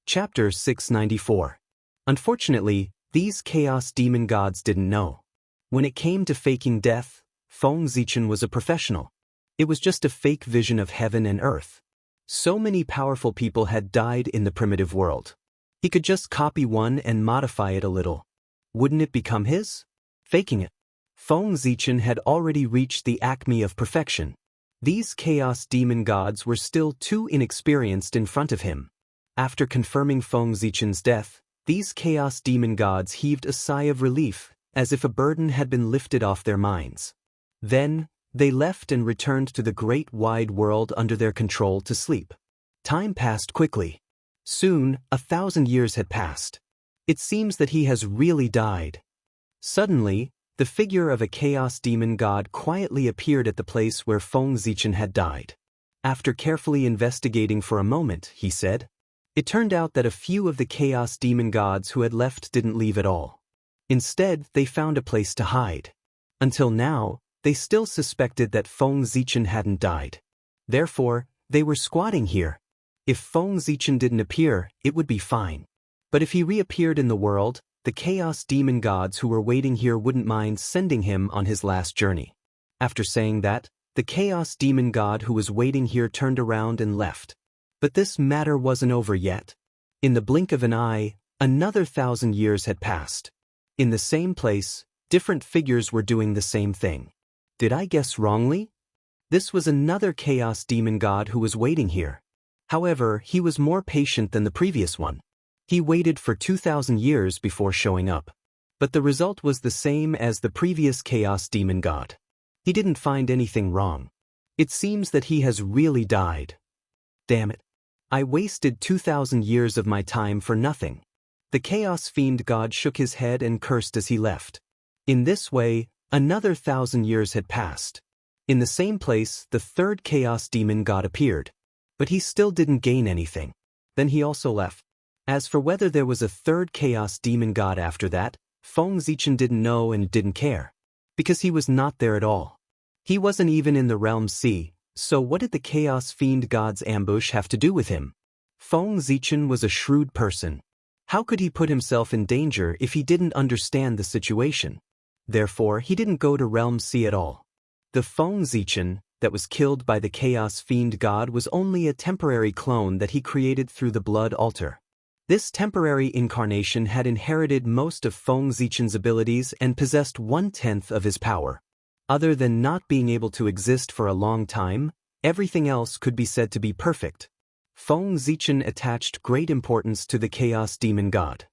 Chapter 694. Unfortunately, these chaos demon gods didn't know. When it came to faking death, Feng Zichen was a professional. It was just a fake vision of heaven and earth. So many powerful people had died in the primitive world. He could just copy one and modify it a little. Wouldn't it become his? Faking it. Feng Zichen had already reached the acme of perfection. These chaos demon gods were still too inexperienced in front of him. After confirming Feng Zichen's death, these chaos demon gods heaved a sigh of relief, as if a burden had been lifted off their minds. Then, they left and returned to the great wide world under their control to sleep. Time passed quickly. Soon, 1,000 years had passed. It seems that he has really died. Suddenly, the figure of a chaos demon god quietly appeared at the place where Feng Zichen had died. After carefully investigating for a moment, he said, it turned out that a few of the chaos demon gods who had left didn't leave at all. Instead, they found a place to hide. Until now, they still suspected that Feng Zichen hadn't died. Therefore, they were squatting here. If Feng Zichen didn't appear, it would be fine. But if he reappeared in the world, the chaos demon gods who were waiting here wouldn't mind sending him on his last journey. After saying that, the chaos demon god who was waiting here turned around and left. But this matter wasn't over yet. In the blink of an eye, another 1,000 years had passed. In the same place, different figures were doing the same thing. Did I guess wrongly? This was another chaos demon god who was waiting here. However, he was more patient than the previous one. He waited for 2,000 years before showing up. But the result was the same as the previous chaos demon god. He didn't find anything wrong. It seems that he has really died. Damn it. I wasted 2,000 years of my time for nothing. The chaos fiend god shook his head and cursed as he left. In this way, another 1,000 years had passed. In the same place, the third chaos demon god appeared. But he still didn't gain anything. Then he also left. As for whether there was a third chaos demon god after that, Feng Zichen didn't know and didn't care. Because he was not there at all. He wasn't even in the realm sea, so what did the chaos fiend god's ambush have to do with him? Feng Zichen was a shrewd person. How could he put himself in danger if he didn't understand the situation? Therefore, he didn't go to realm sea at all. The Feng Zichen that was killed by the chaos fiend god was only a temporary clone that he created through the blood altar. This temporary incarnation had inherited most of Feng Zichen's abilities and possessed 1/10 of his power. Other than not being able to exist for a long time, everything else could be said to be perfect. Feng Zichen attached great importance to the chaos demon god.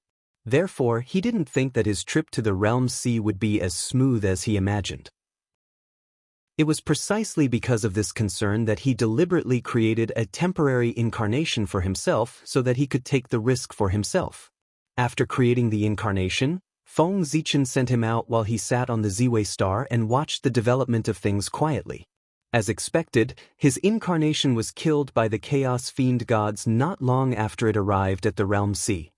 Therefore, he didn't think that his trip to the realm sea would be as smooth as he imagined. It was precisely because of this concern that he deliberately created a temporary incarnation for himself so that he could take the risk for himself. After creating the incarnation, Feng Zichen sent him out while he sat on the Ziwei star and watched the development of things quietly. As expected, his incarnation was killed by the chaos fiend gods not long after it arrived at the realm sea.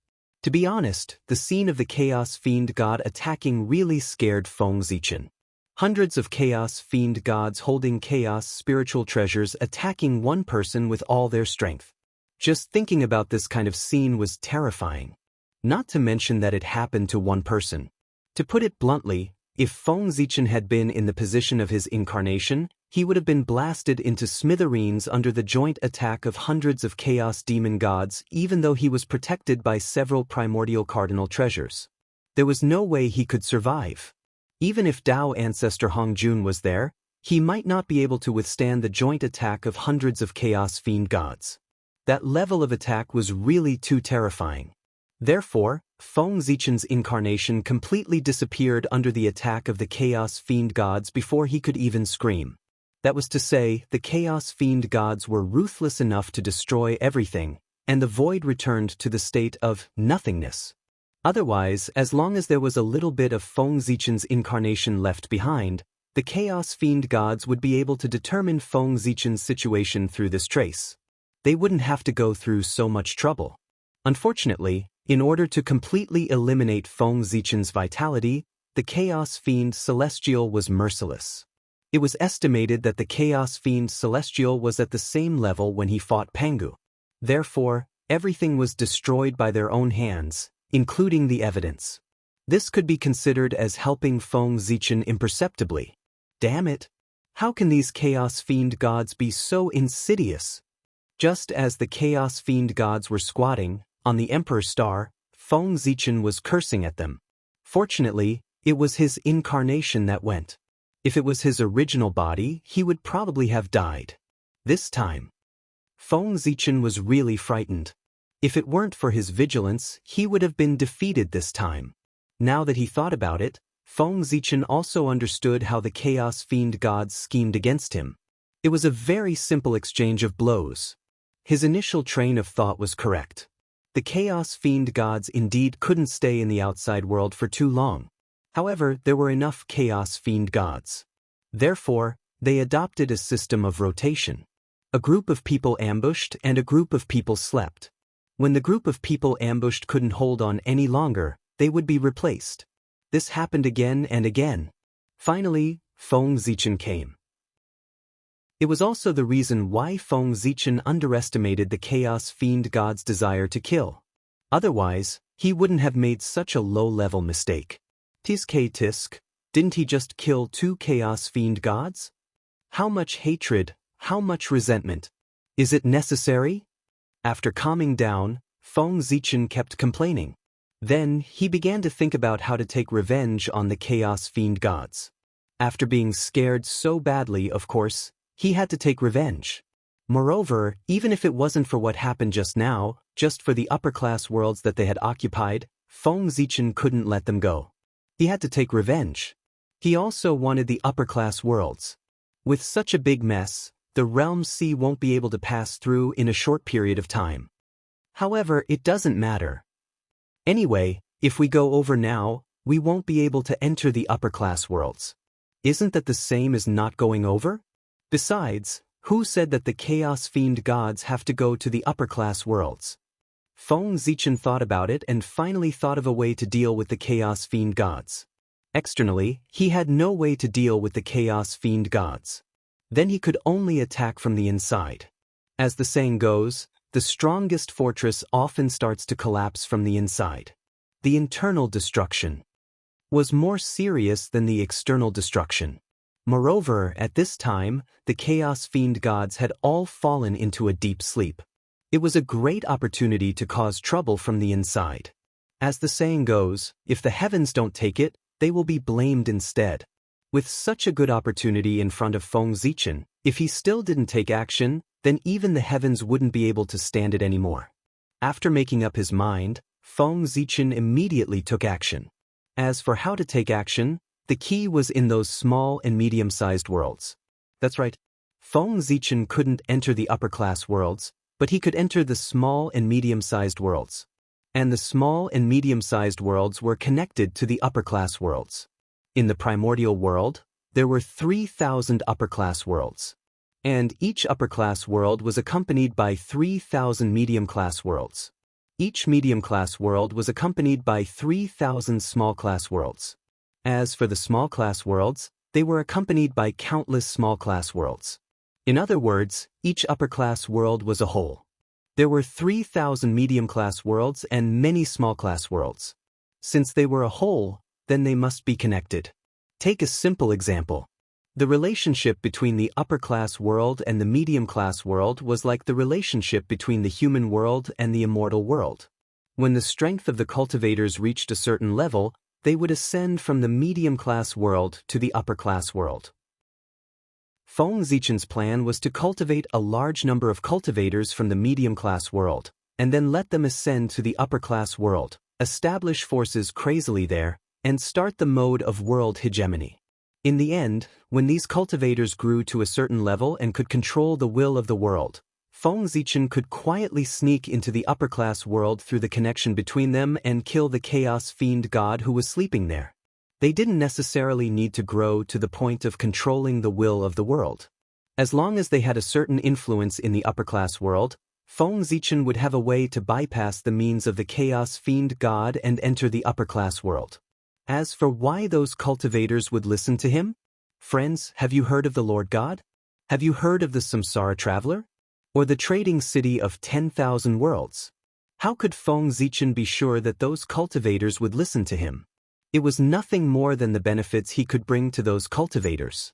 To be honest, the scene of the chaos fiend god attacking really scared Feng Zichen. Hundreds of chaos fiend gods holding chaos spiritual treasures attacking one person with all their strength. Just thinking about this kind of scene was terrifying. Not to mention that it happened to one person. To put it bluntly, if Feng Zichen had been in the position of his incarnation, he would have been blasted into smithereens under the joint attack of hundreds of chaos demon gods, even though he was protected by several primordial cardinal treasures. There was no way he could survive. Even if Tao ancestor Hongjun was there, he might not be able to withstand the joint attack of hundreds of chaos fiend gods. That level of attack was really too terrifying. Therefore, Feng Zichen's incarnation completely disappeared under the attack of the chaos fiend gods before he could even scream. That was to say, the chaos fiend gods were ruthless enough to destroy everything, and the void returned to the state of nothingness. Otherwise, as long as there was a little bit of Feng Zichen's incarnation left behind, the chaos fiend gods would be able to determine Feng Zichen's situation through this trace. They wouldn't have to go through so much trouble. Unfortunately, in order to completely eliminate Feng Zichen's vitality, the Chaos Fiend Celestial was merciless. It was estimated that the Chaos Fiend Celestial was at the same level when he fought Pangu. Therefore, Everything was destroyed by their own hands, including the evidence. This could be considered as helping Feng Zichen imperceptibly. Damn it! How can these Chaos Fiend gods be so insidious? Just as the Chaos Fiend gods were squatting on the Emperor Star, Feng Zichen was cursing at them. Fortunately, it was his incarnation that went. If it was his original body, he would probably have died. This time, Feng Zichen was really frightened. If it weren't for his vigilance, he would have been defeated this time. Now that he thought about it, Feng Zichen also understood how the Chaos Fiend gods schemed against him. It was a very simple exchange of blows. His initial train of thought was correct. The Chaos Fiend gods indeed couldn't stay in the outside world for too long. However, there were enough Chaos Fiend gods. Therefore, they adopted a system of rotation. A group of people ambushed and a group of people slept. When the group of people ambushed couldn't hold on any longer, they would be replaced. This happened again and again. Finally, Feng Zichen came. It was also the reason why Feng Zichen underestimated the Chaos Fiend god's desire to kill. Otherwise, he wouldn't have made such a low-level mistake. Tisk, didn't he just kill 2 Chaos Fiend gods? How much hatred, how much resentment? Is it necessary? After calming down, Feng Zichen kept complaining. Then, he began to think about how to take revenge on the Chaos Fiend gods. After being scared so badly, of course, he had to take revenge. Moreover, even if it wasn't for what happened just now, just for the upper-class worlds that they had occupied, Feng Zichen couldn't let them go. He had to take revenge. He also wanted the upper-class worlds. With such a big mess, the Realm Sea won't be able to pass through in a short period of time. However, it doesn't matter. Anyway, if we go over now, we won't be able to enter the upper-class worlds. Isn't that the same as not going over? Besides, who said that the Chaos Fiend gods have to go to the upper-class worlds? Feng Zichen thought about it and finally thought of a way to deal with the Chaos Fiend gods. Externally, he had no way to deal with the Chaos Fiend gods. Then he could only attack from the inside. As the saying goes, the strongest fortress often starts to collapse from the inside. The internal destruction was more serious than the external destruction. Moreover, at this time, the Chaos Fiend gods had all fallen into a deep sleep. It was a great opportunity to cause trouble from the inside. As the saying goes, if the heavens don't take it, they will be blamed instead. With such a good opportunity in front of Feng Zichen, if he still didn't take action, then even the heavens wouldn't be able to stand it anymore. After making up his mind, Feng Zichen immediately took action. As for how to take action, the key was in those small and medium-sized worlds. That's right. Feng Zichen couldn't enter the upper-class worlds, but he could enter the small and medium-sized worlds. And the small and medium-sized worlds were connected to the upper-class worlds. In the primordial world, there were 3,000 upper-class worlds. And each upper-class world was accompanied by 3,000 medium-class worlds. Each medium-class world was accompanied by 3,000 small-class worlds. As for the small-class worlds, they were accompanied by countless small-class worlds. In other words, each upper-class world was a whole. There were 3,000 medium-class worlds and many small-class worlds. Since they were a whole, then they must be connected. Take a simple example. The relationship between the upper-class world and the medium-class world was like the relationship between the human world and the immortal world. When the strength of the cultivators reached a certain level, they would ascend from the medium-class world to the upper-class world. Feng Zichen's plan was to cultivate a large number of cultivators from the medium-class world, and then let them ascend to the upper-class world, establish forces crazily there, and start the mode of world hegemony. In the end, when these cultivators grew to a certain level and could control the will of the world, Feng Zichen could quietly sneak into the upper-class world through the connection between them and kill the Chaos Fiend god who was sleeping there. They didn't necessarily need to grow to the point of controlling the will of the world. As long as they had a certain influence in the upper-class world, Feng Zichen would have a way to bypass the means of the Chaos Fiend god and enter the upper-class world. As for why those cultivators would listen to him? Friends, have you heard of the Lord God? Have you heard of the Samsara Traveler? Or the trading city of 10,000 worlds? How could Feng Zichen be sure that those cultivators would listen to him? It was nothing more than the benefits he could bring to those cultivators.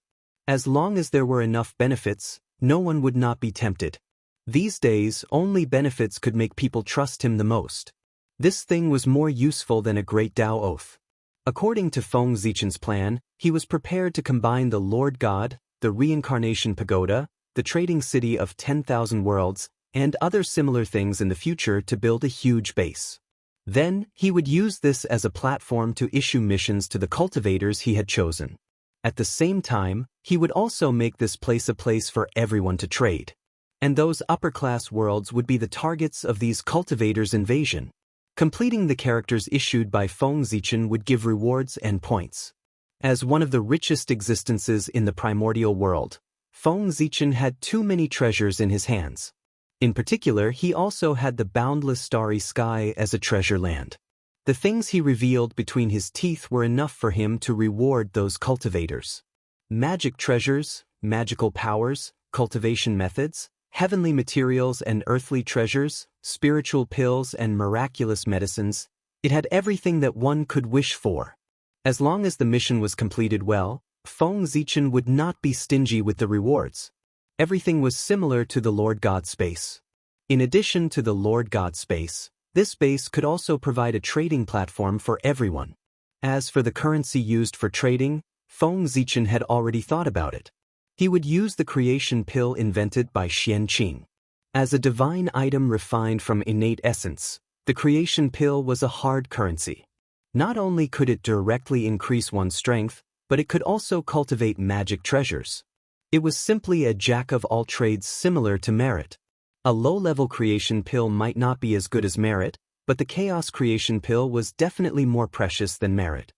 As long as there were enough benefits, no one would not be tempted. These days, only benefits could make people trust him the most. This thing was more useful than a great Tao oath. According to Feng Zichen's plan, he was prepared to combine the Lord God, the Reincarnation Pagoda, the trading city of 10,000 worlds, and other similar things in the future to build a huge base. Then, he would use this as a platform to issue missions to the cultivators he had chosen. At the same time, he would also make this place a place for everyone to trade. And those upper-class worlds would be the targets of these cultivators' invasion. Completing the characters issued by Feng Zichen would give rewards and points. As one of the richest existences in the primordial world, Feng Zichen had too many treasures in his hands. In particular, he also had the boundless starry sky as a treasure land. The things he revealed between his teeth were enough for him to reward those cultivators. Magic treasures, magical powers, cultivation methods, heavenly materials and earthly treasures, spiritual pills and miraculous medicines, it had everything that one could wish for. As long as the mission was completed well, Feng Zichen would not be stingy with the rewards. Everything was similar to the Lord God space. In addition to the Lord God space, this space could also provide a trading platform for everyone. As for the currency used for trading, Feng Zichen had already thought about it. He would use the creation pill invented by Xian Qing. As a divine item refined from innate essence, the creation pill was a hard currency. Not only could it directly increase one's strength, but it could also cultivate magic treasures. It was simply a jack-of-all-trades similar to merit. A low-level creation pill might not be as good as merit, but the chaos creation pill was definitely more precious than merit.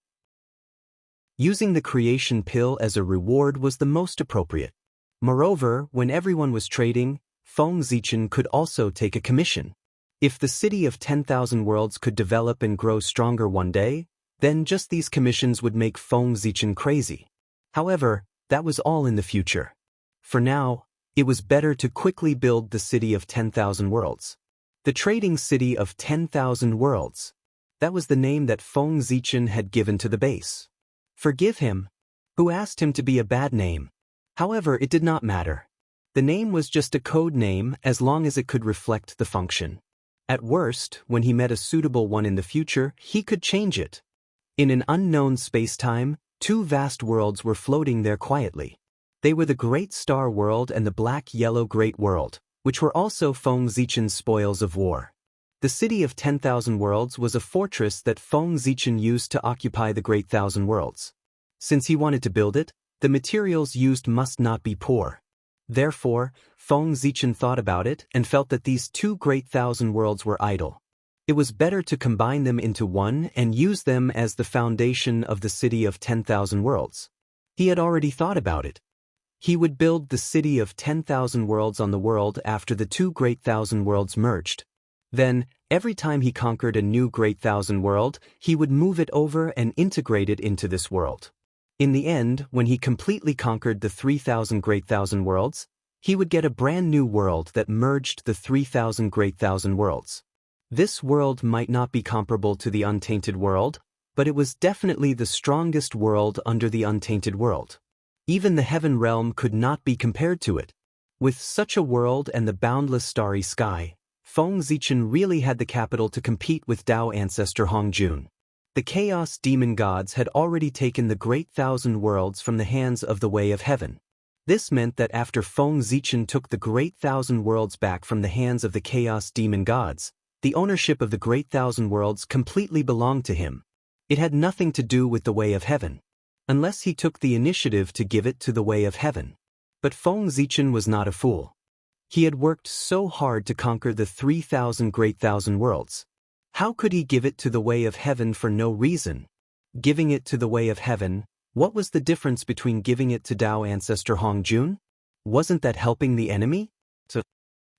Using the creation pill as a reward was the most appropriate. Moreover, when everyone was trading, Feng Zichen could also take a commission. If the city of 10,000 worlds could develop and grow stronger one day, then just these commissions would make Feng Zichen crazy. However, that was all in the future. For now, it was better to quickly build the city of 10,000 worlds. The trading city of 10,000 worlds. That was the name that Feng Zichen had given to the base. Forgive him. Who asked him to be a bad name? However, it did not matter. The name was just a code name as long as it could reflect the function. At worst, when he met a suitable one in the future, he could change it. In an unknown space-time, two vast worlds were floating there quietly. They were the Great Star World and the Black-Yellow Great World, which were also Feng Zichen's spoils of war. The city of 10,000 worlds was a fortress that Feng Zichen used to occupy the Great Thousand Worlds. Since he wanted to build it, the materials used must not be poor. Therefore, Feng Zichen thought about it and felt that these two Great Thousand Worlds were idle. It was better to combine them into one and use them as the foundation of the city of 10,000 worlds. He had already thought about it. He would build the city of 10,000 worlds on the world after the two Great Thousand Worlds merged. Then, every time he conquered a new Great Thousand World, he would move it over and integrate it into this world. In the end, when he completely conquered the 3,000 Great Thousand Worlds, he would get a brand new world that merged the 3,000 Great Thousand Worlds. This world might not be comparable to the Untainted World, but it was definitely the strongest world under the Untainted World. Even the Heaven Realm could not be compared to it. With such a world and the boundless starry sky, Feng Zichen really had the capital to compete with Tao ancestor Hongjun. The Chaos Demon Gods had already taken the Great Thousand Worlds from the hands of the Way of Heaven. This meant that after Feng Zichen took the Great Thousand Worlds back from the hands of the Chaos Demon Gods, the ownership of the Great Thousand Worlds completely belonged to him. It had nothing to do with the Way of Heaven, unless he took the initiative to give it to the Way of Heaven. But Feng Zichen was not a fool. He had worked so hard to conquer the 3,000 Great Thousand Worlds. How could he give it to the Way of Heaven for no reason? Giving it to the Way of Heaven, what was the difference between giving it to Tao ancestor Hongjun? Wasn't that helping the enemy?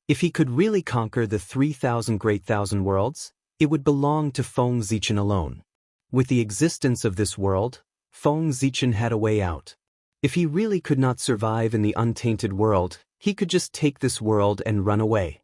If he could really conquer the 3,000 Great Thousand Worlds, it would belong to Feng Zichen alone. With the existence of this world, Feng Zichen had a way out. If he really could not survive in the Untainted World, he could just take this world and run away.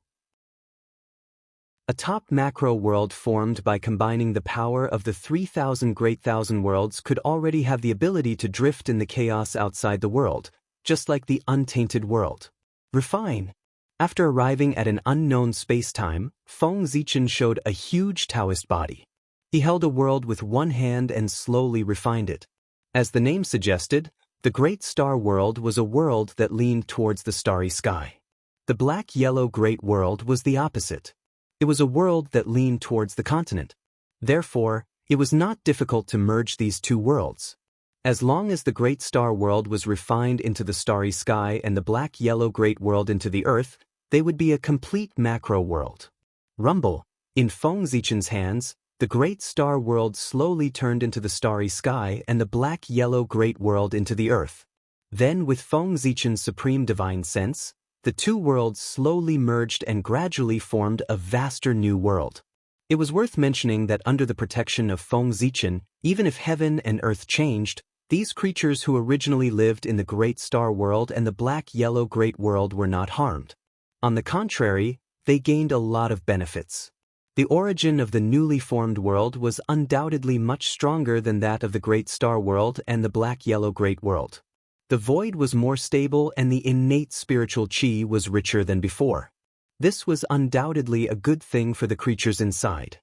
A top macro world formed by combining the power of the 3,000 great thousand worlds could already have the ability to drift in the chaos outside the world, just like the untainted world. Refine. After arriving at an unknown space-time, Feng Zichen showed a huge Taoist body. He held a world with one hand and slowly refined it. As the name suggested, the Great Star World was a world that leaned towards the starry sky. The black-yellow Great World was the opposite. It was a world that leaned towards the continent. Therefore, it was not difficult to merge these two worlds. As long as the Great Star World was refined into the starry sky and the black-yellow Great World into the earth, they would be a complete macro world. Rumble. In Feng Zichen's hands, the Great Star World slowly turned into the starry sky and the black-yellow Great World into the earth. Then, with Feng Zichen's supreme divine sense, the two worlds slowly merged and gradually formed a vaster new world. It was worth mentioning that under the protection of Feng Zichen, even if heaven and earth changed, these creatures who originally lived in the Great Star World and the black-yellow Great World were not harmed. On the contrary, they gained a lot of benefits. The origin of the newly formed world was undoubtedly much stronger than that of the Great Star World and the black-yellow Great World. The void was more stable and the innate spiritual qi was richer than before. This was undoubtedly a good thing for the creatures inside.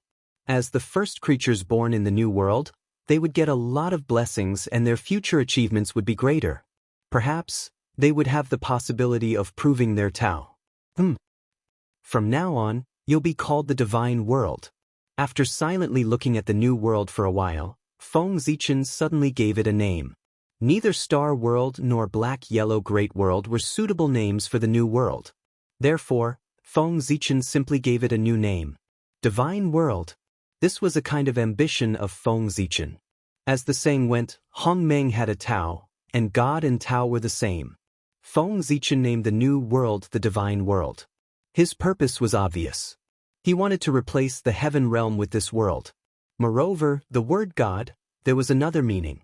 As the first creatures born in the new world, they would get a lot of blessings and their future achievements would be greater. Perhaps, they would have the possibility of proving their Tao. From now on, you'll be called the Divine World. After silently looking at the new world for a while, Feng Zichen suddenly gave it a name. Neither Star World nor Black-Yellow Great World were suitable names for the new world. Therefore, Feng Zichen simply gave it a new name. Divine World. This was a kind of ambition of Feng Zichen. As the saying went, Hong Meng had a Tao, and God and Tao were the same. Feng Zichen named the new world the Divine World. His purpose was obvious. He wanted to replace the heaven realm with this world. Moreover, the word God, there was another meaning.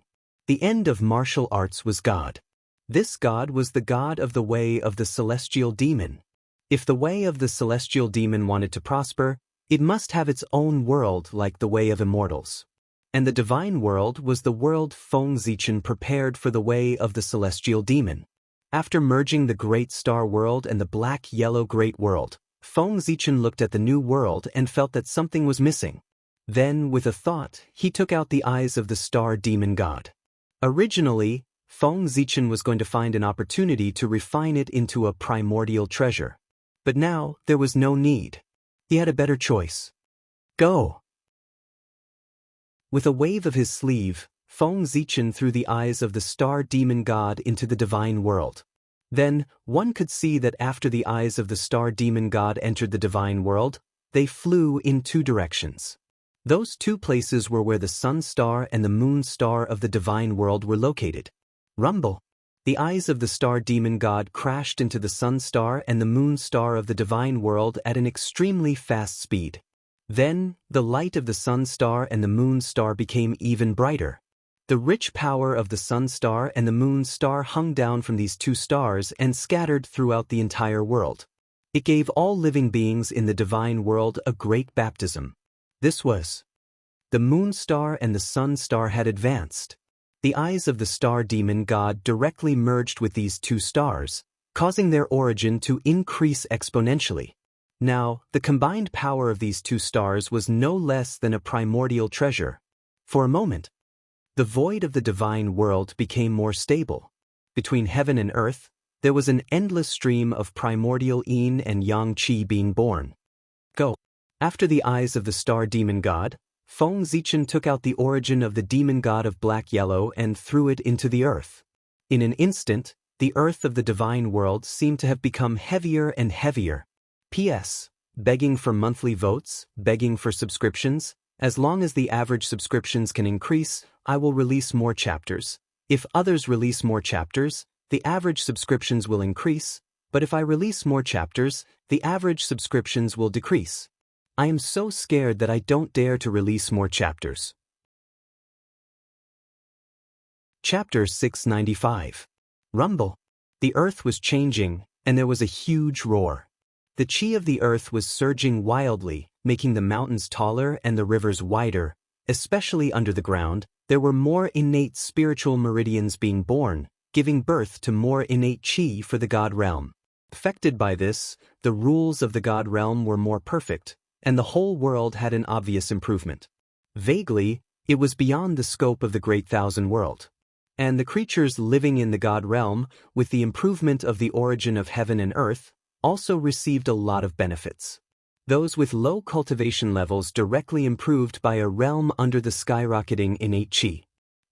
The end of martial arts was God. This God was the God of the way of the celestial demon. If the way of the celestial demon wanted to prosper, it must have its own world like the way of immortals. And the divine world was the world Feng Zichen prepared for the way of the celestial demon. After merging the Great Star World and the Black-Yellow Great World, Feng Zichen looked at the new world and felt that something was missing. Then, with a thought, he took out the eyes of the star demon god. Originally, Feng Zichen was going to find an opportunity to refine it into a primordial treasure. But now, there was no need. He had a better choice. Go! With a wave of his sleeve, Feng Zichen threw the eyes of the star demon god into the divine world. Then, one could see that after the eyes of the star demon god entered the divine world, they flew in two directions. Those two places were where the sun star and the moon star of the divine world were located. Rumble. The eyes of the star demon god crashed into the sun star and the moon star of the divine world at an extremely fast speed. Then, the light of the sun star and the moon star became even brighter. The rich power of the sun star and the moon star hung down from these two stars and scattered throughout the entire world. It gave all living beings in the divine world a great baptism. This was. The moon star and the sun star had advanced. The eyes of the star demon god directly merged with these two stars, causing their origin to increase exponentially. Now, the combined power of these two stars was no less than a primordial treasure. For a moment, the void of the divine world became more stable. Between heaven and earth, there was an endless stream of primordial yin and yang qi being born. Go. After the eyes of the star demon god, Feng Zichen took out the origin of the demon god of black-yellow and threw it into the earth. In an instant, the earth of the divine world seemed to have become heavier and heavier. P.S. Begging for monthly votes, begging for subscriptions. As long as the average subscriptions can increase, I will release more chapters. If others release more chapters, the average subscriptions will increase, but if I release more chapters, the average subscriptions will decrease. I am so scared that I don't dare to release more chapters. Chapter 695. Rumble. The earth was changing, and there was a huge roar. The chi of the earth was surging wildly, making the mountains taller and the rivers wider. Especially under the ground, there were more innate spiritual meridians being born, giving birth to more innate chi for the god realm. Affected by this, the rules of the god realm were more perfect, and the whole world had an obvious improvement. Vaguely, it was beyond the scope of the Great Thousand World. And the creatures living in the god realm, with the improvement of the origin of heaven and earth, also received a lot of benefits. Those with low cultivation levels directly improved by a realm under the skyrocketing innate chi.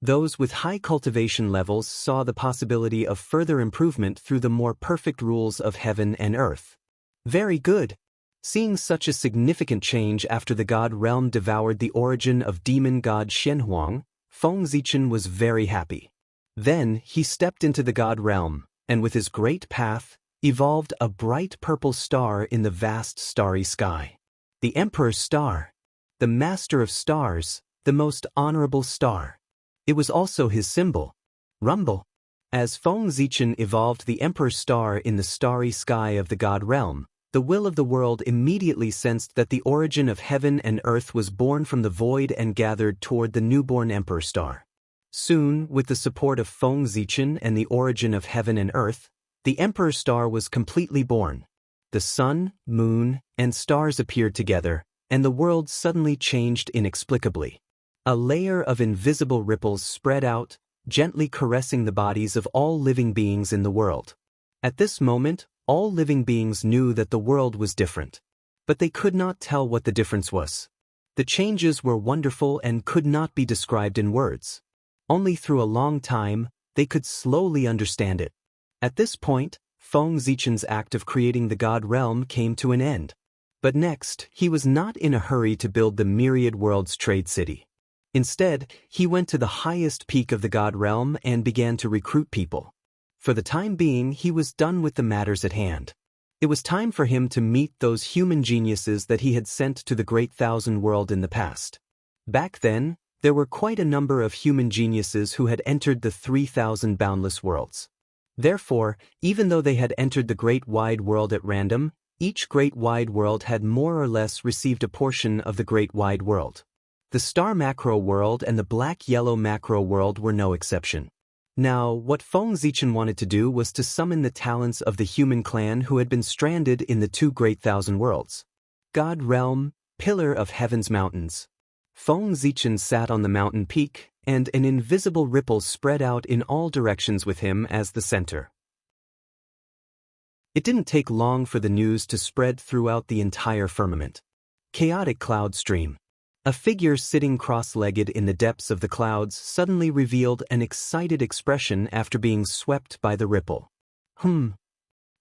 Those with high cultivation levels saw the possibility of further improvement through the more perfect rules of heaven and earth. Very good. Seeing such a significant change after the god realm devoured the origin of demon god Shenhuang, Feng Zichen was very happy. Then he stepped into the god realm, and with his great path, evolved a bright purple star in the vast starry sky. The Emperor's Star. The Master of Stars, the most honorable star. It was also his symbol. Rumble. As Feng Zichen evolved the Emperor's Star in the starry sky of the god realm, the will of the world immediately sensed that the origin of heaven and earth was born from the void and gathered toward the newborn Emperor Star. Soon, with the support of Feng Zichen and the origin of heaven and earth, the Emperor Star was completely born. The sun, moon, and stars appeared together, and the world suddenly changed inexplicably. A layer of invisible ripples spread out, gently caressing the bodies of all living beings in the world. At this moment, all living beings knew that the world was different. But they could not tell what the difference was. The changes were wonderful and could not be described in words. Only through a long time, they could slowly understand it. At this point, Feng Zichen's act of creating the god realm came to an end. But next, he was not in a hurry to build the myriad world's trade city. Instead, he went to the highest peak of the god realm and began to recruit people. For the time being, he was done with the matters at hand. It was time for him to meet those human geniuses that he had sent to the Great Thousand World in the past. Back then, there were quite a number of human geniuses who had entered the 3,000 boundless worlds. Therefore, even though they had entered the Great Wide World at random, each Great Wide World had more or less received a portion of the Great Wide World. The Star Macro World and the Black-Yellow Macro World were no exception. Now, what Feng Zichen wanted to do was to summon the talents of the human clan who had been stranded in the two Great Thousand Worlds. God Realm, Pillar of Heaven's Mountains. Feng Zichen sat on the mountain peak, and an invisible ripple spread out in all directions with him as the center. It didn't take long for the news to spread throughout the entire firmament. Chaotic cloud stream. A figure sitting cross-legged in the depths of the clouds suddenly revealed an excited expression after being swept by the ripple.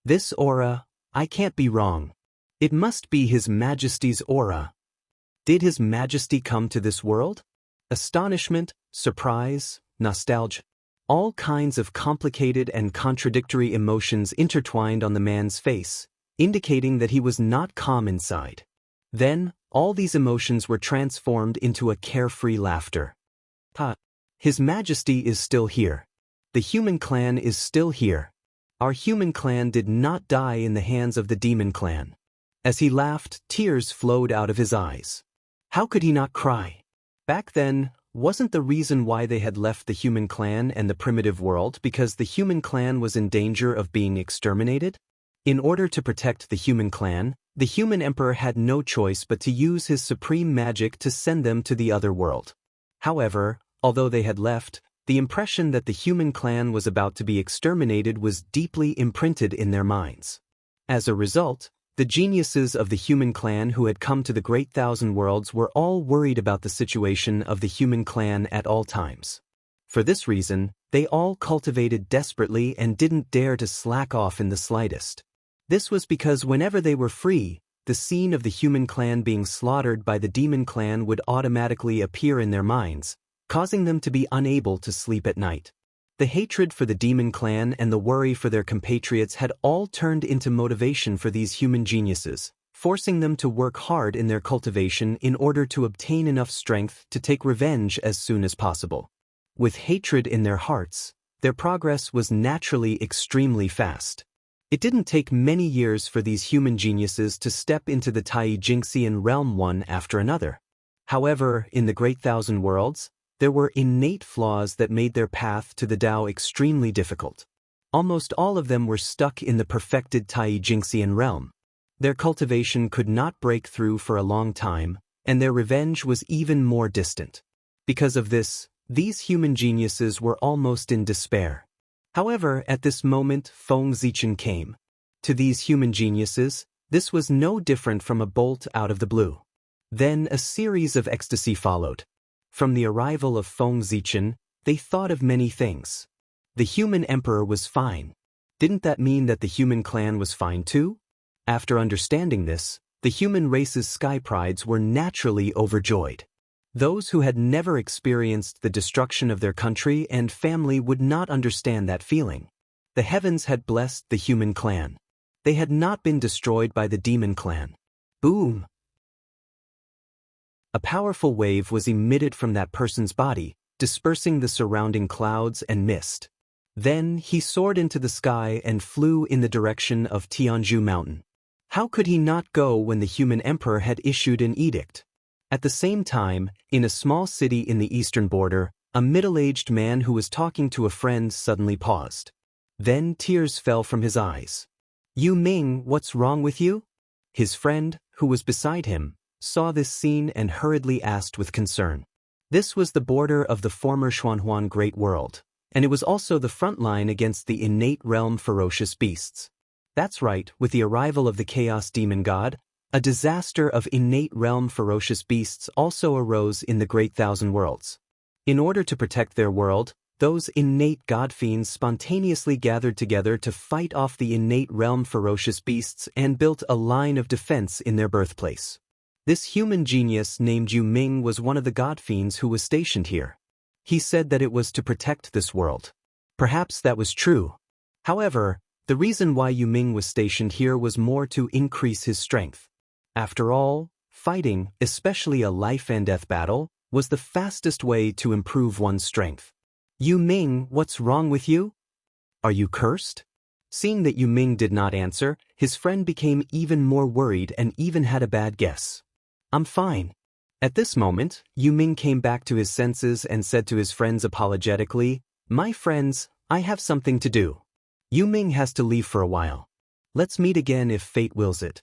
This aura, I can't be wrong. It must be His Majesty's aura. Did His Majesty come to this world? Astonishment, surprise, nostalgia. All kinds of complicated and contradictory emotions intertwined on the man's face, indicating that he was not calm inside. Then, all these emotions were transformed into a carefree laughter. His Majesty is still here. The human clan is still here. Our human clan did not die in the hands of the demon clan. As he laughed, tears flowed out of his eyes. How could he not cry? Back then, wasn't the reason why they had left the human clan and the primitive world because the human clan was in danger of being exterminated? In order to protect the human clan, the human emperor had no choice but to use his supreme magic to send them to the other world. However, although they had left, the impression that the human clan was about to be exterminated was deeply imprinted in their minds. As a result, the geniuses of the human clan who had come to the Great Thousand Worlds were all worried about the situation of the human clan at all times. For this reason, they all cultivated desperately and didn't dare to slack off in the slightest. This was because whenever they were free, the scene of the human clan being slaughtered by the demon clan would automatically appear in their minds, causing them to be unable to sleep at night. The hatred for the demon clan and the worry for their compatriots had all turned into motivation for these human geniuses, forcing them to work hard in their cultivation in order to obtain enough strength to take revenge as soon as possible. With hatred in their hearts, their progress was naturally extremely fast. It didn't take many years for these human geniuses to step into the Tai-Jinxian realm one after another. However, in the Great Thousand Worlds, there were innate flaws that made their path to the Tao extremely difficult. Almost all of them were stuck in the perfected Tai-Jinxian realm. Their cultivation could not break through for a long time, and their revenge was even more distant. Because of this, these human geniuses were almost in despair. However, at this moment Feng Zichen came. To these human geniuses, this was no different from a bolt out of the blue. Then a series of ecstasy followed. From the arrival of Feng Zichen, they thought of many things. The human emperor was fine. Didn't that mean that the human clan was fine too? After understanding this, the human race's sky prides were naturally overjoyed. Those who had never experienced the destruction of their country and family would not understand that feeling. The heavens had blessed the human clan. They had not been destroyed by the demon clan. Boom! A powerful wave was emitted from that person's body, dispersing the surrounding clouds and mist. Then he soared into the sky and flew in the direction of Tianzhu Mountain. How could he not go when the human emperor had issued an edict? At the same time, in a small city in the eastern border, a middle-aged man who was talking to a friend suddenly paused. Then tears fell from his eyes. "Yu Ming, what's wrong with you?" His friend, who was beside him, saw this scene and hurriedly asked with concern. This was the border of the former Xuanhuan Great World, and it was also the front line against the innate realm ferocious beasts. That's right, with the arrival of the Chaos Demon God, a disaster of innate realm ferocious beasts also arose in the Great Thousand Worlds. In order to protect their world, those innate god fiends spontaneously gathered together to fight off the innate realm ferocious beasts and built a line of defense in their birthplace. This human genius named Yu Ming was one of the god fiends who was stationed here. He said that it was to protect this world. Perhaps that was true. However, the reason why Yu Ming was stationed here was more to increase his strength. After all, fighting, especially a life-and-death battle, was the fastest way to improve one's strength. "Yu Ming, what's wrong with you? Are you cursed?" Seeing that Yu Ming did not answer, his friend became even more worried and even had a bad guess. "I'm fine." At this moment, Yu Ming came back to his senses and said to his friends apologetically, "My friends, I have something to do. Yu Ming has to leave for a while. Let's meet again if fate wills it."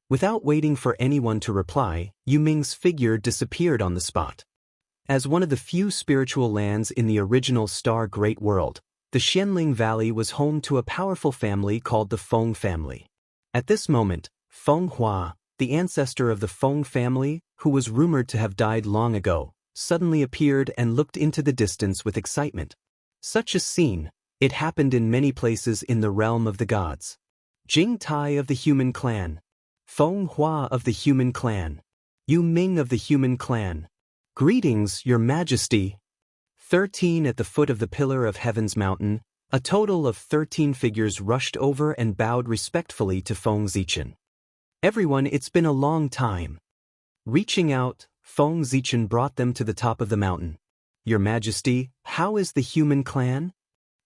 Without waiting for anyone to reply, Yu Ming's figure disappeared on the spot. As one of the few spiritual lands in the original Star Great World, the Xianling Valley was home to a powerful family called the Feng family. At this moment, Feng Hua, the ancestor of the Feng family, who was rumored to have died long ago, suddenly appeared and looked into the distance with excitement. Such a scene, it happened in many places in the realm of the gods. Jing Tai of the human clan. Feng Hua of the human clan. Yu Ming of the human clan. Greetings, Your Majesty. 13 At the foot of the Pillar of Heaven's mountain, a total of 13 figures rushed over and bowed respectfully to Feng Zichen. "Everyone, it's been a long time." Reaching out, Feng Zichen brought them to the top of the mountain. "Your Majesty, how is the human clan?"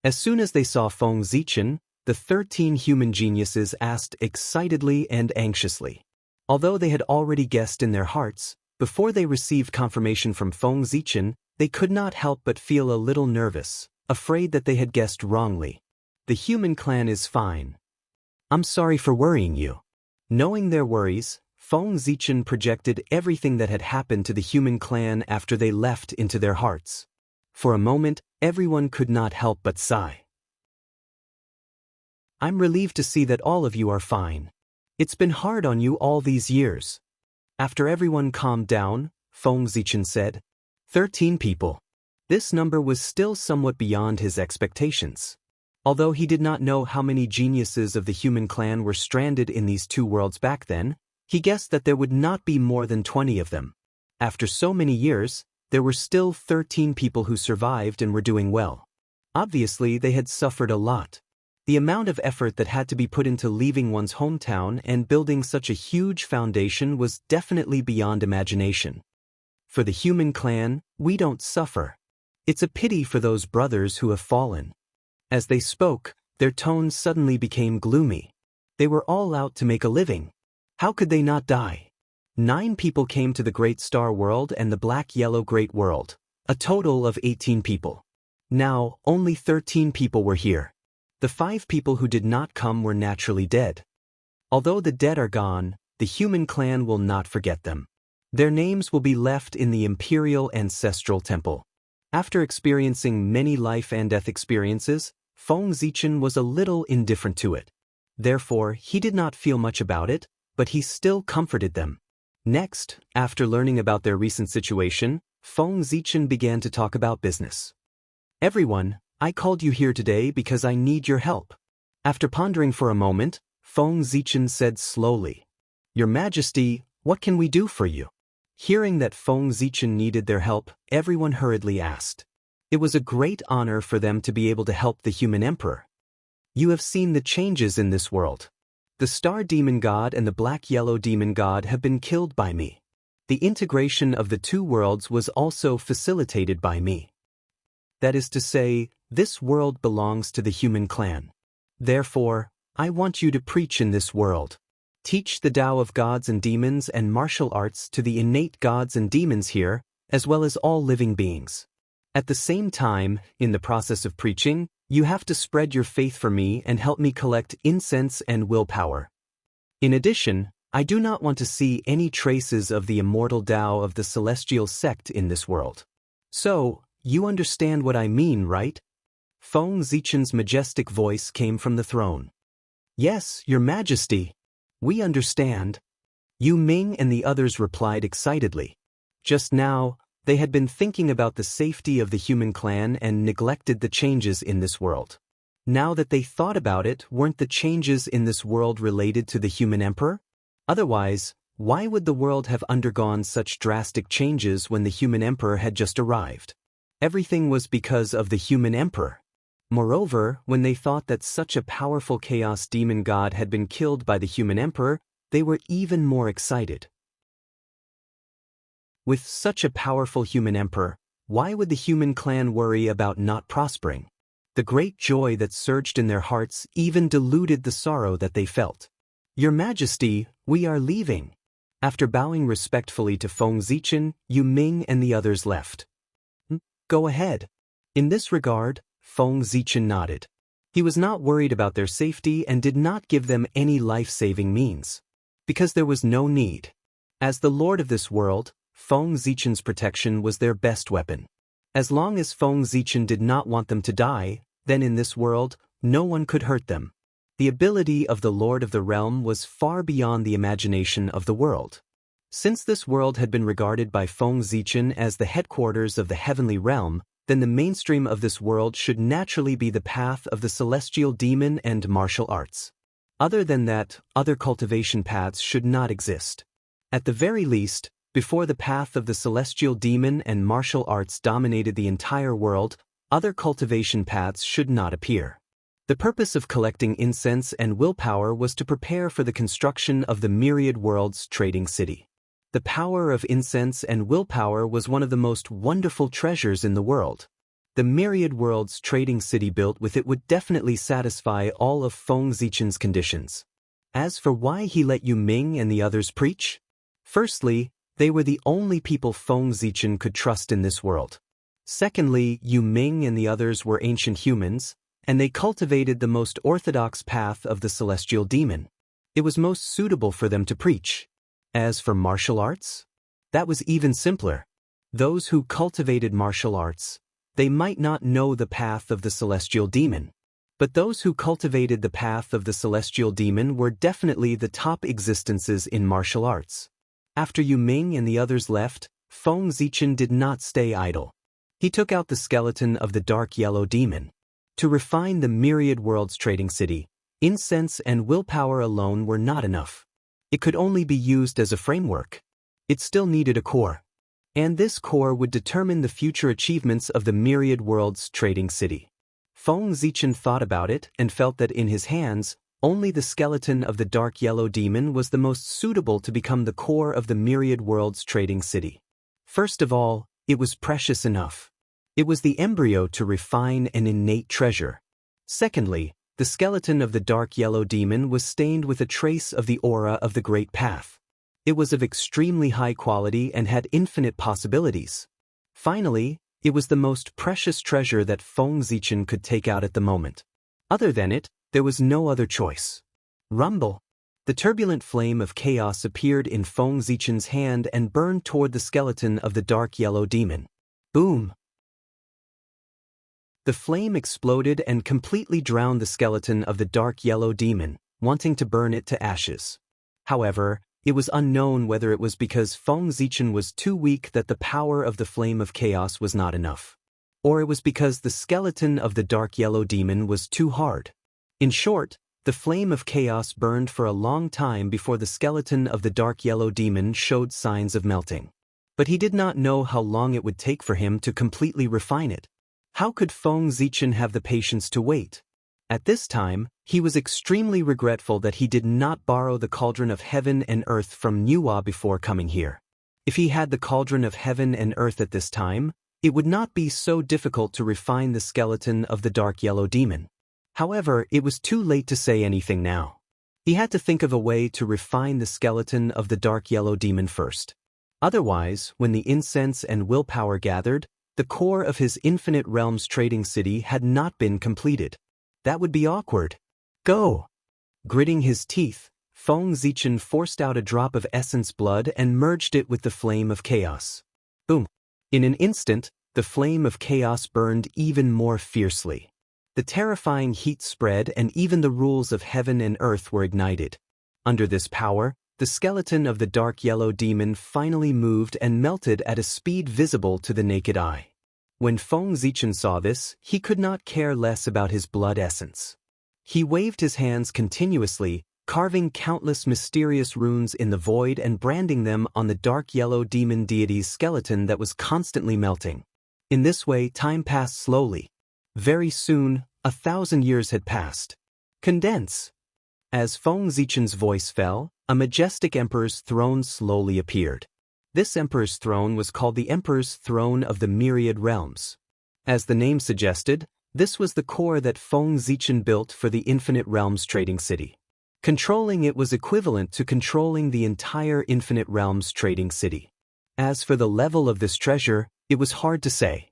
As soon as they saw Feng Zichen, the 13 human geniuses asked excitedly and anxiously. Although they had already guessed in their hearts, before they received confirmation from Feng Zichen, they could not help but feel a little nervous, afraid that they had guessed wrongly. "The human clan is fine. I'm sorry for worrying you." Knowing their worries, Feng Zichen projected everything that had happened to the human clan after they left into their hearts. For a moment, everyone could not help but sigh. "I'm relieved to see that all of you are fine. It's been hard on you all these years." After everyone calmed down, Feng Zichen said, 13 people. This number was still somewhat beyond his expectations. Although he did not know how many geniuses of the human clan were stranded in these two worlds back then, he guessed that there would not be more than 20 of them. After so many years, there were still 13 people who survived and were doing well. Obviously, they had suffered a lot. The amount of effort that had to be put into leaving one's hometown and building such a huge foundation was definitely beyond imagination. For the human clan, we don't suffer. It's a pity for those brothers who have fallen. As they spoke, Their tones suddenly became gloomy. They were all out to make a living. How could they not die? 9 people came to the Great Star World and the Black-Yellow Great World, a total of 18 people. Now, only 13 people were here. The 5 people who did not come were naturally dead. Although the dead are gone, the human clan will not forget them. Their names will be left in the Imperial Ancestral Temple. After experiencing many life and death experiences, Feng Zichen was a little indifferent to it. Therefore, he did not feel much about it, but he still comforted them. Next, after learning about their recent situation, Feng Zichen began to talk about business. Everyone, I called you here today because I need your help. After pondering for a moment, Feng Zichen said slowly, Your Majesty, what can we do for you? Hearing that Feng Zichen needed their help, everyone hurriedly asked. It was a great honor for them to be able to help the human emperor. You have seen the changes in this world. The Star Demon God and the Black-Yellow Demon God have been killed by me. The integration of the 2 worlds was also facilitated by me. That is to say, this world belongs to the human clan. Therefore, I want you to preach in this world. Teach the Tao of gods and demons and martial arts to the innate gods and demons here, as well as all living beings. At the same time, in the process of preaching, you have to spread your faith for me and help me collect incense and willpower. In addition, I do not want to see any traces of the immortal Tao of the celestial sect in this world. So, you understand what I mean, right? Feng Zichen's majestic voice came from the throne. Yes, Your Majesty. We understand. Yu Ming and the others replied excitedly. Just now, they had been thinking about the safety of the human clan and neglected the changes in this world. Now that they thought about it, weren't the changes in this world related to the human emperor? Otherwise, why would the world have undergone such drastic changes when the human emperor had just arrived? Everything was because of the human emperor. Moreover, when they thought that such a powerful chaos demon god had been killed by the human emperor, they were even more excited. With such a powerful human emperor, why would the human clan worry about not prospering? The great joy that surged in their hearts even diluted the sorrow that they felt. Your Majesty, we are leaving. After bowing respectfully to Feng Zichen, Yu Ming and the others left. Go ahead. In this regard, Feng Zichen nodded. He was not worried about their safety and did not give them any life-saving means. Because there was no need. As the lord of this world, Feng Zichen's protection was their best weapon. As long as Feng Zichen did not want them to die, then in this world, no one could hurt them. The ability of the Lord of the Realm was far beyond the imagination of the world. Since this world had been regarded by Feng Zichen as the headquarters of the heavenly realm, then the mainstream of this world should naturally be the path of the celestial demon and martial arts. Other than that, other cultivation paths should not exist. At the very least, before the path of the celestial demon and martial arts dominated the entire world, other cultivation paths should not appear. The purpose of collecting incense and willpower was to prepare for the construction of the Myriad Worlds trading city. The power of incense and willpower was one of the most wonderful treasures in the world. The Myriad Worlds trading city built with it would definitely satisfy all of Feng Zichen's conditions. As for why he let Yu Ming and the others preach? Firstly, they were the only people Feng Zichen could trust in this world. Secondly, Yu Ming and the others were ancient humans, and they cultivated the most orthodox path of the celestial demon. It was most suitable for them to preach. As for martial arts? That was even simpler. Those who cultivated martial arts, they might not know the path of the celestial demon. But those who cultivated the path of the celestial demon were definitely the top existences in martial arts. After Yu Ming and the others left, Feng Zichen did not stay idle. He took out the skeleton of the dark yellow demon. To refine the Myriad Worlds trading city, incense and willpower alone were not enough. It could only be used as a framework. It still needed a core. And this core would determine the future achievements of the Myriad Worlds trading city. Feng Zichen thought about it and felt that in his hands, only the skeleton of the dark yellow demon was the most suitable to become the core of the Myriad Worlds trading city. First of all, it was precious enough. It was the embryo to refine an innate treasure. Secondly, The skeleton of the dark yellow demon was stained with a trace of the aura of the Great Path. It was of extremely high quality and had infinite possibilities. Finally, it was the most precious treasure that Feng Zichen could take out at the moment. Other than it, there was no other choice. Rumble. The turbulent flame of chaos appeared in Feng Zichen's hand and burned toward the skeleton of the dark yellow demon. Boom! The flame exploded and completely drowned the skeleton of the dark yellow demon, wanting to burn it to ashes. However, it was unknown whether it was because Feng Zichen was too weak that the power of the flame of chaos was not enough, or it was because the skeleton of the dark yellow demon was too hard. In short, the flame of chaos burned for a long time before the skeleton of the dark yellow demon showed signs of melting. But he did not know how long it would take for him to completely refine it. How could Feng Zichen have the patience to wait? At this time, he was extremely regretful that he did not borrow the Cauldron of Heaven and Earth from Nuwa before coming here. If he had the Cauldron of Heaven and Earth at this time, it would not be so difficult to refine the skeleton of the dark yellow demon. However, it was too late to say anything now. He had to think of a way to refine the skeleton of the dark yellow demon first. Otherwise, when the incense and willpower gathered, the core of his Infinite Realms trading city had not been completed. That would be awkward. Go! Gritting his teeth, Feng Zichen forced out a drop of essence blood and merged it with the flame of chaos. Boom! In an instant, the flame of chaos burned even more fiercely. The terrifying heat spread and even the rules of heaven and earth were ignited. Under this power, the skeleton of the dark yellow demon finally moved and melted at a speed visible to the naked eye. When Feng Zichen saw this, he could not care less about his blood essence. He waved his hands continuously, carving countless mysterious runes in the void and branding them on the dark yellow demon deity's skeleton that was constantly melting. In this way, time passed slowly. Very soon, 1,000 years had passed. Condense! As Feng Zichen's voice fell, a majestic emperor's throne slowly appeared. This emperor's throne was called the Emperor's Throne of the Myriad Realms. As the name suggested, this was the core that Feng Zichen built for the Infinite Realms trading city. Controlling it was equivalent to controlling the entire Infinite Realms trading city. As for the level of this treasure, it was hard to say.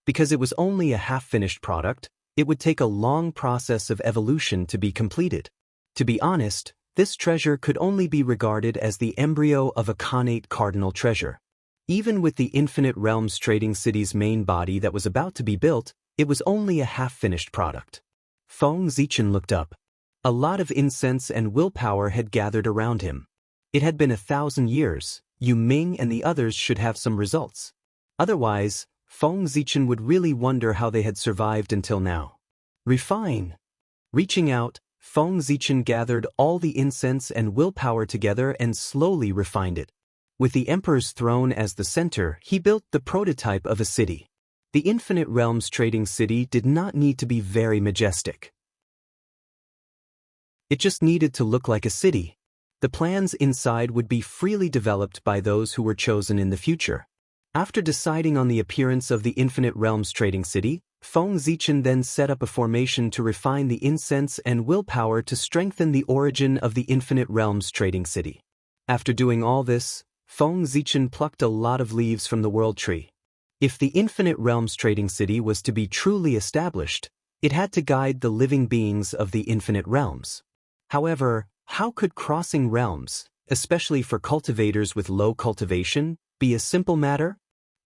Because it was only a half-finished product, it would take a long process of evolution to be completed. To be honest, this treasure could only be regarded as the embryo of a connate cardinal treasure. Even with the Infinite Realms trading city's main body that was about to be built, it was only a half-finished product. Feng Zichen looked up. A lot of incense and willpower had gathered around him. It had been 1,000 years. Yu Ming and the others should have some results. Otherwise, Feng Zichen would really wonder how they had survived until now. Refine. Reaching out, Feng Zichen gathered all the incense and willpower together and slowly refined it. With the Emperor's throne as the center, he built the prototype of a city. The Infinite Realms trading city did not need to be very majestic. It just needed to look like a city. The plans inside would be freely developed by those who were chosen in the future. After deciding on the appearance of the Infinite Realms trading city, Feng Zichen then set up a formation to refine the incense and willpower to strengthen the origin of the Infinite Realms trading city. After doing all this, Feng Zichen plucked a lot of leaves from the world tree. If the Infinite Realms trading city was to be truly established, it had to guide the living beings of the Infinite Realms. However, how could crossing realms, especially for cultivators with low cultivation, be a simple matter?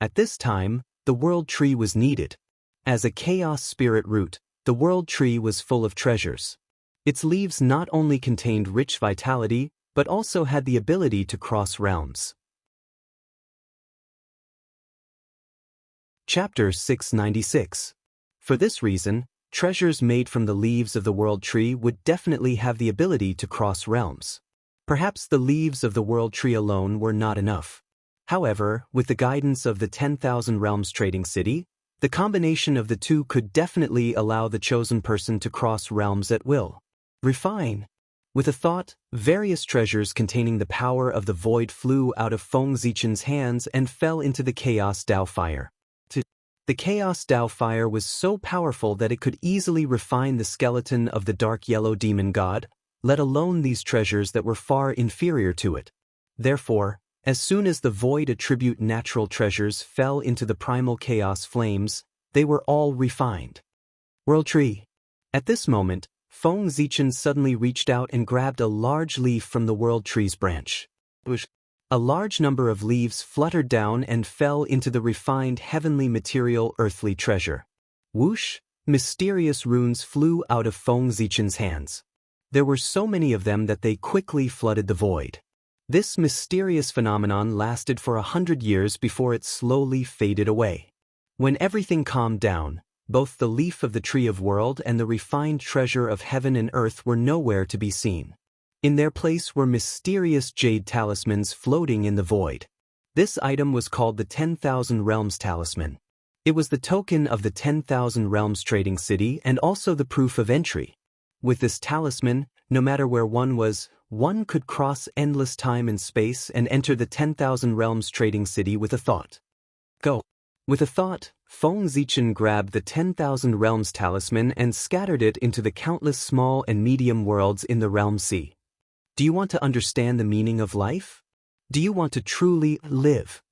At this time, the world tree was needed. As a chaos spirit root, the world tree was full of treasures. Its leaves not only contained rich vitality, but also had the ability to cross realms. Chapter 696. For this reason, treasures made from the leaves of the world tree would definitely have the ability to cross realms. Perhaps the leaves of the world tree alone were not enough. However, with the guidance of the 10,000 Realms trading city, the combination of the two could definitely allow the chosen person to cross realms at will. Refine. With a thought, various treasures containing the power of the void flew out of Feng Zichen's hands and fell into the Chaos Dao fire. The Chaos Dao fire was so powerful that it could easily refine the skeleton of the dark yellow demon god, let alone these treasures that were far inferior to it. Therefore, as soon as the void attribute natural treasures fell into the primal chaos flames, they were all refined. World Tree. At this moment, Feng Zichen suddenly reached out and grabbed a large leaf from the World Tree's branch. A large number of leaves fluttered down and fell into the refined heavenly material earthly treasure. Whoosh! Mysterious runes flew out of Feng Zichen's hands. There were so many of them that they quickly flooded the void. This mysterious phenomenon lasted for 100 years before it slowly faded away. When everything calmed down, both the leaf of the Tree of World and the refined treasure of heaven and earth were nowhere to be seen. In their place were mysterious jade talismans floating in the void. This item was called the 10,000 Realms Talisman. It was the token of the 10,000 Realms trading city and also the proof of entry. With this talisman, no matter where one was, one could cross endless time and space and enter the 10,000 Realms trading city with a thought. Go. With a thought, Feng Zichen grabbed the 10,000 Realms Talisman and scattered it into the countless small and medium worlds in the Realm Sea. Do you want to understand the meaning of life? Do you want to truly live?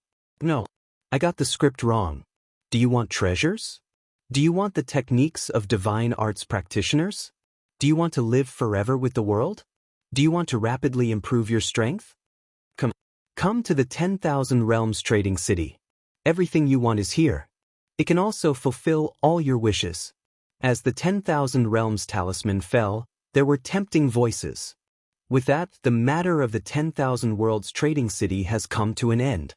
No. I got the script wrong. Do you want treasures? Do you want the techniques of divine arts practitioners? Do you want to live forever with the world? Do you want to rapidly improve your strength? Come to the 10,000 Realms trading city. Everything you want is here. It can also fulfill all your wishes. As the 10,000 Realms Talisman fell, there were tempting voices. With that, the matter of the 10,000 Worlds trading city has come to an end.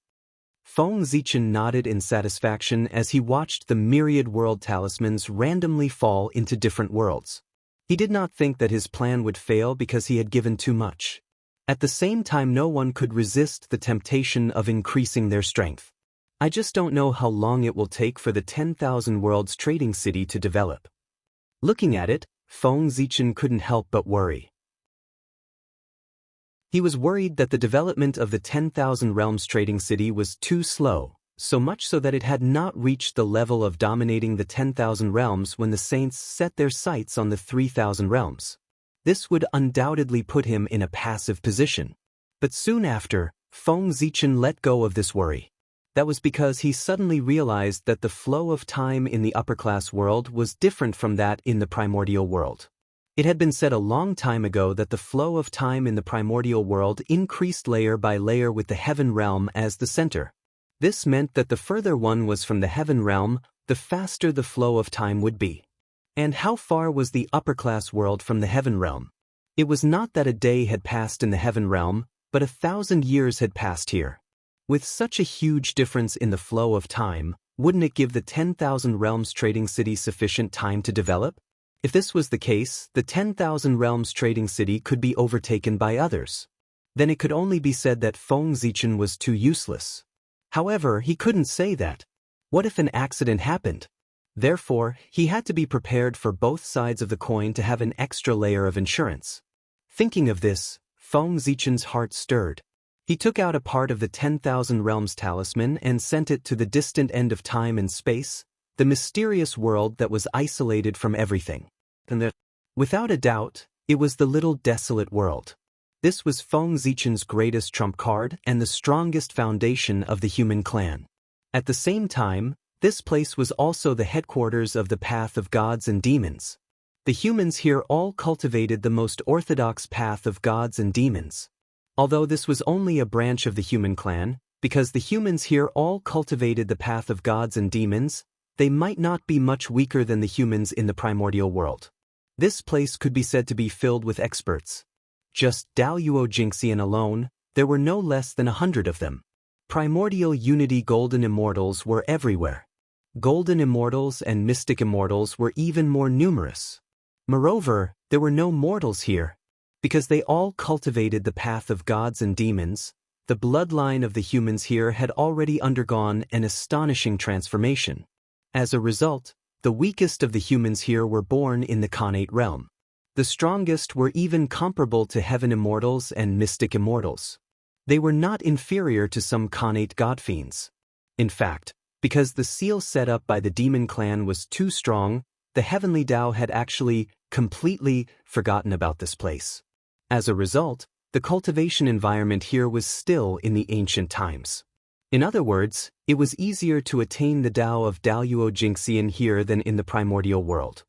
Feng Zichen nodded in satisfaction as he watched the myriad world talismans randomly fall into different worlds. He did not think that his plan would fail because he had given too much. At the same time, no one could resist the temptation of increasing their strength. I just don't know how long it will take for the 10,000 Worlds trading city to develop. Looking at it, Feng Zichen couldn't help but worry. He was worried that the development of the 10,000 Realms trading city was too slow, so much so that it had not reached the level of dominating the 10,000 realms when the saints set their sights on the 3,000 realms. This would undoubtedly put him in a passive position. But soon after, Feng Zichen let go of this worry. That was because he suddenly realized that the flow of time in the upper-class world was different from that in the primordial world. It had been said a long time ago that the flow of time in the primordial world increased layer by layer with the heaven realm as the center. This meant that the further one was from the heaven realm, the faster the flow of time would be. And how far was the upper-class world from the heaven realm? It was not that a day had passed in the heaven realm, but 1,000 years had passed here. With such a huge difference in the flow of time, wouldn't it give the 10,000 Realms trading city sufficient time to develop? If this was the case, the 10,000 Realms trading city could be overtaken by others. Then it could only be said that Feng Zichen was too useless. However, he couldn't say that. What if an accident happened? Therefore, he had to be prepared for both sides of the coin to have an extra layer of insurance. Thinking of this, Feng Zichen's heart stirred. He took out a part of the 10,000 Realms Talisman and sent it to the distant end of time and space, the mysterious world that was isolated from everything. Without a doubt, it was the little desolate world. This was Feng Zichen's greatest trump card and the strongest foundation of the human clan. At the same time, this place was also the headquarters of the path of gods and demons. The humans here all cultivated the most orthodox path of gods and demons. Although this was only a branch of the human clan, because the humans here all cultivated the path of gods and demons, they might not be much weaker than the humans in the primordial world. This place could be said to be filled with experts. Just Daluo Jinxian alone, there were no less than 100 of them. Primordial Unity Golden Immortals were everywhere. Golden Immortals and Mystic Immortals were even more numerous. Moreover, there were no mortals here. Because they all cultivated the path of gods and demons, the bloodline of the humans here had already undergone an astonishing transformation. As a result, the weakest of the humans here were born in the Khanate realm. The strongest were even comparable to Heaven Immortals and Mystic Immortals. They were not inferior to some Khanate godfiends. In fact, Because the seal set up by the demon clan was too strong, the heavenly Tao had actually completely forgotten about this place. As a result, the cultivation environment here was still in the ancient times. In other words, it was easier to attain the Tao of Daluo Jingxian here than in the primordial world.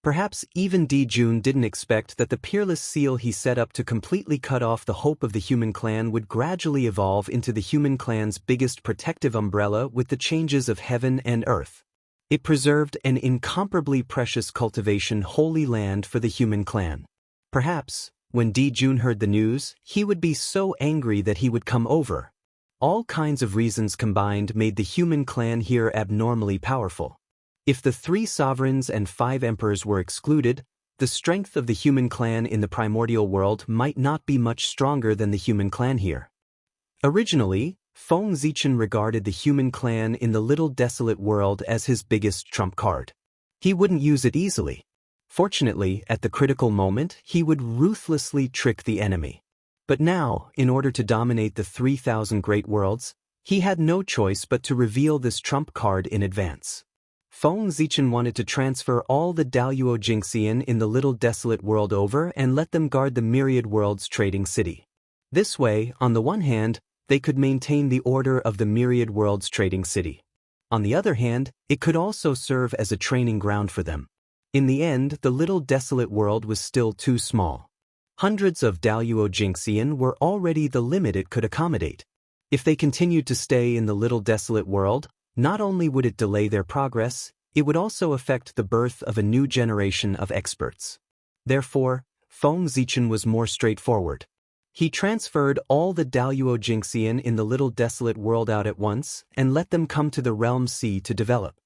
Perhaps even Di Jun didn't expect that the peerless seal he set up to completely cut off the hope of the human clan would gradually evolve into the human clan's biggest protective umbrella with the changes of heaven and earth. It preserved an incomparably precious cultivation holy land for the human clan. Perhaps, when Di Jun heard the news, he would be so angry that he would come over. All kinds of reasons combined made the human clan here abnormally powerful. If the 3 sovereigns and 5 emperors were excluded, the strength of the human clan in the primordial world might not be much stronger than the human clan here. Originally, Feng Zichen regarded the human clan in the little desolate world as his biggest trump card. He wouldn't use it easily. Fortunately, at the critical moment, he would ruthlessly trick the enemy. But now, in order to dominate the 3,000 great worlds, he had no choice but to reveal this trump card in advance. Feng Zichen wanted to transfer all the Daluo Jingxian in the little desolate world over and let them guard the myriad worlds trading city. This way, on the one hand, they could maintain the order of the myriad worlds trading city. On the other hand, it could also serve as a training ground for them. In the end, the little desolate world was still too small. Hundreds of Daluo Jingxian were already the limit it could accommodate. If they continued to stay in the little desolate world, not only would it delay their progress, it would also affect the birth of a new generation of experts. Therefore, Feng Zichen was more straightforward. He transferred all the Daluo Jingxian in the little desolate world out at once and let them come to the Realm Sea to develop.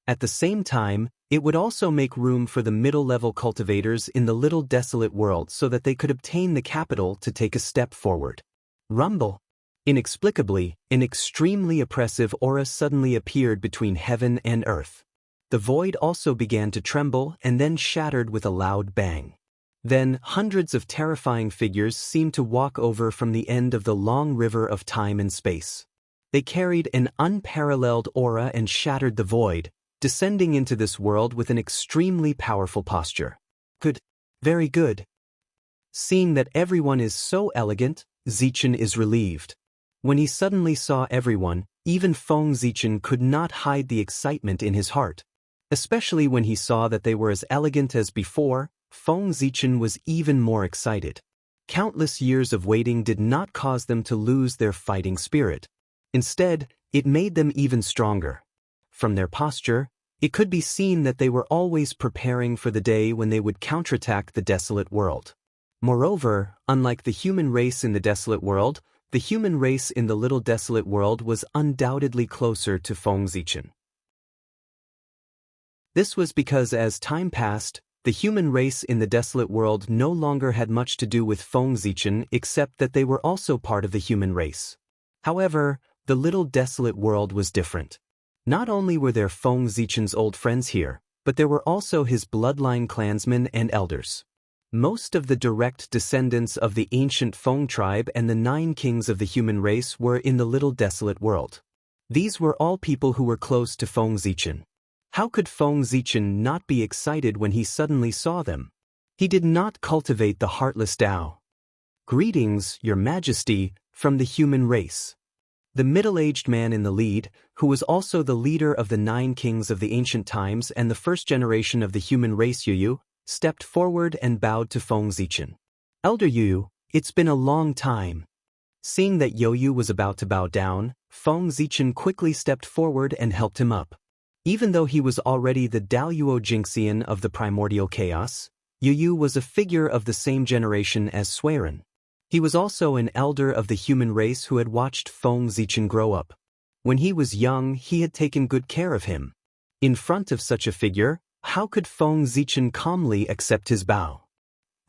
At the same time, it would also make room for the middle-level cultivators in the little desolate world so that they could obtain the capital to take a step forward. Rumble. Inexplicably, an extremely oppressive aura suddenly appeared between heaven and earth. The void also began to tremble and then shattered with a loud bang. Then, hundreds of terrifying figures seemed to walk over from the end of the long river of time and space. They carried an unparalleled aura and shattered the void, descending into this world with an extremely powerful posture. Good. Very good. Seeing that everyone is so elegant, Zichen is relieved. When he suddenly saw everyone, even Feng Zichen could not hide the excitement in his heart. Especially when he saw that they were as elegant as before, Feng Zichen was even more excited. Countless years of waiting did not cause them to lose their fighting spirit. Instead, it made them even stronger. From their posture, it could be seen that they were always preparing for the day when they would counterattack the desolate world. Moreover, unlike the human race in the desolate world, the human race in the little desolate world was undoubtedly closer to Feng Zichen. This was because as time passed, the human race in the desolate world no longer had much to do with Feng Zichen except that they were also part of the human race. However, the little desolate world was different. Not only were there Feng Zichen's old friends here, but there were also his bloodline clansmen and elders. Most of the direct descendants of the ancient Feng tribe and the 9 kings of the human race were in the little desolate world. These were all people who were close to Feng Zichen. How could Feng Zichen not be excited when he suddenly saw them? He did not cultivate the heartless Tao. Greetings, Your Majesty, from the human race. The middle-aged man in the lead, who was also the leader of the 9 kings of the ancient times and the first generation of the human race Yu, stepped forward and bowed to Feng Zichen. Elder Yu, it's been a long time. Seeing that Yu was about to bow down, Feng Zichen quickly stepped forward and helped him up. Even though he was already the Daluo Jingxian of the primordial chaos, Yu was a figure of the same generation as Suiren. He was also an elder of the human race who had watched Feng Zichen grow up. When he was young, he had taken good care of him. In front of such a figure, how could Feng Zichen calmly accept his bow?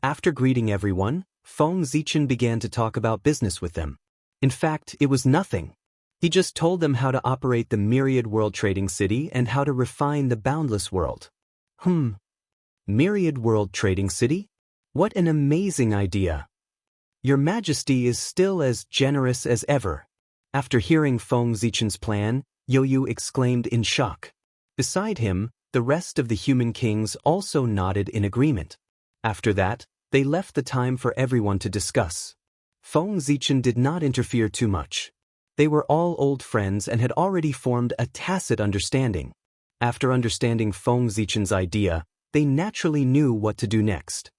After greeting everyone, Feng Zichen began to talk about business with them. In fact, it was nothing. He just told them how to operate the myriad world trading city and how to refine the boundless world. Myriad world trading city? What an amazing idea! Your Majesty is still as generous as ever. After hearing Feng Zichen's plan, Yoyu exclaimed in shock. Beside him, the rest of the human kings also nodded in agreement. After that, they left the time for everyone to discuss. Feng Zichen did not interfere too much. They were all old friends and had already formed a tacit understanding. After understanding Feng Zichen's idea, they naturally knew what to do next.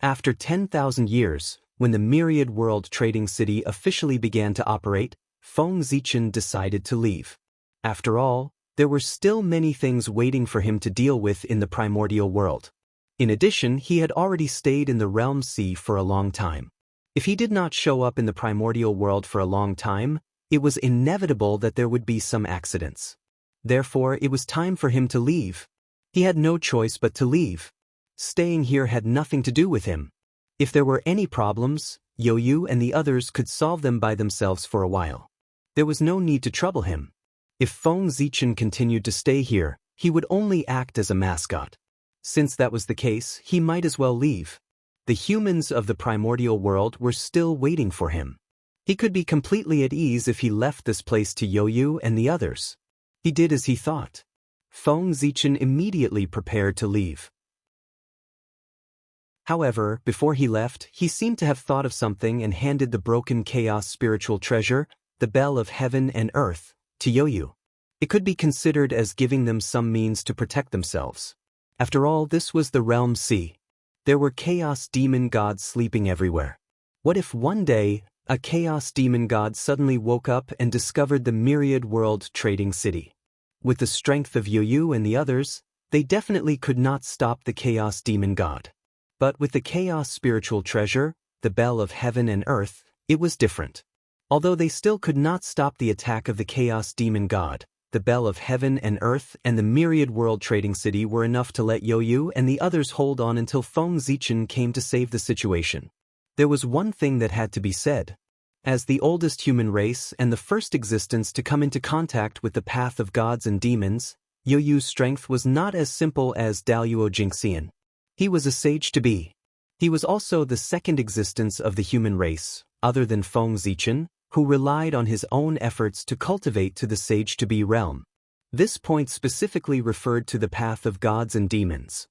After 10,000 years, when the Myriad World Trading City officially began to operate, Feng Zichen decided to leave. After all, there were still many things waiting for him to deal with in the primordial world. In addition, he had already stayed in the Realm Sea for a long time. If he did not show up in the primordial world for a long time, it was inevitable that there would be some accidents. Therefore, it was time for him to leave. He had no choice but to leave. Staying here had nothing to do with him. If there were any problems, Yoyu and the others could solve them by themselves for a while. There was no need to trouble him. If Feng Zichen continued to stay here, he would only act as a mascot. Since that was the case, he might as well leave. The humans of the primordial world were still waiting for him. He could be completely at ease if he left this place to Yoyu and the others. He did as he thought. Feng Zichen immediately prepared to leave. However, before he left, he seemed to have thought of something and handed the broken chaos spiritual treasure, the Bell of Heaven and Earth, to Yoyu. It could be considered as giving them some means to protect themselves. After all, this was the Realm Sea. There were chaos demon gods sleeping everywhere. What if one day, a chaos demon god suddenly woke up and discovered the Myriad World Trading City? With the strength of Yoyu and the others, they definitely could not stop the chaos demon god. But with the chaos spiritual treasure, the Bell of Heaven and Earth, it was different. Although they still could not stop the attack of the chaos demon god, the Bell of Heaven and Earth and the Myriad World Trading City were enough to let Yoyu and the others hold on until Feng Zichen came to save the situation. There was one thing that had to be said. As the oldest human race and the first existence to come into contact with the path of gods and demons, Yoyu's strength was not as simple as Daluo Jinxian. He was a sage-to-be. He was also the second existence of the human race, other than Feng Zichen, who relied on his own efforts to cultivate to the sage-to-be realm. This point specifically referred to the path of gods and demons.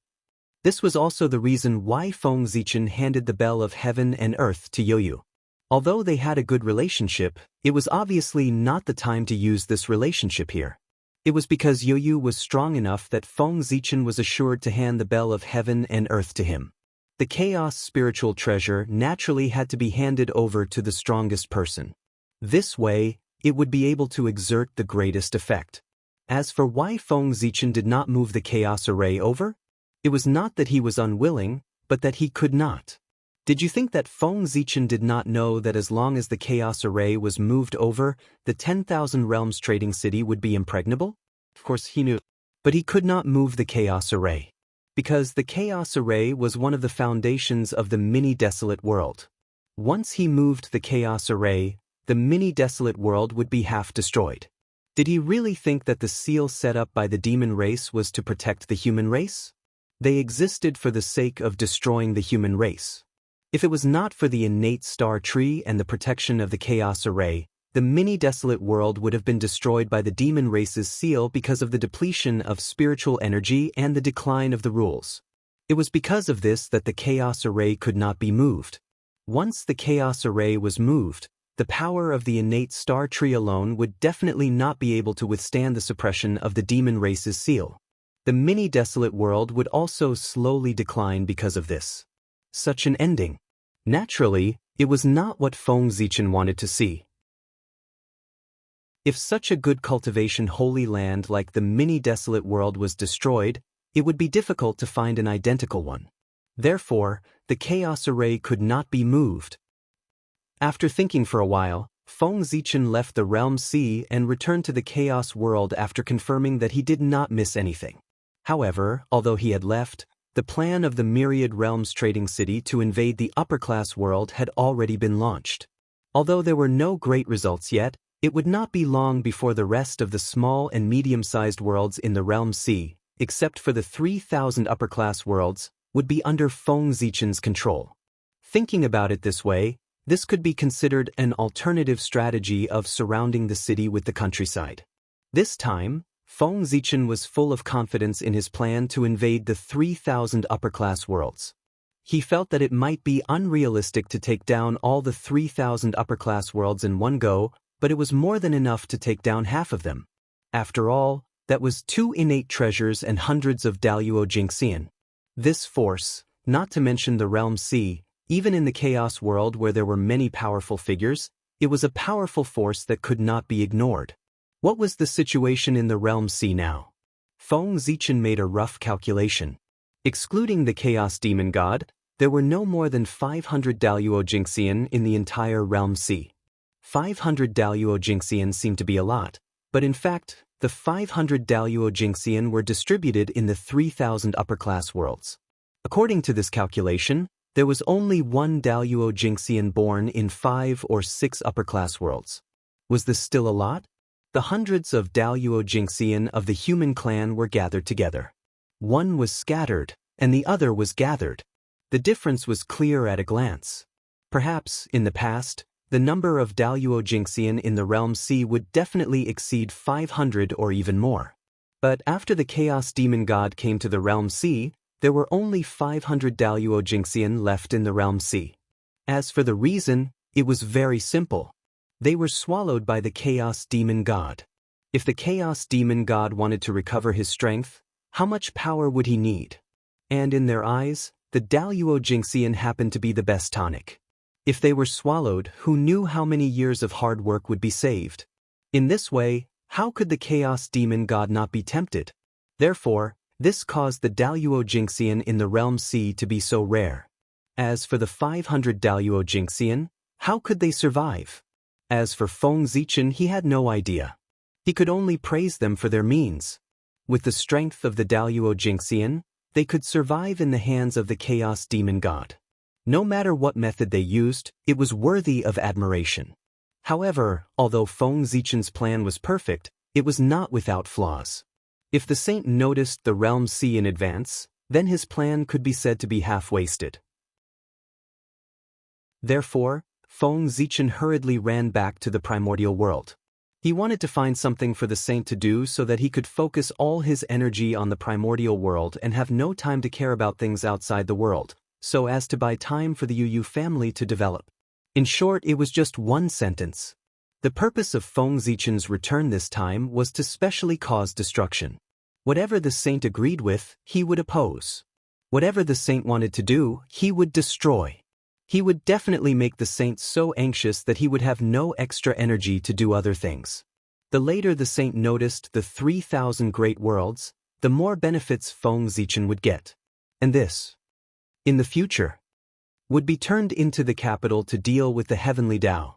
This was also the reason why Feng Zichen handed the Bell of Heaven and Earth to Yoyu. Although they had a good relationship, it was obviously not the time to use this relationship here. It was because Yoyu was strong enough that Feng Zichen was assured to hand the Bell of Heaven and Earth to him. The chaos spiritual treasure naturally had to be handed over to the strongest person. This way, it would be able to exert the greatest effect. As for why Feng Zichen did not move the chaos array over, it was not that he was unwilling, but that he could not. Did you think that Feng Zichen did not know that as long as the chaos array was moved over, the 10,000 Realms Trading City would be impregnable? Of course he knew. But he could not move the chaos array. Because the chaos array was one of the foundations of the mini-desolate world. Once he moved the chaos array, the mini-desolate world would be half destroyed. Did he really think that the seal set up by the demon race was to protect the human race? They existed for the sake of destroying the human race. If it was not for the innate star tree and the protection of the chaos array, the mini-desolate world would have been destroyed by the demon race's seal because of the depletion of spiritual energy and the decline of the rules. It was because of this that the chaos array could not be moved. Once the chaos array was moved, the power of the innate star tree alone would definitely not be able to withstand the suppression of the demon race's seal. The mini-desolate world would also slowly decline because of this. Such an ending. Naturally, it was not what Feng Zichen wanted to see. If such a good cultivation holy land like the mini-desolate world was destroyed, it would be difficult to find an identical one. Therefore, the chaos array could not be moved. After thinking for a while, Feng Zichen left the Realm Sea and returned to the Chaos World after confirming that he did not miss anything. However, although he had left, the plan of the Myriad Realms Trading City to invade the upper-class world had already been launched. Although there were no great results yet, it would not be long before the rest of the small and medium-sized worlds in the Realm Sea, except for the 3,000 upper-class worlds, would be under Feng Zichen's control. Thinking about it this way, This could be considered an alternative strategy of surrounding the city with the countryside. This time, Feng Zichen was full of confidence in his plan to invade the 3,000 upper-class worlds. He felt that it might be unrealistic to take down all the 3,000 upper-class worlds in one go, but it was more than enough to take down half of them. After all, that was 2 innate treasures and hundreds of Daluo Jingxian. This force, not to mention the Realm C, even in the Chaos world where there were many powerful figures, it was a powerful force that could not be ignored. What was the situation in the Realm C now? Feng Zichen made a rough calculation. Excluding the Chaos Demon God, there were no more than 500 Daluo Jingxian in the entire Realm C. 500 Daluo Jingxian seemed to be a lot, but in fact, the 500 Daluo Jingxian were distributed in the 3,000 upper-class worlds. According to this calculation, there was only 1 Daluo Jingxian born in 5 or 6 upper-class worlds. Was this still a lot? The hundreds of Daluo Jingxian of the human clan were gathered together. One was scattered, and the other was gathered. The difference was clear at a glance. Perhaps, in the past, the number of Daluo Jingxian in the Realm C would definitely exceed 500 or even more. But after the Chaos Demon God came to the Realm C, there were only 500 Daluo Jingxian left in the Realm C. As for the reason, it was very simple. They were swallowed by the Chaos Demon God. If the Chaos Demon God wanted to recover his strength, how much power would he need? And in their eyes, the Daluo Jingxian happened to be the best tonic. If they were swallowed, who knew how many years of hard work would be saved? In this way, how could the Chaos Demon God not be tempted? Therefore, this caused the Daluo Jingxian in the Realm C to be so rare. As for the 500 Daluo Jingxian, how could they survive? As for Feng Zichen, he had no idea. He could only praise them for their means. With the strength of the Daluo Jingxian, they could survive in the hands of the Chaos Demon God. No matter what method they used, it was worthy of admiration. However, although Feng Zichen's plan was perfect, it was not without flaws. If the saint noticed the Realm C in advance, then his plan could be said to be half-wasted. Therefore, Feng Zichen hurriedly ran back to the primordial world. He wanted to find something for the saint to do so that he could focus all his energy on the primordial world and have no time to care about things outside the world, so as to buy time for the Yu family to develop. In short, it was just one sentence. The purpose of Feng Zichen's return this time was to specially cause destruction. Whatever the saint agreed with, he would oppose. Whatever the saint wanted to do, he would destroy. He would definitely make the saint so anxious that he would have no extra energy to do other things. The later the saint noticed the 3,000 great worlds, the more benefits Feng Zichen would get. And this, in the future, would be turned into the capital to deal with the heavenly Tao.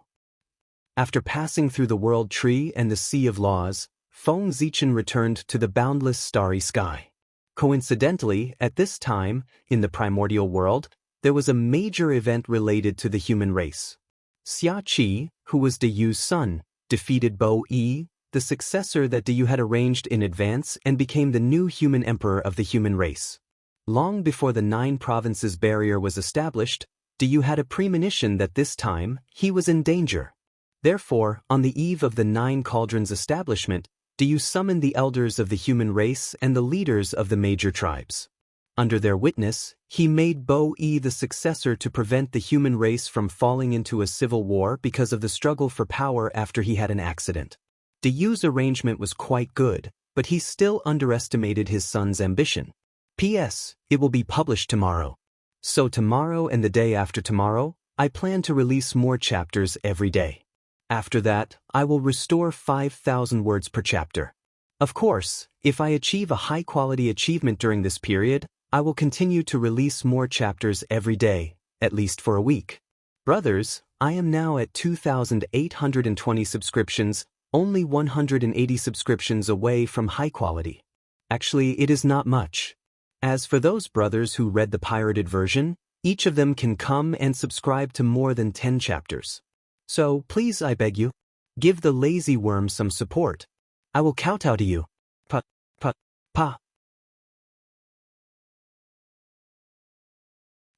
After passing through the world tree and the sea of laws, Feng Zichen returned to the boundless starry sky. Coincidentally, at this time, in the primordial world, there was a major event related to the human race. Xia Qi, who was De Yu's son, defeated Bo Yi, the successor that De Yu had arranged in advance, and became the new human emperor of the human race. Long before the 9 provinces barrier was established, De Yu had a premonition that this time, he was in danger. Therefore, on the eve of the 9 cauldrons establishment, De Yu summoned the elders of the human race and the leaders of the major tribes. Under their witness, he made Bo Yi the successor to prevent the human race from falling into a civil war because of the struggle for power after he had an accident. De Yu's arrangement was quite good, but he still underestimated his son's ambition. P.S. It will be published tomorrow. So tomorrow and the day after tomorrow, I plan to release more chapters every day. After that, I will restore 5,000 words per chapter. Of course, if I achieve a high-quality achievement during this period, I will continue to release more chapters every day, at least for a week. Brothers, I am now at 2,820 subscriptions, only 180 subscriptions away from high quality. Actually, it is not much. As for those brothers who read the pirated version, each of them can come and subscribe to more than 10 chapters. So, please, I beg you, give the lazy worm some support. I will kowtow to you. Pa.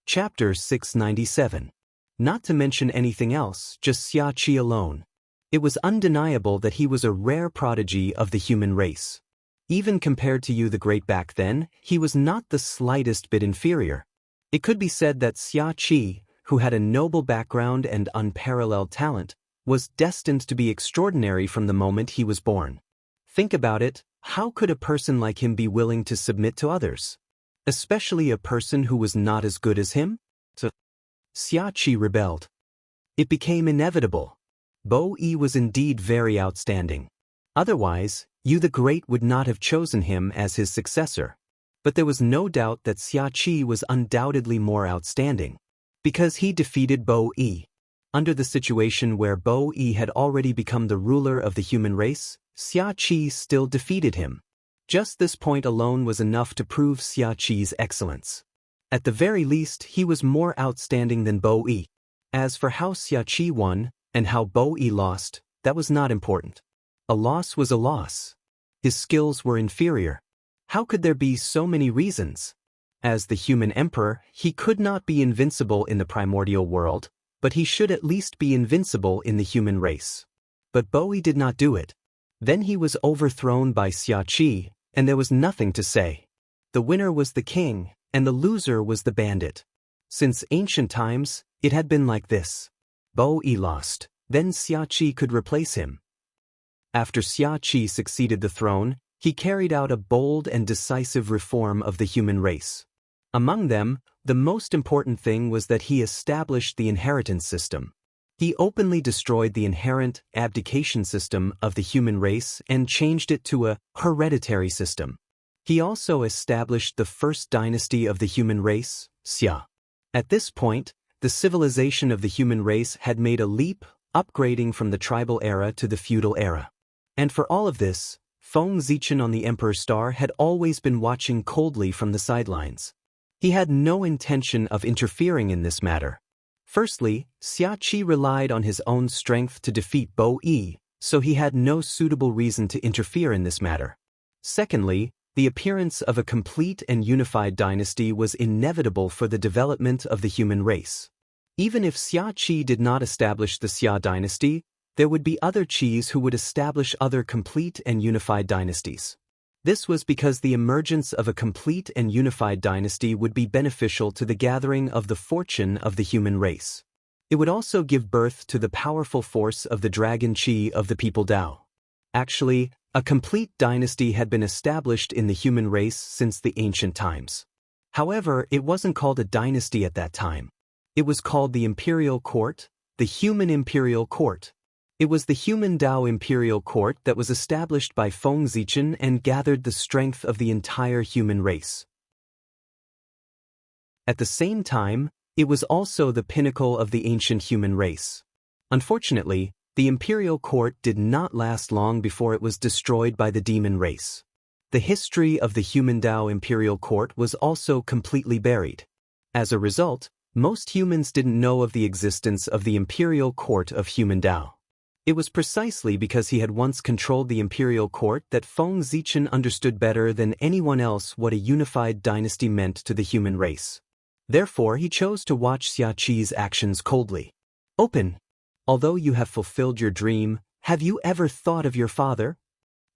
Chapter 697. Not to mention anything else, just Xia Qi alone. It was undeniable that he was a rare prodigy of the human race. Even compared to you the Great back then, he was not the slightest bit inferior. It could be said that Xia Qi, who had a noble background and unparalleled talent, was destined to be extraordinary from the moment he was born. Think about it, how could a person like him be willing to submit to others? Especially a person who was not as good as him? Xia Qi rebelled. It became inevitable. Bo Yi was indeed very outstanding. Otherwise, Yu the Great would not have chosen him as his successor. But there was no doubt that Xia Qi was undoubtedly more outstanding. Because he defeated Bo Yi. Under the situation where Bo Yi had already become the ruler of the human race, Xia Qi still defeated him. Just this point alone was enough to prove Xia Qi's excellence. At the very least, he was more outstanding than Bo Yi. As for how Xia Qi won, and how Bo Yi lost, that was not important. A loss was a loss. His skills were inferior. How could there be so many reasons? As the human emperor, he could not be invincible in the primordial world, but he should at least be invincible in the human race. But Bo Yi did not do it. Then he was overthrown by Xia Qi, and there was nothing to say. The winner was the king, and the loser was the bandit. Since ancient times, it had been like this. Bo Yi lost, then Xia Qi could replace him. After Xia Qi succeeded the throne, he carried out a bold and decisive reform of the human race. Among them, the most important thing was that he established the inheritance system. He openly destroyed the inherent abdication system of the human race and changed it to a hereditary system. He also established the first dynasty of the human race, Xia. At this point, the civilization of the human race had made a leap, upgrading from the tribal era to the feudal era. And for all of this, Feng Zichen on the Emperor's Star had always been watching coldly from the sidelines. He had no intention of interfering in this matter. Firstly, Xia Qi relied on his own strength to defeat Bo Yi, so he had no suitable reason to interfere in this matter. Secondly, the appearance of a complete and unified dynasty was inevitable for the development of the human race. Even if Xia Qi did not establish the Xia dynasty, there would be other Qis who would establish other complete and unified dynasties. This was because the emergence of a complete and unified dynasty would be beneficial to the gathering of the fortune of the human race. It would also give birth to the powerful force of the dragon Qi of the people Dao. Actually, a complete dynasty had been established in the human race since the ancient times. However, it wasn't called a dynasty at that time. It was called the Imperial Court, the Human Imperial Court. It was the human Dao Imperial Court that was established by Feng Zichen and gathered the strength of the entire human race. At the same time, it was also the pinnacle of the ancient human race. Unfortunately, the Imperial Court did not last long before it was destroyed by the demon race. The history of the human Dao Imperial Court was also completely buried. As a result, most humans didn't know of the existence of the Imperial Court of human Dao. It was precisely because he had once controlled the Imperial Court that Feng Zichen understood better than anyone else what a unified dynasty meant to the human race. Therefore, he chose to watch Xia Qi's actions coldly. Open. Although you have fulfilled your dream, have you ever thought of your father?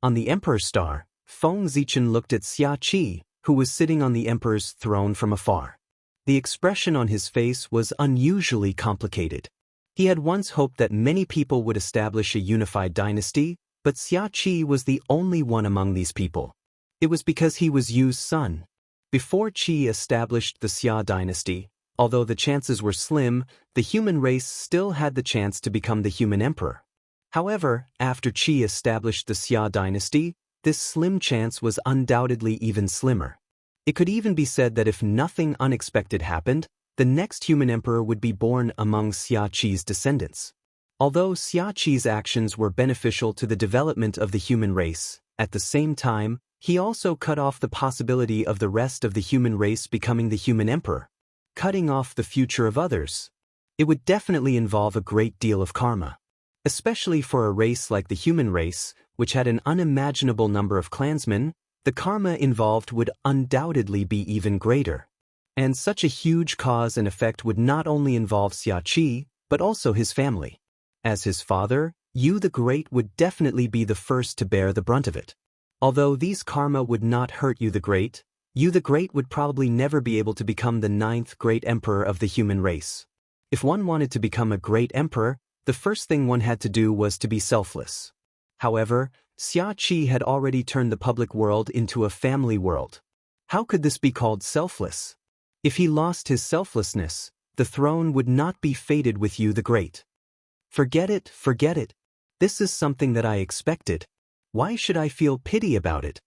On the Emperor's Star, Feng Zichen looked at Xia Qi, who was sitting on the Emperor's throne from afar. The expression on his face was unusually complicated. He had once hoped that many people would establish a unified dynasty, but Xia Qi was the only one among these people. It was because he was Yu's son. Before Qi established the Xia dynasty, although the chances were slim, the human race still had the chance to become the human emperor. However, after Qi established the Xia dynasty, this slim chance was undoubtedly even slimmer. It could even be said that if nothing unexpected happened, the next human emperor would be born among Xia Qi's descendants. Although Xia Qi's actions were beneficial to the development of the human race, at the same time, he also cut off the possibility of the rest of the human race becoming the human emperor, cutting off the future of others. It would definitely involve a great deal of karma. Especially for a race like the human race, which had an unimaginable number of clansmen, the karma involved would undoubtedly be even greater. And such a huge cause and effect would not only involve Xiaqi, but also his family. As his father, Yu the Great would definitely be the first to bear the brunt of it. Although these karma would not hurt Yu the Great would probably never be able to become the 9th great emperor of the human race. If one wanted to become a great emperor, the first thing one had to do was to be selfless. However, Xiaqi had already turned the public world into a family world. How could this be called selfless? If he lost his selflessness, the throne would not be fated with Yu the Great. Forget it, forget it. This is something that I expected. Why should I feel pity about it?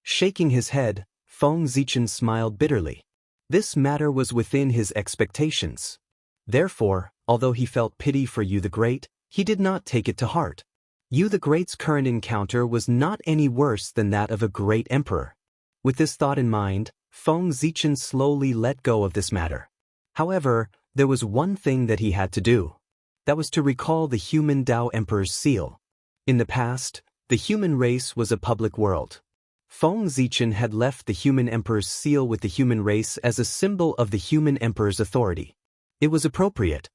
Shaking his head, Feng Zichen smiled bitterly. This matter was within his expectations. Therefore, although he felt pity for Yu the Great, he did not take it to heart. Yu the Great's current encounter was not any worse than that of a great emperor. With this thought in mind, Feng Zichen slowly let go of this matter. However, there was one thing that he had to do. That was to recall the human Tao Emperor's seal. In the past, the human race was a public world. Feng Zichen had left the human emperor's seal with the human race as a symbol of the human emperor's authority. It was appropriate.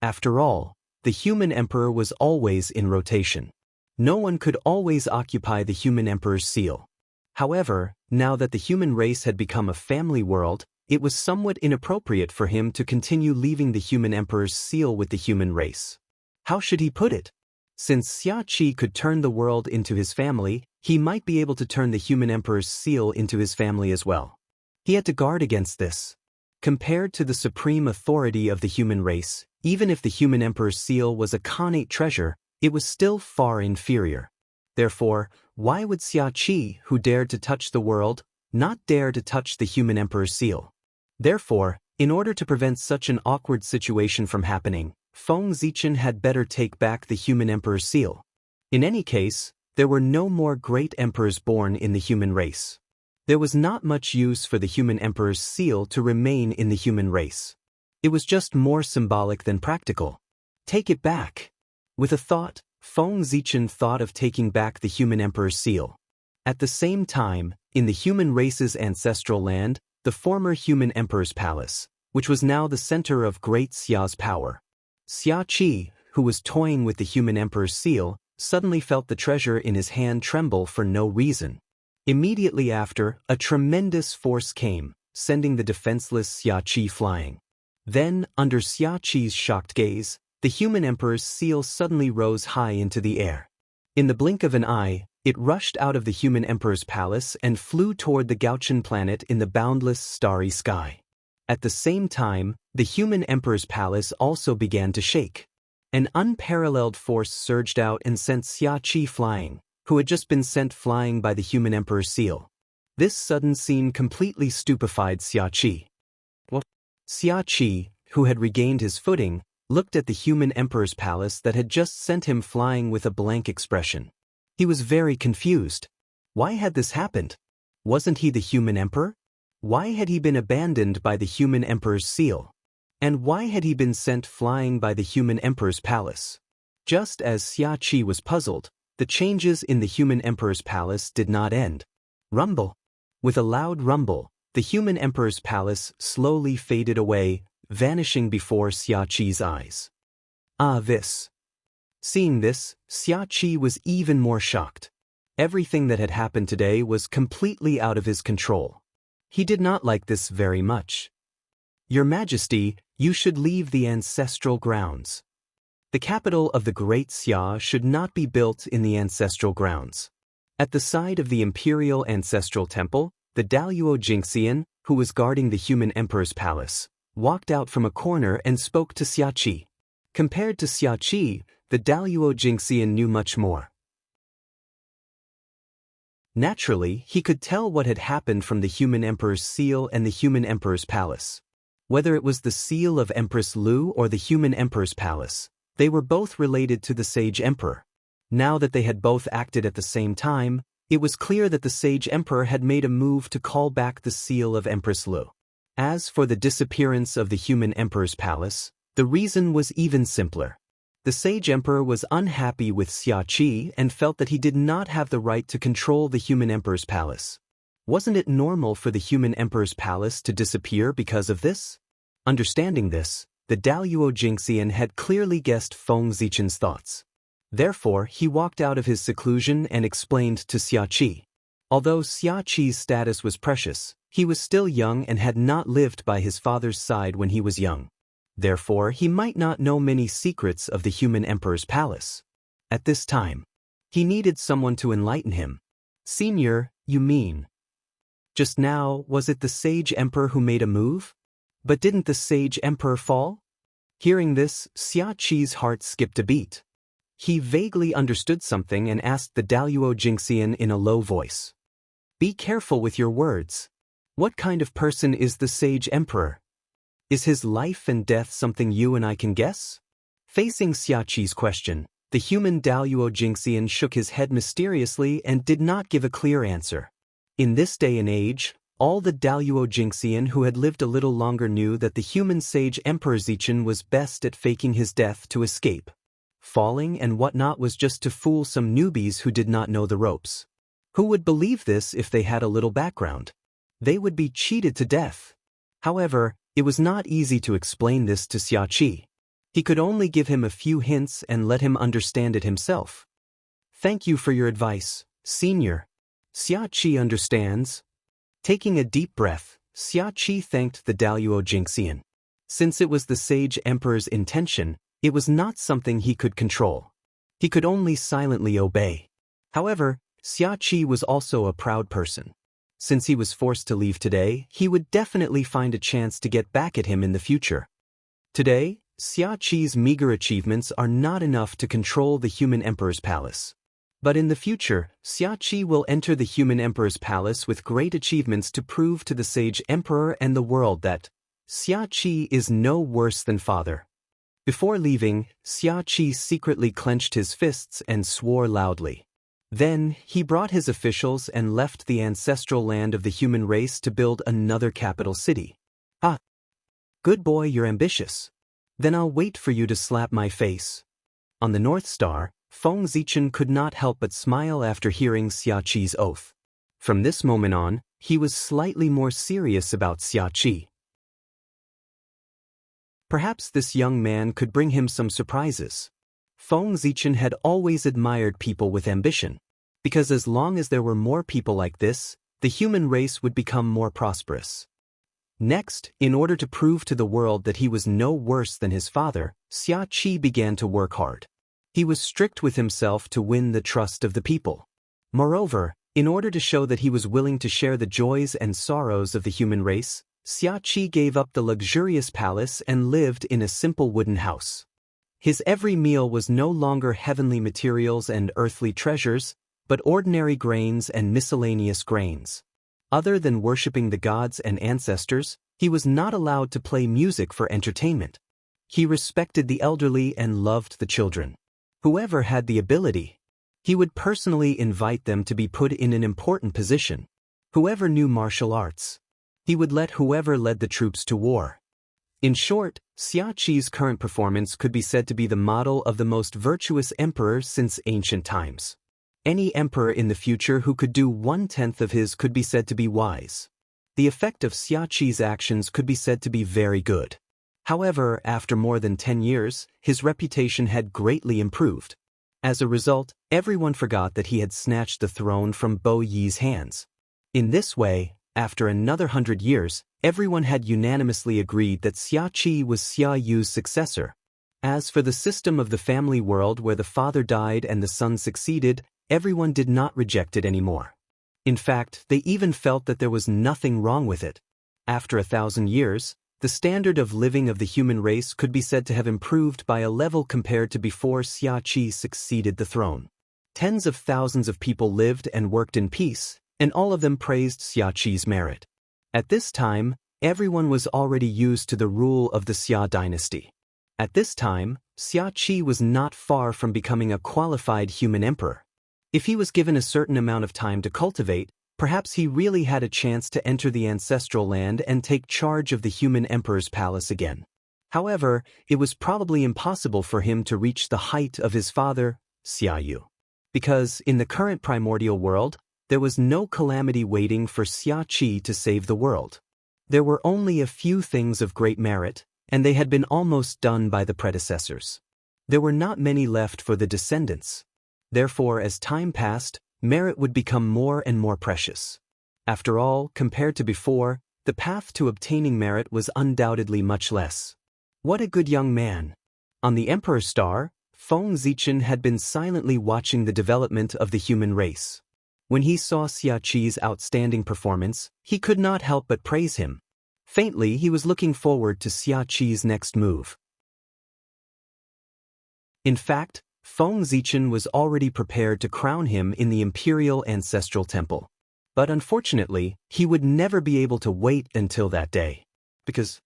After all, the human emperor was always in rotation. No one could always occupy the human emperor's seal. However, now that the human race had become a family world, it was somewhat inappropriate for him to continue leaving the human emperor's seal with the human race. How should he put it? Since Xiaqi could turn the world into his family, he might be able to turn the human emperor's seal into his family as well. He had to guard against this. Compared to the supreme authority of the human race, even if the human emperor's seal was a connate treasure, it was still far inferior. Therefore, why would Xiaqi, who dared to touch the world, not dare to touch the human emperor's seal? Therefore, in order to prevent such an awkward situation from happening, Feng Zichen had better take back the human emperor's seal. In any case, there were no more great emperors born in the human race. There was not much use for the human emperor's seal to remain in the human race. It was just more symbolic than practical. Take it back. With a thought, Feng Zichen thought of taking back the human emperor's seal. At the same time, in the human race's ancestral land, the former human emperor's palace, which was now the center of Great Xia's power. Xiaqi, who was toying with the human emperor's seal, suddenly felt the treasure in his hand tremble for no reason. Immediately after, a tremendous force came, sending the defenseless Xiaqi flying. Then, under Xiaqi's shocked gaze, the human emperor's seal suddenly rose high into the air. In the blink of an eye, it rushed out of the human emperor's palace and flew toward the Gauchan planet in the boundless starry sky. At the same time, the human emperor's palace also began to shake. An unparalleled force surged out and sent Xiaqi flying, who had just been sent flying by the human emperor's seal. This sudden scene completely stupefied Xiaqi. Xiaqi, who had regained his footing, looked at the human emperor's palace that had just sent him flying with a blank expression. He was very confused. Why had this happened? Wasn't he the human emperor? Why had he been abandoned by the human emperor's seal? And why had he been sent flying by the human emperor's palace? Just as Xiaqi was puzzled, the changes in the human emperor's palace did not end. Rumble. With a loud rumble, the human emperor's palace slowly faded away, vanishing before Xiaqi's eyes. This. Seeing this, Xiaqi was even more shocked. Everything that had happened today was completely out of his control. He did not like this very much. Your Majesty, you should leave the ancestral grounds. The capital of the Great Xia should not be built in the ancestral grounds. At the side of the imperial ancestral temple, the Daluo Jingxian, who was guarding the human emperor's palace, walked out from a corner and spoke to Xiaqi. Compared to Xiaqi, the Daluo Jingxian knew much more. Naturally, he could tell what had happened from the human emperor's seal and the human emperor's palace. Whether it was the seal of Empress Lu or the human emperor's palace, they were both related to the sage emperor. Now that they had both acted at the same time, it was clear that the sage emperor had made a move to call back the seal of Empress Lu. As for the disappearance of the human emperor's palace, the reason was even simpler. The sage emperor was unhappy with Xiaqi and felt that he did not have the right to control the human emperor's palace. Wasn't it normal for the human emperor's palace to disappear because of this? Understanding this, the Daluo Jingxian had clearly guessed Feng Zichen's thoughts. Therefore, he walked out of his seclusion and explained to Xia Qi. Although Xia Qi's status was precious, he was still young and had not lived by his father's side when he was young. Therefore, he might not know many secrets of the human emperor's palace. At this time, he needed someone to enlighten him. Senior, you mean? Just now, was it the sage emperor who made a move? But didn't the sage emperor fall? Hearing this, Xia Qi's heart skipped a beat. He vaguely understood something and asked the Daluo Jingxian in a low voice. Be careful with your words. What kind of person is the sage emperor? Is his life and death something you and I can guess? Facing Xia Qi's question, the human Daluo Jingxian shook his head mysteriously and did not give a clear answer. In this day and age, all the Daluo Jingxian who had lived a little longer knew that the human sage Emperor Zichen was best at faking his death to escape. Falling and whatnot was just to fool some newbies who did not know the ropes. Who would believe this if they had a little background? They would be cheated to death. However, it was not easy to explain this to Xia Qi. He could only give him a few hints and let him understand it himself. Thank you for your advice, Senior. Xia Qi understands. Taking a deep breath, Xia Qi thanked the Daluo Jingxian. Since it was the sage emperor's intention, it was not something he could control. He could only silently obey. However, Xia Qi was also a proud person. Since he was forced to leave today, he would definitely find a chance to get back at him in the future. Today, Xia Qi's meager achievements are not enough to control the human emperor's palace. But in the future, Xia Qi will enter the human emperor's palace with great achievements to prove to the sage emperor and the world that Xia Qi is no worse than father. Before leaving, Xia Qi secretly clenched his fists and swore loudly. Then, he brought his officials and left the ancestral land of the human race to build another capital city. Ah! Good boy, you're ambitious. Then I'll wait for you to slap my face. On the North Star, Feng Zichen could not help but smile after hearing Xia Qi's oath. From this moment on, he was slightly more serious about Xia Qi. Perhaps this young man could bring him some surprises. Feng Zichen had always admired people with ambition, because as long as there were more people like this, the human race would become more prosperous. Next, in order to prove to the world that he was no worse than his father, Xia Qi began to work hard. He was strict with himself to win the trust of the people. Moreover, in order to show that he was willing to share the joys and sorrows of the human race, Xia Qi gave up the luxurious palace and lived in a simple wooden house. His every meal was no longer heavenly materials and earthly treasures, but ordinary grains and miscellaneous grains. Other than worshipping the gods and ancestors, he was not allowed to play music for entertainment. He respected the elderly and loved the children. Whoever had the ability, he would personally invite them to be put in an important position. Whoever knew martial arts, he would let whoever led the troops to war. In short, Xia Qi's current performance could be said to be the model of the most virtuous emperor since ancient times. Any emperor in the future who could do 1/10 of his could be said to be wise. The effect of Xia Qi's actions could be said to be very good. However, after more than 10 years, his reputation had greatly improved. As a result, everyone forgot that he had snatched the throne from Bo Yi's hands. In this way, after another 100 years, everyone had unanimously agreed that Xia Qi was Xia Yu's successor. As for the system of the family world where the father died and the son succeeded, everyone did not reject it anymore. In fact, they even felt that there was nothing wrong with it. After 1,000 years, the standard of living of the human race could be said to have improved by a level compared to before Xia Qi succeeded the throne. Tens of thousands of people lived and worked in peace, and all of them praised Xia Qi's merit. At this time, everyone was already used to the rule of the Xia dynasty. At this time, Xia Qi was not far from becoming a qualified human emperor. If he was given a certain amount of time to cultivate, perhaps he really had a chance to enter the ancestral land and take charge of the human emperor's palace again. However, it was probably impossible for him to reach the height of his father, Xia Yu. Because, in the current primordial world, There was no calamity waiting for Xia Qi to save the world. There were only a few things of great merit, and they had been almost done by the predecessors. There were not many left for the descendants. Therefore, as time passed, merit would become more and more precious. After all, compared to before, the path to obtaining merit was undoubtedly much less. What a good young man! On the Emperor's Star, Feng Zichen had been silently watching the development of the human race. When he saw Xia Qi's outstanding performance, he could not help but praise him. Faintly, he was looking forward to Xia Qi's next move. In fact, Feng Zichen was already prepared to crown him in the Imperial Ancestral Temple. But unfortunately, he would never be able to wait until that day. Because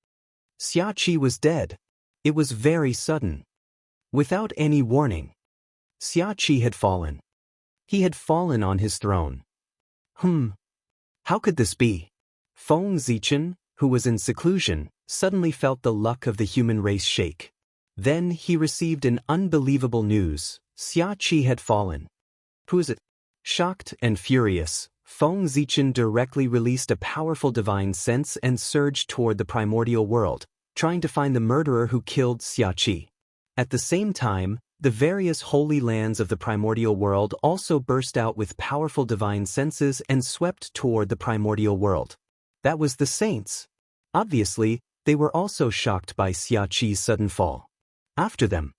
Xia Qi was dead. It was very sudden. Without any warning, Xia Qi had fallen. He had fallen on his throne. How could this be? Feng Zichen, who was in seclusion, suddenly felt the luck of the human race shake. Then he received an unbelievable news. Xia Qi had fallen. Who is it? Shocked and furious, Feng Zichen directly released a powerful divine sense and surged toward the primordial world, trying to find the murderer who killed Xia Qi. At the same time, the various holy lands of the primordial world also burst out with powerful divine senses and swept toward the primordial world. That was the saints. Obviously, they were also shocked by Xia Qi's sudden fall. After them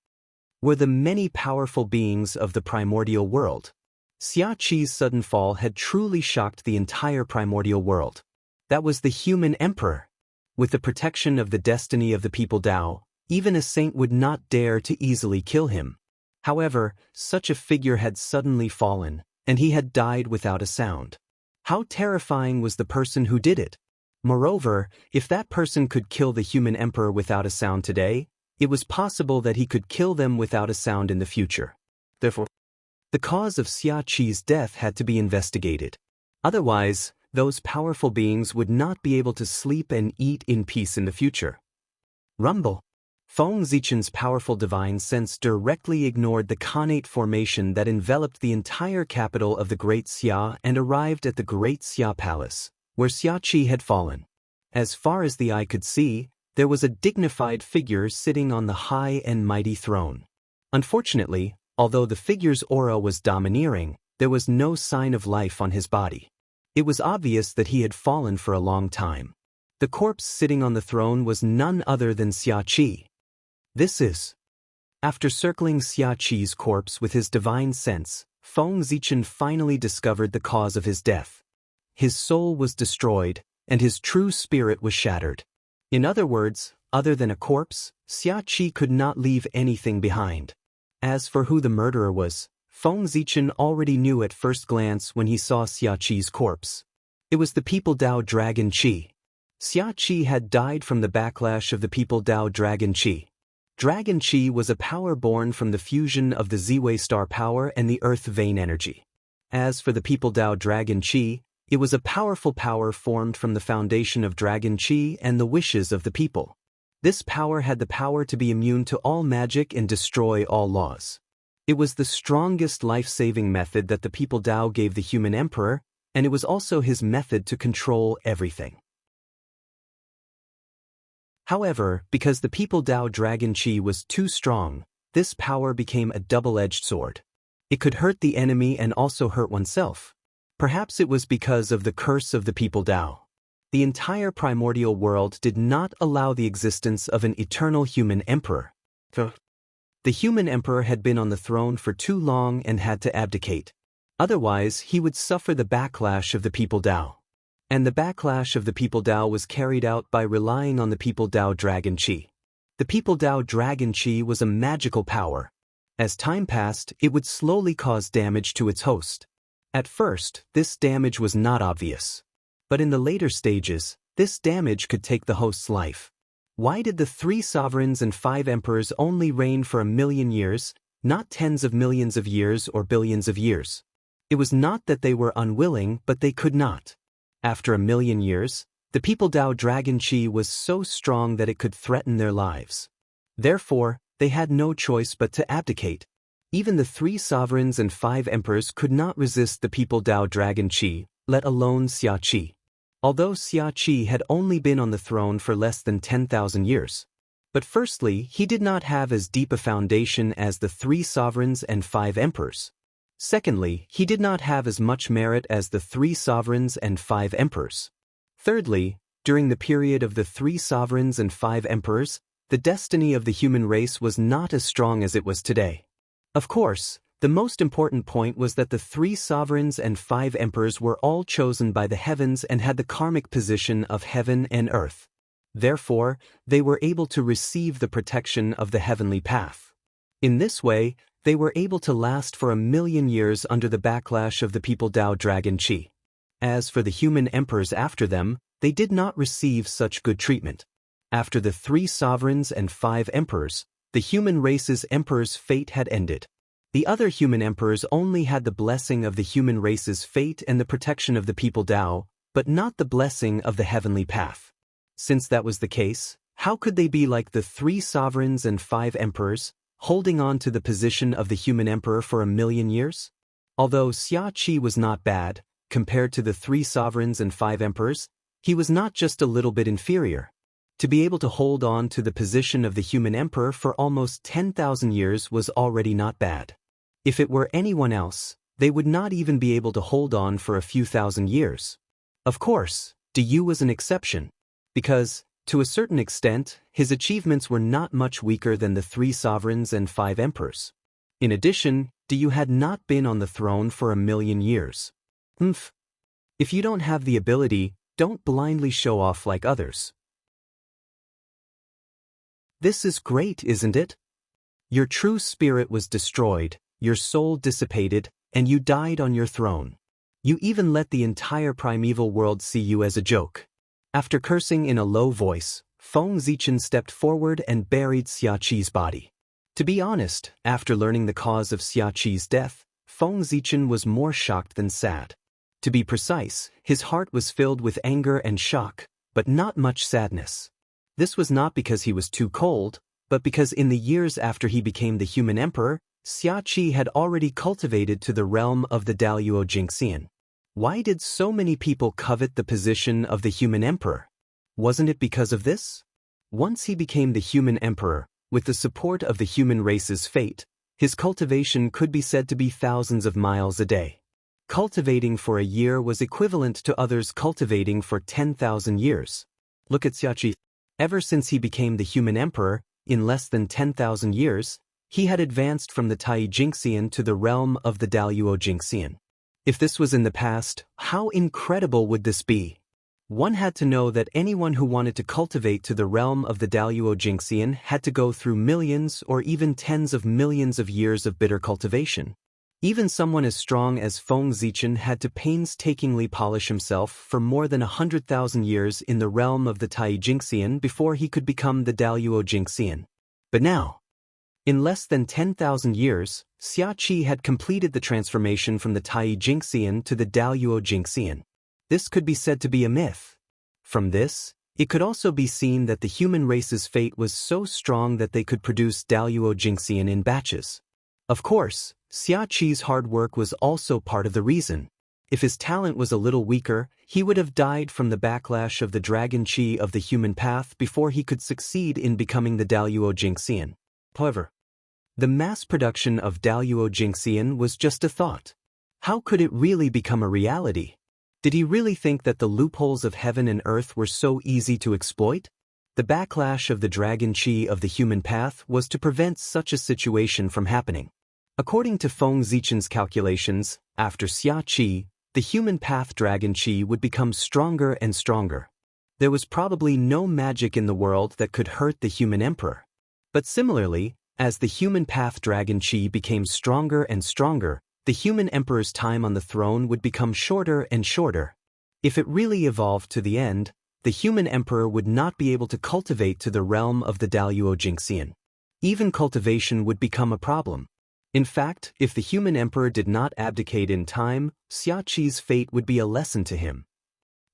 were the many powerful beings of the primordial world. Xia Qi's sudden fall had truly shocked the entire primordial world. That was the human emperor. With the protection of the destiny of the people Dao, even a saint would not dare to easily kill him. However, such a figure had suddenly fallen, and he had died without a sound. How terrifying was the person who did it? Moreover, if that person could kill the human emperor without a sound today, it was possible that he could kill them without a sound in the future. Therefore, the cause of Xia Qi's death had to be investigated. Otherwise, those powerful beings would not be able to sleep and eat in peace in the future. Rumble. Feng Zichen's powerful divine sense directly ignored the Khanate formation that enveloped the entire capital of the Great Xia and arrived at the Great Xia Palace, where Xia Qi had fallen. As far as the eye could see, there was a dignified figure sitting on the high and mighty throne. Unfortunately, although the figure's aura was domineering, there was no sign of life on his body. It was obvious that he had fallen for a long time. The corpse sitting on the throne was none other than Xia Qi. This is. After circling Xia Qi's corpse with his divine sense, Feng Zichen finally discovered the cause of his death. His soul was destroyed, and his true spirit was shattered. In other words, other than a corpse, Xia Qi could not leave anything behind. As for who the murderer was, Feng Zichen already knew at first glance when he saw Xia Qi's corpse. It was the People Dao Dragon Qi. Xia Qi had died from the backlash of the People Dao Dragon Qi. Dragon Qi was a power born from the fusion of the Ziwei star power and the Earth vein energy. As for the People Dao Dragon Qi, it was a powerful power formed from the foundation of Dragon Qi and the wishes of the people. This power had the power to be immune to all magic and destroy all laws. It was the strongest life-saving method that the People Dao gave the human emperor, and it was also his method to control everything. However, because the People Dao Dragon Qi was too strong, this power became a double-edged sword. It could hurt the enemy and also hurt oneself. Perhaps it was because of the curse of the People Dao. The entire primordial world did not allow the existence of an eternal human emperor. The human emperor had been on the throne for too long and had to abdicate. Otherwise, he would suffer the backlash of the People Dao. And the backlash of the People Dao was carried out by relying on the People Dao Dragon Qi. The People Dao Dragon Qi was a magical power. As time passed, it would slowly cause damage to its host. At first, this damage was not obvious. But in the later stages, this damage could take the host's life. Why did the 3 sovereigns and 5 emperors only reign for 1,000,000 years, not tens of millions of years or billions of years? It was not that they were unwilling, but they could not. After 1,000,000 years, the People Dao Dragon Qi was so strong that it could threaten their lives. Therefore, they had no choice but to abdicate. Even the 3 sovereigns and 5 emperors could not resist the people Dao Dragon Qi, let alone Xia Qi. Although Xia Qi had only been on the throne for less than 10,000 years. But firstly, he did not have as deep a foundation as the 3 sovereigns and 5 emperors. Secondly, he did not have as much merit as the 3 sovereigns and 5 emperors. Thirdly, during the period of the 3 sovereigns and 5 emperors, the destiny of the human race was not as strong as it was today. Of course, the most important point was that the 3 sovereigns and 5 emperors were all chosen by the heavens and had the karmic position of heaven and earth. Therefore, they were able to receive the protection of the heavenly path. In this way, they were able to last for 1,000,000 years under the backlash of the people Dao Dragon Qi. As for the human emperors after them, they did not receive such good treatment. After the 3 sovereigns and 5 emperors, the human race's emperor's fate had ended. The other human emperors only had the blessing of the human race's fate and the protection of the people Dao, but not the blessing of the heavenly path. Since that was the case, how could they be like the 3 sovereigns and 5 emperors, holding on to the position of the human emperor for 1,000,000 years? Although Xia Qi was not bad, compared to the 3 sovereigns and 5 emperors, he was not just a little bit inferior. To be able to hold on to the position of the human emperor for almost 10,000 years was already not bad. If it were anyone else, they would not even be able to hold on for a few thousand years. Of course, Du was an exception. Because, to a certain extent, his achievements were not much weaker than the 3 sovereigns and 5 emperors. In addition, Du had not been on the throne for 1,000,000 years. If you don't have the ability, don't blindly show off like others. This is great, isn't it? Your true spirit was destroyed, your soul dissipated, and you died on your throne. You even let the entire primeval world see you as a joke. After cursing in a low voice, Feng Zichen stepped forward and buried Xia Qi's body. To be honest, after learning the cause of Xia Qi's death, Feng Zichen was more shocked than sad. To be precise, his heart was filled with anger and shock, but not much sadness. This was not because he was too cold, but because in the years after he became the human emperor, Xia Qi had already cultivated to the realm of the Daluo Jingxian. Why did so many people covet the position of the human emperor? Wasn't it because of this? Once he became the human emperor, with the support of the human race's fate, his cultivation could be said to be thousands of miles a day. Cultivating for a year was equivalent to others cultivating for 10,000 years. Look at Xia Qi. Ever since he became the human emperor, in less than 10,000 years, he had advanced from the Tai Jingxian to the realm of the Daluo Jingxian. If this was in the past, how incredible would this be? One had to know that anyone who wanted to cultivate to the realm of the Daluo Jingxian had to go through millions or even tens of millions of years of bitter cultivation. Even someone as strong as Feng Zichen had to painstakingly polish himself for more than 100,000 years in the realm of the Tai Jingxian before he could become the Daluo Jingxian. But now, in less than 10,000 years, Xia Qi had completed the transformation from the Tai Jingxian to the Daluo Jingxian. This could be said to be a myth. From this, it could also be seen that the human race's fate was so strong that they could produce Daluo Jingxian in batches. Of course, Xia Qi's hard work was also part of the reason. If his talent was a little weaker, he would have died from the backlash of the dragon qi of the human path before he could succeed in becoming the Daluo Jingxian. However, the mass production of Daluo Jingxian was just a thought. How could it really become a reality? Did he really think that the loopholes of heaven and earth were so easy to exploit? The backlash of the dragon qi of the human path was to prevent such a situation from happening. According to Feng Zichen's calculations, after Xia Qi, the human path dragon qi would become stronger and stronger. There was probably no magic in the world that could hurt the human emperor. But similarly, as the human path dragon qi became stronger and stronger, the human emperor's time on the throne would become shorter and shorter. If it really evolved to the end, the human emperor would not be able to cultivate to the realm of the Daluo Jingxian. Even cultivation would become a problem. In fact, if the human emperor did not abdicate in time, Xia Qi's fate would be a lesson to him.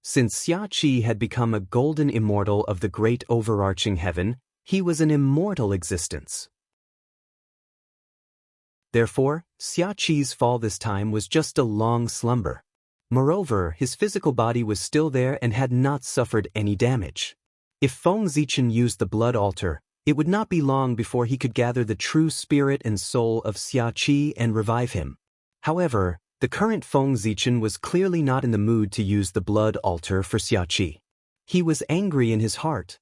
Since Xia Qi had become a golden immortal of the great overarching heaven, he was an immortal existence. Therefore, Xia Qi's fall this time was just a long slumber. Moreover, his physical body was still there and had not suffered any damage. If Feng Zichen used the blood altar, it would not be long before he could gather the true spirit and soul of Xia Qi and revive him. However, the current Feng Zichen was clearly not in the mood to use the blood altar for Xia Qi. He was angry in his heart.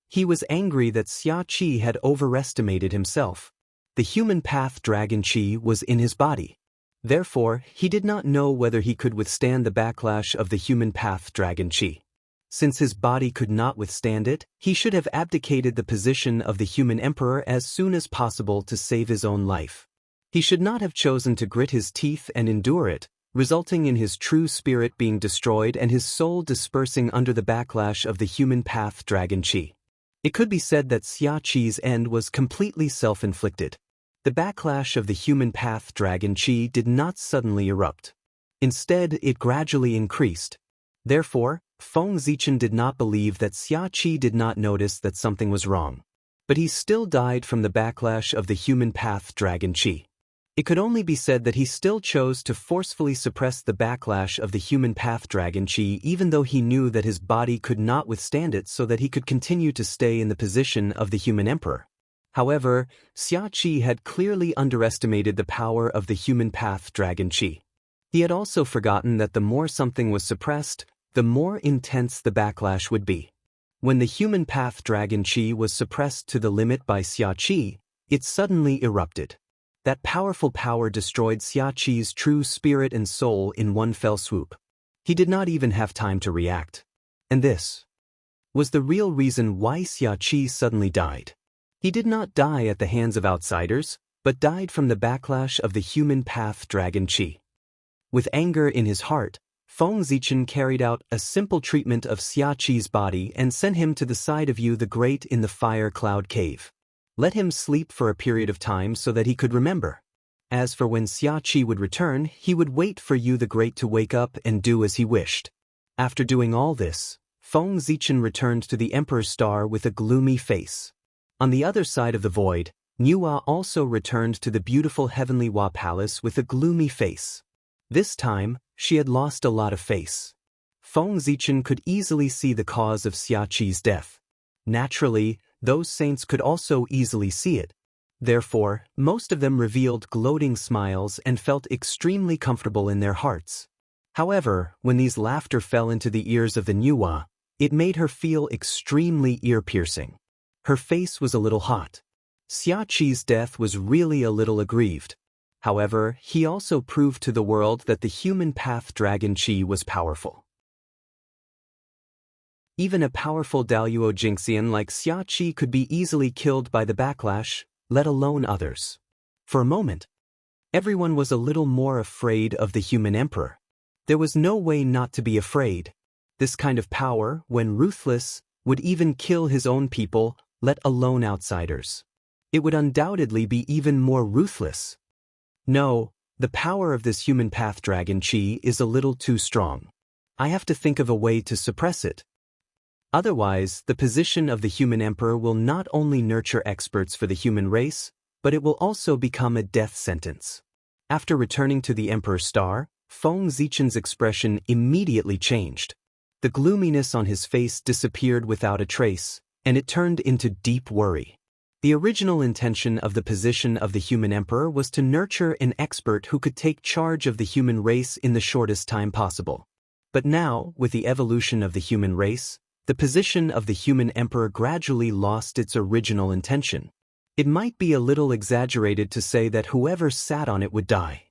He was angry that Xia Qi had overestimated himself. The human path dragon Qi was in his body. Therefore, he did not know whether he could withstand the backlash of the human path dragon Qi. Since his body could not withstand it, he should have abdicated the position of the human emperor as soon as possible to save his own life. He should not have chosen to grit his teeth and endure it, resulting in his true spirit being destroyed and his soul dispersing under the backlash of the human path dragon Qi. It could be said that Xia Qi's end was completely self-inflicted. The backlash of the human path dragon Qi did not suddenly erupt. Instead, it gradually increased. Therefore, Feng Zichen did not believe that Xia Qi did not notice that something was wrong. But he still died from the backlash of the human path dragon Qi. It could only be said that he still chose to forcefully suppress the backlash of the human path dragon Qi even though he knew that his body could not withstand it so that he could continue to stay in the position of the human emperor. However, Xia Qi had clearly underestimated the power of the human path dragon Qi. He had also forgotten that the more something was suppressed, the more intense the backlash would be. When the human path dragon Qi was suppressed to the limit by Xia Qi, it suddenly erupted. That powerful power destroyed Xia Qi's true spirit and soul in one fell swoop. He did not even have time to react. And this was the real reason why Xia Qi suddenly died. He did not die at the hands of outsiders, but died from the backlash of the human path dragon Qi. With anger in his heart, Feng Zichen carried out a simple treatment of Xia Qi's body and sent him to the side of Yu the Great in the fire cloud cave. Let him sleep for a period of time so that he could remember. As for when Xia Qi would return, he would wait for Yu the Great to wake up and do as he wished. After doing all this, Feng Zichen returned to the Emperor's Star with a gloomy face. On the other side of the void, Nuwa also returned to the beautiful Heavenly Wa Palace with a gloomy face. This time, she had lost a lot of face. Feng Zichen could easily see the cause of Xia Qi's death. Naturally, those saints could also easily see it. Therefore, most of them revealed gloating smiles and felt extremely comfortable in their hearts. However, when these laughter fell into the ears of the Nuwa, it made her feel extremely ear-piercing. Her face was a little hot. Xia Qi's death was really a little aggrieved. However, he also proved to the world that the human path dragon Qi was powerful. Even a powerful Daluo Jingxian like Xia Qi could be easily killed by the backlash, let alone others. For a moment, everyone was a little more afraid of the human emperor. There was no way not to be afraid. This kind of power, when ruthless, would even kill his own people, let alone outsiders. It would undoubtedly be even more ruthless. No, the power of this human path dragon Qi is a little too strong. I have to think of a way to suppress it. Otherwise, the position of the human emperor will not only nurture experts for the human race, but it will also become a death sentence. After returning to the Emperor's Star, Feng Zichen's expression immediately changed. The gloominess on his face disappeared without a trace, and it turned into deep worry. The original intention of the position of the human emperor was to nurture an expert who could take charge of the human race in the shortest time possible. But now, with the evolution of the human race, the position of the human emperor gradually lost its original intention. It might be a little exaggerated to say that whoever sat on it would die.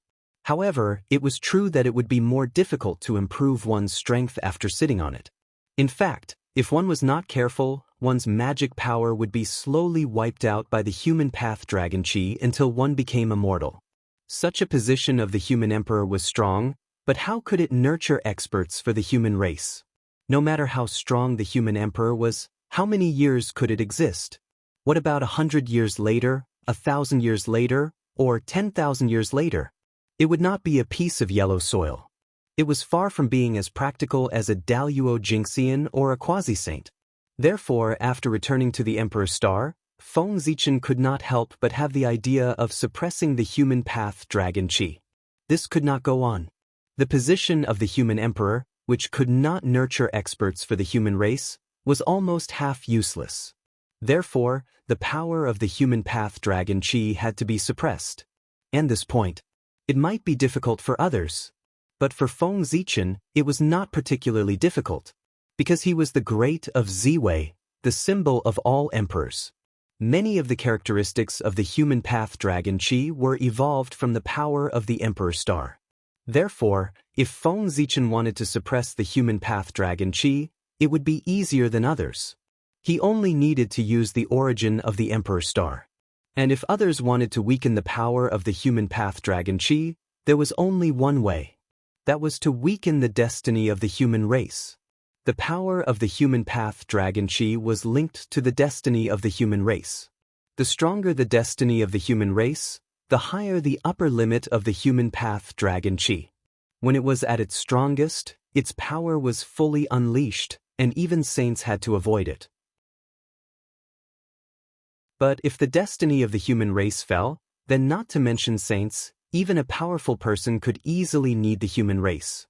However, it was true that it would be more difficult to improve one's strength after sitting on it. In fact, if one was not careful, one's magic power would be slowly wiped out by the human path dragon Qi until one became immortal. Such a position of the human emperor was strong, but how could it nurture experts for the human race? No matter how strong the human emperor was, how many years could it exist? What about 100 years later, 1,000 years later, or 10,000 years later? It would not be a piece of yellow soil. It was far from being as practical as a Daluo Jingxian or a quasi-saint. Therefore, after returning to the Emperor's Star, Feng Zichen could not help but have the idea of suppressing the human path dragon Qi. This could not go on. The position of the human emperor, which could not nurture experts for the human race, was almost half useless. Therefore, the power of the human path dragon Qi had to be suppressed. And this point, it might be difficult for others. But for Feng Zichen, it was not particularly difficult, because he was the great of Ziwei, the symbol of all emperors. Many of the characteristics of the human path dragon Qi were evolved from the power of the emperor star. Therefore, if Feng Zichen wanted to suppress the human path dragon Qi, it would be easier than others. He only needed to use the origin of the emperor star. And if others wanted to weaken the power of the human path dragon Qi, there was only one way. That was to weaken the destiny of the human race. The power of the human path dragon Qi was linked to the destiny of the human race. The stronger the destiny of the human race, the higher the upper limit of the human path dragon Qi. When it was at its strongest, its power was fully unleashed, and even saints had to avoid it. But if the destiny of the human race fell, then not to mention saints, even a powerful person could easily need the human race.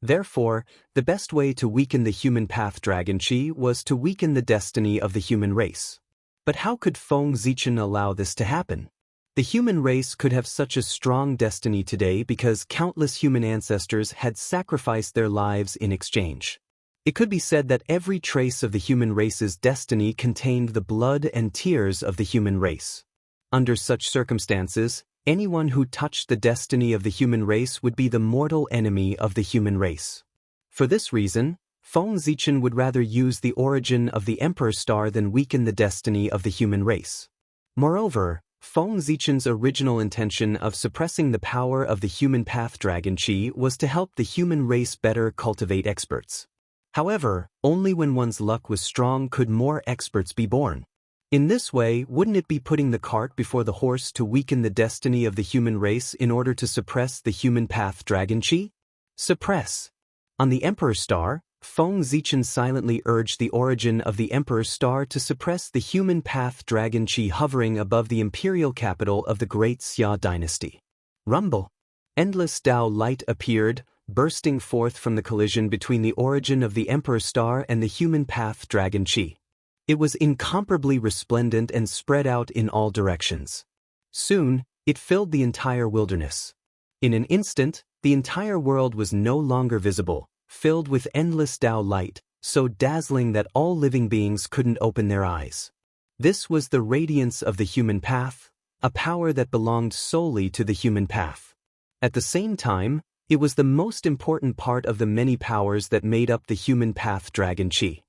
Therefore, the best way to weaken the human path dragon Qi was to weaken the destiny of the human race. But how could Feng Zichen allow this to happen? The human race could have such a strong destiny today because countless human ancestors had sacrificed their lives in exchange. It could be said that every trace of the human race's destiny contained the blood and tears of the human race. Under such circumstances, anyone who touched the destiny of the human race would be the mortal enemy of the human race. For this reason, Feng Zichen would rather use the origin of the emperor star than weaken the destiny of the human race. Moreover, Feng Zichen's original intention of suppressing the power of the human path dragon Qi was to help the human race better cultivate experts. However, only when one's luck was strong could more experts be born. In this way, wouldn't it be putting the cart before the horse to weaken the destiny of the human race in order to suppress the human path dragon Qi? Suppress. On the Emperor Star, Feng Zichen silently urged the origin of the Emperor Star to suppress the human path dragon Qi hovering above the imperial capital of the Great Xia dynasty. Rumble. Endless Dao light appeared, bursting forth from the collision between the origin of the Emperor Star and the human path dragon Qi. It was incomparably resplendent and spread out in all directions. Soon, it filled the entire wilderness. In an instant, the entire world was no longer visible, filled with endless Dao light, so dazzling that all living beings couldn't open their eyes. This was the radiance of the human path, a power that belonged solely to the human path. At the same time, it was the most important part of the many powers that made up the human path dragon Qi.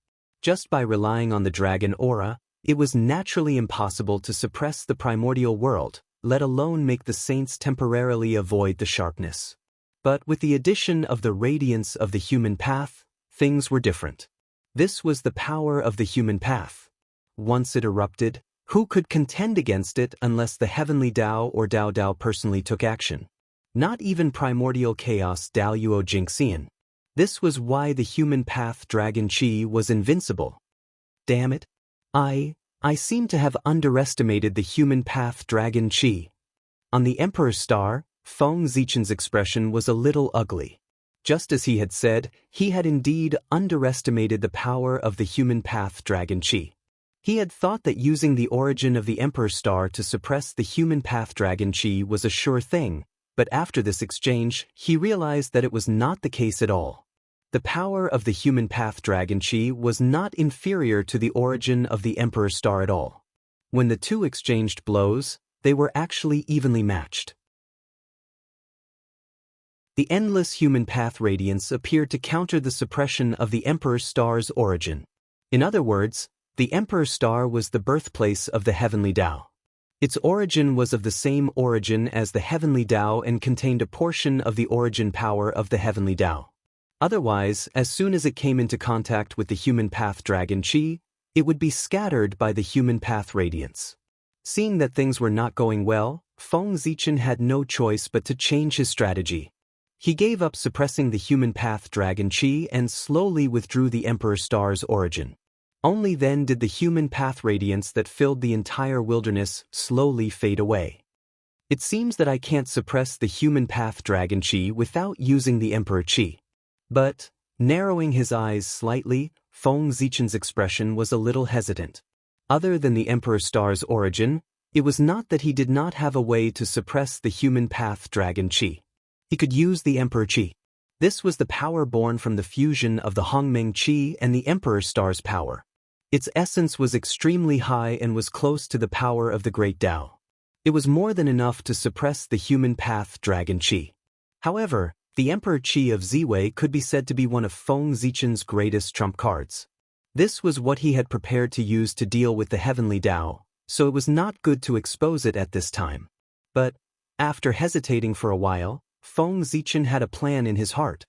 Just by relying on the dragon aura, it was naturally impossible to suppress the primordial world, let alone make the saints temporarily avoid the sharpness. But with the addition of the radiance of the human path, things were different. This was the power of the human path. Once it erupted, who could contend against it unless the heavenly Dao or Dao Dao personally took action? Not even primordial chaos Dao Yuo Jingxian. This was why the human path dragon Qi was invincible. Damn it. I seem to have underestimated the human path dragon Qi. On the Emperor's Star, Feng Zichen's expression was a little ugly. Just as he had said, he had indeed underestimated the power of the human path dragon Qi. He had thought that using the origin of the Emperor's Star to suppress the human path dragon Qi was a sure thing, but after this exchange, he realized that it was not the case at all. The power of the human path dragon Qi was not inferior to the origin of the Emperor's Star at all. When the two exchanged blows, they were actually evenly matched. The endless human path radiance appeared to counter the suppression of the Emperor's Star's origin. In other words, the Emperor's Star was the birthplace of the heavenly Dao. Its origin was of the same origin as the heavenly Dao and contained a portion of the origin power of the heavenly Dao. Otherwise, as soon as it came into contact with the human path dragon Qi, it would be scattered by the human path radiance. Seeing that things were not going well, Feng Zichen had no choice but to change his strategy. He gave up suppressing the human path dragon Qi and slowly withdrew the Emperor Star's origin. Only then did the human path radiance that filled the entire wilderness slowly fade away. It seems that I can't suppress the human path dragon chi without using the emperor chi. But, narrowing his eyes slightly, Feng Zichen's expression was a little hesitant. Other than the emperor star's origin, it was not that he did not have a way to suppress the human path dragon chi. He could use the emperor chi. This was the power born from the fusion of the Hongmeng chi and the emperor star's power. Its essence was extremely high and was close to the power of the great Tao. It was more than enough to suppress the human path dragon chi. However, the emperor chi of Ziwei could be said to be one of Feng Zichen's greatest trump cards. This was what he had prepared to use to deal with the heavenly Tao, so it was not good to expose it at this time. But, after hesitating for a while, Feng Zichen had a plan in his heart.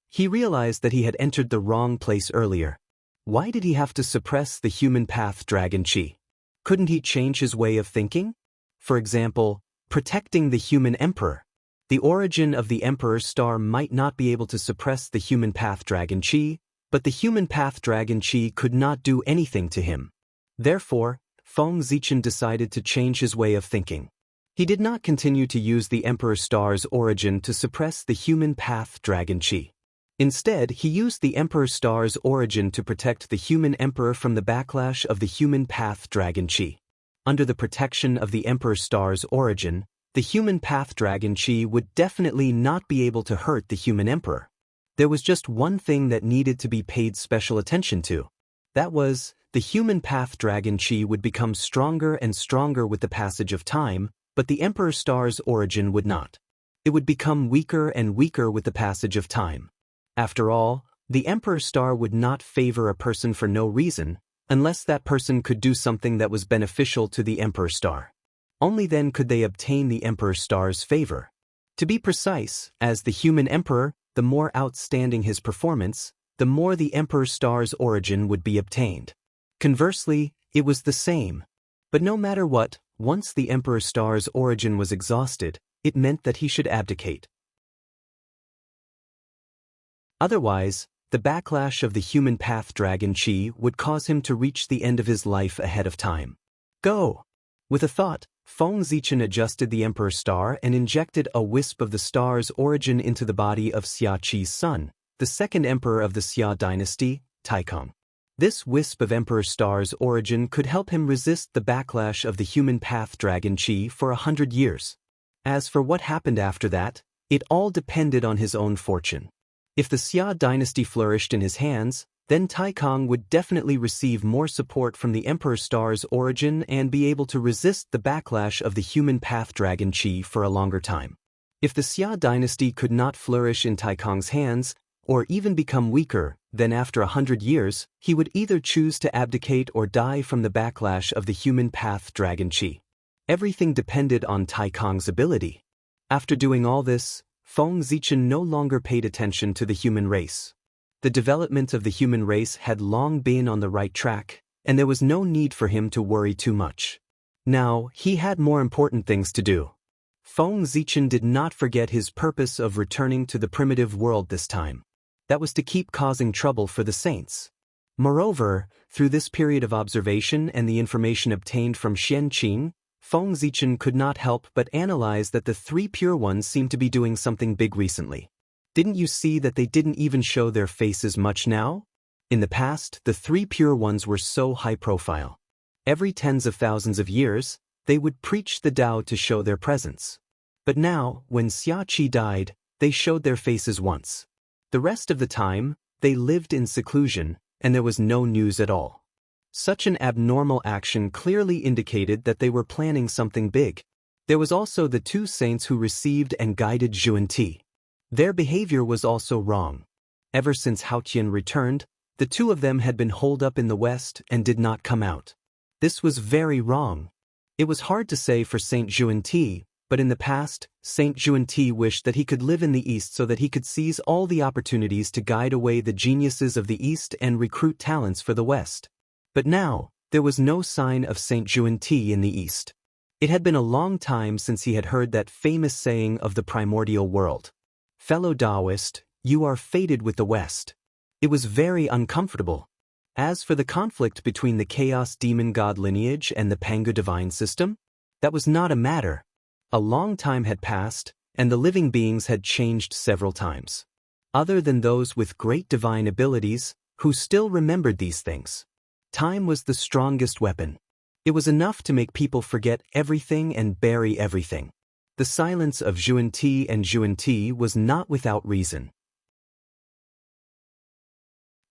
He realized that he had entered the wrong place earlier. Why did he have to suppress the human path dragon chi? Couldn't he change his way of thinking? For example, protecting the human emperor. The origin of the emperor star might not be able to suppress the human path dragon chi, but the human path dragon chi could not do anything to him. Therefore, Feng Zichen decided to change his way of thinking. He did not continue to use the emperor star's origin to suppress the human path dragon chi. Instead, he used the emperor star's origin to protect the human emperor from the backlash of the human path dragon chi. Under the protection of the emperor star's origin, the human path dragon chi would definitely not be able to hurt the human emperor. There was just one thing that needed to be paid special attention to. That was, the human path dragon chi would become stronger and stronger with the passage of time, but the emperor star's origin would not. It would become weaker and weaker with the passage of time. After all, the emperor star would not favor a person for no reason, unless that person could do something that was beneficial to the emperor star. Only then could they obtain the emperor star's favor. To be precise, as the human emperor, the more outstanding his performance, the more the emperor star's origin would be obtained. Conversely, it was the same. But no matter what, once the emperor star's origin was exhausted, it meant that he should abdicate. Otherwise, the backlash of the human path dragon chi would cause him to reach the end of his life ahead of time. Go! With a thought, Feng Zichen adjusted the emperor star and injected a wisp of the star's origin into the body of Xia Qi's son, the second emperor of the Xia dynasty, Taikong. This wisp of emperor star's origin could help him resist the backlash of the human path dragon chi for 100 years. As for what happened after that, it all depended on his own fortune. If the Xia dynasty flourished in his hands, then Taikong would definitely receive more support from the emperor star's origin and be able to resist the backlash of the human path dragon chi for a longer time. If the Xia dynasty could not flourish in Taikong's hands, or even become weaker, then after 100 years, he would either choose to abdicate or die from the backlash of the human path dragon chi. Everything depended on Taikong's ability. After doing all this, Feng Zichen no longer paid attention to the human race. The development of the human race had long been on the right track, and there was no need for him to worry too much. Now, he had more important things to do. Feng Zichen did not forget his purpose of returning to the primitive world this time. That was to keep causing trouble for the saints. Moreover, through this period of observation and the information obtained from Xianqing, Feng Zichen could not help but analyze that the three pure ones seemed to be doing something big recently. Didn't you see that they didn't even show their faces much now? In the past, the three pure ones were so high profile. Every tens of thousands of years, they would preach the Tao to show their presence. But now, when Xia Qi died, they showed their faces once. The rest of the time, they lived in seclusion, and there was no news at all. Such an abnormal action clearly indicated that they were planning something big. There was also the two saints who received and guided Zhuan-Ti. Their behavior was also wrong. Ever since Haotian returned, the two of them had been holed up in the west and did not come out. This was very wrong. It was hard to say for Saint Zhuan-Ti, but in the past, Saint Zhuan-Ti wished that he could live in the east so that he could seize all the opportunities to guide away the geniuses of the east and recruit talents for the west. But now, there was no sign of Saint Zhuan-Ti in the east. It had been a long time since he had heard that famous saying of the primordial world. Fellow Taoist, you are fated with the west. It was very uncomfortable. As for the conflict between the Chaos Demon God lineage and the Pangu divine system, that was not a matter. A long time had passed, and the living beings had changed several times. Other than those with great divine abilities, who still remembered these things. Time was the strongest weapon. It was enough to make people forget everything and bury everything. The silence of Xuanti and Xuanti was not without reason.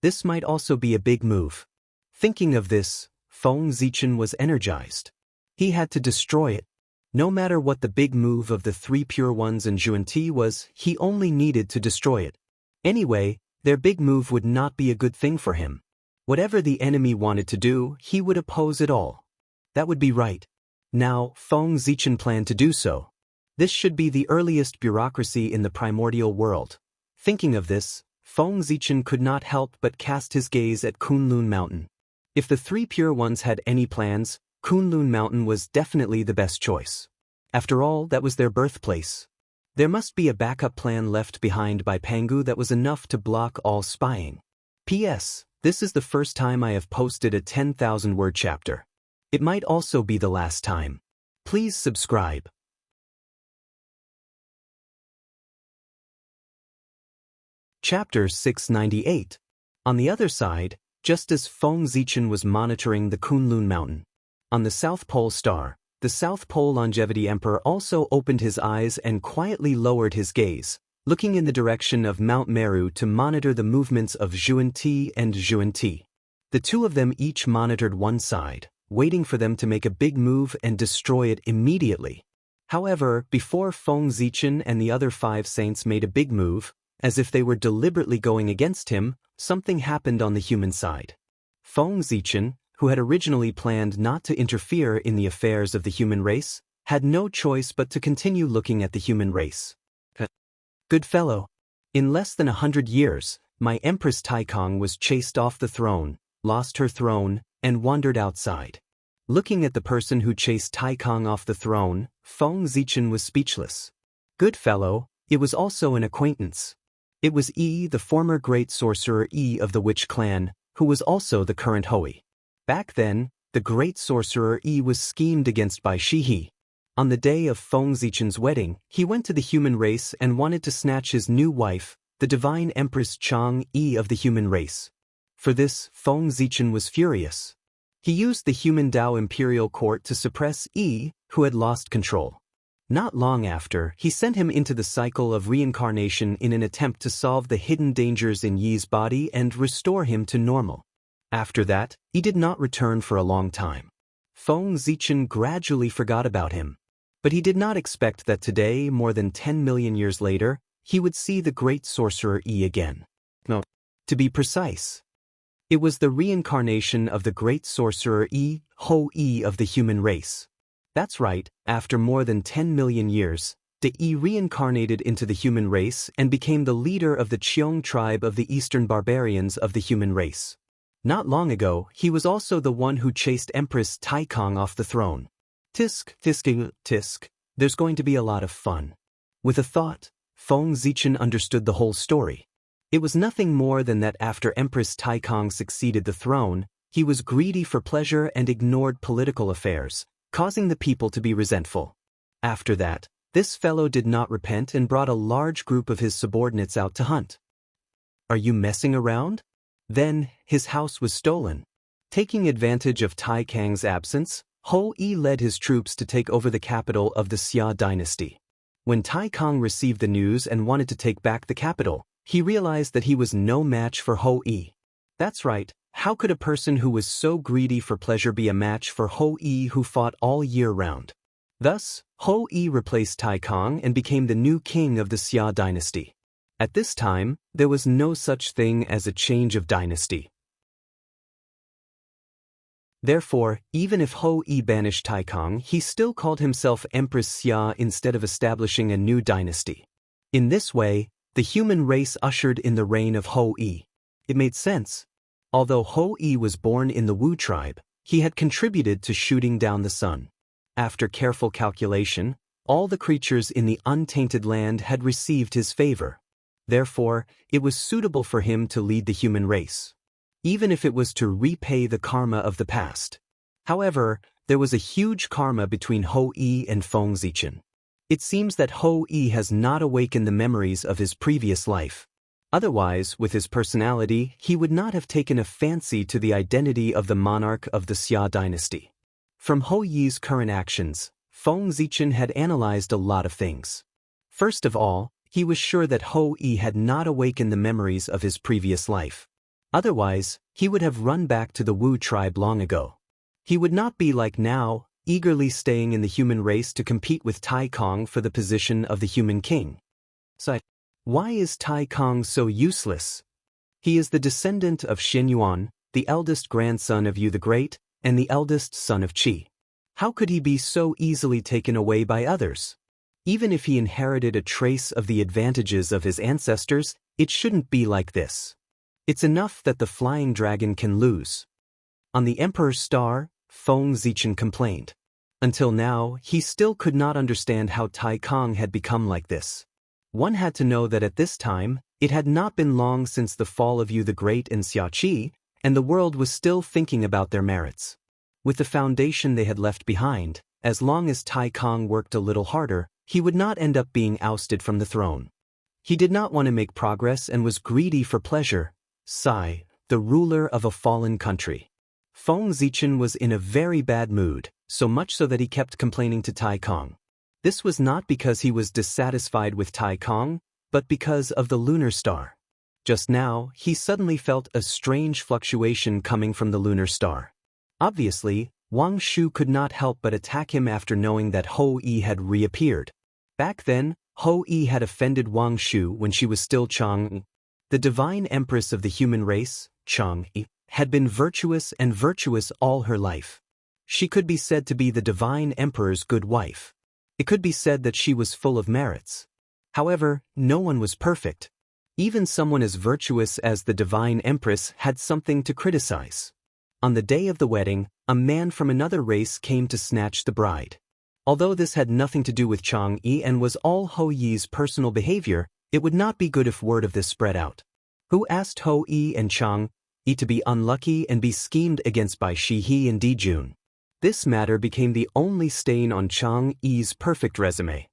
This might also be a big move. Thinking of this, Feng Zichen was energized. He had to destroy it. No matter what the big move of the three pure ones and Xuanti was, he only needed to destroy it. Anyway, their big move would not be a good thing for him. Whatever the enemy wanted to do, he would oppose it all. That would be right. Now, Feng Zichen planned to do so. This should be the earliest bureaucracy in the primordial world. Thinking of this, Feng Zichen could not help but cast his gaze at Kunlun Mountain. If the three pure ones had any plans, Kunlun Mountain was definitely the best choice. After all, that was their birthplace. There must be a backup plan left behind by Pangu that was enough to block all spying. P.S. This is the first time I have posted a 10,000-word chapter. It might also be the last time. Please subscribe. Chapter 698. On the other side, just as Feng Zichen was monitoring the Kunlun Mountain. On the South Pole Star, the South Pole Longevity Emperor also opened his eyes and quietly lowered his gaze, looking in the direction of Mount Meru to monitor the movements of Xuanti and Xuanti. The two of them each monitored one side, waiting for them to make a big move and destroy it immediately. However, before Feng Zichen and the other 5 saints made a big move, as if they were deliberately going against him, something happened on the human side. Feng Zichen, who had originally planned not to interfere in the affairs of the human race, had no choice but to continue looking at the human race. Good fellow. In less than 100 years, my Empress Taikong was chased off the throne, lost her throne, and wandered outside. Looking at the person who chased Taikong off the throne, Feng Zichen was speechless. Good fellow, it was also an acquaintance. It was Yi, the former great sorcerer Yi of the Witch clan, who was also the current Hui. Back then, the great sorcerer Yi was schemed against by Shihi. On the day of Feng Zichen's wedding, he went to the human race and wanted to snatch his new wife, the divine Empress Chang Yi of the human race. For this, Feng Zichen was furious. He used the human Dao imperial court to suppress Yi, who had lost control. Not long after, he sent him into the cycle of reincarnation in an attempt to solve the hidden dangers in Yi's body and restore him to normal. After that, he did not return for a long time. Feng Zichen gradually forgot about him. But he did not expect that today, more than 10 million years later, he would see the great sorcerer Yi again. No, to be precise, it was the reincarnation of the great sorcerer Yi, Ho Yi of the human race. That's right, after more than 10 million years, the Yi reincarnated into the human race and became the leader of the Qiong tribe of the eastern barbarians of the human race. Not long ago, he was also the one who chased Empress Taikong off the throne. Tisk, there's going to be a lot of fun. With a thought, Feng Zichen understood the whole story. It was nothing more than that after Empress Taikong succeeded the throne, he was greedy for pleasure and ignored political affairs, causing the people to be resentful. After that, this fellow did not repent and brought a large group of his subordinates out to hunt. Are you messing around? Then, his house was stolen. Taking advantage of Taikang's absence, Ho Yi led his troops to take over the capital of the Xia dynasty. When Taikang received the news and wanted to take back the capital, he realized that he was no match for Ho Yi. That's right, how could a person who was so greedy for pleasure be a match for Ho Yi who fought all year round? Thus, Ho Yi replaced Taikang and became the new king of the Xia dynasty. At this time, there was no such thing as a change of dynasty. Therefore, even if Ho Yi banished Taikang, he still called himself Empress Xia instead of establishing a new dynasty. In this way, the human race ushered in the reign of Ho Yi. It made sense. Although Ho Yi was born in the Wu tribe, he had contributed to shooting down the sun. After careful calculation, all the creatures in the untainted land had received his favor. Therefore, it was suitable for him to lead the human race. even if it was to repay the karma of the past. However, there was a huge karma between Hou-Yi and Feng Zichen. It seems that Hou-Yi has not awakened the memories of his previous life. Otherwise, with his personality, he would not have taken a fancy to the identity of the monarch of the Xia dynasty. From Hou-Yi's current actions, Feng Zichen had analyzed a lot of things. First of all, he was sure that Hou-Yi had not awakened the memories of his previous life. Otherwise, he would have run back to the Wu tribe long ago. He would not be like now, eagerly staying in the human race to compete with Tai Kong for the position of the human king. So, why is Tai Kong so useless? He is the descendant of Xin Yuan, the eldest grandson of Yu the Great, and the eldest son of Qi. How could he be so easily taken away by others? Even if he inherited a trace of the advantages of his ancestors, it shouldn't be like this. It's enough that the flying dragon can lose. On the Emperor's star, Feng Zichen complained. Until now, he still could not understand how Tai Kong had become like this. One had to know that at this time, it had not been long since the fall of Yu the Great and Xia Qi, and the world was still thinking about their merits. With the foundation they had left behind, as long as Tai Kong worked a little harder, he would not end up being ousted from the throne. He did not want to make progress and was greedy for pleasure. Sai, the ruler of a fallen country. Feng Zichen was in a very bad mood, so much so that he kept complaining to Tai Kong. This was not because he was dissatisfied with Tai Kong, but because of the lunar star. Just now, he suddenly felt a strange fluctuation coming from the lunar star. Obviously, Wang Shu could not help but attack him after knowing that Hou-Yi had reappeared. Back then, Hou-Yi had offended Wang Shu when she was still Chang'e. The divine empress of the human race, Chang'e, had been virtuous and virtuous all her life. She could be said to be the divine emperor's good wife. It could be said that she was full of merits. However, no one was perfect. Even someone as virtuous as the divine empress had something to criticize. On the day of the wedding, a man from another race came to snatch the bride. Although this had nothing to do with Chang'e and was all Hou-Yi's personal behavior, it would not be good if word of this spread out. Who asked Hou-Yi and Chang'e to be unlucky and be schemed against by Shi-He and Di-Jun? This matter became the only stain on Chang'e's perfect resume.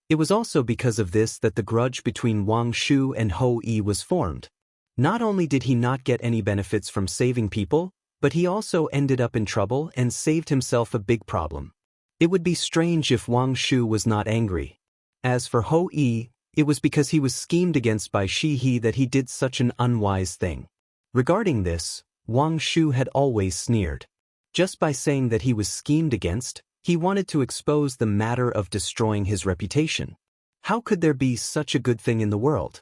It was also because of this that the grudge between Wang Shu and Hou-Yi was formed. Not only did he not get any benefits from saving people, but he also ended up in trouble and saved himself a big problem. It would be strange if Wang Shu was not angry. As for Hou-Yi, it was because he was schemed against by Shi-He that he did such an unwise thing. Regarding this, Wang Shu had always sneered. Just by saying that he was schemed against, he wanted to expose the matter of destroying his reputation. How could there be such a good thing in the world?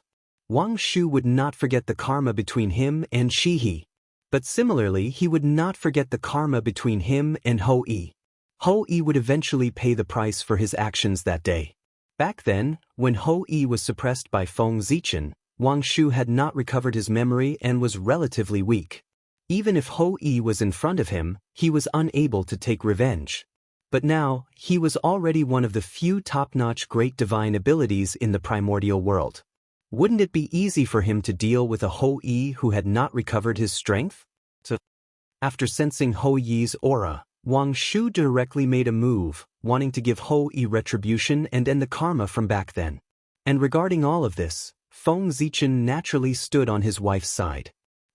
Wang Shu would not forget the karma between him and Shi-He. But similarly, he would not forget the karma between him and Hou-Yi. Hou-Yi would eventually pay the price for his actions that day. Back then, when Hou-Yi was suppressed by Feng Zichen, Wang Shu had not recovered his memory and was relatively weak. Even if Hou-Yi was in front of him, he was unable to take revenge. But now, he was already one of the few top-notch great divine abilities in the primordial world. Wouldn't it be easy for him to deal with a Hou-Yi who had not recovered his strength? After sensing Hou-Yi's aura, Wang Shu directly made a move, wanting to give Hou-Yi retribution and end the karma from back then. And regarding all of this, Feng Zichen naturally stood on his wife's side.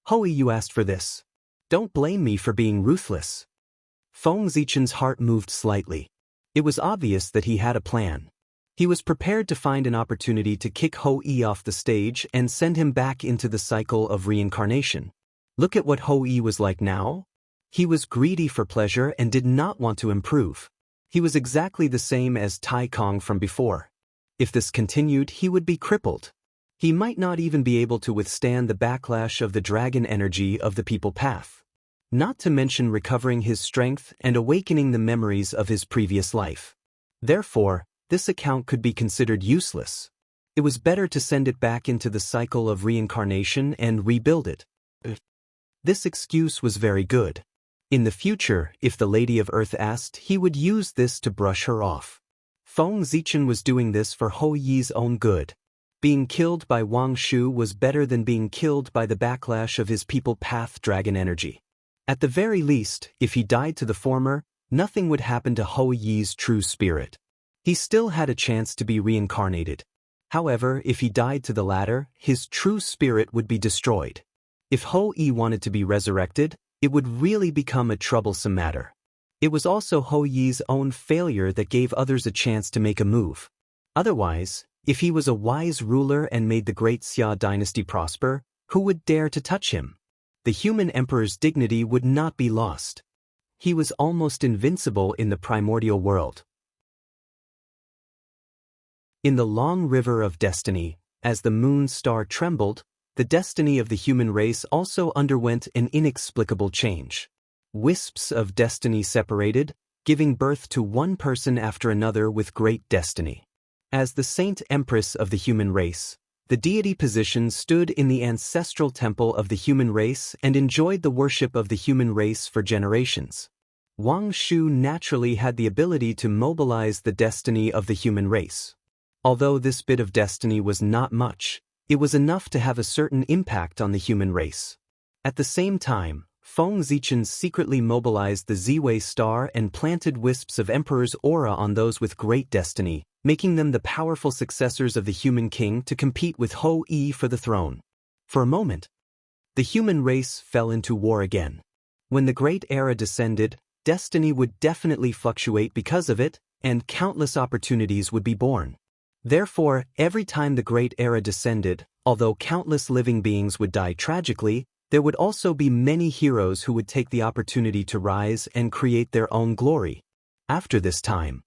Hou-Yi, you asked for this. Don't blame me for being ruthless. Feng Zichen's heart moved slightly. It was obvious that he had a plan. He was prepared to find an opportunity to kick Hou-Yi off the stage and send him back into the cycle of reincarnation. Look at what Hou-Yi was like now. He was greedy for pleasure and did not want to improve. He was exactly the same as Tai Kong from before. If this continued, he would be crippled. He might not even be able to withstand the backlash of the dragon energy of the people path. Not to mention recovering his strength and awakening the memories of his previous life. Therefore, this account could be considered useless. It was better to send it back into the cycle of reincarnation and rebuild it. This excuse was very good. In the future, if the Lady of Earth asked, he would use this to brush her off. Feng Zichen was doing this for Hou-Yi's own good. Being killed by Wang Shu was better than being killed by the backlash of his people Path Dragon energy. At the very least, if he died to the former, nothing would happen to Hou Yi's true spirit. He still had a chance to be reincarnated. However, if he died to the latter, his true spirit would be destroyed. If Hou Yi wanted to be resurrected, it would really become a troublesome matter. It was also Hou Yi's own failure that gave others a chance to make a move. Otherwise, if he was a wise ruler and made the great Xia dynasty prosper, who would dare to touch him? The human emperor's dignity would not be lost. He was almost invincible in the primordial world. In the long river of destiny, as the moon star trembled, the destiny of the human race also underwent an inexplicable change. Wisps of destiny separated, giving birth to one person after another with great destiny. As the Saint Empress of the human race, the deity position stood in the ancestral temple of the human race and enjoyed the worship of the human race for generations. Wang Shu naturally had the ability to mobilize the destiny of the human race. Although this bit of destiny was not much, it was enough to have a certain impact on the human race. At the same time, Feng Zichen secretly mobilized the Ziwei star and planted wisps of Emperor's aura on those with great destiny, making them the powerful successors of the human king to compete with Hou Yi for the throne. For a moment, the human race fell into war again. When the Great Era descended, destiny would definitely fluctuate because of it, and countless opportunities would be born. Therefore, every time the Great Era descended, although countless living beings would die tragically, there would also be many heroes who would take the opportunity to rise and create their own glory. After this time,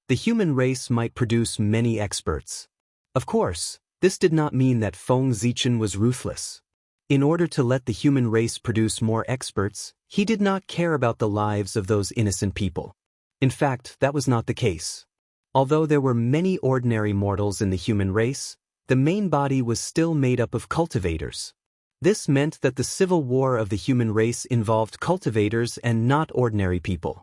the human race might produce many experts. Of course, this did not mean that Feng Zichen was ruthless. In order to let the human race produce more experts, he did not care about the lives of those innocent people. In fact, that was not the case. Although there were many ordinary mortals in the human race, the main body was still made up of cultivators. This meant that the civil war of the human race involved cultivators and not ordinary people.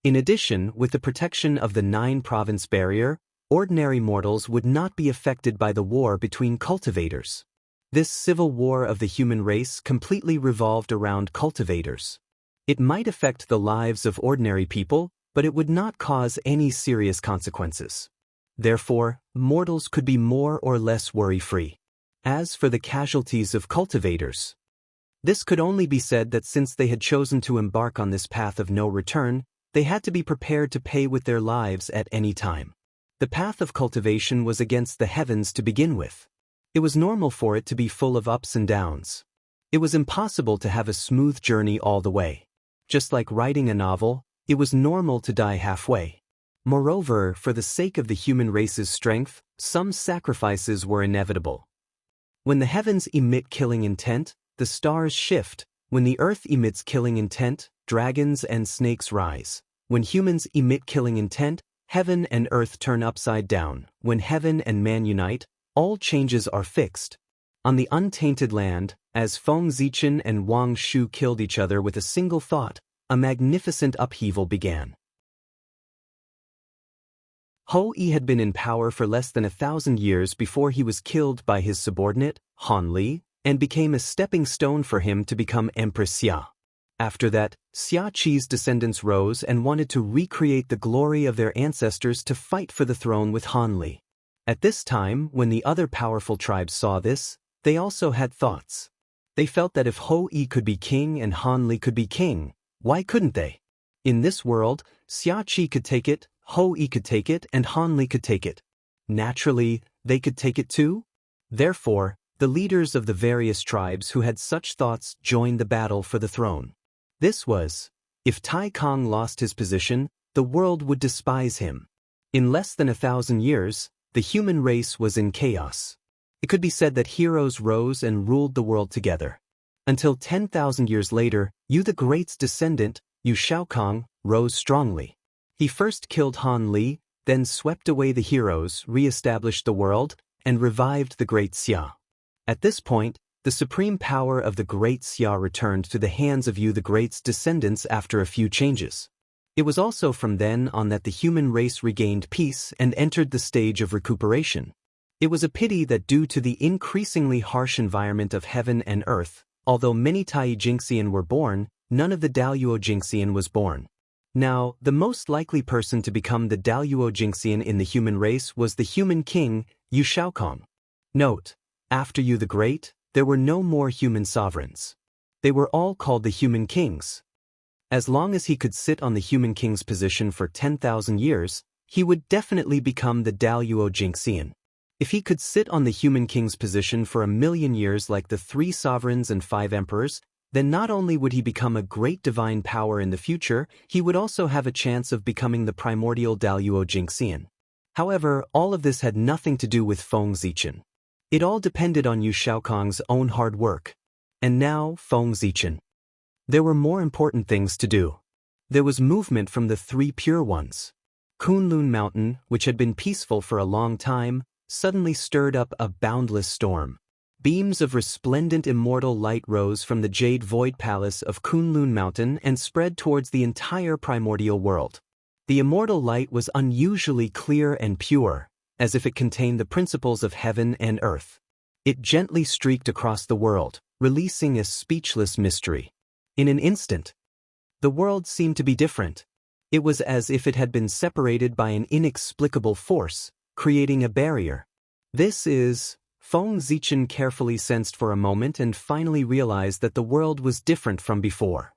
In addition, with the protection of the 9-province barrier, ordinary mortals would not be affected by the war between cultivators. This civil war of the human race completely revolved around cultivators. It might affect the lives of ordinary people, but it would not cause any serious consequences. Therefore, mortals could be more or less worry-free. As for the casualties of cultivators, this could only be said that since they had chosen to embark on this path of no return, they had to be prepared to pay with their lives at any time. The path of cultivation was against the heavens to begin with. It was normal for it to be full of ups and downs. It was impossible to have a smooth journey all the way. Just like writing a novel, it was normal to die halfway. Moreover, for the sake of the human race's strength, some sacrifices were inevitable. When the heavens emit killing intent, the stars shift. When the earth emits killing intent, dragons and snakes rise. When humans emit killing intent, heaven and earth turn upside down. When heaven and man unite, all changes are fixed. On the untainted land, as Feng Zichen and Wang Shu killed each other with a single thought, a magnificent upheaval began. Hou Yi had been in power for less than 1,000 years before he was killed by his subordinate, Han Li, and became a stepping stone for him to become Empress Xia. After that, Xia Qi's descendants rose and wanted to recreate the glory of their ancestors to fight for the throne with Han Li. At this time, when the other powerful tribes saw this, they also had thoughts. They felt that if Hou Yi could be king and Han Li could be king, why couldn't they? In this world, Xia Qi could take it, Hou Yi could take it, and Han Li could take it. Naturally, they could take it too? Therefore, the leaders of the various tribes who had such thoughts joined the battle for the throne. This was, if Tai Kong lost his position, the world would despise him. In less than 1,000 years, the human race was in chaos. It could be said that heroes rose and ruled the world together. Until 10,000 years later, Yu the Great's descendant, Yu Shaokong, rose strongly. He first killed Han Li, then swept away the heroes, re-established the world, and revived the Great Xia. At this point, the supreme power of the Great Xia returned to the hands of Yu the Great's descendants after a few changes. It was also from then on that the human race regained peace and entered the stage of recuperation. It was a pity that due to the increasingly harsh environment of heaven and earth, although many Tai Jinxian were born, none of the Daluo Jinxian was born. Now, the most likely person to become the Daluo Jinxian in the human race was the human king, Yu Shaokong. Note: after Yu the Great, there were no more human sovereigns. They were all called the human kings. As long as he could sit on the human king's position for 10,000 years, he would definitely become the Daluo Jinxian. If he could sit on the human king's position for 1,000,000 years like the 3 sovereigns and 5 emperors, then not only would he become a great divine power in the future, he would also have a chance of becoming the primordial Daluo Jinxian. However, all of this had nothing to do with Feng Zichen. It all depended on Yu Shaokong's own hard work. And now, Feng Zichen. There were more important things to do. There was movement from the 3 pure ones. Kunlun Mountain, which had been peaceful for a long time, suddenly stirred up a boundless storm. Beams of resplendent immortal light rose from the Jade Void Palace of Kunlun Mountain and spread towards the entire primordial world. The immortal light was unusually clear and pure, as if it contained the principles of heaven and earth. It gently streaked across the world, releasing a speechless mystery. In an instant, the world seemed to be different. It was as if it had been separated by an inexplicable force, creating a barrier. Feng Zichen carefully sensed for a moment and finally realized that the world was different from before.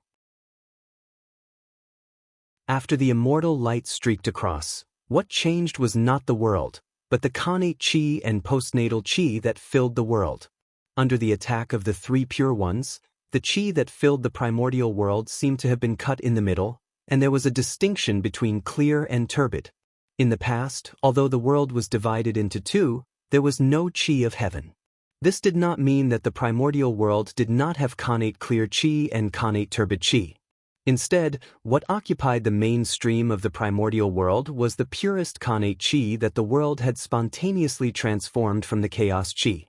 After the immortal light streaked across, what changed was not the world, but the Khanate Qi and postnatal Qi that filled the world. Under the attack of the 3 pure ones, the Qi that filled the primordial world seemed to have been cut in the middle, and there was a distinction between clear and turbid. In the past, although the world was divided into 2, there was no Qi of heaven. This did not mean that the primordial world did not have Khanate clear Qi and Khanate turbid Qi. Instead, what occupied the mainstream of the primordial world was the purest Khanate Qi that the world had spontaneously transformed from the Chaos Qi.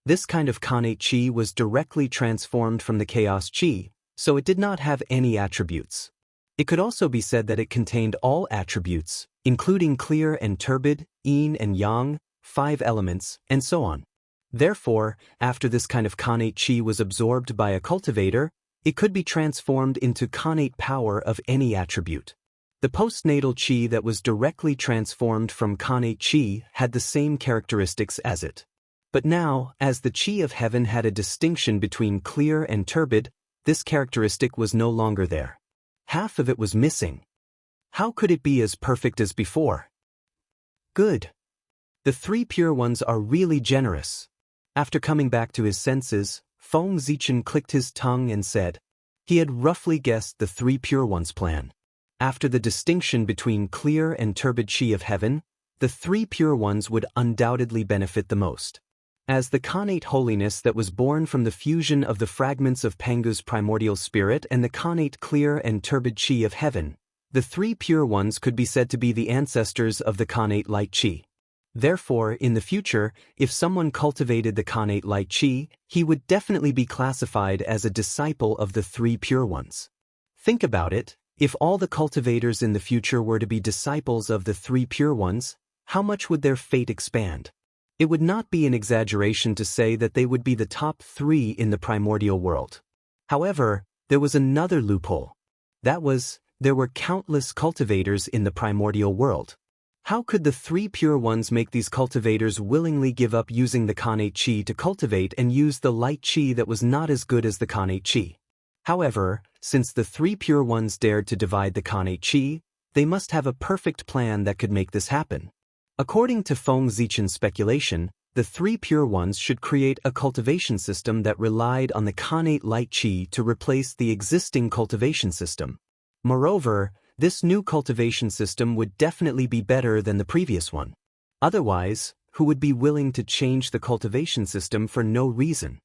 This kind of Khanate Qi was directly transformed from the Chaos Qi, so it did not have any attributes. It could also be said that it contained all attributes, including clear and turbid, yin and yang, 5 elements, and so on. Therefore, after this kind of Khanate Qi was absorbed by a cultivator, it could be transformed into Khanate power of any attribute. The postnatal Qi that was directly transformed from Khanate Qi had the same characteristics as it. But now, as the Qi of heaven had a distinction between clear and turbid, this characteristic was no longer there. Half of it was missing. How could it be as perfect as before? Good. The 3 pure ones are really generous. After coming back to his senses, Feng Zichen clicked his tongue and said, he had roughly guessed the 3 pure ones' plan. After the distinction between clear and turbid Qi of heaven, the 3 pure ones would undoubtedly benefit the most. As the Khanate holiness that was born from the fusion of the fragments of Pengu's primordial spirit and the Khanate clear and turbid Qi of heaven, the 3 pure ones could be said to be the ancestors of the Khanate light Qi. Therefore, in the future, if someone cultivated the Khanate light Qi, he would definitely be classified as a disciple of the 3 pure ones. Think about it, if all the cultivators in the future were to be disciples of the 3 pure ones, how much would their fate expand? It would not be an exaggeration to say that they would be the top 3 in the primordial world. However, there was another loophole. That was, there were countless cultivators in the primordial world. How could the 3 pure ones make these cultivators willingly give up using the Khanate Qi to cultivate and use the light Qi that was not as good as the Khanate Qi? However, since the 3 pure ones dared to divide the Khanate Qi, they must have a perfect plan that could make this happen. According to Feng Zichen's speculation, the 3 pure ones should create a cultivation system that relied on the Khanate light Qi to replace the existing cultivation system. Moreover, this new cultivation system would definitely be better than the previous one. Otherwise, who would be willing to change the cultivation system for no reason?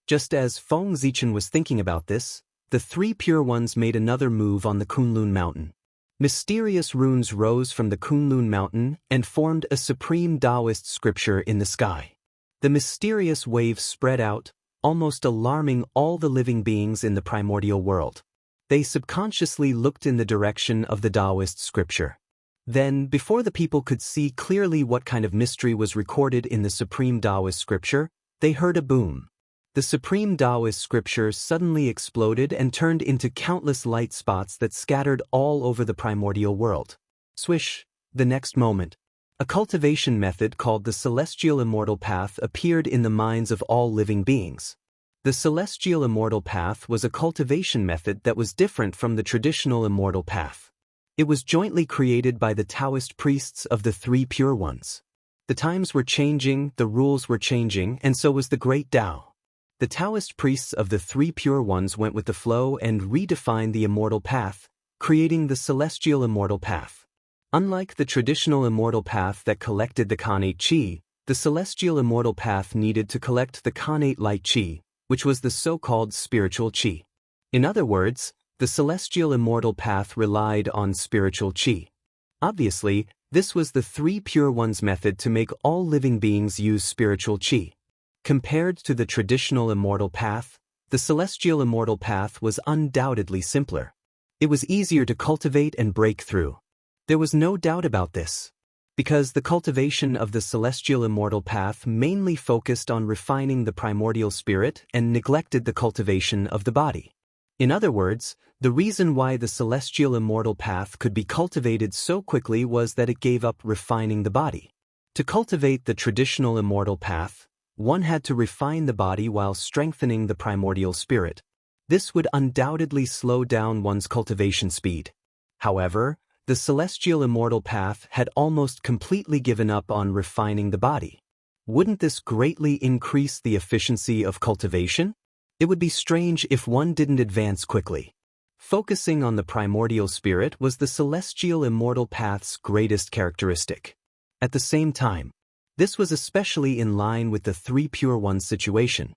Just as Feng Zichen was thinking about this, the 3 pure ones made another move on the Kunlun Mountain. Mysterious runes rose from the Kunlun Mountain and formed a supreme Taoist scripture in the sky. The mysterious waves spread out, almost alarming all the living beings in the primordial world. They subconsciously looked in the direction of the Taoist scripture. Then, before the people could see clearly what kind of mystery was recorded in the supreme Taoist scripture, they heard a boom. The supreme Taoist scripture suddenly exploded and turned into countless light spots that scattered all over the primordial world. Swish, the next moment, a cultivation method called the Celestial Immortal Path appeared in the minds of all living beings. The Celestial Immortal Path was a cultivation method that was different from the traditional Immortal Path. It was jointly created by the Taoist priests of the Three Pure Ones. The times were changing, the rules were changing, and so was the Great Tao. The Taoist priests of the Three Pure Ones went with the flow and redefined the Immortal Path, creating the Celestial Immortal Path. Unlike the traditional Immortal Path that collected the Khanate Qi, the Celestial Immortal Path needed to collect the Khanate Light Qi, which was the so-called spiritual Qi. In other words, the Celestial Immortal Path relied on spiritual Qi. Obviously, this was the Three Pure Ones method to make all living beings use spiritual Qi. Compared to the traditional Immortal Path, the Celestial Immortal Path was undoubtedly simpler. It was easier to cultivate and break through. There was no doubt about this. Because the cultivation of the Celestial Immortal Path mainly focused on refining the primordial spirit and neglected the cultivation of the body. In other words, the reason why the Celestial Immortal Path could be cultivated so quickly was that it gave up refining the body. To cultivate the traditional Immortal Path, one had to refine the body while strengthening the primordial spirit. This would undoubtedly slow down one's cultivation speed. However, the Celestial Immortal Path had almost completely given up on refining the body. Wouldn't this greatly increase the efficiency of cultivation? It would be strange if one didn't advance quickly. Focusing on the primordial spirit was the Celestial Immortal Path's greatest characteristic. At the same time, this was especially in line with the Three Pure Ones situation.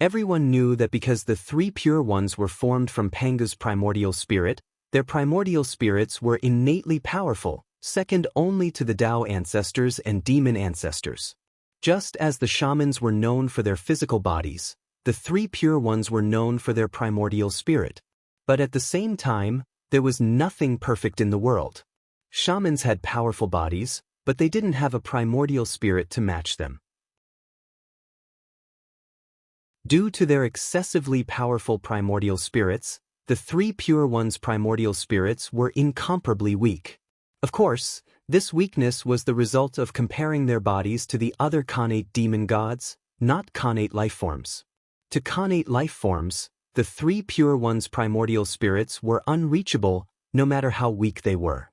Everyone knew that because the Three Pure Ones were formed from Panga's primordial spirit, their primordial spirits were innately powerful, second only to the Tao ancestors and demon ancestors. Just as the shamans were known for their physical bodies, the Three Pure Ones were known for their primordial spirit. But at the same time, there was nothing perfect in the world. Shamans had powerful bodies, but they didn't have a primordial spirit to match them. Due to their excessively powerful primordial spirits, the Three Pure Ones' primordial spirits were incomparably weak. Of course, this weakness was the result of comparing their bodies to the other Khanate demon gods, not Khanate life forms. To Khanate life forms, the Three Pure Ones' primordial spirits were unreachable, no matter how weak they were.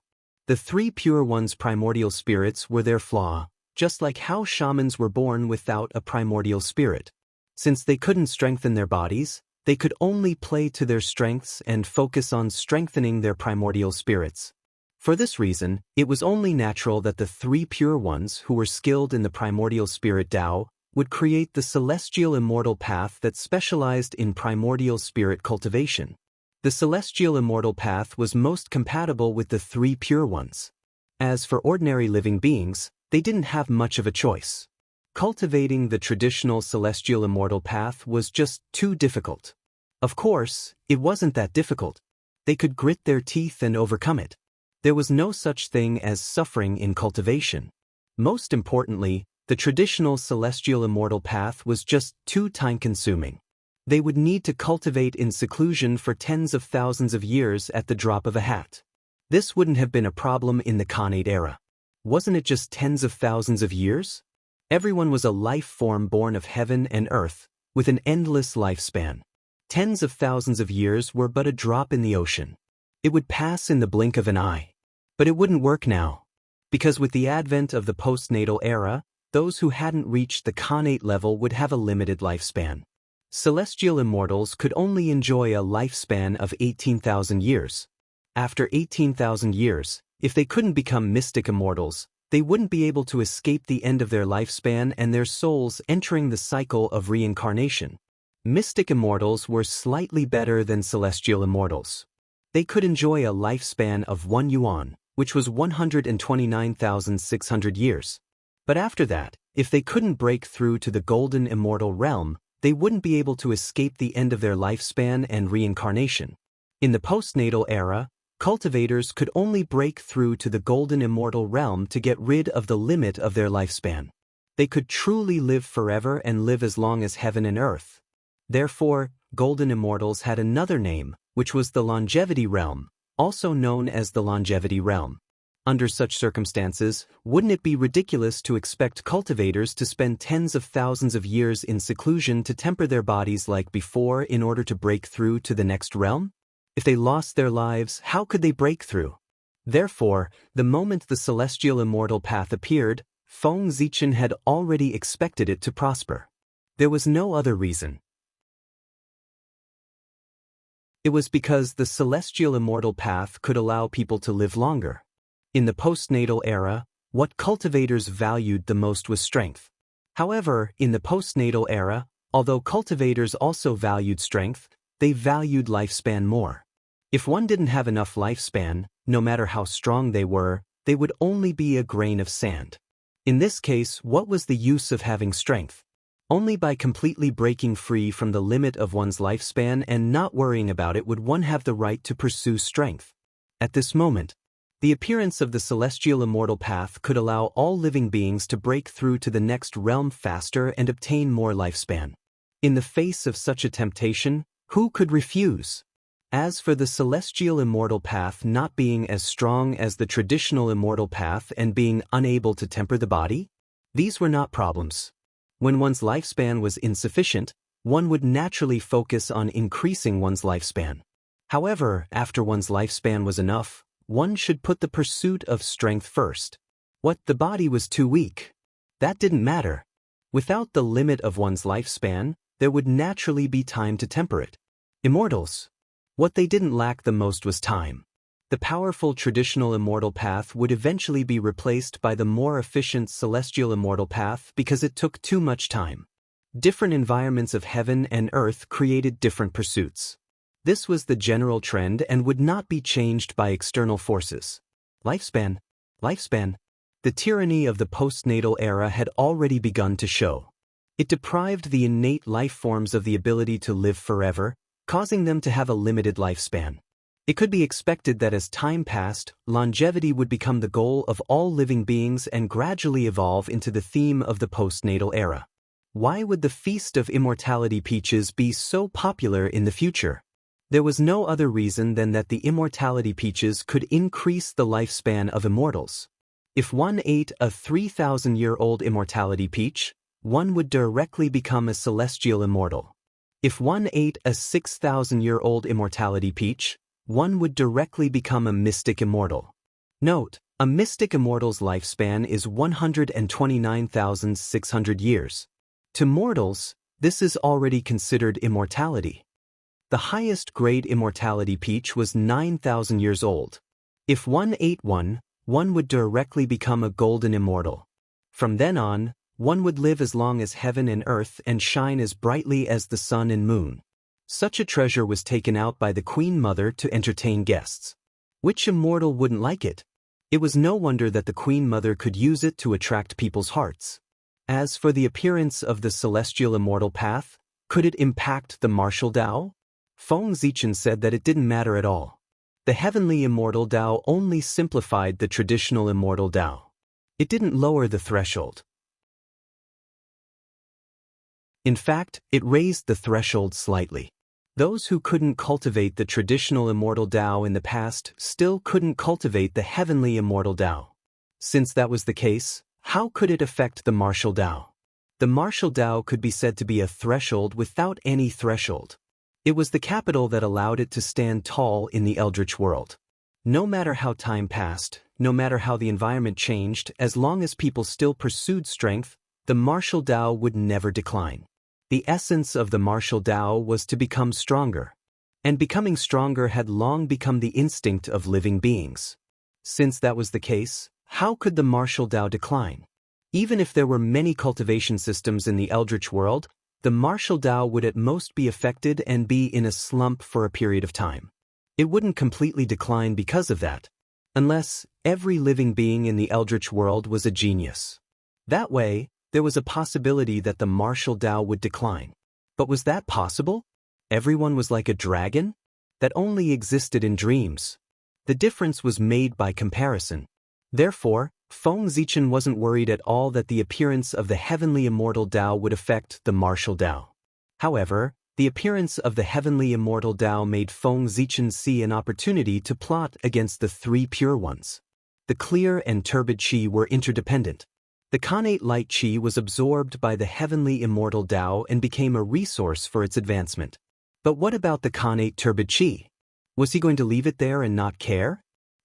The Three Pure Ones' primordial spirits were their flaw, just like how shamans were born without a primordial spirit. Since they couldn't strengthen their bodies, they could only play to their strengths and focus on strengthening their primordial spirits. For this reason, it was only natural that the Three Pure Ones who were skilled in the primordial spirit Tao would create the Celestial Immortal Path that specialized in primordial spirit cultivation. The Celestial Immortal Path was most compatible with the Three Pure Ones. As for ordinary living beings, they didn't have much of a choice. Cultivating the traditional Celestial Immortal Path was just too difficult. Of course, it wasn't that difficult. They could grit their teeth and overcome it. There was no such thing as suffering in cultivation. Most importantly, the traditional Celestial Immortal Path was just too time-consuming. They would need to cultivate in seclusion for tens of thousands of years at the drop of a hat. This wouldn't have been a problem in the Khanate era. Wasn't it just tens of thousands of years? Everyone was a life form born of heaven and earth, with an endless lifespan. Tens of thousands of years were but a drop in the ocean. It would pass in the blink of an eye. But it wouldn't work now. Because with the advent of the postnatal era, those who hadn't reached the Khanate level would have a limited lifespan. Celestial immortals could only enjoy a lifespan of 18,000 years. After 18,000 years, if they couldn't become mystic immortals, they wouldn't be able to escape the end of their lifespan and their souls entering the cycle of reincarnation. Mystic immortals were slightly better than celestial immortals. They could enjoy a lifespan of 1 yuan, which was 129,600 years. But after that, if they couldn't break through to the golden immortal realm, they wouldn't be able to escape the end of their lifespan and reincarnation. In the postnatal era, Cultivators could only break through to the golden immortal realm to get rid of the limit of their lifespan. They could truly live forever and live as long as heaven and earth. Therefore, golden immortals had another name, which was the longevity realm, also known as the longevity realm. Under such circumstances, wouldn't it be ridiculous to expect cultivators to spend tens of thousands of years in seclusion to temper their bodies like before in order to break through to the next realm? If they lost their lives, how could they break through? Therefore, the moment the celestial immortal path appeared, Feng Zichen had already expected it to prosper. There was no other reason. It was because the celestial immortal path could allow people to live longer. In the postnatal era, what cultivators valued the most was strength. However, in the postnatal era, although cultivators also valued strength, they valued lifespan more. If one didn't have enough lifespan, no matter how strong they would only be a grain of sand. In this case, what was the use of having strength? Only by completely breaking free from the limit of one's lifespan and not worrying about it would one have the right to pursue strength. At this moment, the appearance of the celestial immortal path could allow all living beings to break through to the next realm faster and obtain more lifespan. In the face of such a temptation, who could refuse? As for the celestial immortal path not being as strong as the traditional immortal path and being unable to temper the body, these were not problems. When one's lifespan was insufficient, one would naturally focus on increasing one's lifespan. However, after one's lifespan was enough, one should put the pursuit of strength first. What, the body was too weak? That didn't matter. Without the limit of one's lifespan, there would naturally be time to temper it. Immortals. What they didn't lack the most was time. The powerful traditional immortal path would eventually be replaced by the more efficient celestial immortal path because it took too much time. Different environments of heaven and earth created different pursuits. This was the general trend and would not be changed by external forces. Lifespan. The tyranny of the postnatal era had already begun to show. It deprived the innate life forms of the ability to live forever, causing them to have a limited lifespan. It could be expected that as time passed, longevity would become the goal of all living beings and gradually evolve into the theme of the postnatal era. Why would the Feast of Immortality peaches be so popular in the future? There was no other reason than that the immortality peaches could increase the lifespan of immortals. If one ate a 3,000-year-old immortality peach, one would directly become a celestial immortal. If one ate a 6,000-year-old immortality peach, one would directly become a mystic immortal. Note, a mystic immortal's lifespan is 129,600 years. To mortals, this is already considered immortality. The highest grade immortality peach was 9,000 years old. If one ate one would directly become a golden immortal. From then on, one would live as long as heaven and earth and shine as brightly as the sun and moon. Such a treasure was taken out by the Queen Mother to entertain guests. Which immortal wouldn't like it? It was no wonder that the Queen Mother could use it to attract people's hearts. As for the appearance of the celestial immortal path, could it impact the martial Tao? Feng Zichen said that it didn't matter at all. The heavenly immortal Tao only simplified the traditional immortal Tao. It didn't lower the threshold. In fact, it raised the threshold slightly. Those who couldn't cultivate the traditional immortal Tao in the past still couldn't cultivate the heavenly immortal Tao. Since that was the case, how could it affect the martial Tao? The martial Tao could be said to be a threshold without any threshold. It was the capital that allowed it to stand tall in the eldritch world. No matter how time passed, no matter how the environment changed, as long as people still pursued strength, the martial Tao would never decline. The essence of the martial Tao was to become stronger. And becoming stronger had long become the instinct of living beings. Since that was the case, how could the martial Tao decline? Even if there were many cultivation systems in the eldritch world, the martial Tao would at most be affected and be in a slump for a period of time. It wouldn't completely decline because of that, unless every living being in the eldritch world was a genius. That way, there was a possibility that the martial Tao would decline. But was that possible? Everyone was like a dragon? That only existed in dreams. The difference was made by comparison. Therefore, Feng Zichen wasn't worried at all that the appearance of the heavenly immortal Tao would affect the martial Tao. However, the appearance of the heavenly immortal Tao made Feng Zichen see an opportunity to plot against the three pure ones. The clear and turbid Qi were interdependent. The Khanate light Qi was absorbed by the heavenly immortal Tao and became a resource for its advancement. But what about the Khanate turbid Qi? Was he going to leave it there and not care?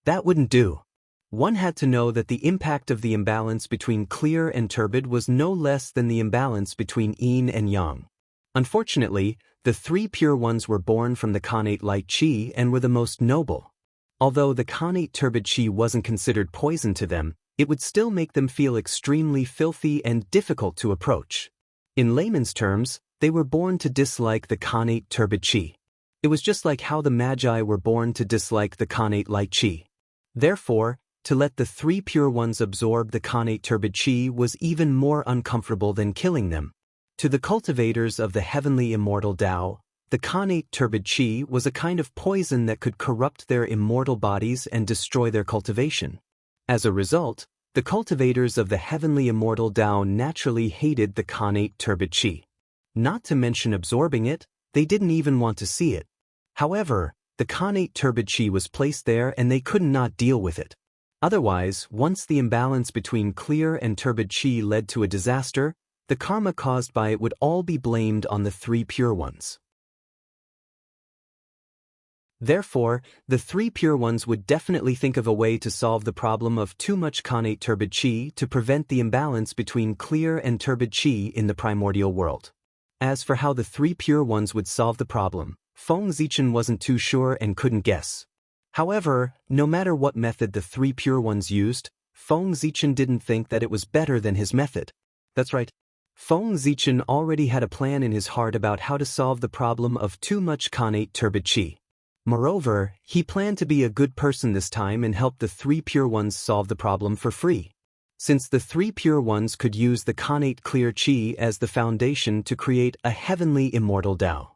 That wouldn't do. One had to know that the impact of the imbalance between clear and turbid was no less than the imbalance between yin and yang. Unfortunately, the three pure ones were born from the Khanate light Qi and were the most noble. Although the Khanate turbid Qi wasn't considered poison to them, it would still make them feel extremely filthy and difficult to approach. In layman's terms, they were born to dislike the Khanate turbid Qi. It was just like how the Magi were born to dislike the Khanate light Qi. Therefore, to let the three pure ones absorb the Khanate turbid Qi was even more uncomfortable than killing them. To the cultivators of the heavenly immortal Tao, the Khanate turbid Qi was a kind of poison that could corrupt their immortal bodies and destroy their cultivation. As a result, the cultivators of the heavenly immortal Tao naturally hated the Khanate turbid Qi. Not to mention absorbing it, they didn't even want to see it. However, the Khanate turbid Qi was placed there and they could not deal with it. Otherwise, once the imbalance between clear and turbid Qi led to a disaster, the karma caused by it would all be blamed on the three pure ones. Therefore, the three pure ones would definitely think of a way to solve the problem of too much Khanate turbid Qi to prevent the imbalance between clear and turbid Qi in the primordial world. As for how the three pure ones would solve the problem, Feng Zichen wasn't too sure and couldn't guess. However, no matter what method the three pure ones used, Feng Zichen didn't think that it was better than his method. That's right. Feng Zichen already had a plan in his heart about how to solve the problem of too much Khanate turbid Qi. Moreover, he planned to be a good person this time and help the three pure ones solve the problem for free. Since the three pure ones could use the Khanate clear Qi as the foundation to create a heavenly immortal Tao,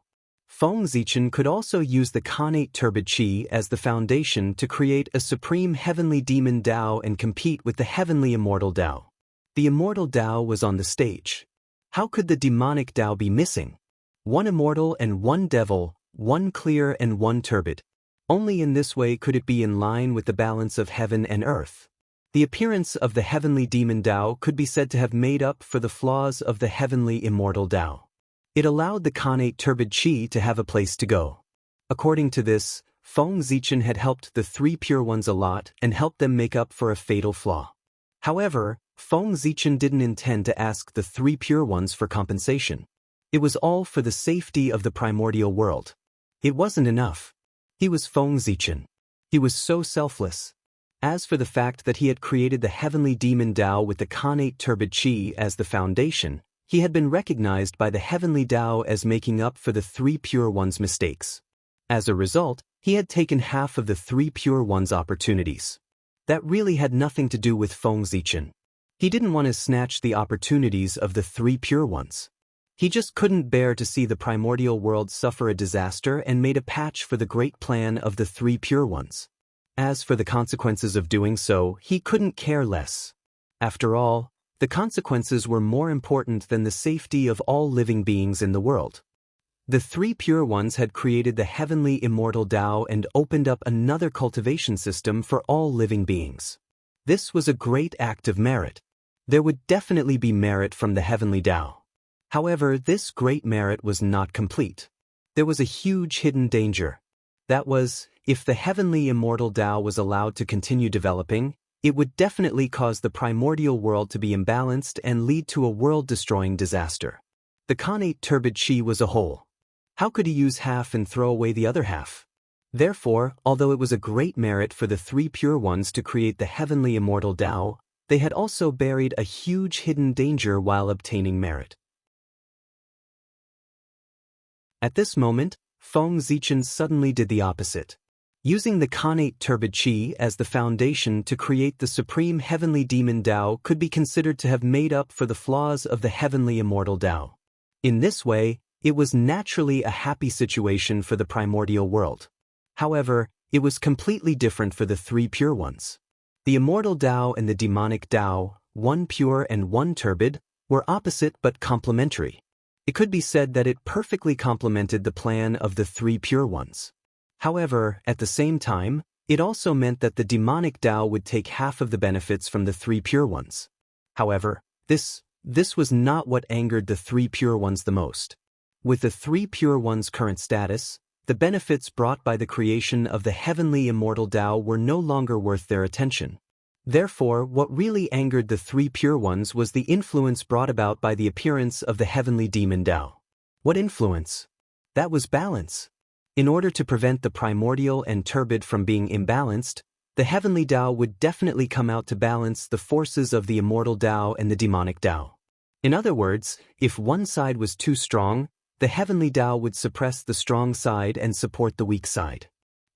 Feng Zichen could also use the Khanate turbid Qi as the foundation to create a supreme heavenly demon Tao and compete with the heavenly immortal Tao. The immortal Tao was on the stage. How could the demonic Tao be missing? One immortal and one devil, one clear and one turbid. Only in this way could it be in line with the balance of heaven and earth. The appearance of the heavenly demon Tao could be said to have made up for the flaws of the heavenly immortal Tao. It allowed the Khanate turbid Qi to have a place to go. According to this, Feng Zichen had helped the three pure ones a lot and helped them make up for a fatal flaw. However, Feng Zichen didn't intend to ask the three pure ones for compensation. It was all for the safety of the primordial world. It wasn't enough. He was Feng Zichen. He was so selfless. As for the fact that he had created the heavenly demon Tao with the Khanate turbid Qi as the foundation, he had been recognized by the heavenly Tao as making up for the three pure ones' mistakes. As a result, he had taken half of the three pure ones' opportunities. That really had nothing to do with Feng Zichen. He didn't want to snatch the opportunities of the three pure ones. He just couldn't bear to see the primordial world suffer a disaster and made a patch for the great plan of the three pure ones. As for the consequences of doing so, he couldn't care less. After all, the consequences were more important than the safety of all living beings in the world. The three pure ones had created the heavenly immortal Tao and opened up another cultivation system for all living beings. This was a great act of merit. There would definitely be merit from the heavenly Tao. However, this great merit was not complete. There was a huge hidden danger. That was, if the heavenly immortal Tao was allowed to continue developing, it would definitely cause the primordial world to be imbalanced and lead to a world-destroying disaster. The Khanate turbid Qi was a whole. How could he use half and throw away the other half? Therefore, although it was a great merit for the three pure ones to create the heavenly immortal Tao, they had also buried a huge hidden danger while obtaining merit. At this moment, Feng Zichen suddenly did the opposite. Using the Khanate turbid Qi as the foundation to create the supreme heavenly demon Tao could be considered to have made up for the flaws of the heavenly immortal Tao. In this way, it was naturally a happy situation for the primordial world. However, it was completely different for the three pure ones. The immortal Tao and the demonic Tao, one pure and one turbid, were opposite but complementary. It could be said that it perfectly complemented the plan of the three pure ones. However, at the same time, it also meant that the demonic Tao would take half of the benefits from the three pure ones. However, this was not what angered the three pure ones the most. With the three pure ones' current status, the benefits brought by the creation of the heavenly immortal Tao were no longer worth their attention. Therefore, what really angered the three pure ones was the influence brought about by the appearance of the heavenly demon Tao. What influence? That was balance. In order to prevent the primordial and turbid from being imbalanced, the heavenly Tao would definitely come out to balance the forces of the immortal Tao and the demonic Tao. In other words, if one side was too strong, the heavenly Tao would suppress the strong side and support the weak side.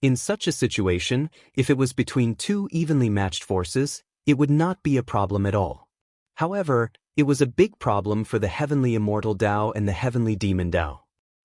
In such a situation, if it was between two evenly matched forces, it would not be a problem at all. However, it was a big problem for the heavenly immortal Tao and the heavenly demon Tao.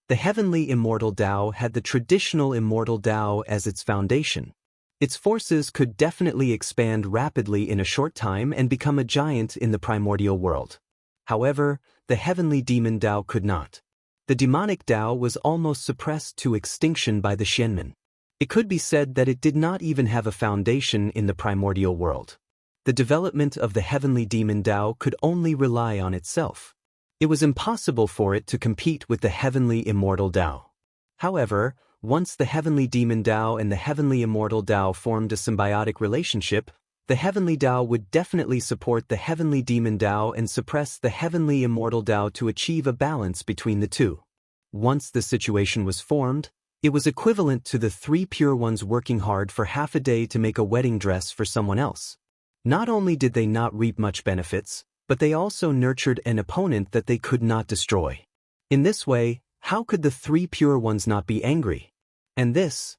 The heavenly immortal Tao had the traditional immortal Tao as its foundation. Its forces could definitely expand rapidly in a short time and become a giant in the primordial world. However, the heavenly demon Tao could not. The demonic Tao was almost suppressed to extinction by the Xianmen. It could be said that it did not even have a foundation in the primordial world. The development of the heavenly demon Tao could only rely on itself. It was impossible for it to compete with the heavenly immortal Tao. However, once the heavenly demon Tao and the heavenly immortal Tao formed a symbiotic relationship, the heavenly Tao would definitely support the heavenly demon Tao and suppress the heavenly immortal Tao to achieve a balance between the two. Once the situation was formed, it was equivalent to the three pure ones working hard for half a day to make a wedding dress for someone else. Not only did they not reap much benefits, but they also nurtured an opponent that they could not destroy. In this way, how could the three pure ones not be angry? And this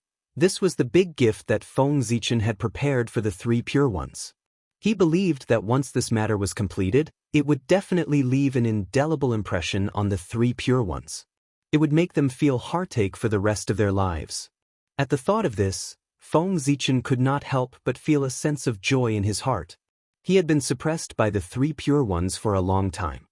was the big gift that Feng Zichen had prepared for the three pure ones. He believed that once this matter was completed, it would definitely leave an indelible impression on the three pure ones. It would make them feel heartache for the rest of their lives. At the thought of this, Feng Zichen could not help but feel a sense of joy in his heart. He had been suppressed by the three pure ones for a long time.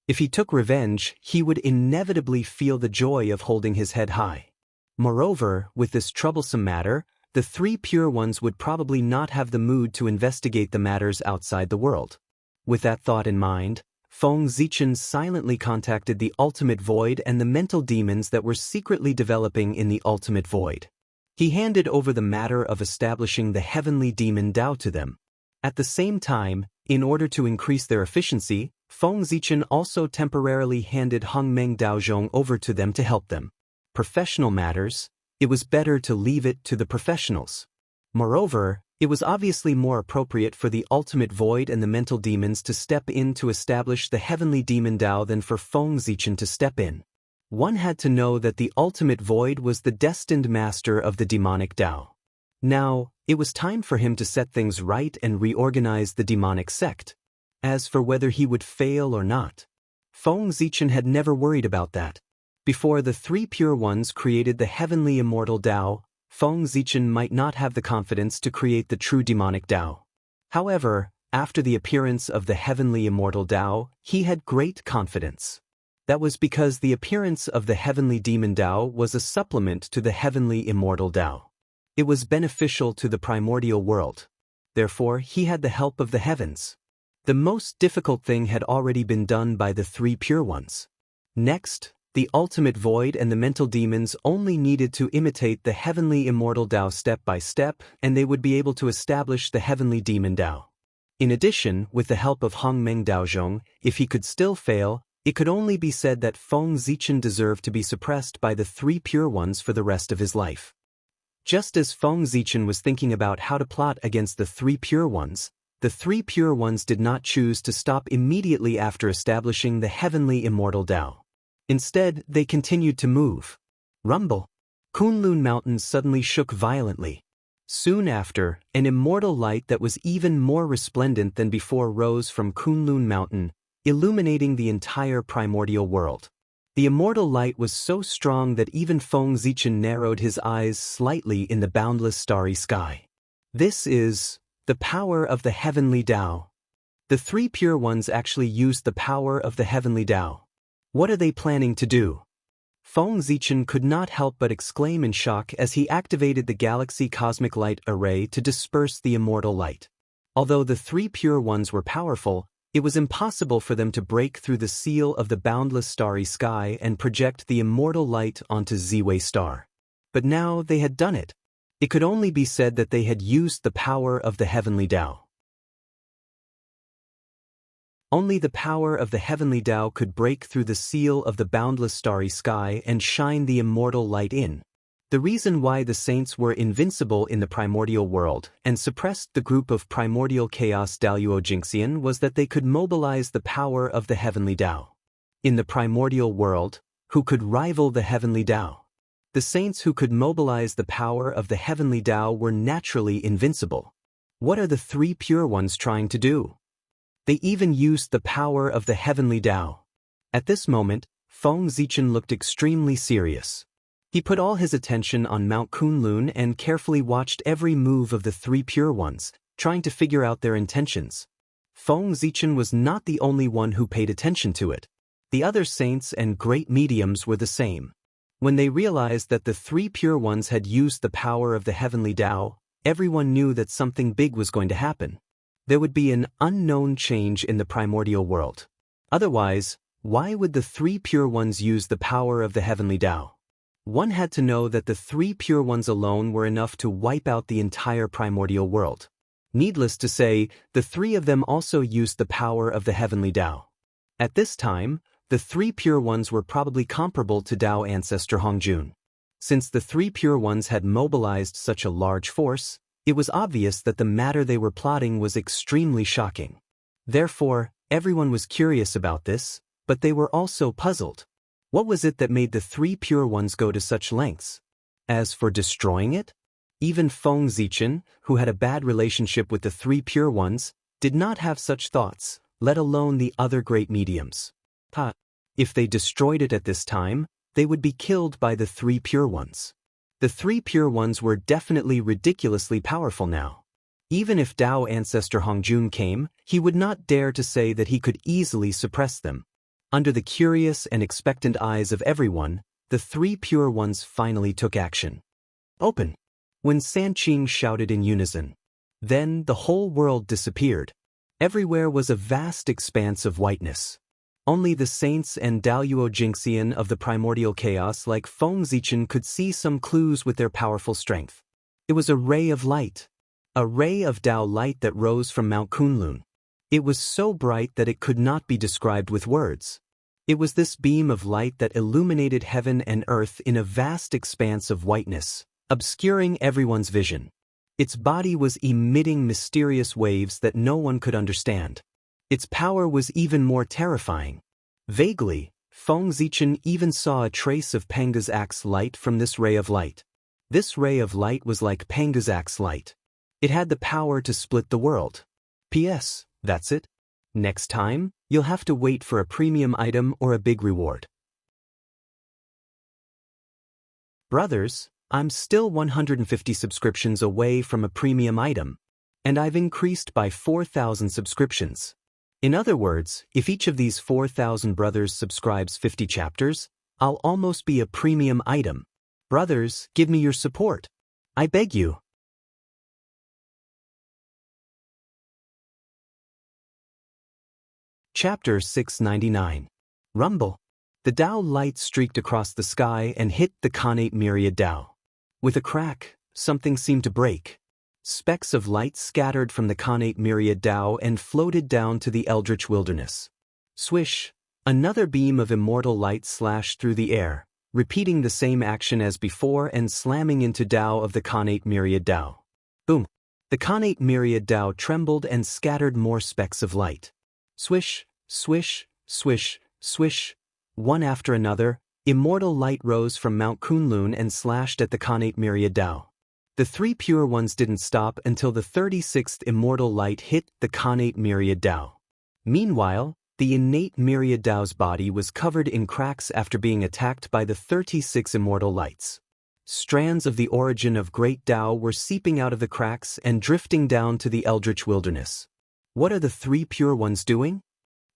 If he took revenge, he would inevitably feel the joy of holding his head high. Moreover, with this troublesome matter, the three pure ones would probably not have the mood to investigate the matters outside the world. With that thought in mind, Feng Zichen silently contacted the ultimate void and the mental demons that were secretly developing in the ultimate void. He handed over the matter of establishing the heavenly demon Tao to them. At the same time, in order to increase their efficiency, Feng Zichen also temporarily handed Hongmeng Daozhong over to them to help them. Professional matters, it was better to leave it to the professionals. Moreover, it was obviously more appropriate for the ultimate void and the mental demons to step in to establish the heavenly demon Tao than for Feng Zichen to step in. One had to know that the ultimate void was the destined master of the demonic Tao. Now, it was time for him to set things right and reorganize the demonic sect. As for whether he would fail or not, Feng Zichen had never worried about that. Before the three pure ones created the heavenly immortal Tao, Feng Zichen might not have the confidence to create the true demonic Tao. However, after the appearance of the heavenly immortal Tao, he had great confidence. That was because the appearance of the heavenly demon Tao was a supplement to the heavenly immortal Tao. It was beneficial to the primordial world. Therefore, he had the help of the heavens. The most difficult thing had already been done by the three pure ones. Next, the ultimate void and the mental demons only needed to imitate the heavenly immortal Tao step by step, and they would be able to establish the heavenly demon Tao. In addition, with the help of Hongmeng Daozhong, if he could still fail, it could only be said that Feng Zichen deserved to be suppressed by the three pure ones for the rest of his life. Just as Feng Zichen was thinking about how to plot against the three pure ones, the three pure ones did not choose to stop immediately after establishing the heavenly immortal Tao. Instead, they continued to move. Rumble. Kunlun Mountain suddenly shook violently. Soon after, an immortal light that was even more resplendent than before rose from Kunlun Mountain, illuminating the entire primordial world. The immortal light was so strong that even Feng Zichen narrowed his eyes slightly in the boundless starry sky. This is the power of the heavenly Tao. The three pure ones actually used the power of the heavenly Tao. What are they planning to do? Feng Zichen could not help but exclaim in shock as he activated the Galaxy Cosmic Light Array to disperse the immortal light. Although the three pure ones were powerful, it was impossible for them to break through the seal of the boundless starry sky and project the immortal light onto Ziwei Star. But now they had done it. It could only be said that they had used the power of the heavenly Tao. Only the power of the heavenly Tao could break through the seal of the boundless starry sky and shine the immortal light in. The reason why the saints were invincible in the primordial world and suppressed the group of primordial chaos Daluo Jingxian was that they could mobilize the power of the heavenly Tao. In the primordial world, who could rival the heavenly Tao? The saints who could mobilize the power of the heavenly Tao were naturally invincible. What are the three pure ones trying to do? They even used the power of the heavenly Tao. At this moment, Feng Zichen looked extremely serious. He put all his attention on Mount Kunlun and carefully watched every move of the three pure ones, trying to figure out their intentions. Feng Zichen was not the only one who paid attention to it. The other saints and great mediums were the same. When they realized that the three pure ones had used the power of the heavenly Tao, everyone knew that something big was going to happen. There would be an unknown change in the primordial world. Otherwise, why would the three pure ones use the power of the heavenly Tao? One had to know that the three pure ones alone were enough to wipe out the entire primordial world. Needless to say, the three of them also used the power of the heavenly Tao. At this time, the three pure ones were probably comparable to Tao ancestor Hongjun. Since the three pure ones had mobilized such a large force, it was obvious that the matter they were plotting was extremely shocking. Therefore, everyone was curious about this, but they were also puzzled. What was it that made the three pure ones go to such lengths? As for destroying it? Even Feng Zichen, who had a bad relationship with the three pure ones, did not have such thoughts, let alone the other great mediums. If they destroyed it at this time, they would be killed by the three pure ones. The three pure ones were definitely ridiculously powerful now. Even if Tao ancestor Hongjun came, he would not dare to say that he could easily suppress them. Under the curious and expectant eyes of everyone, the three pure ones finally took action. Open! When Sanqing shouted in unison. Then the whole world disappeared. Everywhere was a vast expanse of whiteness. Only the saints and Daluo Jingxian of the primordial chaos like Feng Zichen could see some clues with their powerful strength. It was a ray of light. A ray of Tao light that rose from Mount Kunlun. It was so bright that it could not be described with words. It was this beam of light that illuminated heaven and earth in a vast expanse of whiteness, obscuring everyone's vision. Its body was emitting mysterious waves that no one could understand. Its power was even more terrifying. Vaguely, Feng Zichen even saw a trace of Panga's axe light from this ray of light. This ray of light was like Panga's axe light. It had the power to split the world. P.S. That's it. Next time, you'll have to wait for a premium item or a big reward. Brothers, I'm still 150 subscriptions away from a premium item, and I've increased by 4,000 subscriptions. In other words, if each of these 4,000 brothers subscribes 50 chapters, I'll almost be a premium item. Brothers, give me your support. I beg you. Chapter 699. Rumble. The Tao light streaked across the sky and hit the Khanate Myriad Tao. With a crack, something seemed to break. Specks of light scattered from the Khanate Myriad Tao and floated down to the Eldritch Wilderness. Swish! Another beam of immortal light slashed through the air, repeating the same action as before and slamming into Tao of the Khanate Myriad Tao. Boom! The Khanate Myriad Tao trembled and scattered more specks of light. Swish! Swish! Swish! Swish! One after another, immortal light rose from Mount Kunlun and slashed at the Khanate Myriad Tao. The three pure ones didn't stop until the 36th immortal light hit the Khanate Myriad Tao. Meanwhile, The innate myriad Tao's body was covered in cracks after being attacked by the 36 immortal lights. Strands of the origin of Great Tao were seeping out of the cracks and drifting down to the eldritch wilderness. What are the three pure ones doing?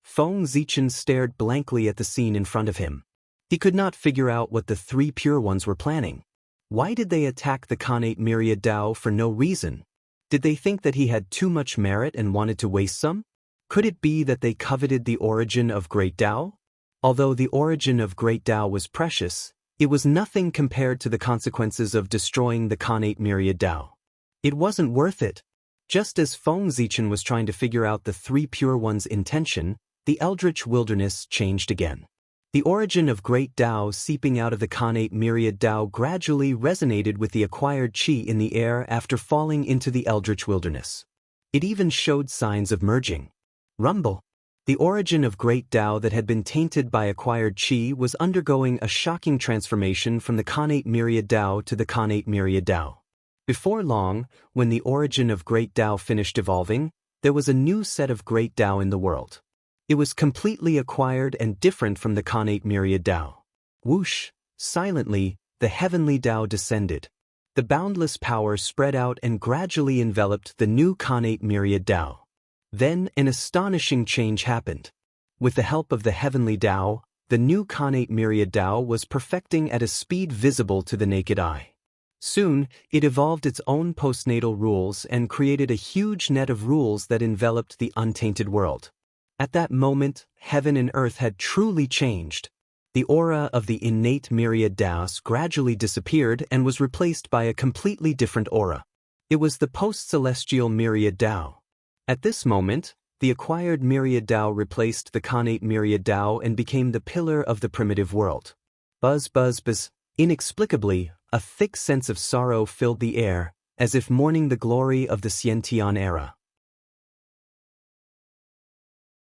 Feng Zichen stared blankly at the scene in front of him. He could not figure out what the three pure ones were planning. Why did they attack the Khanate myriad Tao for no reason? Did they think that he had too much merit and wanted to waste some? Could it be that they coveted the origin of Great Tao? Although the origin of Great Tao was precious, it was nothing compared to the consequences of destroying the Khanate myriad Tao. It wasn't worth it. Just as Feng Zichen was trying to figure out the three pure ones' intention, the eldritch wilderness changed again. The origin of Great Tao seeping out of the Khanate myriad Tao gradually resonated with the acquired qi in the air after falling into the eldritch wilderness. It even showed signs of merging. Rumble. The origin of Great Tao that had been tainted by acquired qi was undergoing a shocking transformation from the Khanate myriad Tao to the Khanate myriad Tao. Before long, when the origin of Great Tao finished evolving, there was a new set of Great Tao in the world. It was completely acquired and different from the Khanate myriad Tao. Whoosh! Silently, the heavenly Tao descended. The boundless power spread out and gradually enveloped the new Khanate myriad Tao. Then an astonishing change happened. With the help of the heavenly Tao, the new Khanate myriad Tao was perfecting at a speed visible to the naked eye. Soon, it evolved its own postnatal rules and created a huge net of rules that enveloped the untainted world. At that moment, heaven and earth had truly changed. The aura of the innate myriad Taos gradually disappeared and was replaced by a completely different aura. It was the post-celestial myriad Tao. At this moment, the acquired myriad Tao replaced the Khanate myriad Tao and became the pillar of the primitive world. Buzz buzz buzz. Inexplicably, a thick sense of sorrow filled the air, as if mourning the glory of the Xiantian era.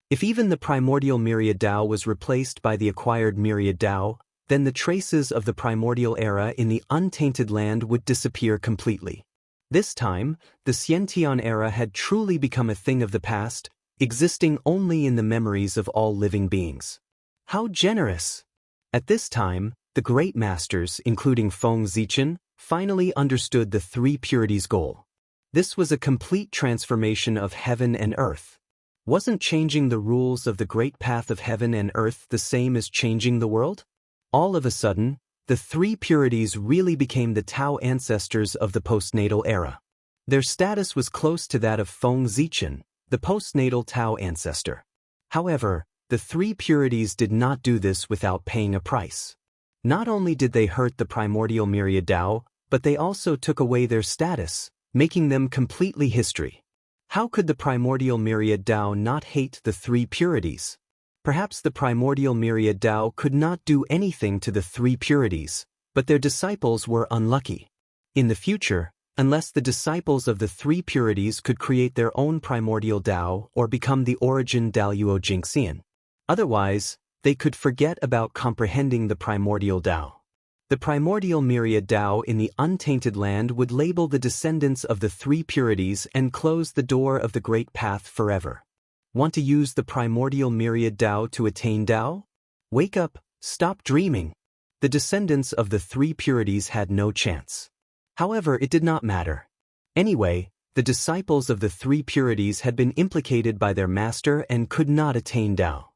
If even the primordial myriad Tao was replaced by the acquired myriad Tao, then the traces of the primordial era in the untainted land would disappear completely. This time, the Xiantian era had truly become a thing of the past, existing only in the memories of all living beings. How generous! At this time, the great masters, including Feng Zichen, finally understood the three purities goal. This was a complete transformation of heaven and earth. Wasn't changing the rules of the great path of heaven and earth the same as changing the world? All of a sudden, the three purities really became the Tao ancestors of the postnatal era. Their status was close to that of Feng Zichen, the postnatal Tao ancestor. However, the three purities did not do this without paying a price. Not only did they hurt the primordial myriad Tao, but they also took away their status, making them completely history. How could the primordial myriad Tao not hate the three purities? Perhaps the primordial myriad Tao could not do anything to the three purities, but their disciples were unlucky. In the future, unless the disciples of the three purities could create their own primordial Tao or become the origin Daluo Jingxian. Otherwise, they could forget about comprehending the primordial Tao. The primordial myriad Tao in the untainted land would label the descendants of the three purities and close the door of the great path forever. Want to use the primordial myriad Tao to attain Tao? Wake up, stop dreaming. The descendants of the three purities had no chance. However, it did not matter. Anyway, the disciples of the three purities had been implicated by their master and could not attain Tao.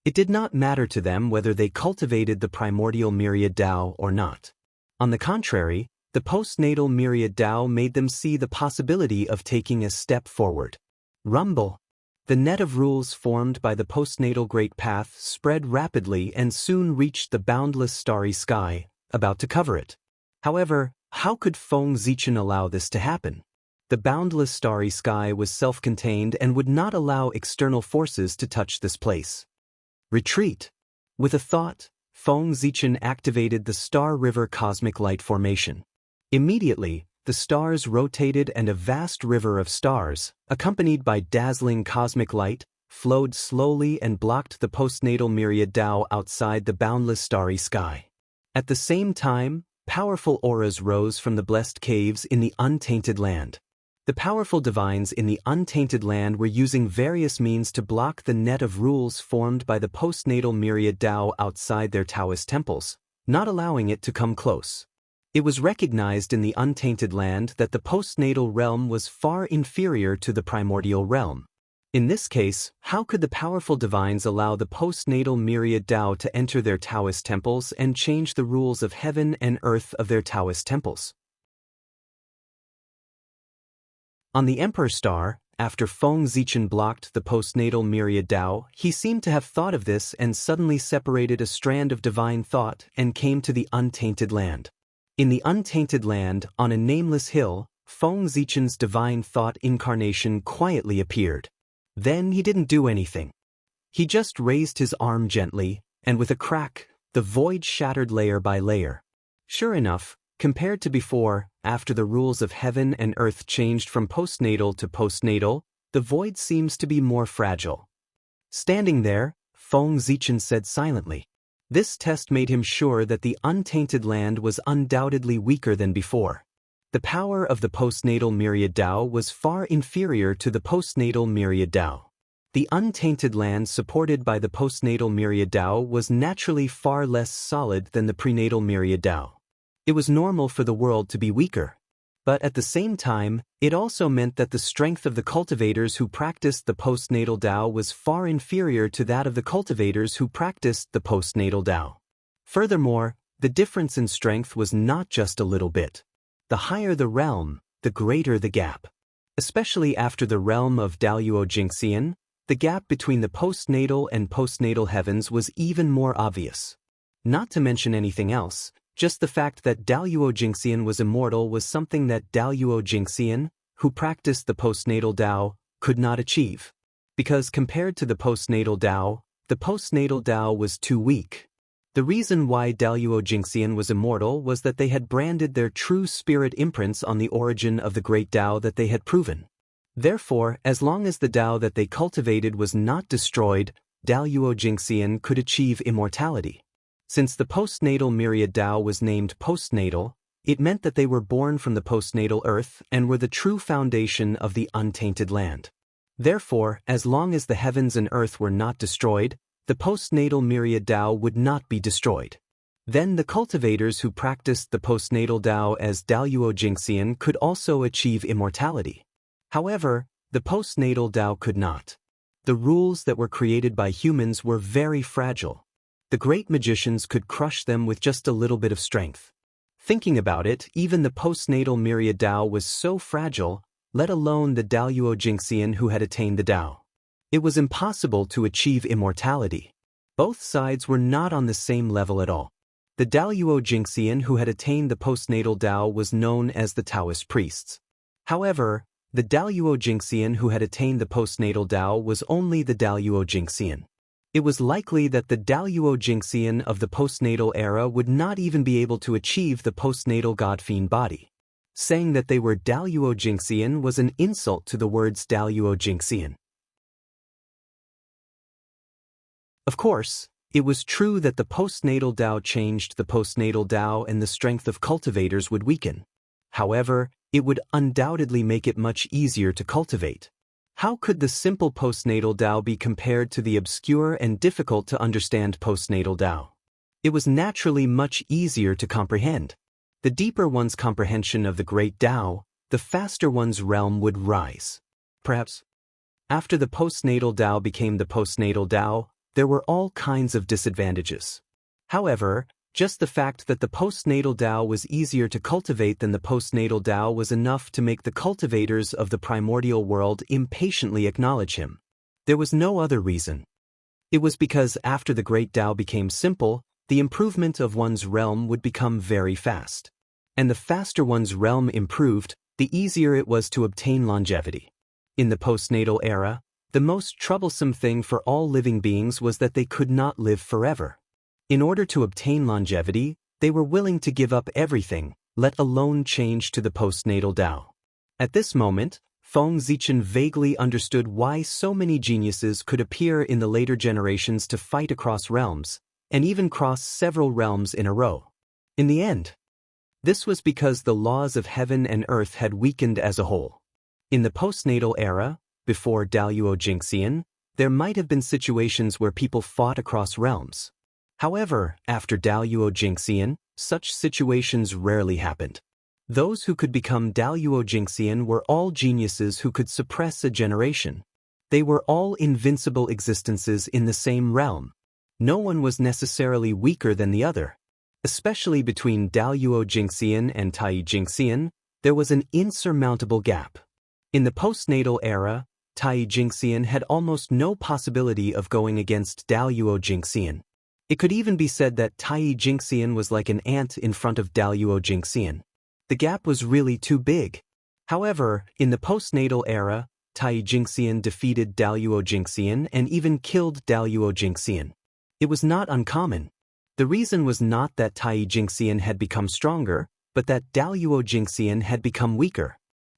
It did not matter to them whether they cultivated the primordial myriad Tao or not. On the contrary, the postnatal myriad Tao made them see the possibility of taking a step forward. Rumble. The net of rules formed by the postnatal great path spread rapidly and soon reached the boundless starry sky, about to cover it. However, how could Feng Zichen allow this to happen? The boundless starry sky was self-contained and would not allow external forces to touch this place. Retreat. With a thought, Feng Zichen activated the Star River Cosmic Light Formation. Immediately, the stars rotated and a vast river of stars, accompanied by dazzling cosmic light, flowed slowly and blocked the postnatal myriad Tao outside the boundless starry sky. At the same time, powerful auras rose from the blessed caves in the untainted land. The powerful divines in the untainted land were using various means to block the net of rules formed by the postnatal myriad Tao outside their Taoist temples, not allowing it to come close. It was recognized in the untainted land that the postnatal realm was far inferior to the primordial realm. In this case, how could the powerful divines allow the postnatal myriad Tao to enter their Taoist temples and change the rules of heaven and earth of their Taoist temples? On the Emperor Star, after Feng Zichen blocked the postnatal myriad Tao, he seemed to have thought of this and suddenly separated a strand of divine thought and came to the untainted land. In the untainted land, on a nameless hill, Feng Zichen's divine thought incarnation quietly appeared. Then he didn't do anything. He just raised his arm gently, and with a crack, the void shattered layer by layer. Sure enough, compared to before, after the rules of heaven and earth changed from postnatal to postnatal, the void seems to be more fragile. Standing there, Feng Zichen said silently. This test made him sure that the untainted land was undoubtedly weaker than before. The power of the postnatal myriad Tao was far inferior to the postnatal myriad Tao. The untainted land supported by the postnatal myriad Tao was naturally far less solid than the prenatal myriad Tao. It was normal for the world to be weaker. But at the same time, it also meant that the strength of the cultivators who practiced the postnatal Tao was far inferior to that of the cultivators who practiced the postnatal Tao. Furthermore, the difference in strength was not just a little bit. The higher the realm, the greater the gap. Especially after the realm of Daluo Jingxian, the gap between the postnatal and postnatal heavens was even more obvious. Not to mention anything else, just the fact that Daluo Jingxian was immortal was something that Daluo Jingxian, who practiced the postnatal Tao, could not achieve. Because compared to the postnatal Tao was too weak. The reason why Daluo Jingxian was immortal was that they had branded their true spirit imprints on the origin of the great Tao that they had proven. Therefore, as long as the Tao that they cultivated was not destroyed, Daluo Jingxian could achieve immortality. Since the postnatal myriad Tao was named postnatal, it meant that they were born from the postnatal earth and were the true foundation of the untainted land. Therefore, as long as the heavens and earth were not destroyed, the postnatal myriad Tao would not be destroyed. Then the cultivators who practiced the postnatal Tao as Daluo Jingxian could also achieve immortality. However, the postnatal Tao could not. The rules that were created by humans were very fragile. The great magicians could crush them with just a little bit of strength. Thinking about it, even the postnatal myriad Tao was so fragile, let alone the Daluo Jingxian who had attained the Tao. It was impossible to achieve immortality. Both sides were not on the same level at all. The Daluo Jingxian who had attained the postnatal Tao was known as the Taoist priests. However, the Daluo Jingxian who had attained the postnatal Tao was only the Daluo Jingxian. It was likely that the Daluo Jingxian of the postnatal era would not even be able to achieve the postnatal God-fiend body. Saying that they were Daluo Jingxian was an insult to the words Daluo Jingxian. Of course, it was true that the postnatal Tao changed the postnatal Tao and the strength of cultivators would weaken. However, it would undoubtedly make it much easier to cultivate. How could the simple postnatal Tao be compared to the obscure and difficult to understand postnatal Tao? It was naturally much easier to comprehend. The deeper one's comprehension of the great Tao, the faster one's realm would rise. Perhaps, after the postnatal Tao became the postnatal Tao, there were all kinds of disadvantages. However, just the fact that the postnatal Tao was easier to cultivate than the postnatal Tao was enough to make the cultivators of the primordial world impatiently acknowledge him. There was no other reason. It was because after the great Tao became simple, the improvement of one's realm would become very fast. And the faster one's realm improved, the easier it was to obtain longevity. In the postnatal era, the most troublesome thing for all living beings was that they could not live forever. In order to obtain longevity, they were willing to give up everything, let alone change to the postnatal Tao. At this moment, Feng Zichen vaguely understood why so many geniuses could appear in the later generations to fight across realms, and even cross several realms in a row. In the end, this was because the laws of heaven and earth had weakened as a whole. In the postnatal era, before Daluo Jinxian, there might have been situations where people fought across realms. However, after Daluo Jinxian, such situations rarely happened. Those who could become Daluo Jinxian were all geniuses who could suppress a generation. They were all invincible existences in the same realm. No one was necessarily weaker than the other. Especially between Daluo Jinxian and Tai Jinxian, there was an insurmountable gap. In the postnatal era, Tai Jinxian had almost no possibility of going against Daluo Jinxian. It could even be said that Tai Jinxian was like an ant in front of Daluo Jinxian. The gap was really too big. However, in the postnatal era, Tai Jinxian defeated Daluo Jinxian and even killed Daluo Jinxian. It was not uncommon. The reason was not that Tai Jinxian had become stronger, but that Daluo Jinxian had become weaker.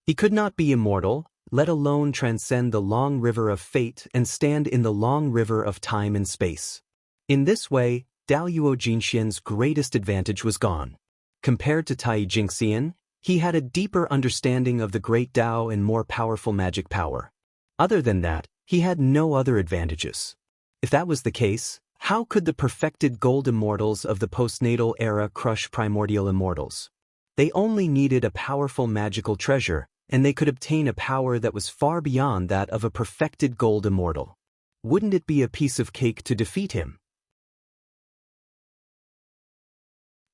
He could not be immortal, let alone transcend the long river of fate and stand in the long river of time and space. In this way, Daluo Jinxian's greatest advantage was gone. Compared to Tai Jinxian, he had a deeper understanding of the great Tao and more powerful magic power. Other than that, he had no other advantages. If that was the case, how could the perfected gold immortals of the postnatal era crush primordial immortals? They only needed a powerful magical treasure, and they could obtain a power that was far beyond that of a perfected gold immortal. Wouldn't it be a piece of cake to defeat him?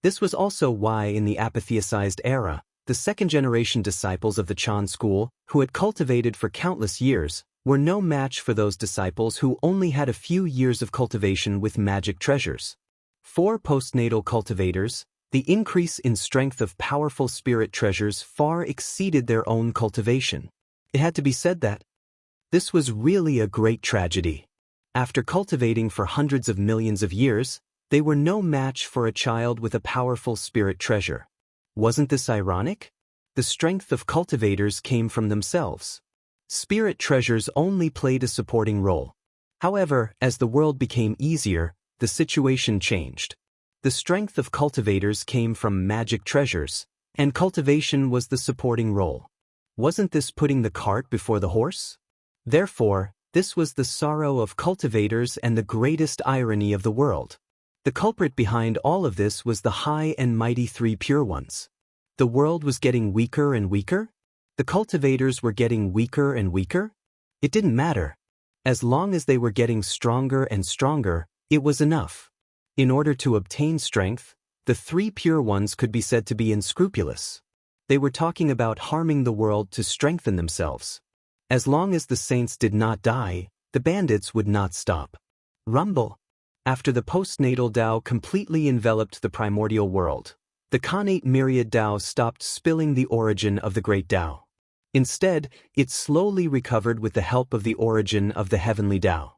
This was also why in the apatheicized era, the second-generation disciples of the Chan school, who had cultivated for countless years, were no match for those disciples who only had a few years of cultivation with magic treasures. For postnatal cultivators, the increase in strength of powerful spirit treasures far exceeded their own cultivation. It had to be said that this was really a great tragedy. After cultivating for hundreds of millions of years, they were no match for a child with a powerful spirit treasure. Wasn't this ironic? The strength of cultivators came from themselves. Spirit treasures only played a supporting role. However, as the world became easier, the situation changed. The strength of cultivators came from magic treasures, and cultivation was the supporting role. Wasn't this putting the cart before the horse? Therefore, this was the sorrow of cultivators and the greatest irony of the world. The culprit behind all of this was the high and mighty three pure ones. The world was getting weaker and weaker? The cultivators were getting weaker and weaker? It didn't matter. As long as they were getting stronger and stronger, it was enough. In order to obtain strength, the three pure ones could be said to be unscrupulous. They were talking about harming the world to strengthen themselves. As long as the saints did not die, the bandits would not stop. Rumble. After the postnatal Tao completely enveloped the primordial world, the Khanate myriad Tao stopped spilling the origin of the great Tao. Instead, it slowly recovered with the help of the origin of the heavenly Tao.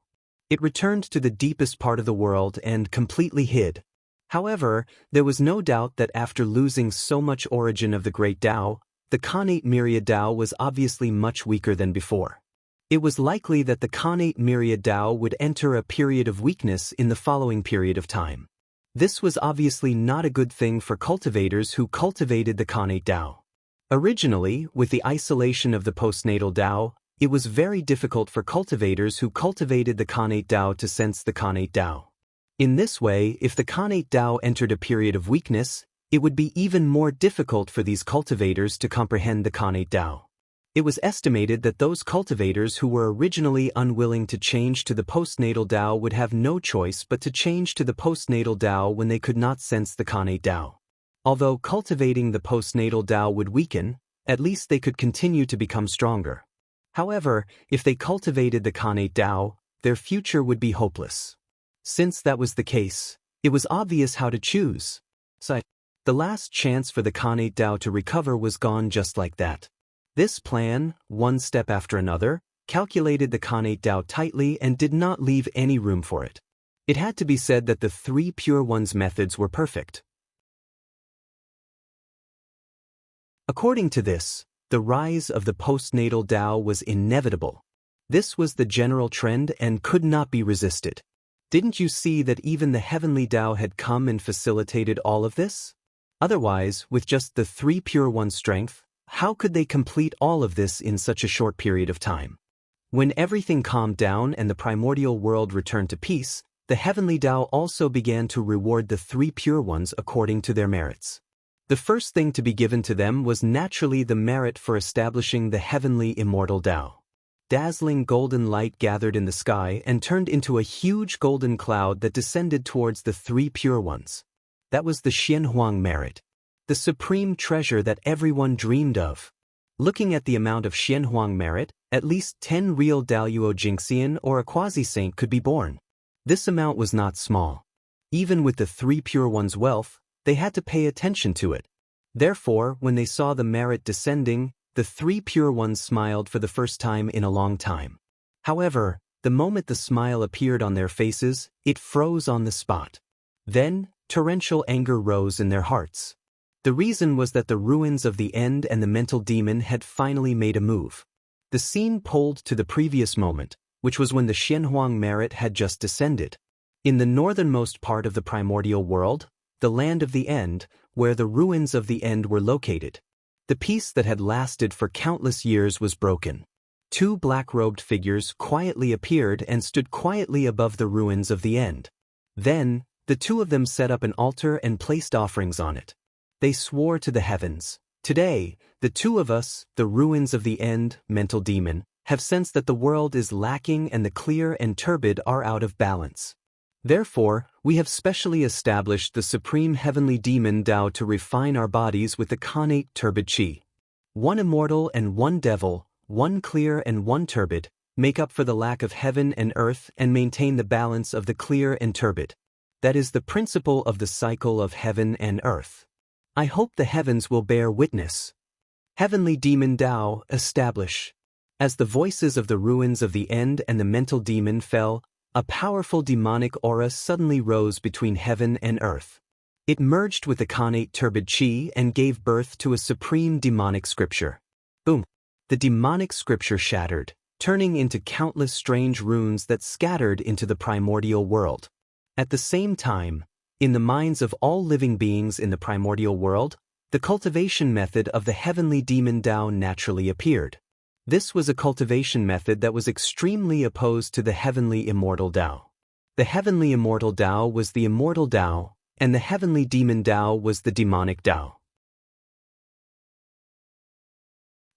It returned to the deepest part of the world and completely hid. However, there was no doubt that after losing so much origin of the great Tao, the Khanate myriad Tao was obviously much weaker than before. It was likely that the Khanate myriad Tao would enter a period of weakness in the following period of time. This was obviously not a good thing for cultivators who cultivated the Khanate Tao. Originally, with the isolation of the postnatal Tao, it was very difficult for cultivators who cultivated the Khanate Tao to sense the Khanate Tao. In this way, if the Khanate Tao entered a period of weakness, it would be even more difficult for these cultivators to comprehend the Khanate Tao. It was estimated that those cultivators who were originally unwilling to change to the postnatal Tao would have no choice but to change to the postnatal Tao when they could not sense the Khanate Tao. Although cultivating the postnatal Tao would weaken, at least they could continue to become stronger. However, if they cultivated the Khanate Tao, their future would be hopeless. Since that was the case, it was obvious how to choose. So, the last chance for the Khanate Tao to recover was gone just like that. This plan, one step after another, calculated the Khanate Tao tightly and did not leave any room for it. It had to be said that the three pure ones' methods were perfect. According to this, the rise of the postnatal Tao was inevitable. This was the general trend and could not be resisted. Didn't you see that even the heavenly Tao had come and facilitated all of this? Otherwise, with just the three pure ones' strength, how could they complete all of this in such a short period of time? When everything calmed down and the primordial world returned to peace, the heavenly Tao also began to reward the three pure ones according to their merits. The first thing to be given to them was naturally the merit for establishing the heavenly immortal Tao. Dazzling golden light gathered in the sky and turned into a huge golden cloud that descended towards the three pure ones. That was the Xianhuang merit, the supreme treasure that everyone dreamed of. Looking at the amount of Xianhuang merit, at least 10 real Daluo Jingxian or a quasi-saint could be born. This amount was not small. Even with the three pure ones' wealth, they had to pay attention to it. Therefore, when they saw the merit descending, the three pure ones smiled for the first time in a long time. However, the moment the smile appeared on their faces, it froze on the spot. Then, torrential anger rose in their hearts. The reason was that the ruins of the End and the mental demon had finally made a move. The scene pulled to the previous moment, which was when the Xianhuang merit had just descended. In the northernmost part of the primordial world, the land of the End, where the ruins of the End were located, the peace that had lasted for countless years was broken. Two black-robed figures quietly appeared and stood quietly above the ruins of the End. Then, the two of them set up an altar and placed offerings on it. They swore to the heavens, "Today, the two of us, the ruins of the End, mental demon, have sensed that the world is lacking and the clear and turbid are out of balance. Therefore, we have specially established the supreme heavenly demon Tao to refine our bodies with the connate turbid qi. One immortal and one devil, one clear and one turbid, make up for the lack of heaven and earth and maintain the balance of the clear and turbid. That is the principle of the cycle of heaven and earth. I hope the heavens will bear witness. Heavenly demon Tao, establish." As the voices of the ruins of the End and the mental demon fell, a powerful demonic aura suddenly rose between heaven and earth. It merged with the connate turbid qi and gave birth to a supreme demonic scripture. Boom! The demonic scripture shattered, turning into countless strange runes that scattered into the primordial world. At the same time, in the minds of all living beings in the primordial world, the cultivation method of the heavenly demon Tao naturally appeared. This was a cultivation method that was extremely opposed to the heavenly immortal Tao. The heavenly immortal Tao was the immortal Tao, and the heavenly demon Tao was the demonic Tao.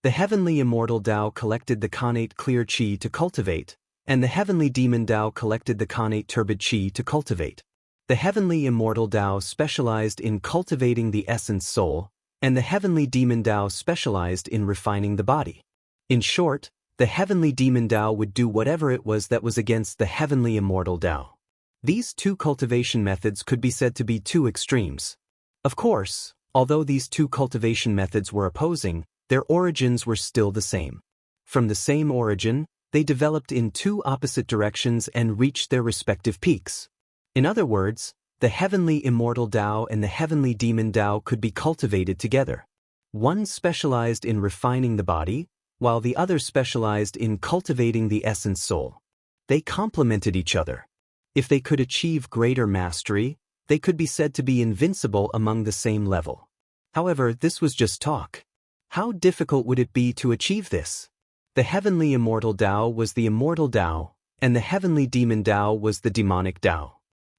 The heavenly immortal Tao collected the connate clear qi to cultivate, and the heavenly demon Tao collected the connate turbid qi to cultivate. The heavenly immortal Tao specialized in cultivating the essence soul, and the heavenly demon Tao specialized in refining the body. In short, the heavenly demon Tao would do whatever it was that was against the heavenly immortal Tao. These two cultivation methods could be said to be two extremes. Of course, although these two cultivation methods were opposing, their origins were still the same. From the same origin, they developed in two opposite directions and reached their respective peaks. In other words, the heavenly immortal Tao and the heavenly demon Tao could be cultivated together. One specialized in refining the body, while the other specialized in cultivating the essence soul. They complemented each other. If they could achieve greater mastery, they could be said to be invincible among the same level. However, this was just talk. How difficult would it be to achieve this? The heavenly immortal Tao was the immortal Tao, and the heavenly demon Tao was the demonic Tao.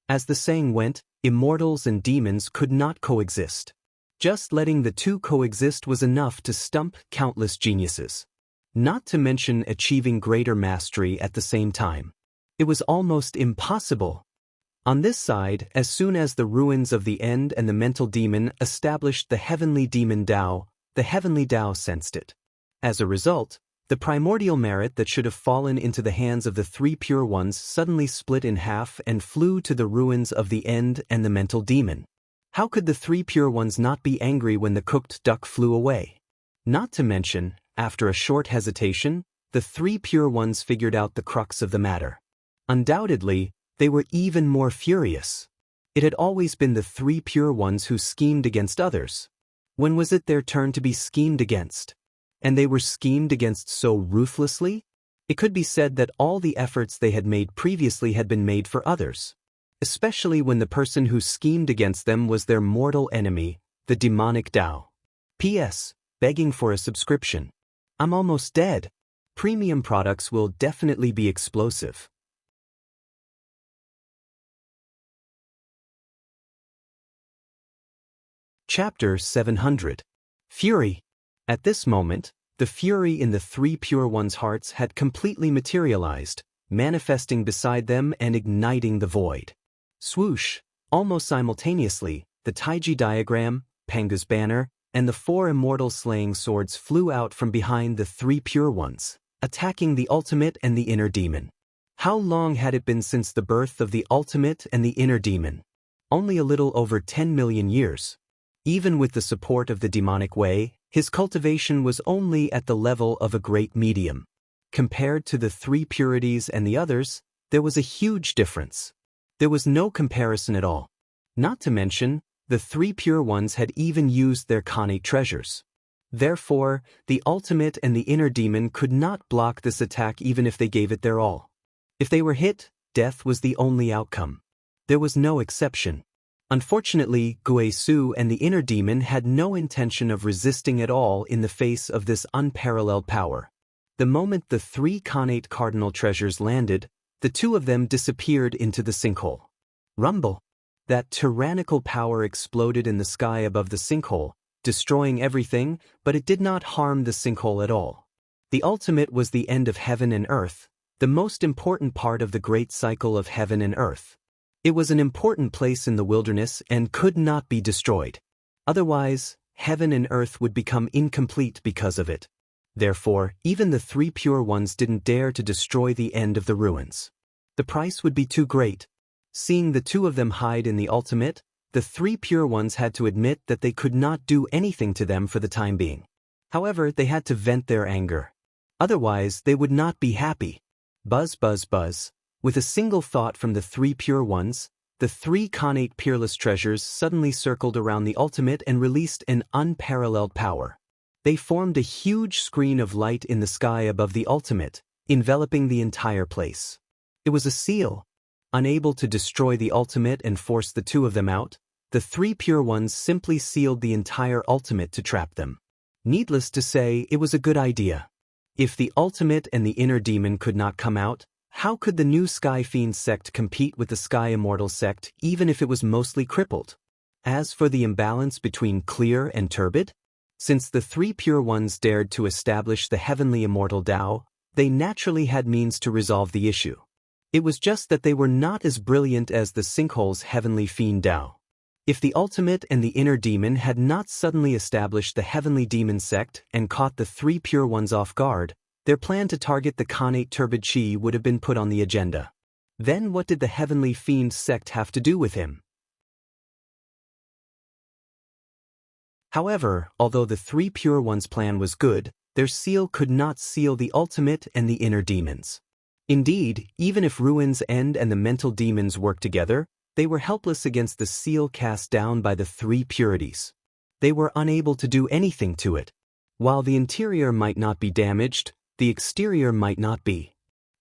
As the saying went, immortals and demons could not coexist. Just letting the two coexist was enough to stump countless geniuses. Not to mention achieving greater mastery at the same time. It was almost impossible. On this side, as soon as the ruins of the End and the mental demon established the heavenly demon Tao, the heavenly Tao sensed it. As a result, the primordial merit that should have fallen into the hands of the three pure ones suddenly split in half and flew to the ruins of the End and the mental demon. How could the three pure ones not be angry when the cooked duck flew away? Not to mention, after a short hesitation, the three pure ones figured out the crux of the matter. Undoubtedly, they were even more furious. It had always been the three pure ones who schemed against others. When was it their turn to be schemed against? And they were schemed against so ruthlessly? It could be said that all the efforts they had made previously had been made for others. Especially when the person who schemed against them was their mortal enemy, the demonic Tao. P.S. begging for a subscription. I'm almost dead. Premium products will definitely be explosive. Chapter 700. Fury. At this moment, the fury in the three pure ones' hearts had completely materialized, manifesting beside them and igniting the void. Swoosh! Almost simultaneously, the Taiji diagram, Panga's banner, and the four immortal slaying swords flew out from behind the three pure ones, attacking the ultimate and the inner demon. How long had it been since the birth of the ultimate and the inner demon? Only a little over 10 million years. Even with the support of the demonic way, his cultivation was only at the level of a great medium. Compared to the three purities and the others, there was a huge difference. There was no comparison at all. Not to mention, the three pure ones had even used their Khanate treasures. Therefore, the ultimate and the inner demon could not block this attack even if they gave it their all. If they were hit, death was the only outcome. There was no exception. Unfortunately, Guisu and the inner demon had no intention of resisting at all in the face of this unparalleled power. The moment the three Khanate cardinal treasures landed, the two of them disappeared into the sinkhole. Rumble! That tyrannical power exploded in the sky above the sinkhole, destroying everything, but it did not harm the sinkhole at all. The ultimate was the end of heaven and earth, the most important part of the great cycle of heaven and earth. It was an important place in the wilderness and could not be destroyed. Otherwise, heaven and earth would become incomplete because of it. Therefore, even the three pure ones didn't dare to destroy the end of the ruins. The price would be too great. Seeing the two of them hide in the ultimate, the three pure ones had to admit that they could not do anything to them for the time being. However, they had to vent their anger. Otherwise, they would not be happy. Buzz, buzz, buzz. With a single thought from the three pure ones, the three Khanate peerless treasures suddenly circled around the ultimate and released an unparalleled power. They formed a huge screen of light in the sky above the ultimate, enveloping the entire place. It was a seal. Unable to destroy the ultimate and force the two of them out, the three pure ones simply sealed the entire ultimate to trap them. Needless to say, it was a good idea. If the ultimate and the inner demon could not come out, how could the new Sky Fiend sect compete with the Sky Immortal sect even if it was mostly crippled? As for the imbalance between clear and turbid, since the three pure ones dared to establish the heavenly immortal Tao, they naturally had means to resolve the issue. It was just that they were not as brilliant as the sinkhole's heavenly fiend Tao. If the ultimate and the inner demon had not suddenly established the heavenly demon sect and caught the three pure ones off guard, their plan to target the Khanate turbid chi would have been put on the agenda. Then what did the heavenly fiend sect have to do with him? However, although the three pure ones' plan was good, their seal could not seal the ultimate and the inner demons. Indeed, even if Ruin's End and the mental demons worked together, they were helpless against the seal cast down by the three purities. They were unable to do anything to it. While the interior might not be damaged, the exterior might not be.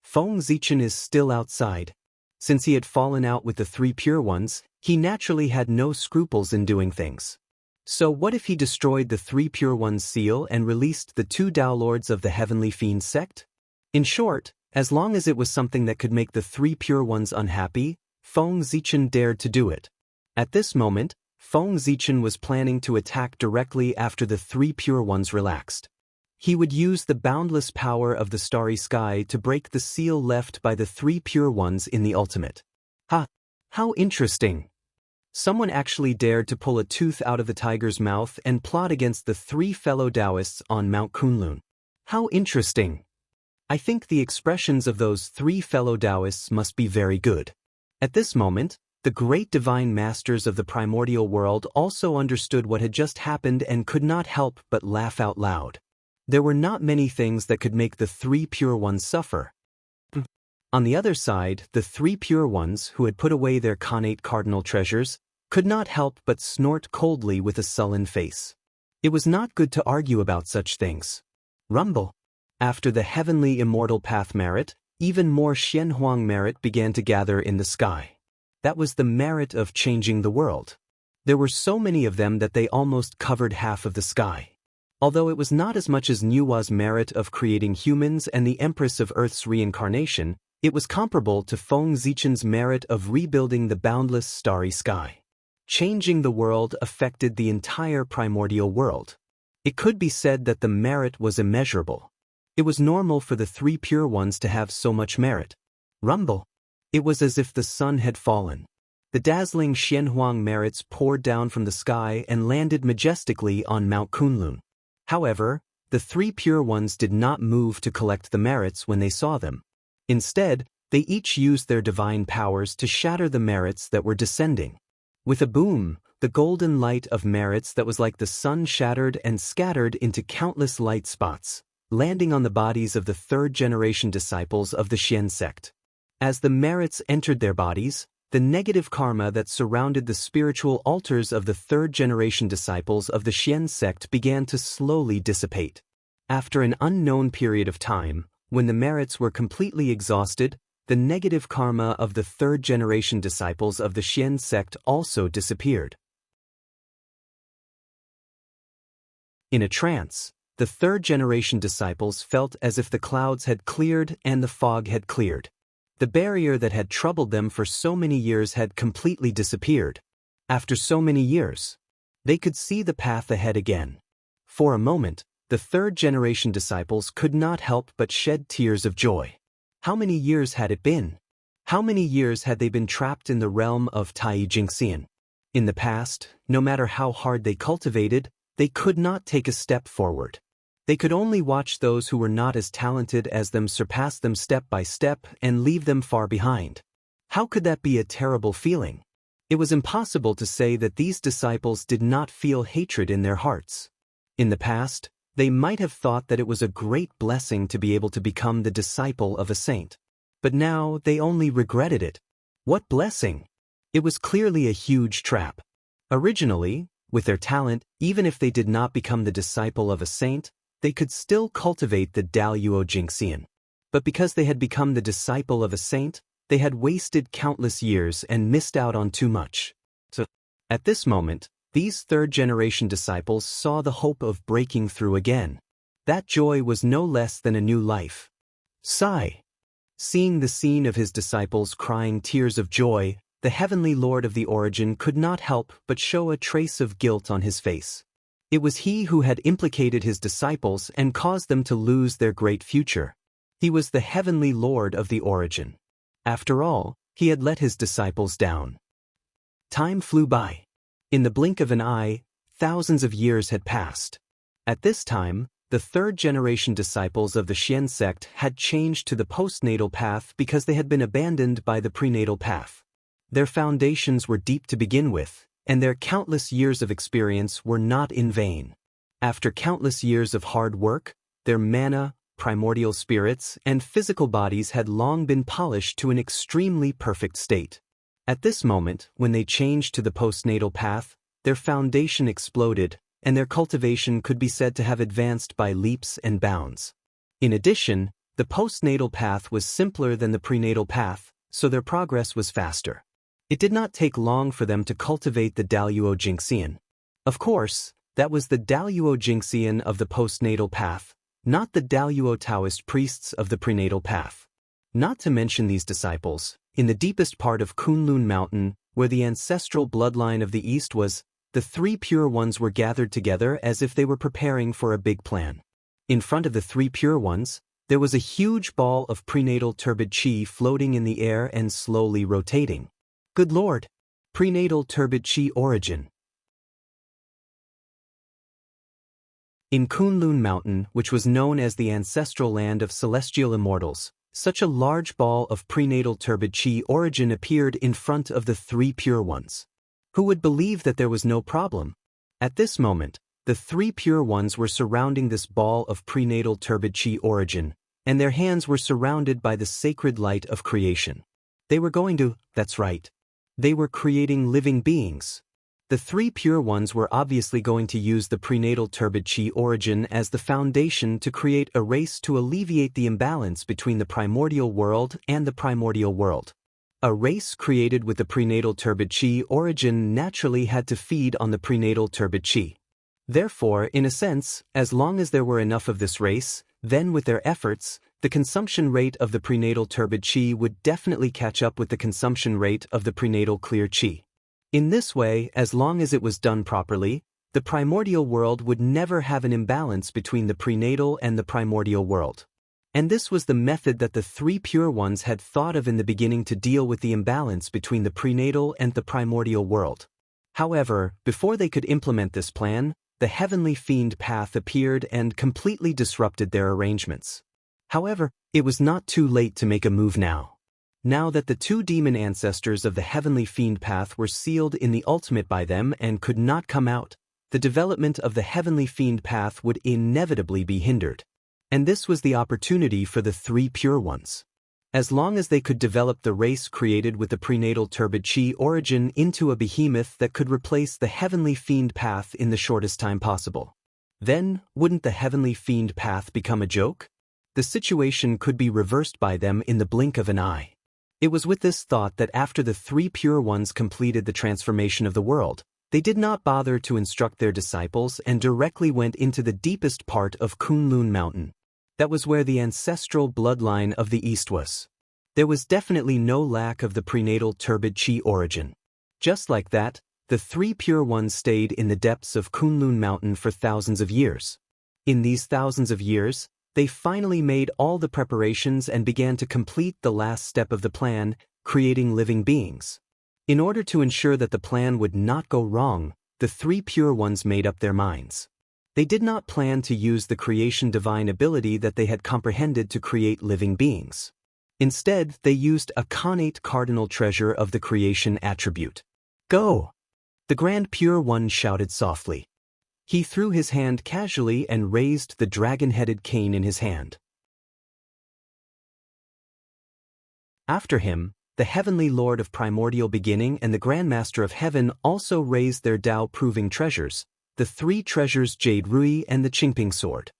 Feng Zichen is still outside. Since he had fallen out with the three pure ones, he naturally had no scruples in doing things. So what if he destroyed the three pure ones' seal and released the two Tao Lords of the Heavenly Fiend sect? In short, as long as it was something that could make the three pure ones unhappy, Feng Zichen dared to do it. At this moment, Feng Zichen was planning to attack directly after the three pure ones relaxed. He would use the boundless power of the starry sky to break the seal left by the three pure ones in the ultimate. Ha! How interesting! Someone actually dared to pull a tooth out of the tiger's mouth and plot against the three fellow Taoists on Mount Kunlun. How interesting! I think the expressions of those three fellow Taoists must be very good. At this moment, the great divine masters of the primordial world also understood what had just happened and could not help but laugh out loud. There were not many things that could make the three pure ones suffer. On the other side, the three pure ones who had put away their Khanate cardinal treasures could not help but snort coldly with a sullen face. It was not good to argue about such things. Rumble. After the heavenly immortal path merit, even more Xianhuang merit began to gather in the sky. That was the merit of changing the world. There were so many of them that they almost covered half of the sky. Although it was not as much as Nuwa's merit of creating humans and the Empress of Earth's reincarnation, it was comparable to Feng Zichen's merit of rebuilding the boundless starry sky. Changing the world affected the entire primordial world. It could be said that the merit was immeasurable. It was normal for the three pure ones to have so much merit. Rumble. It was as if the sun had fallen. The dazzling Xianhuang merits poured down from the sky and landed majestically on Mount Kunlun. However, the three pure ones did not move to collect the merits when they saw them. Instead, they each used their divine powers to shatter the merits that were descending. With a boom, the golden light of merits that was like the sun shattered and scattered into countless light spots, landing on the bodies of the third-generation disciples of the Xian sect. As the merits entered their bodies, the negative karma that surrounded the spiritual altars of the third-generation disciples of the Xian sect began to slowly dissipate. After an unknown period of time, when the merits were completely exhausted, the negative karma of the third-generation disciples of the Xian sect also disappeared. In a trance, the third-generation disciples felt as if the clouds had cleared and the fog had cleared. The barrier that had troubled them for so many years had completely disappeared. After so many years, they could see the path ahead again. For a moment, the third-generation disciples could not help but shed tears of joy. How many years had it been? How many years had they been trapped in the realm of Tai Jingxian? In the past, no matter how hard they cultivated, they could not take a step forward. They could only watch those who were not as talented as them surpass them step by step and leave them far behind. How could that be a terrible feeling? It was impossible to say that these disciples did not feel hatred in their hearts. In the past, they might have thought that it was a great blessing to be able to become the disciple of a saint. But now they only regretted it. What blessing! It was clearly a huge trap. Originally, with their talent, even if they did not become the disciple of a saint, they could still cultivate the Daluo Jingxian. But because they had become the disciple of a saint, they had wasted countless years and missed out on too much. So, at this moment, these third-generation disciples saw the hope of breaking through again. That joy was no less than a new life. Sigh. Seeing the scene of his disciples crying tears of joy, the heavenly Lord of the Origin could not help but show a trace of guilt on his face. It was he who had implicated his disciples and caused them to lose their great future. He was the heavenly Lord of the Origin. After all, he had let his disciples down. Time flew by. In the blink of an eye, thousands of years had passed. At this time, the third-generation disciples of the Xian sect had changed to the postnatal path because they had been abandoned by the prenatal path. Their foundations were deep to begin with, and their countless years of experience were not in vain. After countless years of hard work, their mana, primordial spirits, and physical bodies had long been polished to an extremely perfect state. At this moment, when they changed to the postnatal path, their foundation exploded, and their cultivation could be said to have advanced by leaps and bounds. In addition, the postnatal path was simpler than the prenatal path, so their progress was faster. It did not take long for them to cultivate the Daluo Jingxian. Of course, that was the Daluo Jingxian of the postnatal path, not the Daluo Taoist priests of the prenatal path. Not to mention these disciples, in the deepest part of Kunlun Mountain, where the ancestral bloodline of the East was, the three pure ones were gathered together as if they were preparing for a big plan. In front of the three pure ones, there was a huge ball of prenatal turbid qi floating in the air and slowly rotating. Good Lord! Prenatal turbid qi origin. In Kunlun Mountain, which was known as the ancestral land of celestial immortals, such a large ball of prenatal turbid qi origin appeared in front of the three pure ones. Who would believe that there was no problem? At this moment, the three pure ones were surrounding this ball of prenatal turbid qi origin, and their hands were surrounded by the sacred light of creation. They were going to, that's right. They were creating living beings. The three pure ones were obviously going to use the prenatal turbid qi origin as the foundation to create a race to alleviate the imbalance between the primordial world and the primordial world. A race created with the prenatal turbid qi origin naturally had to feed on the prenatal turbid qi. Therefore, in a sense, as long as there were enough of this race, then with their efforts, the consumption rate of the prenatal turbid chi would definitely catch up with the consumption rate of the prenatal clear chi. In this way, as long as it was done properly, the primordial world would never have an imbalance between the prenatal and the primordial world. And this was the method that the three pure ones had thought of in the beginning to deal with the imbalance between the prenatal and the primordial world. However, before they could implement this plan, the heavenly fiend path appeared and completely disrupted their arrangements. However, it was not too late to make a move now. Now that the two demon ancestors of the heavenly fiend path were sealed in the ultimate by them and could not come out, the development of the heavenly fiend path would inevitably be hindered. And this was the opportunity for the three pure ones. As long as they could develop the race created with the prenatal turbid chi origin into a behemoth that could replace the heavenly fiend path in the shortest time possible. Then, wouldn't the heavenly fiend path become a joke? The situation could be reversed by them in the blink of an eye. It was with this thought that after the three pure ones completed the transformation of the world, they did not bother to instruct their disciples and directly went into the deepest part of Kunlun Mountain. That was where the ancestral bloodline of the East was. There was definitely no lack of the prenatal turbid chi origin. Just like that, the three pure ones stayed in the depths of Kunlun Mountain for thousands of years. In these thousands of years, they finally made all the preparations and began to complete the last step of the plan, creating living beings. In order to ensure that the plan would not go wrong, the three pure ones made up their minds. They did not plan to use the creation divine ability that they had comprehended to create living beings. Instead, they used a connate cardinal treasure of the creation attribute. Go! The Grand Pure One shouted softly. He threw his hand casually and raised the dragon-headed cane in his hand. After him, the Heavenly Lord of Primordial Beginning and the Grand Master of Heaven also raised their Tao-proving treasures, the three treasures Jade Rui and the Qingping sword.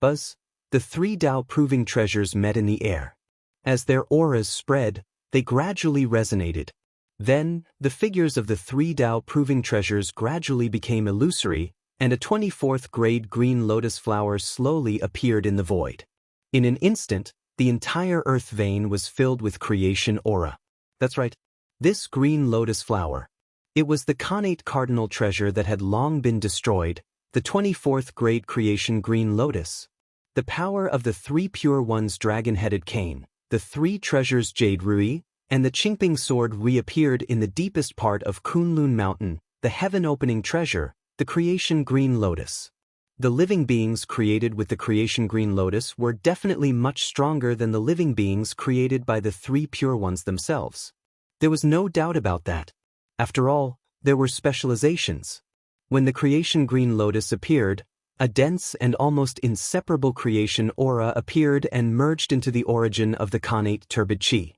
Buzz. The three Tao-proving treasures met in the air. As their auras spread, they gradually resonated. Then, the figures of the three Tao-proving treasures gradually became illusory, and a 24th grade green lotus flower slowly appeared in the void. In an instant, the entire earth vein was filled with creation aura. That's right. This green lotus flower. It was the connate cardinal treasure that had long been destroyed, the 24th grade creation green lotus. The power of the three pure ones dragon-headed cane, the three treasures Jade Rui, and the Qingping sword reappeared in the deepest part of Kunlun Mountain, the heaven-opening treasure, the creation green lotus. The living beings created with the creation green lotus were definitely much stronger than the living beings created by the three pure ones themselves. There was no doubt about that. After all, there were specializations. When the creation green lotus appeared, a dense and almost inseparable creation aura appeared and merged into the origin of the connate turbid chi.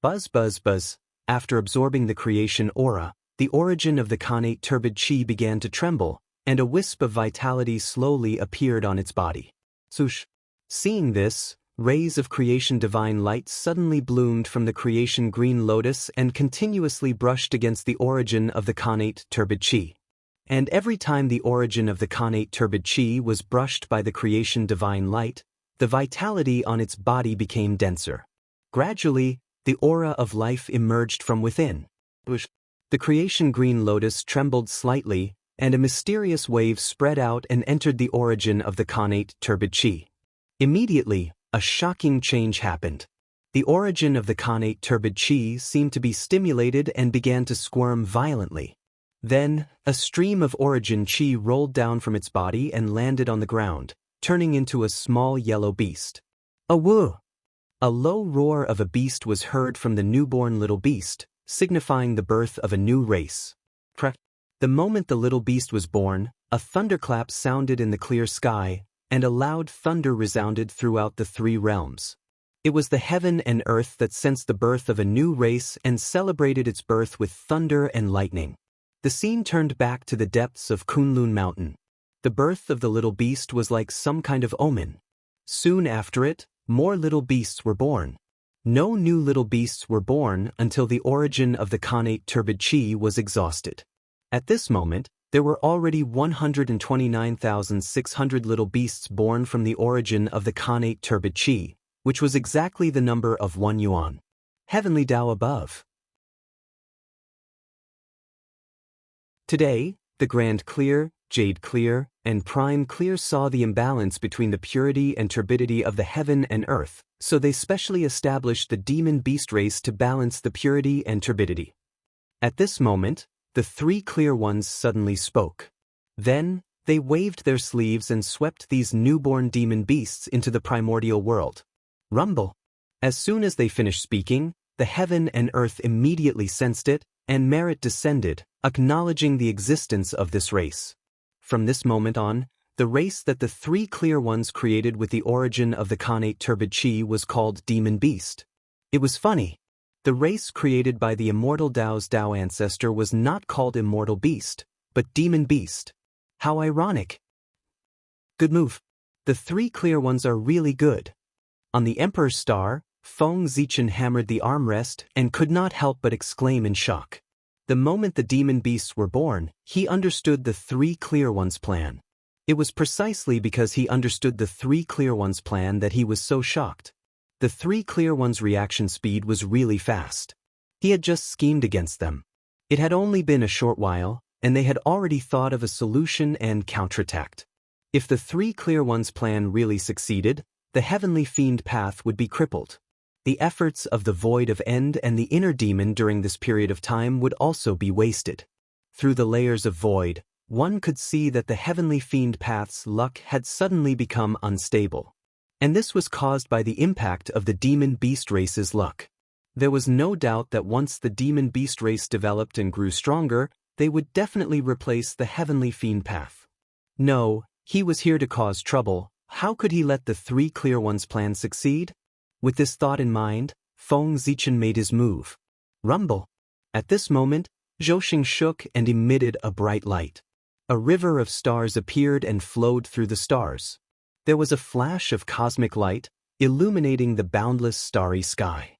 Buzz. After absorbing the creation aura, the origin of the connate turbid chi began to tremble, and a wisp of vitality slowly appeared on its body. Swoosh. Seeing this, rays of creation divine light suddenly bloomed from the creation green lotus and continuously brushed against the origin of the connate turbid chi. And every time the origin of the connate turbid chi was brushed by the creation divine light, the vitality on its body became denser. Gradually, the aura of life emerged from within. The creation green lotus trembled slightly, and a mysterious wave spread out and entered the origin of the connate turbid chi. Immediately, a shocking change happened. The origin of the connate turbid chi seemed to be stimulated and began to squirm violently. Then, a stream of origin chi rolled down from its body and landed on the ground, turning into a small yellow beast. A woo! A low roar of a beast was heard from the newborn little beast, signifying the birth of a new race. The moment the little beast was born, a thunderclap sounded in the clear sky, and a loud thunder resounded throughout the three realms. It was the heaven and earth that sensed the birth of a new race and celebrated its birth with thunder and lightning. The scene turned back to the depths of Kunlun Mountain. The birth of the little beast was like some kind of omen. Soon after it, more little beasts were born. No new little beasts were born until the origin of the connate turbid chi was exhausted. At this moment, There were already 129,600 little beasts born from the origin of the Khanate turbid qi, which was exactly the number of 1 yuan. Heavenly Tao above. Today, the Grand Clear, Jade Clear, and Prime Clear saw the imbalance between the purity and turbidity of the heaven and earth, so they specially established the demon beast race to balance the purity and turbidity. At this moment, the 3 clear ones suddenly spoke. Then, they waved their sleeves and swept these newborn demon beasts into the primordial world. Rumble. As soon as they finished speaking, the heaven and earth immediately sensed it, and merit descended, acknowledging the existence of this race. From this moment on, the race that the 3 clear ones created with the origin of the Khanate turbid qi was called Demon Beast. It was funny. The race created by the immortal Tao's Tao ancestor was not called Immortal Beast, but Demon Beast. How ironic. Good move. The 3 clear ones are really good. On the Emperor's star, Feng Zichen hammered the armrest and could not help but exclaim in shock. The moment the demon beasts were born, he understood the 3 clear ones' plan. It was precisely because he understood the 3 clear ones' plan that he was so shocked. The 3 clear ones' reaction speed was really fast. He had just schemed against them. It had only been a short while, and they had already thought of a solution and counterattacked. If the 3 clear ones' plan really succeeded, the heavenly fiend path would be crippled. The efforts of the void of end and the inner demon during this period of time would also be wasted. Through the layers of void, one could see that the heavenly fiend path's luck had suddenly become unstable. And this was caused by the impact of the demon beast race's luck. There was no doubt that once the demon beast race developed and grew stronger, they would definitely replace the heavenly fiend path. No, he was here to cause trouble. How could he let the 3 clear ones' plan succeed? With this thought in mind, Feng Zichen made his move. Rumble. At this moment, Zhouxing shook and emitted a bright light. A river of stars appeared and flowed through the stars. There was a flash of cosmic light, illuminating the boundless starry sky.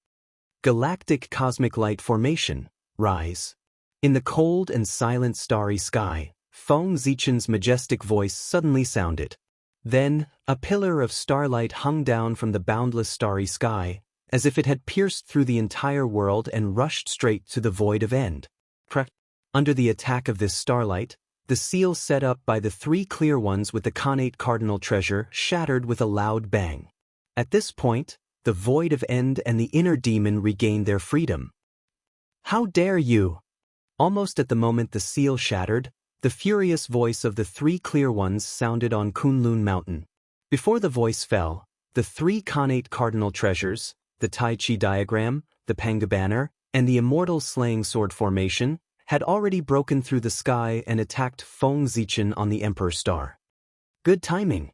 Galactic cosmic light formation, rise. In the cold and silent starry sky, Feng Zichen's majestic voice suddenly sounded. Then, a pillar of starlight hung down from the boundless starry sky, as if it had pierced through the entire world and rushed straight to the void of end. Under the attack of this starlight, the seal set up by the 3 clear ones with the Khanate cardinal treasure shattered with a loud bang. At this point, the void of end and the inner demon regained their freedom. How dare you! Almost at the moment the seal shattered, the furious voice of the 3 clear ones sounded on Kunlun Mountain. Before the voice fell, the 3 Khanate cardinal treasures, the Tai Chi diagram, the Panga banner, and the immortal slaying sword formation, had already broken through the sky and attacked Feng Zichen on the Emperor's star. Good timing.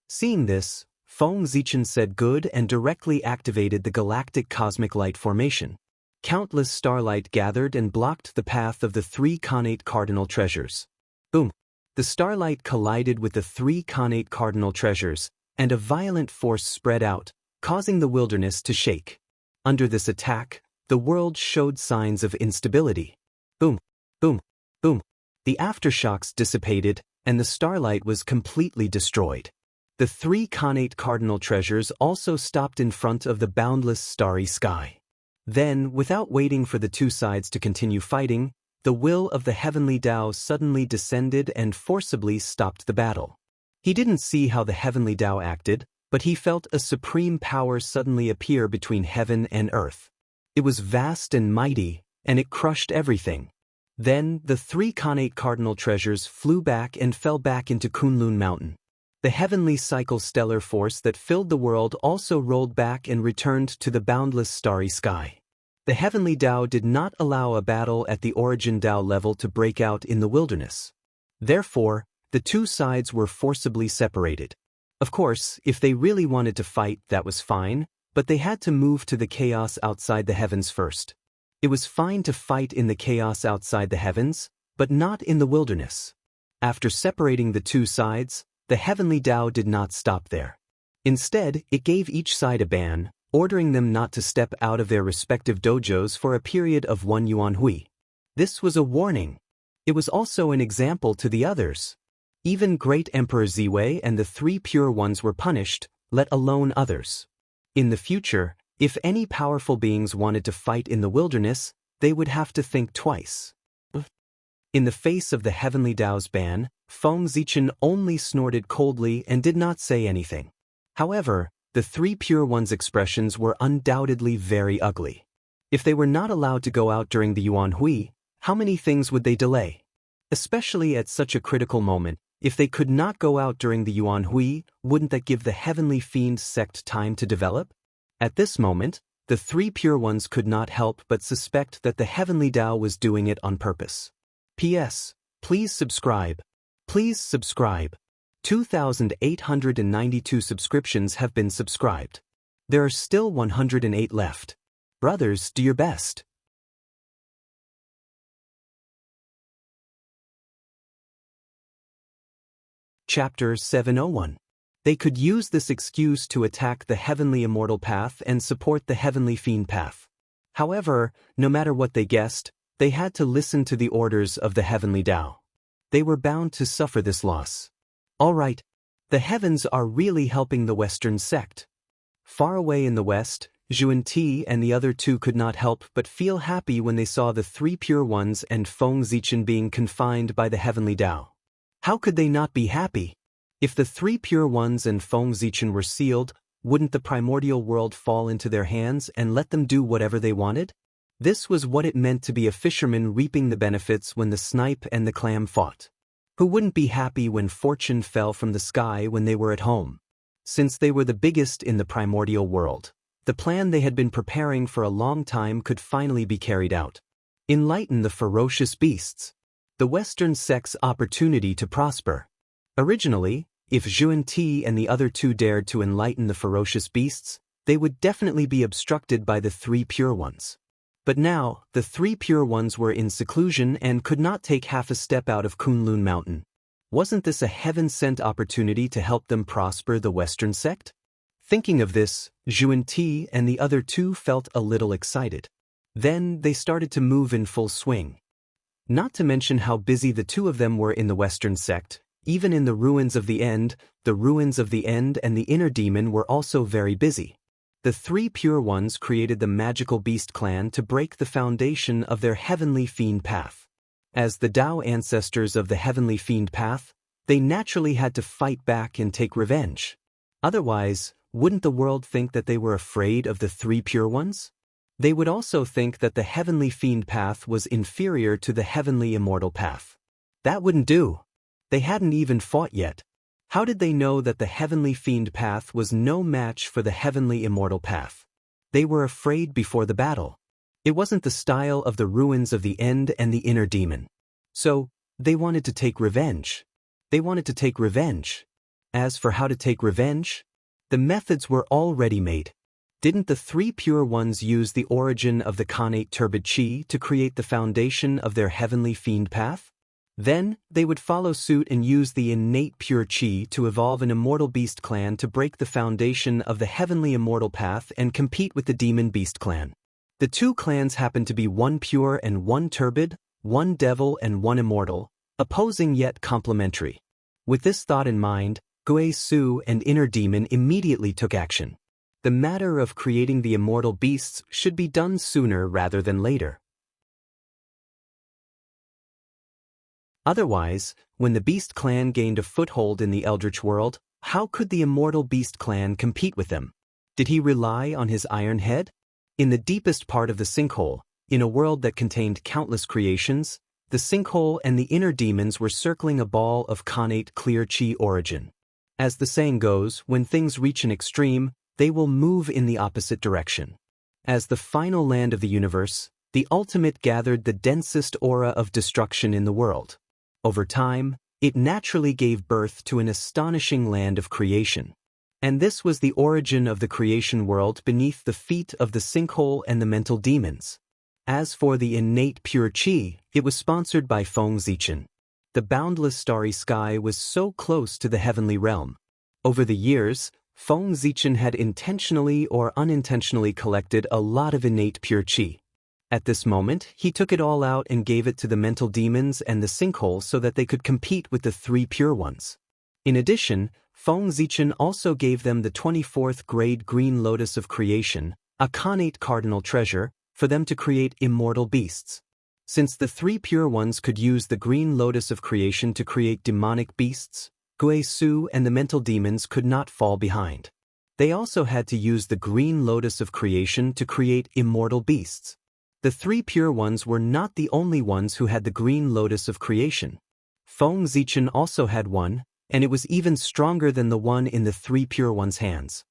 Seeing this, Feng Zichen said good and directly activated the galactic cosmic light formation. Countless starlight gathered and blocked the path of the 3 Khanate cardinal treasures. Boom! The starlight collided with the 3 Khanate cardinal treasures, and a violent force spread out, causing the wilderness to shake. Under this attack, the world showed signs of instability. Boom! Boom! Boom! The aftershocks dissipated, and the starlight was completely destroyed. The 3 Khanate cardinal treasures also stopped in front of the boundless starry sky. Then, without waiting for the 2 sides to continue fighting, the will of the heavenly Tao suddenly descended and forcibly stopped the battle. He didn't see how the heavenly Tao acted, but he felt a supreme power suddenly appear between heaven and earth. It was vast and mighty, and it crushed everything. Then, the 3 Khanate cardinal treasures flew back and fell back into Kunlun Mountain. The heavenly cycle stellar force that filled the world also rolled back and returned to the boundless starry sky. The heavenly Tao did not allow a battle at the origin Tao level to break out in the wilderness. Therefore, the 2 sides were forcibly separated. Of course, if they really wanted to fight, that was fine, but they had to move to the chaos outside the heavens first. It was fine to fight in the chaos outside the heavens, but not in the wilderness. After separating the 2 sides, the heavenly Tao did not stop there. Instead, it gave each side a ban, ordering them not to step out of their respective dojos for a period of 1 yuan hui. This was a warning. It was also an example to the others. Even Great Emperor Ziwei and the 3 Pure Ones were punished, let alone others. In the future, if any powerful beings wanted to fight in the wilderness, they would have to think twice. In the face of the Heavenly Tao's ban, Feng Zichen only snorted coldly and did not say anything. However, the 3 Pure Ones' expressions were undoubtedly very ugly. If they were not allowed to go out during the Yuan Hui, how many things would they delay? Especially at such a critical moment, if they could not go out during the Yuan Hui, wouldn't that give the Heavenly Fiend sect time to develop? At this moment, the 3 Pure Ones could not help but suspect that the Heavenly Tao was doing it on purpose. P.S. Please subscribe. Please subscribe. 2,892 subscriptions have been subscribed. There are still 108 left. Brothers, do your best. Chapter 701. They could use this excuse to attack the Heavenly Immortal Path and support the Heavenly Fiend Path. However, no matter what they guessed, they had to listen to the orders of the Heavenly Tao. They were bound to suffer this loss. Alright, the heavens are really helping the Western sect. Far away in the West, Zhuan Ti and the other two could not help but feel happy when they saw the 3 Pure Ones and Feng Zichen being confined by the Heavenly Tao. How could they not be happy? If the 3 Pure Ones and Feng Zichen were sealed, wouldn't the primordial world fall into their hands and let them do whatever they wanted? This was what it meant to be a fisherman reaping the benefits when the snipe and the clam fought. Who wouldn't be happy when fortune fell from the sky when they were at home? Since they were the biggest in the primordial world, the plan they had been preparing for a long time could finally be carried out. Enlighten the ferocious beasts. The Western sect's opportunity to prosper. Originally, if Zhuan Ti and the other two dared to enlighten the ferocious beasts, they would definitely be obstructed by the 3 Pure Ones. But now, the 3 Pure Ones were in seclusion and could not take half a step out of Kunlun Mountain. Wasn't this a heaven-sent opportunity to help them prosper the Western sect? Thinking of this, Zhuan Ti and the other two felt a little excited. Then they started to move in full swing. Not to mention how busy the two of them were in the Western sect, even in the ruins of the End and the Inner Demon were also very busy. The 3 Pure Ones created the Magical Beast Clan to break the foundation of their Heavenly Fiend Path. As the Tao ancestors of the Heavenly Fiend Path, they naturally had to fight back and take revenge. Otherwise, wouldn't the world think that they were afraid of the 3 Pure Ones? They would also think that the Heavenly Fiend Path was inferior to the Heavenly Immortal Path. That wouldn't do. They hadn't even fought yet. How did they know that the Heavenly Fiend Path was no match for the Heavenly Immortal Path? They were afraid before the battle. It wasn't the style of the ruins of the End and the Inner Demon. So, they wanted to take revenge. They wanted to take revenge. As for how to take revenge, the methods were already made. Didn't the 3 Pure Ones use the origin of the Khanate Turbid Chi to create the foundation of their Heavenly Fiend Path? Then, they would follow suit and use the innate Pure Chi to evolve an Immortal Beast Clan to break the foundation of the Heavenly Immortal Path and compete with the Demon Beast Clan. The two clans happened to be one pure and one turbid, one devil and one immortal, opposing yet complementary. With this thought in mind, Gui Su and Inner Demon immediately took action. The matter of creating the immortal beasts should be done sooner rather than later. Otherwise, when the Beast Clan gained a foothold in the Eldritch world, how could the Immortal Beast Clan compete with them? Did he rely on his iron head? In the deepest part of the sinkhole, in a world that contained countless creations, the sinkhole and the inner demons were circling a ball of Khanate clear chi origin. As the saying goes, when things reach an extreme, they will move in the opposite direction. As the final land of the universe, the ultimate gathered the densest aura of destruction in the world. Over time, it naturally gave birth to an astonishing land of creation. And this was the origin of the creation world beneath the feet of the sinkhole and the mental demons. As for the innate pure chi, it was sponsored by Feng Zichen. The boundless starry sky was so close to the heavenly realm. Over the years, Feng Zichen had intentionally or unintentionally collected a lot of innate pure chi. At this moment, he took it all out and gave it to the mental demons and the sinkhole so that they could compete with the three pure ones. In addition, Feng Zichen also gave them the 24th grade green lotus of creation, a connate cardinal treasure, for them to create immortal beasts. Since the three pure ones could use the green lotus of creation to create demonic beasts, Gui Su and the mental demons could not fall behind. They also had to use the green lotus of creation to create immortal beasts. The three pure ones were not the only ones who had the green lotus of creation. Feng Zichen also had one, and it was even stronger than the one in the three pure ones' hands.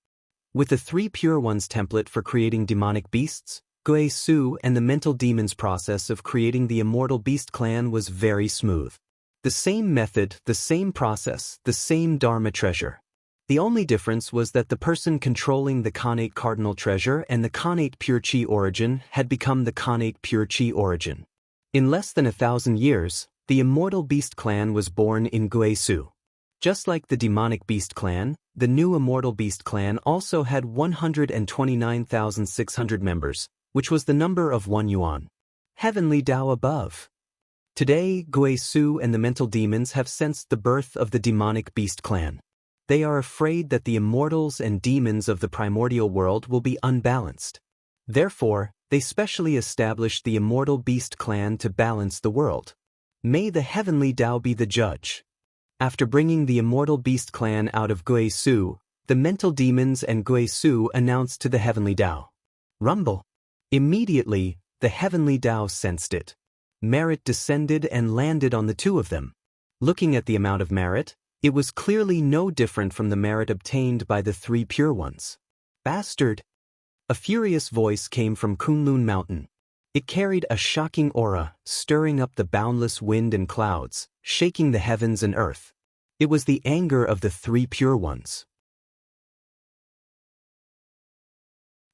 With the three pure ones template for creating demonic beasts, Gui Su and the mental demons' process of creating the immortal beast clan was very smooth. The same method, the same process, the same Dharma treasure. The only difference was that the person controlling the connate cardinal treasure and the connate pure chi origin had become the connate pure chi origin. In less than 1,000 years, the immortal beast clan was born in Gui Su. Just like the demonic beast clan, the new immortal beast clan also had 129,600 members, which was the number of one yuan. Heavenly Tao above. Today, Gui Su and the mental demons have sensed the birth of the demonic beast clan. They are afraid that the immortals and demons of the primordial world will be unbalanced. Therefore, they specially established the immortal beast clan to balance the world. May the heavenly Tao be the judge. After bringing the immortal beast clan out of Gui Su, the mental demons and Gui Su announced to the heavenly Tao, "Rumble." Immediately, the heavenly Tao sensed it. Merit descended and landed on the two of them. Looking at the amount of merit, it was clearly no different from the merit obtained by the three pure ones. Bastard! A furious voice came from Kunlun Mountain. It carried a shocking aura, stirring up the boundless wind and clouds, shaking the heavens and earth. It was the anger of the three pure ones.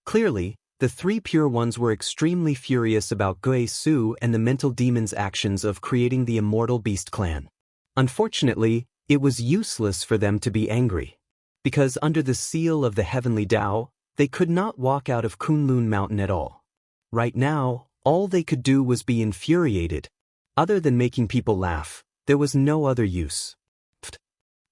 Clearly, the three pure ones were extremely furious about Gui Su and the mental demons' actions of creating the immortal beast clan. Unfortunately, it was useless for them to be angry. Because under the seal of the heavenly Tao, they could not walk out of Kunlun Mountain at all. Right now, all they could do was be infuriated. Other than making people laugh, there was no other use.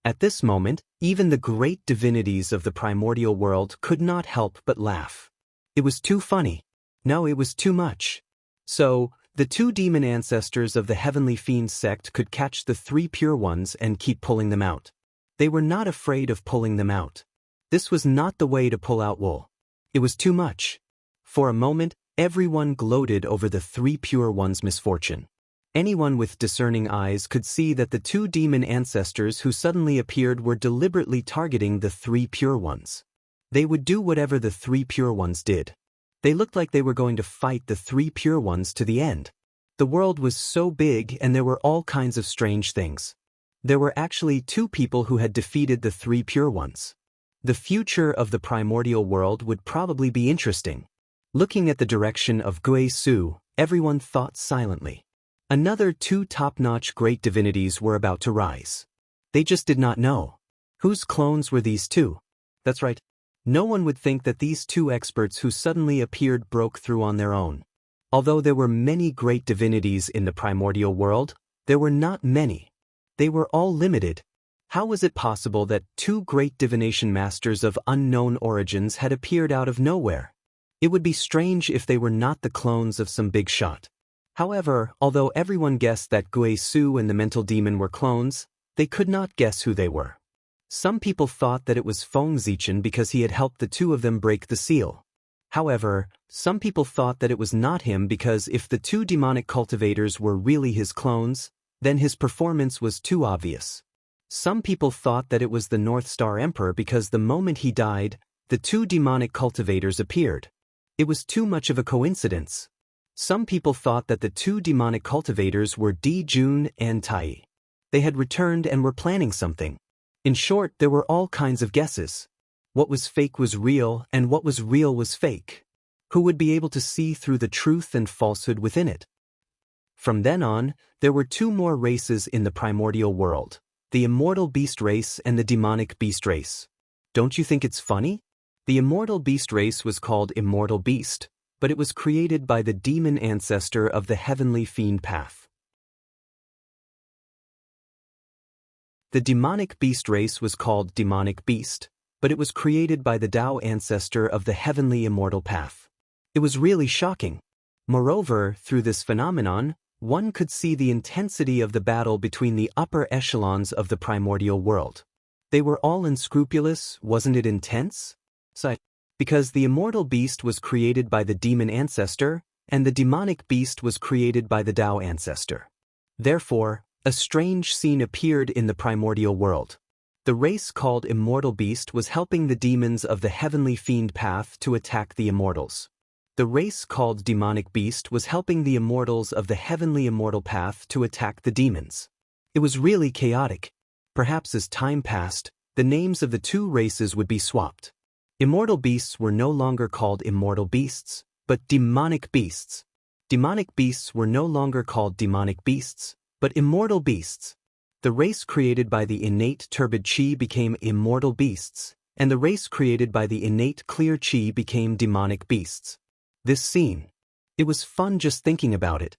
At this moment, even the great divinities of the primordial world could not help but laugh. It was too funny. No, it was too much. So, the two demon ancestors of the heavenly fiend sect could catch the three pure ones and keep pulling them out. They were not afraid of pulling them out. This was not the way to pull out wool. It was too much. For a moment, everyone gloated over the three pure ones' misfortune. Anyone with discerning eyes could see that the two demon ancestors who suddenly appeared were deliberately targeting the three pure ones. They would do whatever the three pure ones did. They looked like they were going to fight the three pure ones to the end. The world was so big and there were all kinds of strange things. There were actually two people who had defeated the three pure ones. The future of the primordial world would probably be interesting. Looking at the direction of Gui Su, everyone thought silently. Another two top-notch great divinities were about to rise. They just did not know. Whose clones were these two? That's right. No one would think that these two experts who suddenly appeared broke through on their own. Although there were many great divinities in the primordial world, there were not many. They were all limited. How was it possible that two great divination masters of unknown origins had appeared out of nowhere? It would be strange if they were not the clones of some big shot. However, although everyone guessed that Gui Su and the mental demon were clones, they could not guess who they were. Some people thought that it was Feng Zichen because he had helped the two of them break the seal. However, some people thought that it was not him because if the two demonic cultivators were really his clones, then his performance was too obvious. Some people thought that it was the North Star Emperor because the moment he died, the two demonic cultivators appeared. It was too much of a coincidence. Some people thought that the two demonic cultivators were Di Jun and Tai. They had returned and were planning something. In short, there were all kinds of guesses. What was fake was real, and what was real was fake. Who would be able to see through the truth and falsehood within it? From then on, there were two more races in the primordial world, the immortal beast race and the demonic beast race. Don't you think it's funny? The immortal beast race was called Immortal Beast, but it was created by the demon ancestor of the heavenly fiend path. The demonic beast race was called demonic beast, but it was created by the Tao ancestor of the heavenly immortal path. It was really shocking. Moreover, through this phenomenon, one could see the intensity of the battle between the upper echelons of the primordial world. They were all unscrupulous, wasn't it intense? Because the immortal beast was created by the demon ancestor, and the demonic beast was created by the Tao ancestor. Therefore, a strange scene appeared in the primordial world. The race called Immortal Beast was helping the demons of the heavenly fiend path to attack the immortals. The race called Demonic Beast was helping the immortals of the heavenly immortal path to attack the demons. It was really chaotic. Perhaps as time passed, the names of the two races would be swapped. Immortal beasts were no longer called immortal beasts, but demonic beasts. Demonic beasts were no longer called demonic beasts, but immortal beasts. The race created by the innate turbid chi became immortal beasts, and the race created by the innate clear chi became demonic beasts. This scene. It was fun just thinking about it.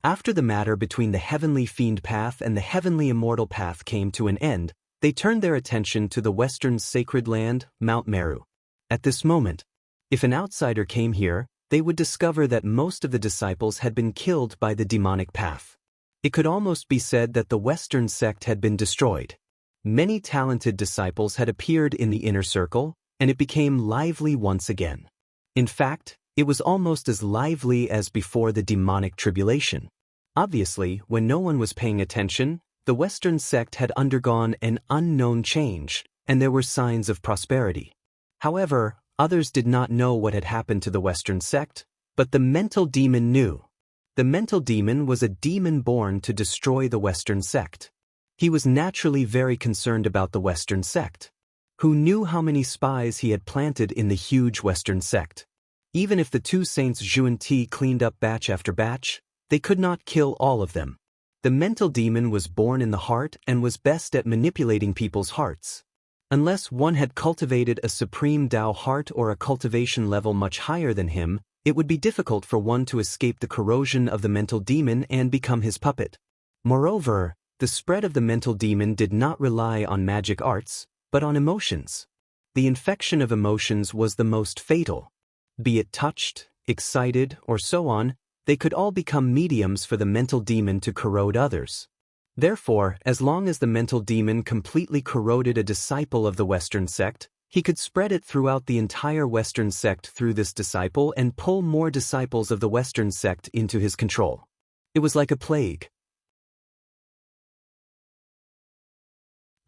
After the matter between the heavenly fiend path and the heavenly immortal path came to an end, they turned their attention to the western sacred land, Mount Meru. At this moment, if an outsider came here, they would discover that most of the disciples had been killed by the demonic path. It could almost be said that the Western sect had been destroyed. Many talented disciples had appeared in the inner circle, and it became lively once again. In fact, it was almost as lively as before the demonic tribulation. Obviously, when no one was paying attention, the Western sect had undergone an unknown change, and there were signs of prosperity. However, others did not know what had happened to the Western sect, but the mental demon knew. The mental demon was a demon born to destroy the Western sect. He was naturally very concerned about the Western sect. Who knew how many spies he had planted in the huge Western sect? Even if the two saints Zhu and Ti cleaned up batch after batch, they could not kill all of them. The mental demon was born in the heart and was best at manipulating people's hearts. Unless one had cultivated a supreme Tao heart or a cultivation level much higher than him, it would be difficult for one to escape the corrosion of the mental demon and become his puppet. Moreover, the spread of the mental demon did not rely on magic arts, but on emotions. The infection of emotions was the most fatal. Be it touched, excited, or so on, they could all become mediums for the mental demon to corrode others. Therefore, as long as the mental demon completely corroded a disciple of the Western sect, he could spread it throughout the entire Western sect through this disciple and pull more disciples of the Western sect into his control. It was like a plague.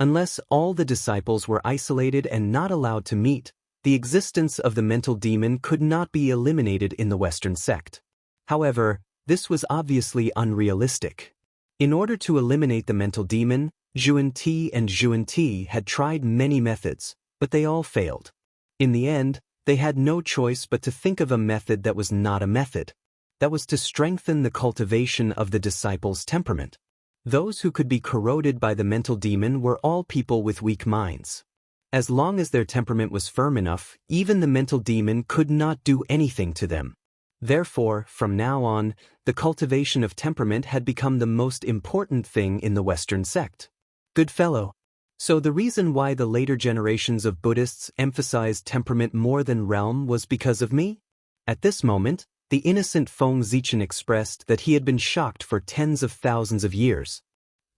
Unless all the disciples were isolated and not allowed to meet, the existence of the mental demon could not be eliminated in the Western sect. However, this was obviously unrealistic. In order to eliminate the mental demon, Zhu and Ti had tried many methods, but they all failed. In the end, they had no choice but to think of a method that was not a method. That was to strengthen the cultivation of the disciples' temperament. Those who could be corroded by the mental demon were all people with weak minds. As long as their temperament was firm enough, even the mental demon could not do anything to them. Therefore, from now on, the cultivation of temperament had become the most important thing in the Western sect. Good fellow. So the reason why the later generations of Buddhists emphasized temperament more than realm was because of me? At this moment, the innocent Feng Zichen expressed that he had been shocked for tens of thousands of years.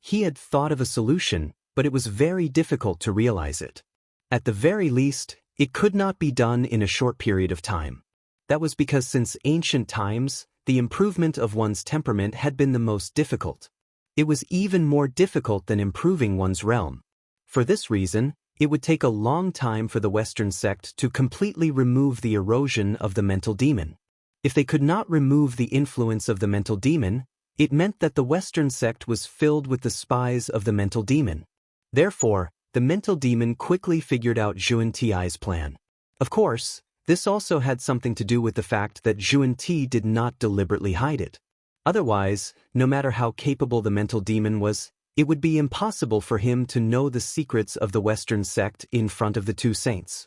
He had thought of a solution, but it was very difficult to realize it. At the very least, it could not be done in a short period of time. That was because since ancient times, the improvement of one's temperament had been the most difficult. It was even more difficult than improving one's realm. For this reason, it would take a long time for the Western sect to completely remove the erosion of the mental demon. If they could not remove the influence of the mental demon, it meant that the Western sect was filled with the spies of the mental demon. Therefore, the mental demon quickly figured out Zhu and Ti's plan. Of course, this also had something to do with the fact that Zhu and Ti did not deliberately hide it. Otherwise, no matter how capable the mental demon was, it would be impossible for him to know the secrets of the Western sect in front of the two saints.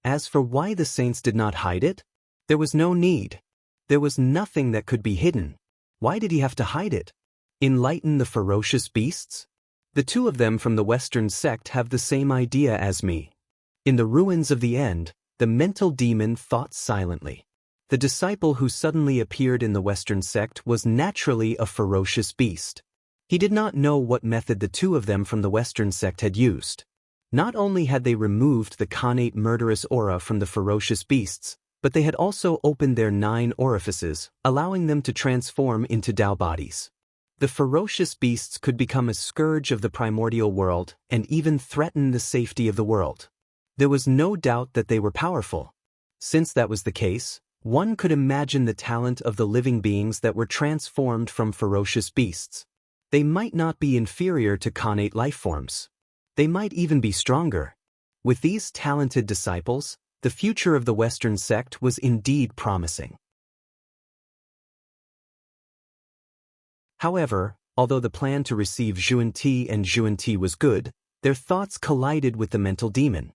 As for why the saints did not hide it, there was no need. There was nothing that could be hidden. Why did he have to hide it? Enlighten the ferocious beasts? The two of them from the Western sect have the same idea as me. In the ruins of the end, the mental demon thought silently. The disciple who suddenly appeared in the Western sect was naturally a ferocious beast. He did not know what method the two of them from the Western sect had used. Not only had they removed the connate murderous aura from the ferocious beasts, but they had also opened their 9 orifices, allowing them to transform into Tao bodies. The ferocious beasts could become a scourge of the primordial world and even threaten the safety of the world. There was no doubt that they were powerful. Since that was the case, one could imagine the talent of the living beings that were transformed from ferocious beasts. They might not be inferior to connate life forms. They might even be stronger. With these talented disciples, the future of the Western sect was indeed promising. However, although the plan to receive Xuanti and Xuanti was good, their thoughts collided with the mental demon.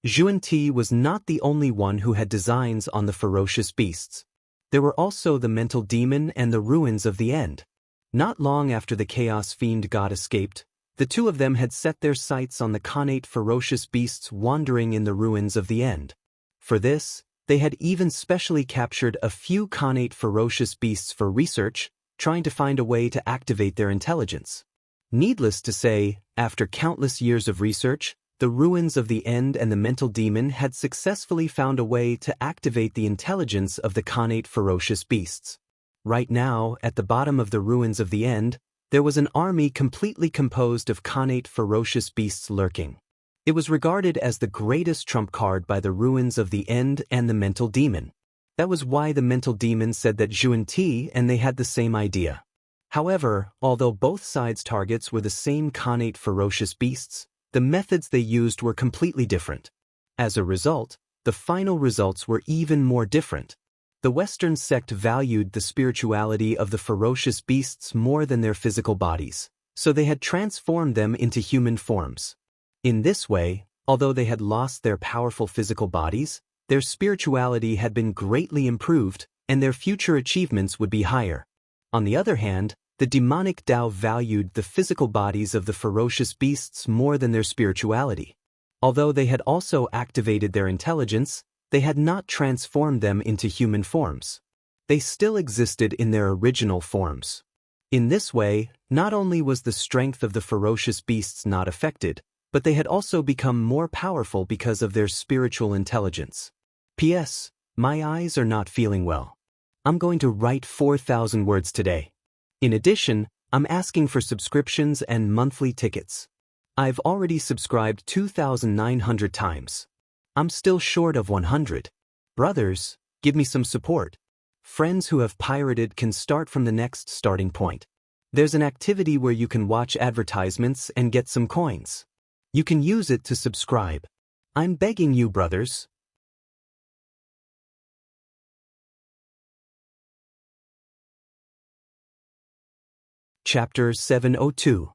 Xuanti was not the only one who had designs on the ferocious beasts. There were also the mental demon and the ruins of the end. Not long after the chaos fiend god escaped, the two of them had set their sights on the connate ferocious beasts wandering in the ruins of the end. For this, they had even specially captured a few connate ferocious beasts for research, trying to find a way to activate their intelligence. Needless to say, after countless years of research, the ruins of the end and the mental demon had successfully found a way to activate the intelligence of the connate ferocious beasts. Right now, at the bottom of the ruins of the end, there was an army completely composed of connate ferocious beasts lurking. It was regarded as the greatest trump card by the ruins of the end and the mental demon. That was why the mental demon said that Xuanti and they had the same idea. However, although both sides' targets were the same connate ferocious beasts, the methods they used were completely different. As a result, the final results were even more different. The Western sect valued the spirituality of the ferocious beasts more than their physical bodies, so they had transformed them into human forms. In this way, although they had lost their powerful physical bodies, their spirituality had been greatly improved, and their future achievements would be higher. On the other hand, the demonic Tao valued the physical bodies of the ferocious beasts more than their spirituality. Although they had also activated their intelligence, they had not transformed them into human forms. They still existed in their original forms. In this way, not only was the strength of the ferocious beasts not affected, but they had also become more powerful because of their spiritual intelligence. P.S. My eyes are not feeling well. I'm going to write 4,000 words today. In addition, I'm asking for subscriptions and monthly tickets. I've already subscribed 2,900 times. I'm still short of 100. Brothers, give me some support. Friends who have pirated can start from the next starting point. There's an activity where you can watch advertisements and get some coins. You can use it to subscribe. I'm begging you, brothers. Chapter 702.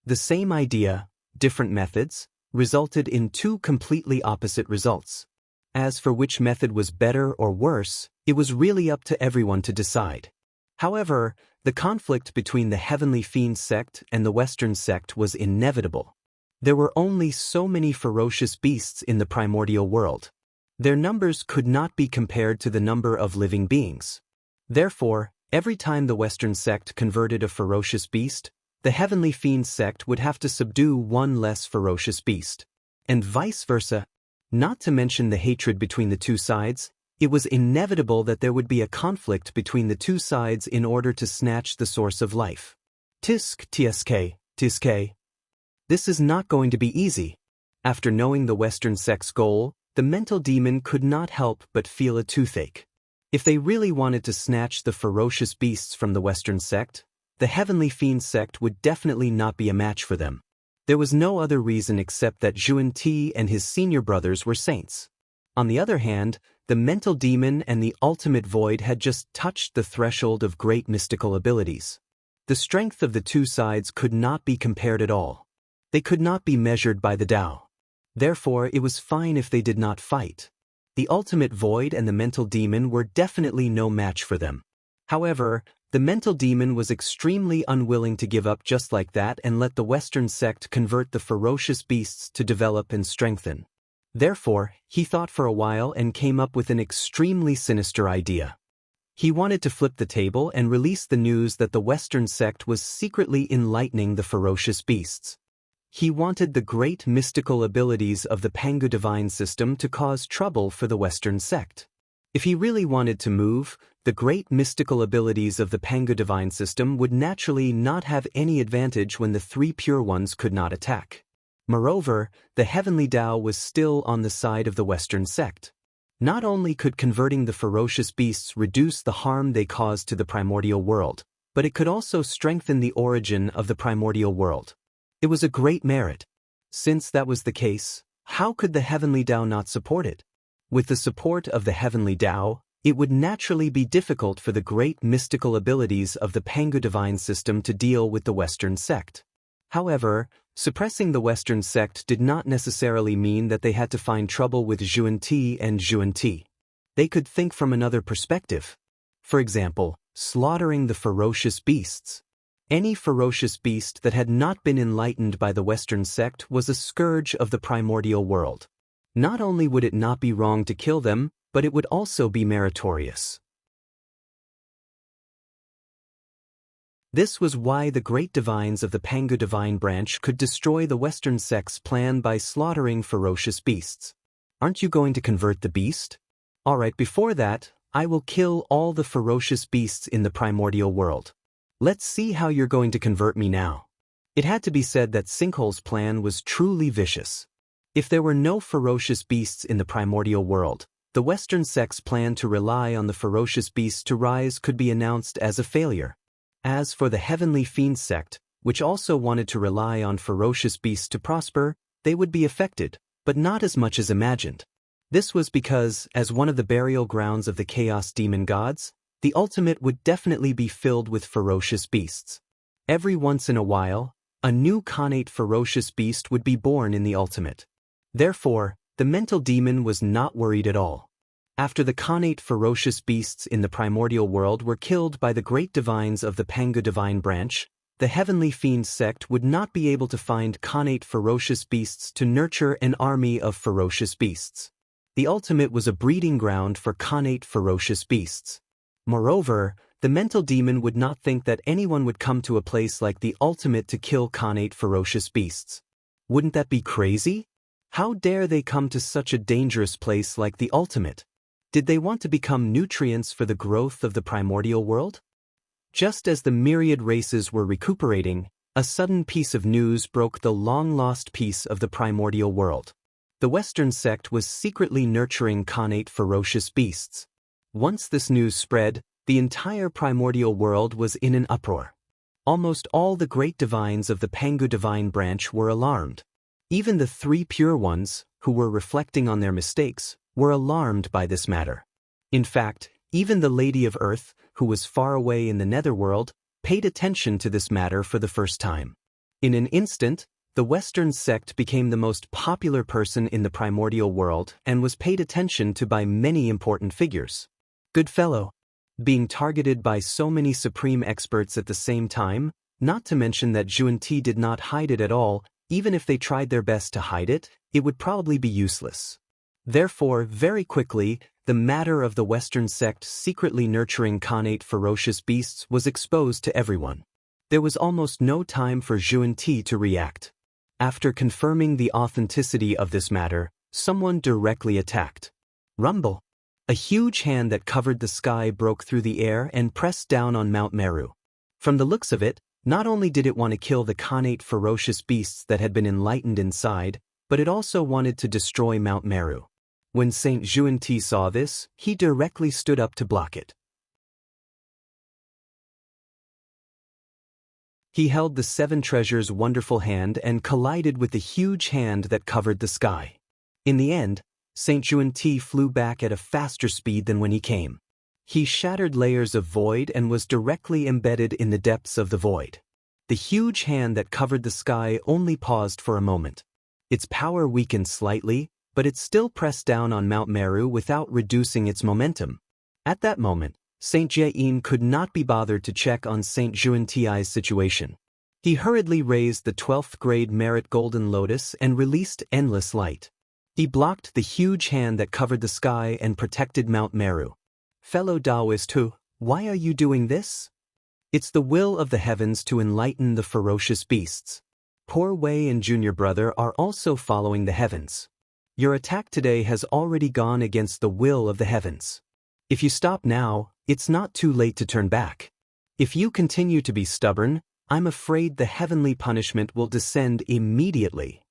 The same idea, different methods, resulted in two completely opposite results. As for which method was better or worse, it was really up to everyone to decide. However, the conflict between the Heavenly Fiend sect and the Western sect was inevitable. There were only so many ferocious beasts in the primordial world. Their numbers could not be compared to the number of living beings. Therefore, every time the Western sect converted a ferocious beast, the Heavenly Fiend sect would have to subdue one less ferocious beast. And vice versa. Not to mention the hatred between the two sides, it was inevitable that there would be a conflict between the two sides in order to snatch the source of life. Tisk. This is not going to be easy. After knowing the Western sect's goal, the mental demon could not help but feel a toothache. If they really wanted to snatch the ferocious beasts from the Western sect, the Heavenly Fiend sect would definitely not be a match for them. There was no other reason except that Xuanti and his senior brothers were saints. On the other hand, the mental demon and the ultimate void had just touched the threshold of great mystical abilities. The strength of the two sides could not be compared at all. They could not be measured by the Tao. Therefore, it was fine if they did not fight. The ultimate void and the mental demon were definitely no match for them. However, the mental demon was extremely unwilling to give up just like that and let the Western sect convert the ferocious beasts to develop and strengthen. Therefore, he thought for a while and came up with an extremely sinister idea. He wanted to flip the table and release the news that the Western sect was secretly enlightening the ferocious beasts. He wanted the great mystical abilities of the Pangu divine system to cause trouble for the Western sect. If he really wanted to move, the great mystical abilities of the Pangu divine system would naturally not have any advantage when the three pure ones could not attack. Moreover, the heavenly Tao was still on the side of the Western sect. Not only could converting the ferocious beasts reduce the harm they caused to the primordial world, but it could also strengthen the origin of the primordial world. It was a great merit. Since that was the case, how could the heavenly Tao not support it? With the support of the heavenly Tao, it would naturally be difficult for the great mystical abilities of the Pangu divine system to deal with the Western sect. However, suppressing the Western sect did not necessarily mean that they had to find trouble with Zhuan-Ti and Zhuan-Ti. They could think from another perspective. For example, slaughtering the ferocious beasts. Any ferocious beast that had not been enlightened by the Western sect was a scourge of the primordial world. Not only would it not be wrong to kill them, but it would also be meritorious. This was why the great divines of the Pangu divine branch could destroy the Western sect's plan by slaughtering ferocious beasts. Aren't you going to convert the beast? Alright, before that, I will kill all the ferocious beasts in the primordial world. Let's see how you're going to convert me now. It had to be said that Sinkhole's plan was truly vicious. If there were no ferocious beasts in the primordial world, the Western sect's plan to rely on the ferocious beasts to rise could be announced as a failure. As for the Heavenly Fiend sect, which also wanted to rely on ferocious beasts to prosper, they would be affected, but not as much as imagined. This was because, as one of the burial grounds of the Chaos Demon gods, the ultimate would definitely be filled with ferocious beasts. Every once in a while, a new connate ferocious beast would be born in the ultimate. Therefore, the mental demon was not worried at all. After the connate ferocious beasts in the primordial world were killed by the great divines of the Pangu divine branch, the Heavenly Fiend sect would not be able to find connate ferocious beasts to nurture an army of ferocious beasts. The ultimate was a breeding ground for connate ferocious beasts. Moreover, the mental demon would not think that anyone would come to a place like the ultimate to kill connate ferocious beasts. Wouldn't that be crazy? How dare they come to such a dangerous place like the ultimate? Did they want to become nutrients for the growth of the primordial world? Just as the myriad races were recuperating, a sudden piece of news broke the long-lost peace of the primordial world. The Western sect was secretly nurturing connate ferocious beasts. Once this news spread, the entire primordial world was in an uproar. Almost all the great divines of the Pangu divine branch were alarmed. Even the three pure ones, who were reflecting on their mistakes, were alarmed by this matter. In fact, even the Lady of Earth, who was far away in the netherworld, paid attention to this matter for the first time. In an instant, the Western sect became the most popular person in the primordial world and was paid attention to by many important figures. Good fellow. Being targeted by so many supreme experts at the same time, not to mention that Zhuan-Ti did not hide it at all, even if they tried their best to hide it, it would probably be useless. Therefore, very quickly, the matter of the Western sect secretly nurturing connate ferocious beasts was exposed to everyone. There was almost no time for Zhuan-Ti to react. After confirming the authenticity of this matter, someone directly attacked. Rumble. A huge hand that covered the sky broke through the air and pressed down on Mount Meru. From the looks of it, not only did it want to kill the connate ferocious beasts that had been enlightened inside, but it also wanted to destroy Mount Meru. When Saint Zhuan-Ti saw this, he directly stood up to block it. He held the seven treasures' wonderful hand and collided with the huge hand that covered the sky. In the end, Saint Zhuan-Ti flew back at a faster speed than when he came. He shattered layers of void and was directly embedded in the depths of the void. The huge hand that covered the sky only paused for a moment. Its power weakened slightly, but it still pressed down on Mount Meru without reducing its momentum. At that moment, Saint Jae-in could not be bothered to check on Saint Juan-Ti's situation. He hurriedly raised the 12th grade merit Golden Lotus and released Endless Light. He blocked the huge hand that covered the sky and protected Mount Meru. Fellow Taoist who, why are you doing this? It's the will of the heavens to enlighten the ferocious beasts. Poor Wei and Junior Brother are also following the heavens. Your attack today has already gone against the will of the heavens. If you stop now, it's not too late to turn back. If you continue to be stubborn, I'm afraid the heavenly punishment will descend immediately.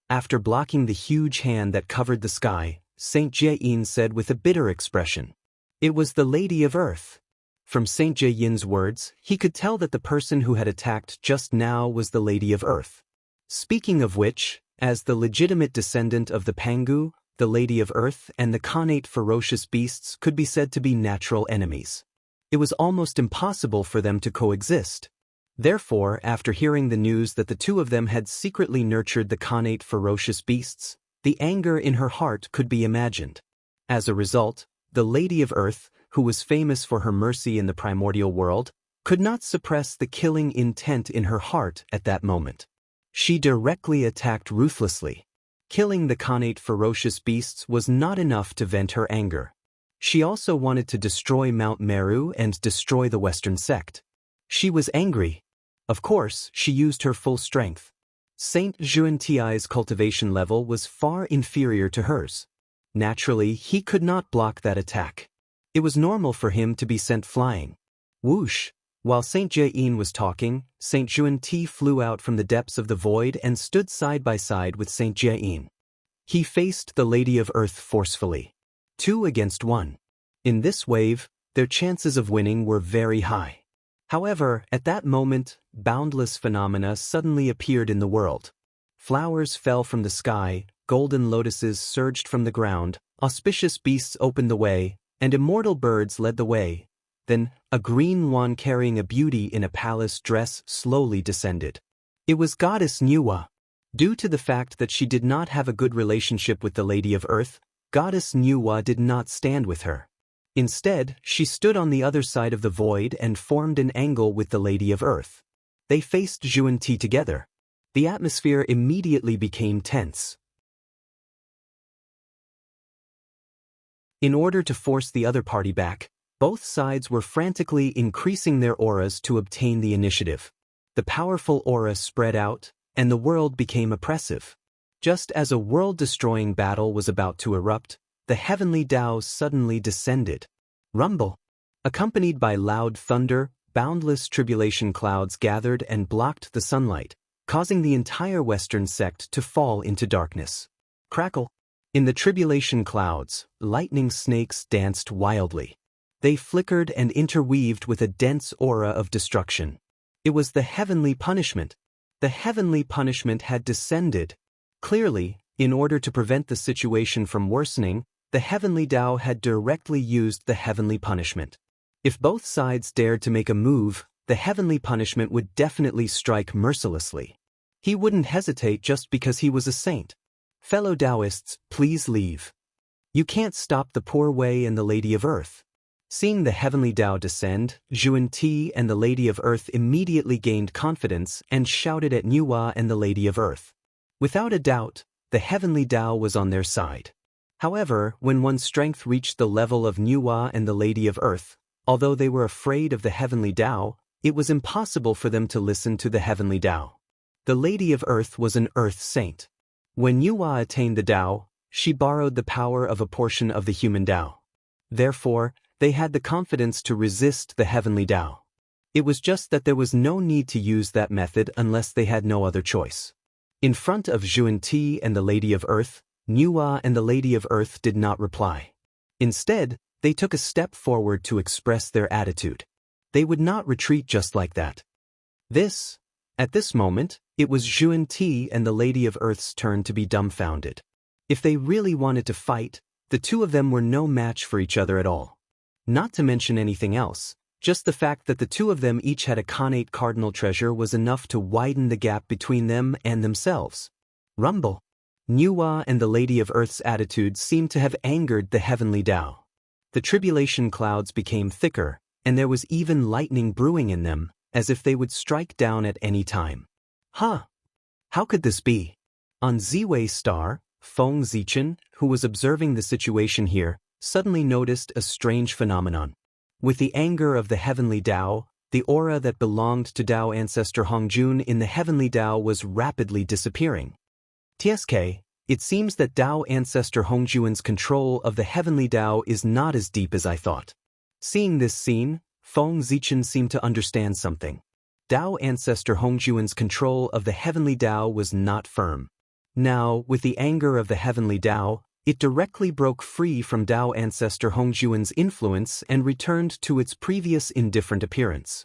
After blocking the huge hand that covered the sky, Saint Jae-in said with a bitter expression, "It was the Lady of Earth." From Saint Jae-in's words, he could tell that the person who had attacked just now was the Lady of Earth. Speaking of which, as the legitimate descendant of the Pangu, the Lady of Earth and the Khanate ferocious beasts could be said to be natural enemies. It was almost impossible for them to coexist. Therefore, after hearing the news that the two of them had secretly nurtured the Khanate ferocious beasts, the anger in her heart could be imagined. As a result, the Lady of Earth, who was famous for her mercy in the primordial world, could not suppress the killing intent in her heart at that moment. She directly attacked ruthlessly. Killing the Khanate ferocious beasts was not enough to vent her anger. She also wanted to destroy Mount Meru and destroy the Western sect. She was angry. Of course, she used her full strength. Saint Juan-Ti's cultivation level was far inferior to hers. Naturally, he could not block that attack. It was normal for him to be sent flying. Whoosh! While Saint Jae-in was talking, Saint Juan-Ti flew out from the depths of the void and stood side by side with Saint Jae-in. He faced the Lady of Earth forcefully. 2 against 1. In this wave, their chances of winning were very high. However, at that moment, boundless phenomena suddenly appeared in the world. Flowers fell from the sky, golden lotuses surged from the ground, auspicious beasts opened the way, and immortal birds led the way. Then, a green one carrying a beauty in a palace dress slowly descended. It was Goddess Nuwa. Due to the fact that she did not have a good relationship with the Lady of Earth, Goddess Nuwa did not stand with her. Instead, she stood on the other side of the void and formed an angle with the Lady of Earth. They faced Juan-Ti together. The atmosphere immediately became tense. In order to force the other party back, both sides were frantically increasing their auras to obtain the initiative. The powerful aura spread out, and the world became oppressive. Just as a world-destroying battle was about to erupt, the heavenly Tao suddenly descended. Rumble! Accompanied by loud thunder, boundless tribulation clouds gathered and blocked the sunlight, causing the entire Western sect to fall into darkness. Crackle! In the tribulation clouds, lightning snakes danced wildly. They flickered and interweaved with a dense aura of destruction. It was the heavenly punishment. The heavenly punishment had descended. Clearly, in order to prevent the situation from worsening, the heavenly Tao had directly used the heavenly punishment. If both sides dared to make a move, the heavenly punishment would definitely strike mercilessly. He wouldn't hesitate just because he was a saint. Fellow Taoists, please leave. You can't stop the poor Wei and the Lady of Earth. Seeing the heavenly Tao descend, Juan-Ti and the Lady of Earth immediately gained confidence and shouted at Nuwa and the Lady of Earth. Without a doubt, the heavenly Tao was on their side. However, when one's strength reached the level of Nuwa and the Lady of Earth, although they were afraid of the heavenly Tao, it was impossible for them to listen to the heavenly Tao. The Lady of Earth was an earth saint. When Nuwa attained the Tao, she borrowed the power of a portion of the human Tao. Therefore, they had the confidence to resist the heavenly Tao. It was just that there was no need to use that method unless they had no other choice. In front of Juan-Ti and the Lady of Earth, Nuwa and the Lady of Earth did not reply. Instead, they took a step forward to express their attitude. They would not retreat just like that. At this moment, it was Juan-Ti and the Lady of Earth's turn to be dumbfounded. If they really wanted to fight, the two of them were no match for each other at all. Not to mention anything else, just the fact that the two of them each had a Khanate cardinal treasure was enough to widen the gap between them and themselves. Rumble! Nuwa and the Lady of Earth's attitude seemed to have angered the heavenly Tao. The tribulation clouds became thicker, and there was even lightning brewing in them, as if they would strike down at any time. Huh! How could this be? On Ziwei Star, Feng Zichen, who was observing the situation here, suddenly noticed a strange phenomenon. With the anger of the heavenly Tao, the aura that belonged to Tao ancestor Hongjun in the heavenly Tao was rapidly disappearing. TSK, it seems that Tao ancestor Hongjun's control of the heavenly Tao is not as deep as I thought. Seeing this scene, Feng Zichen seemed to understand something. Tao ancestor Hongjun's control of the heavenly Tao was not firm. Now, with the anger of the heavenly Tao, it directly broke free from Tao ancestor Hongjun's influence and returned to its previous indifferent appearance.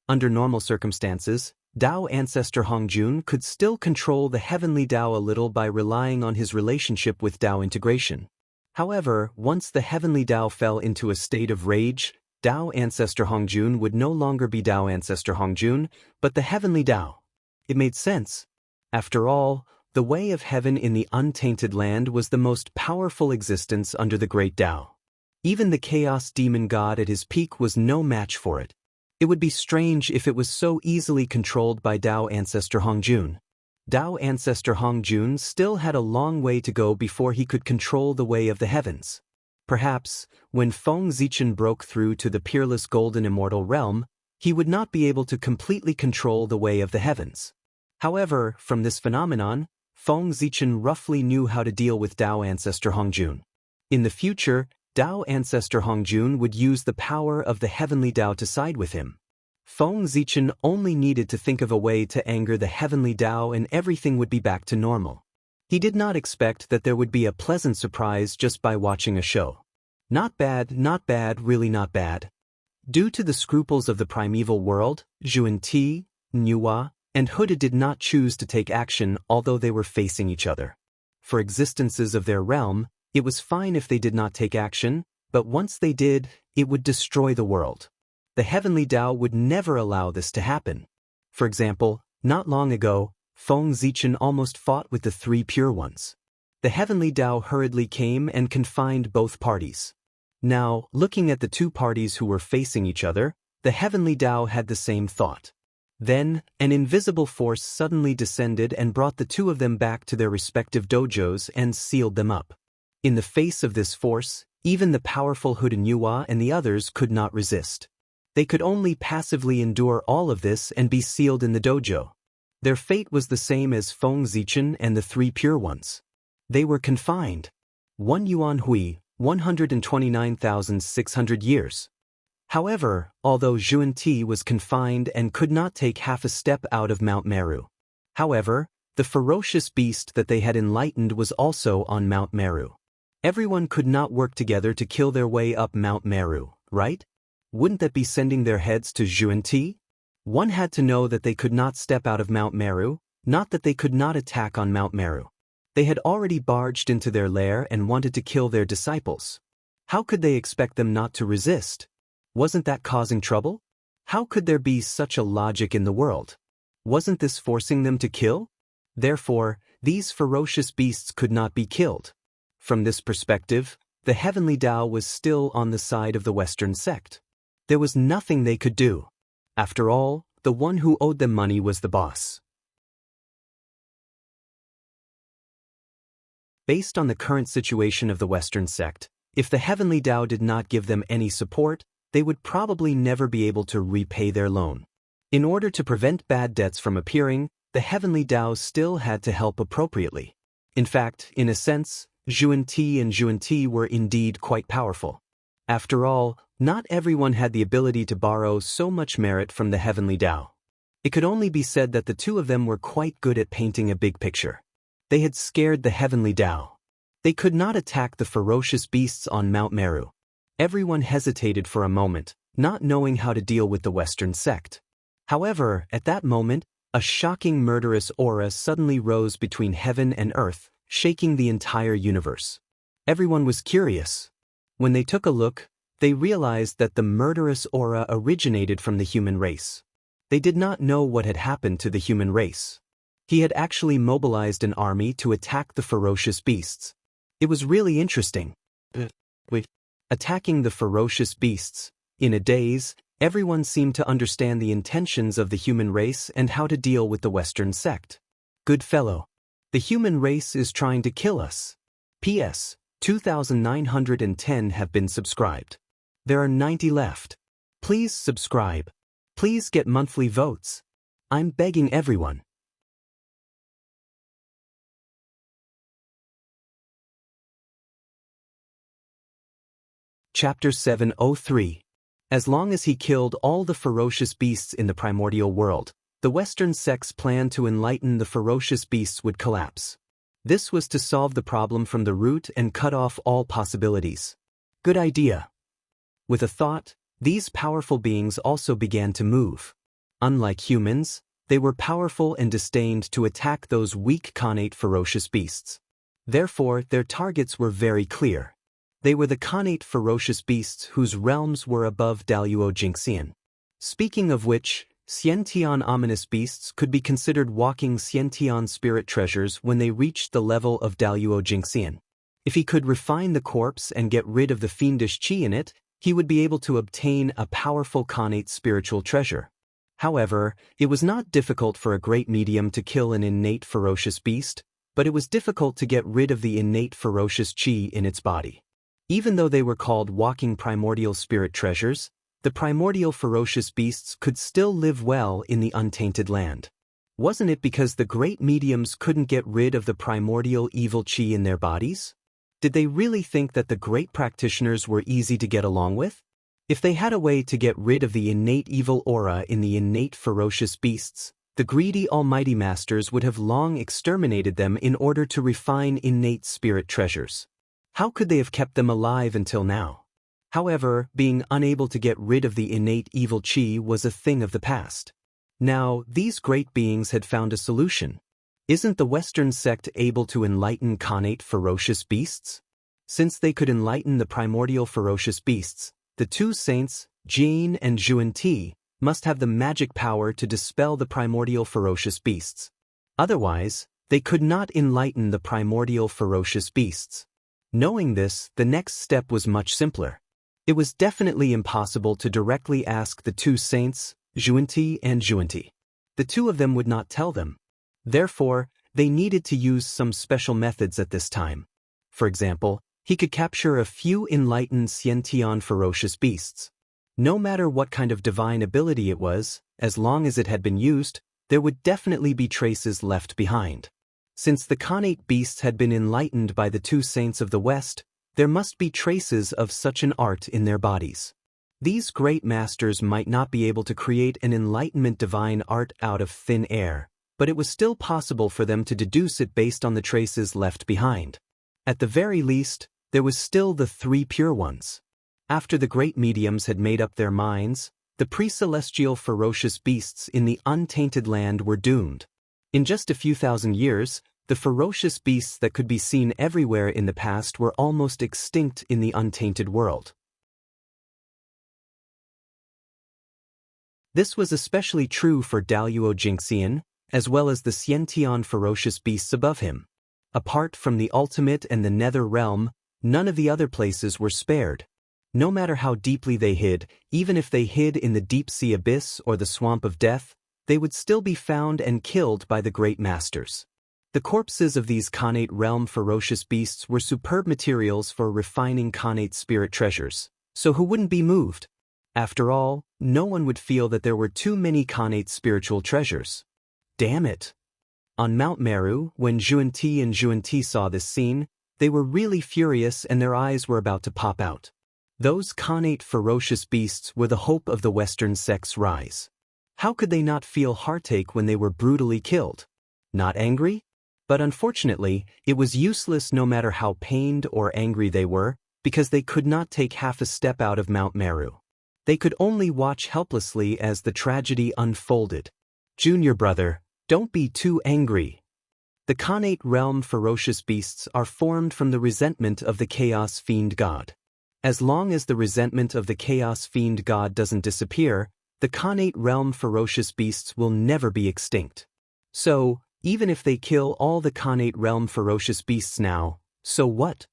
Under normal circumstances, Tao ancestor Hongjun could still control the heavenly Tao a little by relying on his relationship with Tao integration. However, once the heavenly Tao fell into a state of rage, Tao ancestor Hongjun would no longer be Tao ancestor Hongjun, but the heavenly Tao. It made sense. After all, the way of heaven in the untainted land was the most powerful existence under the great Tao. Even the chaos demon god at his peak was no match for it. It would be strange if it was so easily controlled by Tao ancestor Hongjun. Tao ancestor Hongjun still had a long way to go before he could control the way of the heavens. Perhaps, when Feng Zichen broke through to the peerless golden immortal realm, he would not be able to completely control the way of the heavens. However, from this phenomenon, Feng Zichen roughly knew how to deal with Tao ancestor Hongjun. In the future, Tao ancestor Hongjun would use the power of the heavenly Tao to side with him. Feng Zichen only needed to think of a way to anger the heavenly Tao and everything would be back to normal. He did not expect that there would be a pleasant surprise just by watching a show. Not bad, really not bad. Due to the scruples of the primeval world, Zhuan-Ti, Nuwa, and Huda did not choose to take action although they were facing each other. For existences of their realm, it was fine if they did not take action, but once they did, it would destroy the world. The heavenly Tao would never allow this to happen. For example, not long ago, Feng Zichen almost fought with the three pure ones. The heavenly Tao hurriedly came and confined both parties. Now, looking at the two parties who were facing each other, the heavenly Tao had the same thought. Then, an invisible force suddenly descended and brought the two of them back to their respective dojos and sealed them up. In the face of this force, even the powerful Huda Nuwa and the others could not resist. They could only passively endure all of this and be sealed in the dojo. Their fate was the same as Feng Zichen and the three pure ones. They were confined. 1 yuan hui, 129,600 years. However, although Zhuan-Ti was confined and could not take half a step out of Mount Meru. However, the ferocious beast that they had enlightened was also on Mount Meru. Everyone could not work together to kill their way up Mount Meru, right? Wouldn't that be sending their heads to Zhuan-Ti? One had to know that they could not step out of Mount Meru, not that they could not attack on Mount Meru. They had already barged into their lair and wanted to kill their disciples. How could they expect them not to resist? Wasn't that causing trouble? How could there be such a logic in the world? Wasn't this forcing them to kill? Therefore, these ferocious beasts could not be killed. From this perspective, the heavenly Tao was still on the side of the Western sect. There was nothing they could do. After all, the one who owed them money was the boss. Based on the current situation of the Western sect, if the heavenly Tao did not give them any support, they would probably never be able to repay their loan. In order to prevent bad debts from appearing, the heavenly Tao still had to help appropriately. In fact, in a sense, Zhuan-Ti and Zhuan-Ti were indeed quite powerful. After all, not everyone had the ability to borrow so much merit from the heavenly Tao. It could only be said that the two of them were quite good at painting a big picture. They had scared the heavenly Tao. They could not attack the ferocious beasts on Mount Meru. Everyone hesitated for a moment, not knowing how to deal with the Western sect. However, at that moment, a shocking murderous aura suddenly rose between heaven and earth, shaking the entire universe. Everyone was curious. When they took a look, they realized that the murderous aura originated from the human race. They did not know what had happened to the human race. He had actually mobilized an army to attack the ferocious beasts. It was really interesting. Attacking the ferocious beasts. In a daze, everyone seemed to understand the intentions of the human race and how to deal with the Western sect. Good fellow. The human race is trying to kill us. P.S. 2,910 have been subscribed. There are 90 left. Please subscribe. Please get monthly votes. I'm begging everyone. Chapter 703. As long as he killed all the ferocious beasts in the primordial world, the Western sect's plan to enlighten the ferocious beasts would collapse. This was to solve the problem from the root and cut off all possibilities. Good idea. With a thought, these powerful beings also began to move. Unlike humans, they were powerful and disdained to attack those weak Khanate ferocious beasts. Therefore, their targets were very clear. They were the Khanate ferocious beasts whose realms were above Daluo Jingxian. Speaking of which, Xiantian ominous beasts could be considered walking Xiantian spirit treasures when they reached the level of Daluo Jingxian. If he could refine the corpse and get rid of the fiendish qi in it, he would be able to obtain a powerful Khanate spiritual treasure. However, it was not difficult for a great medium to kill an innate ferocious beast, but it was difficult to get rid of the innate ferocious qi in its body. Even though they were called walking primordial spirit treasures, the primordial ferocious beasts could still live well in the untainted land. Wasn't it because the great mediums couldn't get rid of the primordial evil qi in their bodies? Did they really think that the great practitioners were easy to get along with? If they had a way to get rid of the innate evil aura in the innate ferocious beasts, the greedy almighty masters would have long exterminated them in order to refine innate spirit treasures. How could they have kept them alive until now? However, being unable to get rid of the innate evil qi was a thing of the past. Now, these great beings had found a solution. Isn't the Western sect able to enlighten Khanate ferocious beasts? Since they could enlighten the primordial ferocious beasts, the two saints, Jin and Zhuan-Ti, must have the magic power to dispel the primordial ferocious beasts. Otherwise, they could not enlighten the primordial ferocious beasts. Knowing this, the next step was much simpler. It was definitely impossible to directly ask the two saints, Zhuan-Ti and Zhuan-Ti. The two of them would not tell them. Therefore, they needed to use some special methods at this time. For example, he could capture a few enlightened Xiantian ferocious beasts. No matter what kind of divine ability it was, as long as it had been used, there would definitely be traces left behind. Since the Khanate beasts had been enlightened by the two saints of the West, there must be traces of such an art in their bodies. These great masters might not be able to create an enlightenment divine art out of thin air, but it was still possible for them to deduce it based on the traces left behind. At the very least, there was still the three pure ones. After the great mediums had made up their minds, the pre-celestial ferocious beasts in the untainted land were doomed. In just a few thousand years, the ferocious beasts that could be seen everywhere in the past were almost extinct in the untainted world. This was especially true for Daluo Jingxian, as well as the Xiantian ferocious beasts above him. Apart from the ultimate and the nether realm, none of the other places were spared. No matter how deeply they hid, even if they hid in the deep sea abyss or the swamp of death, they would still be found and killed by the great masters. The corpses of these Khanate realm ferocious beasts were superb materials for refining Khanate spirit treasures, so who wouldn't be moved? After all, no one would feel that there were too many Khanate spiritual treasures. Damn it! On Mount Meru, when Zhuan-Ti and Zhuan-Ti saw this scene, they were really furious and their eyes were about to pop out. Those Khanate ferocious beasts were the hope of the Western sect's rise. How could they not feel heartache when they were brutally killed? Not angry? But unfortunately, it was useless no matter how pained or angry they were, because they could not take half a step out of Mount Meru. They could only watch helplessly as the tragedy unfolded. Junior brother, don't be too angry. The Khanate realm ferocious beasts are formed from the resentment of the Chaos Fiend God. As long as the resentment of the Chaos Fiend God doesn't disappear, The Khanate realm ferocious beasts will never be extinct. So, even if they kill all the Khanate realm ferocious beasts now, so what?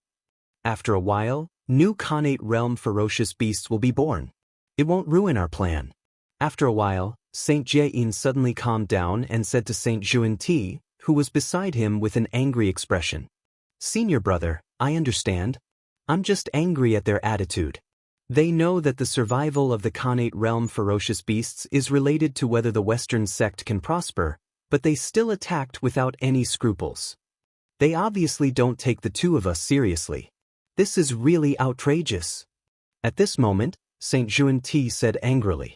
After a while, new Khanate realm ferocious beasts will be born. It won't ruin our plan. After a while, Saint Jiayin suddenly calmed down and said to Saint Xuanti, who was beside him with an angry expression. Senior brother, I understand. I'm just angry at their attitude. They know that the survival of the Khanate realm ferocious beasts is related to whether the Western sect can prosper, but they still attacked without any scruples. They obviously don't take the two of us seriously. This is really outrageous. At this moment, Saint Xuanti said angrily.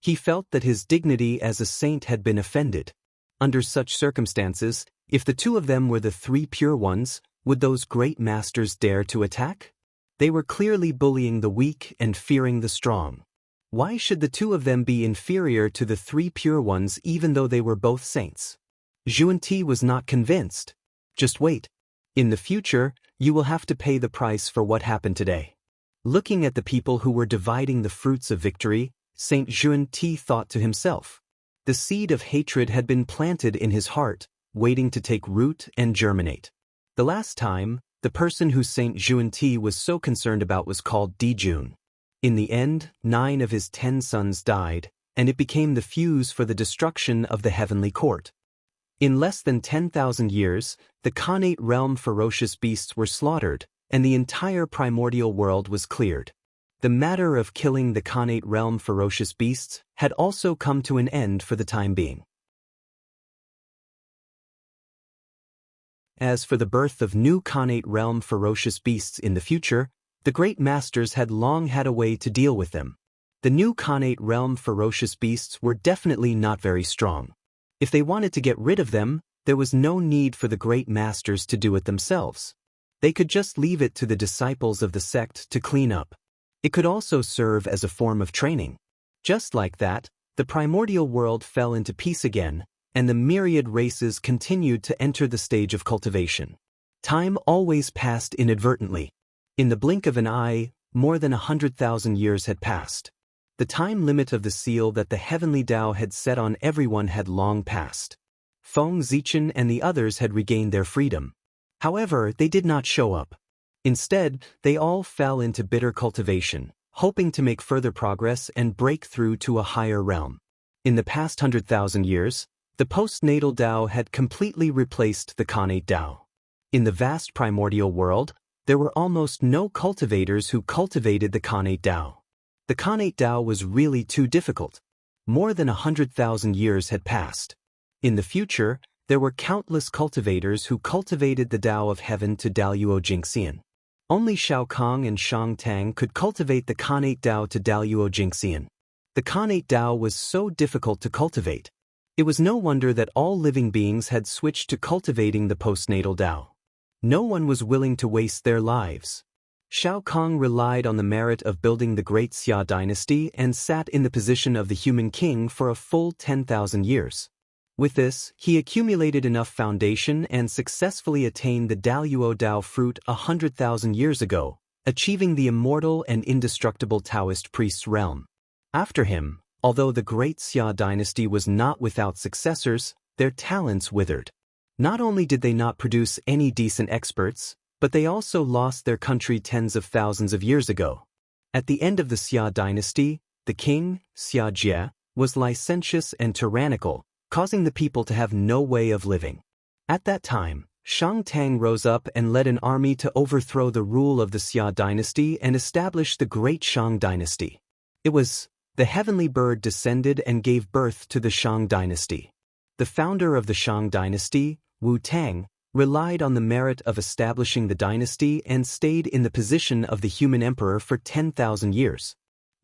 He felt that his dignity as a saint had been offended. Under such circumstances, if the two of them were the three pure ones, would those great masters dare to attack? They were clearly bullying the weak and fearing the strong. Why should the two of them be inferior to the three pure ones even though they were both saints? Xuanti was not convinced. Just wait. In the future, you will have to pay the price for what happened today. Looking at the people who were dividing the fruits of victory, Saint Xuanti thought to himself. The seed of hatred had been planted in his heart, waiting to take root and germinate. The last time, the person who Saint Xuanti was so concerned about was called Dijun. In the end, 9 of his 10 sons died, and it became the fuse for the destruction of the heavenly court. In less than 10,000 years, the Khanate realm ferocious beasts were slaughtered, and the entire primordial world was cleared. The matter of killing the Khanate realm ferocious beasts had also come to an end for the time being. As for the birth of new Khanate realm ferocious beasts in the future, the great masters had long had a way to deal with them. The new Khanate realm ferocious beasts were definitely not very strong. If they wanted to get rid of them, there was no need for the great masters to do it themselves. They could just leave it to the disciples of the sect to clean up. It could also serve as a form of training. Just like that, the primordial world fell into peace again, and the myriad races continued to enter the stage of cultivation. Time always passed inadvertently. In the blink of an eye, more than 100,000 years had passed. The time limit of the seal that the heavenly Tao had set on everyone had long passed. Feng Zichen and the others had regained their freedom. However, they did not show up. Instead, they all fell into bitter cultivation, hoping to make further progress and break through to a higher realm. In the past 100,000 years, the postnatal Tao had completely replaced the Khanate Tao. In the vast primordial world, there were almost no cultivators who cultivated the Khanate Tao. The Khanate Tao was really too difficult. More than 100,000 years had passed. In the future, there were countless cultivators who cultivated the Tao of Heaven to Daluo Jingxian. Only Shao Kong and Shang Tang could cultivate the Khanate Tao to Daluo Jingxian. The Khanate Tao was so difficult to cultivate. It was no wonder that all living beings had switched to cultivating the postnatal Tao. No one was willing to waste their lives. Shao Kong relied on the merit of building the great Xia dynasty and sat in the position of the human king for a full 10,000 years. With this, he accumulated enough foundation and successfully attained the Daluo Dao fruit 100,000 years ago, achieving the immortal and indestructible Taoist priest's realm. After him, although the great Xia dynasty was not without successors, their talents withered. Not only did they not produce any decent experts, but they also lost their country tens of thousands of years ago. At the end of the Xia dynasty, the king, Xia Jie, was licentious and tyrannical, causing the people to have no way of living. At that time, Shang Tang rose up and led an army to overthrow the rule of the Xia dynasty and establish the great Shang dynasty. It was the heavenly bird descended and gave birth to the Shang dynasty. The founder of the Shang dynasty, Wu Tang, relied on the merit of establishing the dynasty and stayed in the position of the human emperor for 10,000 years.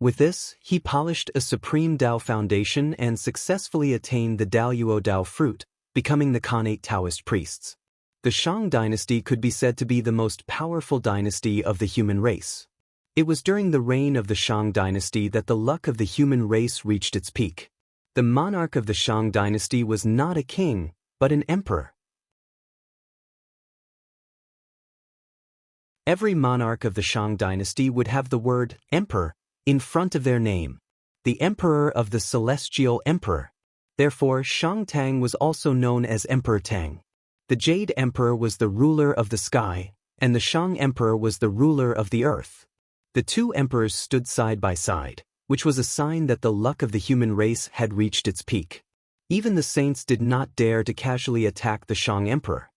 With this, he polished a supreme Dao foundation and successfully attained the Daluo Dao fruit, becoming the Khanate Taoist priests. The Shang dynasty could be said to be the most powerful dynasty of the human race. It was during the reign of the Shang dynasty that the luck of the human race reached its peak. The monarch of the Shang dynasty was not a king, but an emperor. Every monarch of the Shang dynasty would have the word emperor in front of their name. the emperor of the celestial emperor. Therefore, Shang Tang was also known as Emperor Tang. The Jade Emperor was the ruler of the sky, and the Shang Emperor was the ruler of the earth. The two emperors stood side by side, which was a sign that the luck of the human race had reached its peak. Even the saints did not dare to casually attack the Shang Emperor.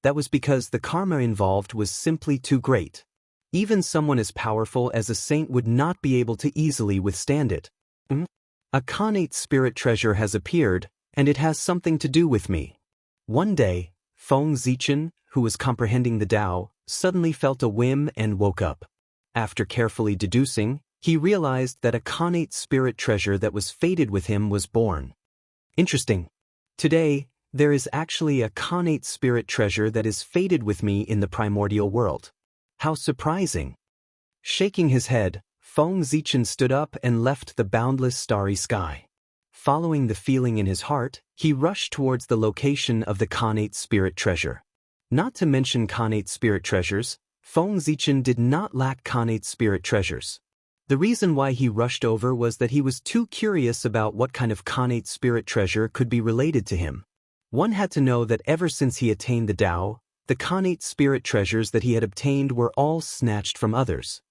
That was because the karma involved was simply too great. Even someone as powerful as a saint would not be able to easily withstand it. A Khanate spirit treasure has appeared, and it has something to do with me. One day, Feng Zichen, who was comprehending the Tao, suddenly felt a whim and woke up. After carefully deducing, he realized that a Khanate spirit treasure that was fated with him was born. Interesting. Today, there is actually a Khanate spirit treasure that is fated with me in the primordial world. How surprising. Shaking his head, Feng Zichen stood up and left the boundless starry sky. Following the feeling in his heart, he rushed towards the location of the Khanate spirit treasure. Not to mention Khanate spirit treasures, Feng Zichen did not lack Khanate spirit treasures. The reason why he rushed over was that he was too curious about what kind of Khanate spirit treasure could be related to him. One had to know that ever since he attained the Tao, the Khanate spirit treasures that he had obtained were all snatched from others.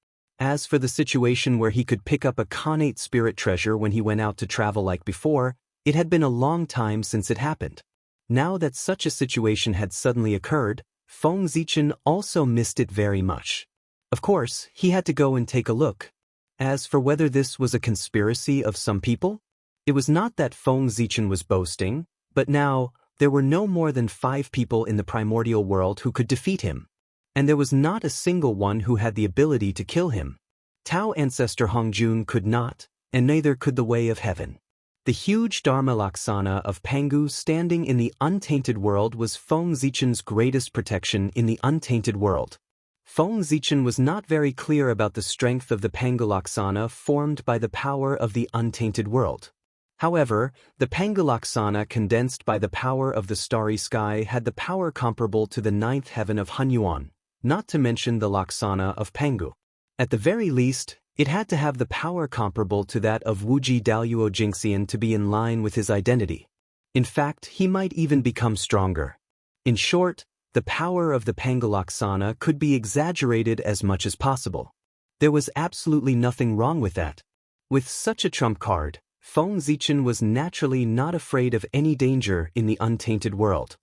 As for the situation where he could pick up a Khanate spirit treasure when he went out to travel like before, it had been a long time since it happened. Now that such a situation had suddenly occurred, Feng Zichen also missed it very much. Of course, he had to go and take a look. As for whether this was a conspiracy of some people, it was not that Feng Zichen was boasting, but now, there were no more than 5 people in the primordial world who could defeat him. And there was not a single one who had the ability to kill him. Tao ancestor Hongjun could not, and neither could the Way of Heaven. The huge Dharma Laksana of Pangu standing in the untainted world was Feng Zichen's greatest protection in the untainted world. Feng Zichen was not very clear about the strength of the Pangu Laksana formed by the power of the untainted world. However, the Pangu Laksana condensed by the power of the starry sky had the power comparable to the 9th heaven of Hunyuan, not to mention the Laksana of Pangu. At the very least, it had to have the power comparable to that of Wuji Daluo Jingxian to be in line with his identity. In fact, he might even become stronger. In short, the power of the Pangu Laksana could be exaggerated as much as possible. There was absolutely nothing wrong with that. With such a trump card, Feng Zichen was naturally not afraid of any danger in the untainted world.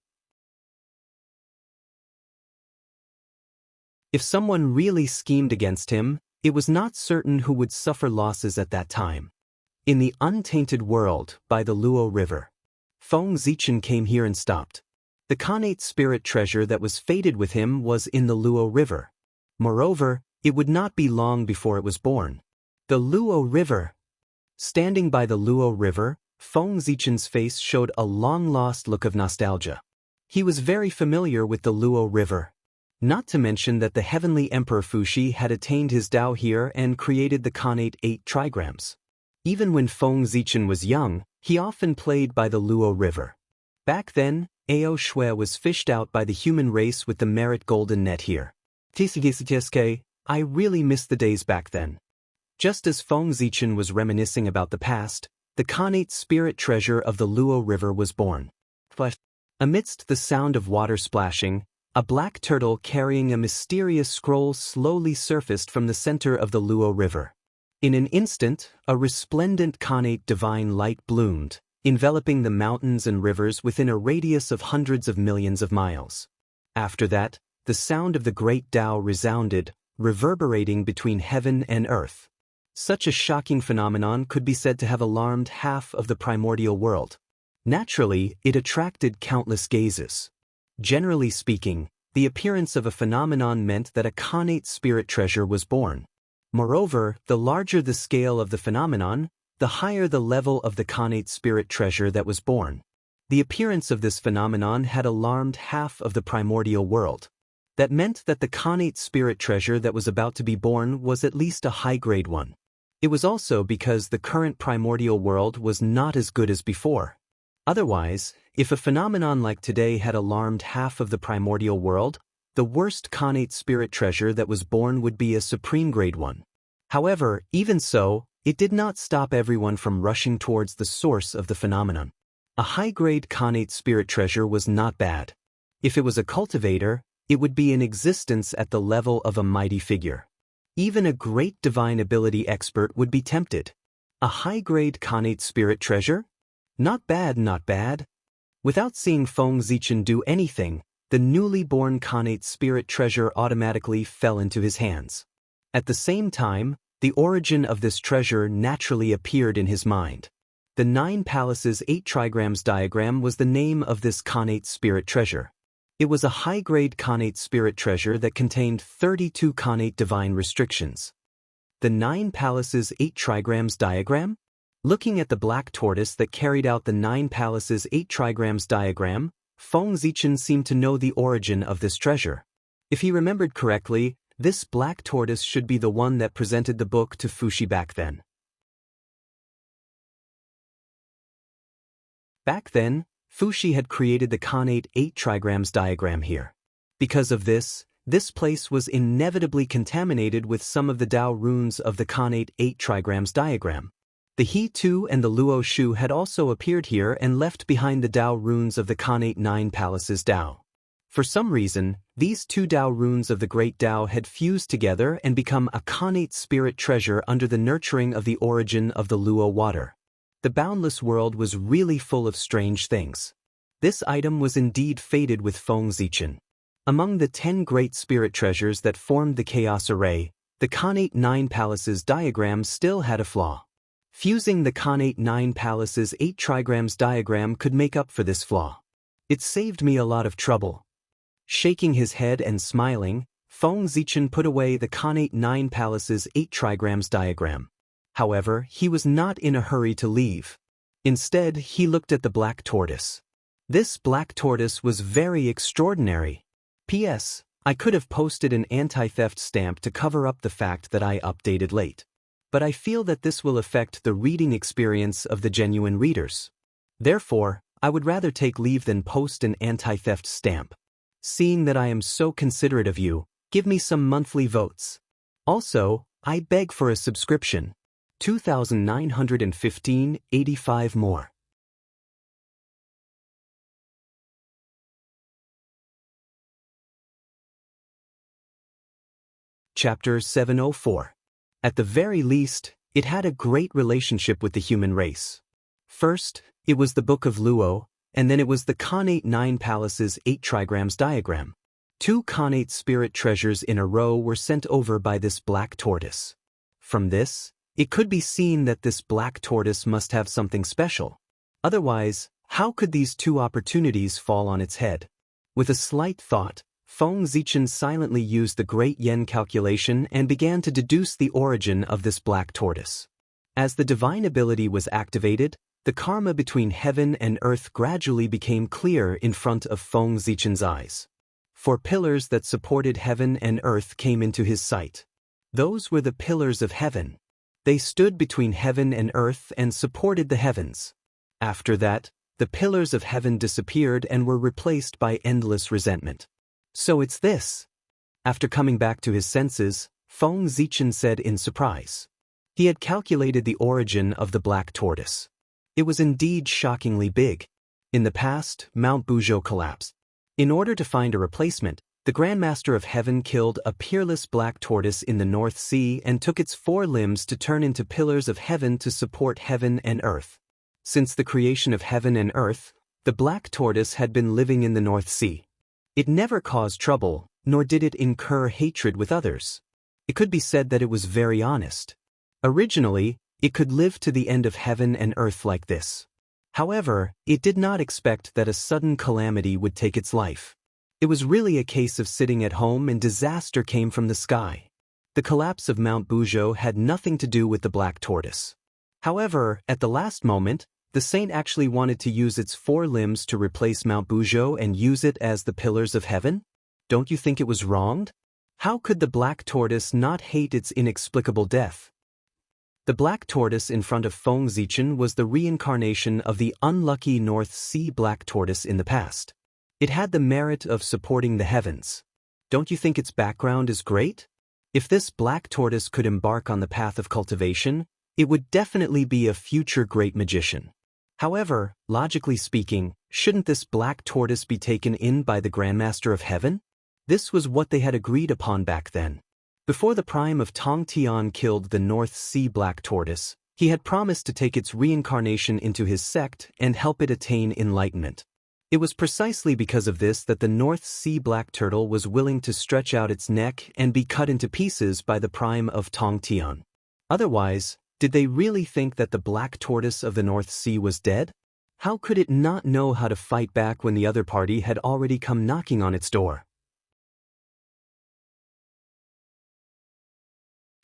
If someone really schemed against him, it was not certain who would suffer losses at that time. In the untainted world, by the Luo River, Feng Zichen came here and stopped. The Khanate spirit treasure that was fated with him was in the Luo River. Moreover, it would not be long before it was born. The Luo River. Standing by the Luo River, Feng Zichen's face showed a long-lost look of nostalgia. He was very familiar with the Luo River. Not to mention that the heavenly Emperor Fuxi had attained his Tao here and created the Khanate 8 trigrams. Even when Feng Zichen was young, he often played by the Luo River. Back then, Ao Shui was fished out by the human race with the merit golden net here. I really miss the days back then. Just as Feng Zichen was reminiscing about the past, the Khanate spirit treasure of the Luo River was born. But, amidst the sound of water splashing, a black turtle carrying a mysterious scroll slowly surfaced from the center of the Luo River. In an instant, a resplendent Khanate divine light bloomed, enveloping the mountains and rivers within a radius of hundreds of millions of miles. After that, the sound of the great Tao resounded, reverberating between heaven and earth. Such a shocking phenomenon could be said to have alarmed half of the primordial world. Naturally, it attracted countless gazes. Generally speaking, the appearance of a phenomenon meant that a Khanate spirit treasure was born. Moreover, the larger the scale of the phenomenon, the higher the level of the Khanate spirit treasure that was born. The appearance of this phenomenon had alarmed half of the primordial world. That meant that the Khanate spirit treasure that was about to be born was at least a high-grade one. It was also because the current primordial world was not as good as before. Otherwise, if a phenomenon like today had alarmed half of the primordial world, the worst Khanate spirit treasure that was born would be a supreme grade one. However, even so, it did not stop everyone from rushing towards the source of the phenomenon. A high-grade Khanate spirit treasure was not bad. If it was a cultivator, it would be in existence at the level of a mighty figure. Even a great divine ability expert would be tempted. A high-grade Khanate spirit treasure? Not bad, not bad. Without seeing Feng Zichen do anything, the newly born Khanate spirit treasure automatically fell into his hands. At the same time, the origin of this treasure naturally appeared in his mind. The 9 Palaces 8 Trigrams diagram was the name of this Khanate spirit treasure. It was a high-grade Khanate spirit treasure that contained 32 Khanate divine restrictions. The 9 Palaces 8 Trigrams diagram? Looking at the black tortoise that carried out the 9 Palaces 8 Trigrams diagram, Feng Zichen seemed to know the origin of this treasure. If he remembered correctly, this black tortoise should be the one that presented the book to Fuxi back then. Back then, Fuxi had created the Khanate 8 Trigrams diagram here. Because of this place was inevitably contaminated with some of the Dao runes of the Khanate 8 Trigrams diagram. The He Tu and the Luo Shu had also appeared here and left behind the Dao runes of the Khanate 9 Palaces Dao. For some reason, these 2 Dao runes of the Great Dao had fused together and become a Khanate spirit treasure under the nurturing of the origin of the Luo water. The boundless world was really full of strange things. This item was indeed fated with Feng Zichen. Among the 10 great spirit treasures that formed the Chaos Array, the Khanate 9 Palaces diagram still had a flaw. Fusing the Khanate 9 Palaces 8 Trigrams diagram could make up for this flaw. It saved me a lot of trouble. Shaking his head and smiling, Feng Zichen put away the Khanate 9 Palaces 8 Trigrams diagram. However, he was not in a hurry to leave. Instead, he looked at the black tortoise. This black tortoise was very extraordinary. P.S. I could have posted an anti-theft stamp to cover up the fact that I updated late. But I feel that this will affect the reading experience of the genuine readers. Therefore, I would rather take leave than post an anti-theft stamp. Seeing that I am so considerate of you, give me some monthly votes. Also, I beg for a subscription. 2,915.85 more. Chapter 704. At the very least, it had a great relationship with the human race. First, it was the Book of Luo, and then it was the Khanate 9 Palaces 8 Trigrams diagram. 2 Khanate spirit treasures in a row were sent over by this black tortoise. From this, it could be seen that this black tortoise must have something special. Otherwise, how could these 2 opportunities fall on its head? With a slight thought, Feng Zichen silently used the Great Yen calculation and began to deduce the origin of this black tortoise. As the divine ability was activated, the karma between heaven and earth gradually became clear in front of Feng Zichen's eyes. 4 pillars that supported heaven and earth came into his sight. Those were the pillars of heaven. They stood between heaven and earth and supported the heavens. After that, the pillars of heaven disappeared and were replaced by endless resentment. So it's this. After coming back to his senses, Feng Zichen said in surprise. He had calculated the origin of the black tortoise. It was indeed shockingly big. In the past, Mount Buzhou collapsed. In order to find a replacement, the Grandmaster of Heaven killed a peerless black tortoise in the North Sea and took its 4 limbs to turn into pillars of heaven to support heaven and earth. Since the creation of heaven and earth, the black tortoise had been living in the North Sea. It never caused trouble, nor did it incur hatred with others. It could be said that it was very honest. Originally, it could live to the end of heaven and earth like this. However, it did not expect that a sudden calamity would take its life. It was really a case of sitting at home and disaster came from the sky. The collapse of Mount Buzhou had nothing to do with the black tortoise. However, at the last moment, the saint actually wanted to use its 4 limbs to replace Mount Buzhou and use it as the pillars of heaven? Don't you think it was wronged? How could the black tortoise not hate its inexplicable death? The black tortoise in front of Feng Zichen was the reincarnation of the unlucky North Sea black tortoise in the past. It had the merit of supporting the heavens. Don't you think its background is great? If this black tortoise could embark on the path of cultivation, It would definitely be a future great magician. However, logically speaking, shouldn't this black tortoise be taken in by the Grandmaster of Heaven? This was what they had agreed upon back then. Before the prime of Tong Tian killed the North Sea black tortoise, he had promised to take its reincarnation into his sect and help it attain enlightenment. It was precisely because of this that the North Sea black turtle was willing to stretch out its neck and be cut into pieces by the prime of Tong Tian. Otherwise, did they really think that the black tortoise of the North Sea was dead? How could it not know how to fight back when the other party had already come knocking on its door?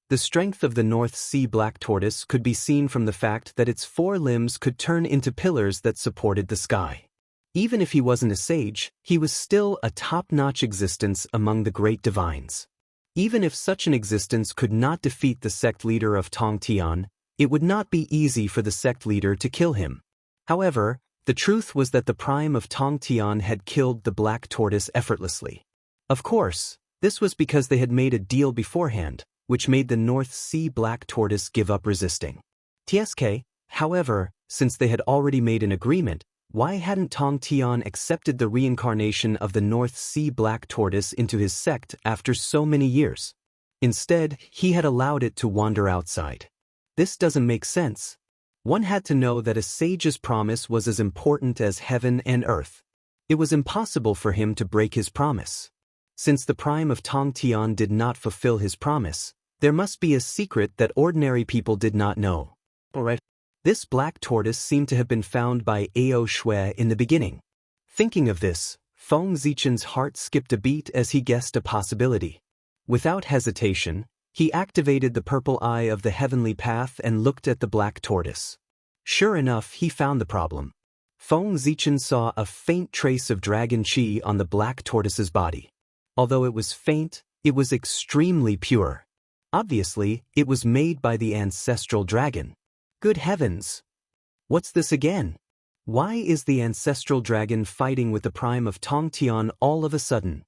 The strength of the North Sea black tortoise could be seen from the fact that its 4 limbs could turn into pillars that supported the sky. Even if he wasn't a sage, he was still a top-notch existence among the great divines. Even if such an existence could not defeat the sect leader of Tong Tian, it would not be easy for the sect leader to kill him. However, the truth was that the prime of Tong Tian had killed the black tortoise effortlessly. Of course, this was because they had made a deal beforehand, which made the North Sea black tortoise give up resisting. TSK, however, since they had already made an agreement, why hadn't Tong Tian accepted the reincarnation of the North Sea black tortoise into his sect after so many years? Instead, he had allowed it to wander outside. This doesn't make sense. One had to know that a sage's promise was as important as heaven and earth. It was impossible for him to break his promise. Since the prime of Tong Tian did not fulfill his promise, there must be a secret that ordinary people did not know. Alright. This black tortoise seemed to have been found by Ao Shui in the beginning. Thinking of this, Feng Zichen's heart skipped a beat as he guessed a possibility. Without hesitation, he activated the purple eye of the heavenly path and looked at the black tortoise. Sure enough, he found the problem. Feng Zichen saw a faint trace of dragon qi on the black tortoise's body. Although it was faint, it was extremely pure. Obviously, it was made by the ancestral dragon. Good heavens! What's this again? Why is the ancestral dragon fighting with the prime of Tong Tian all of a sudden?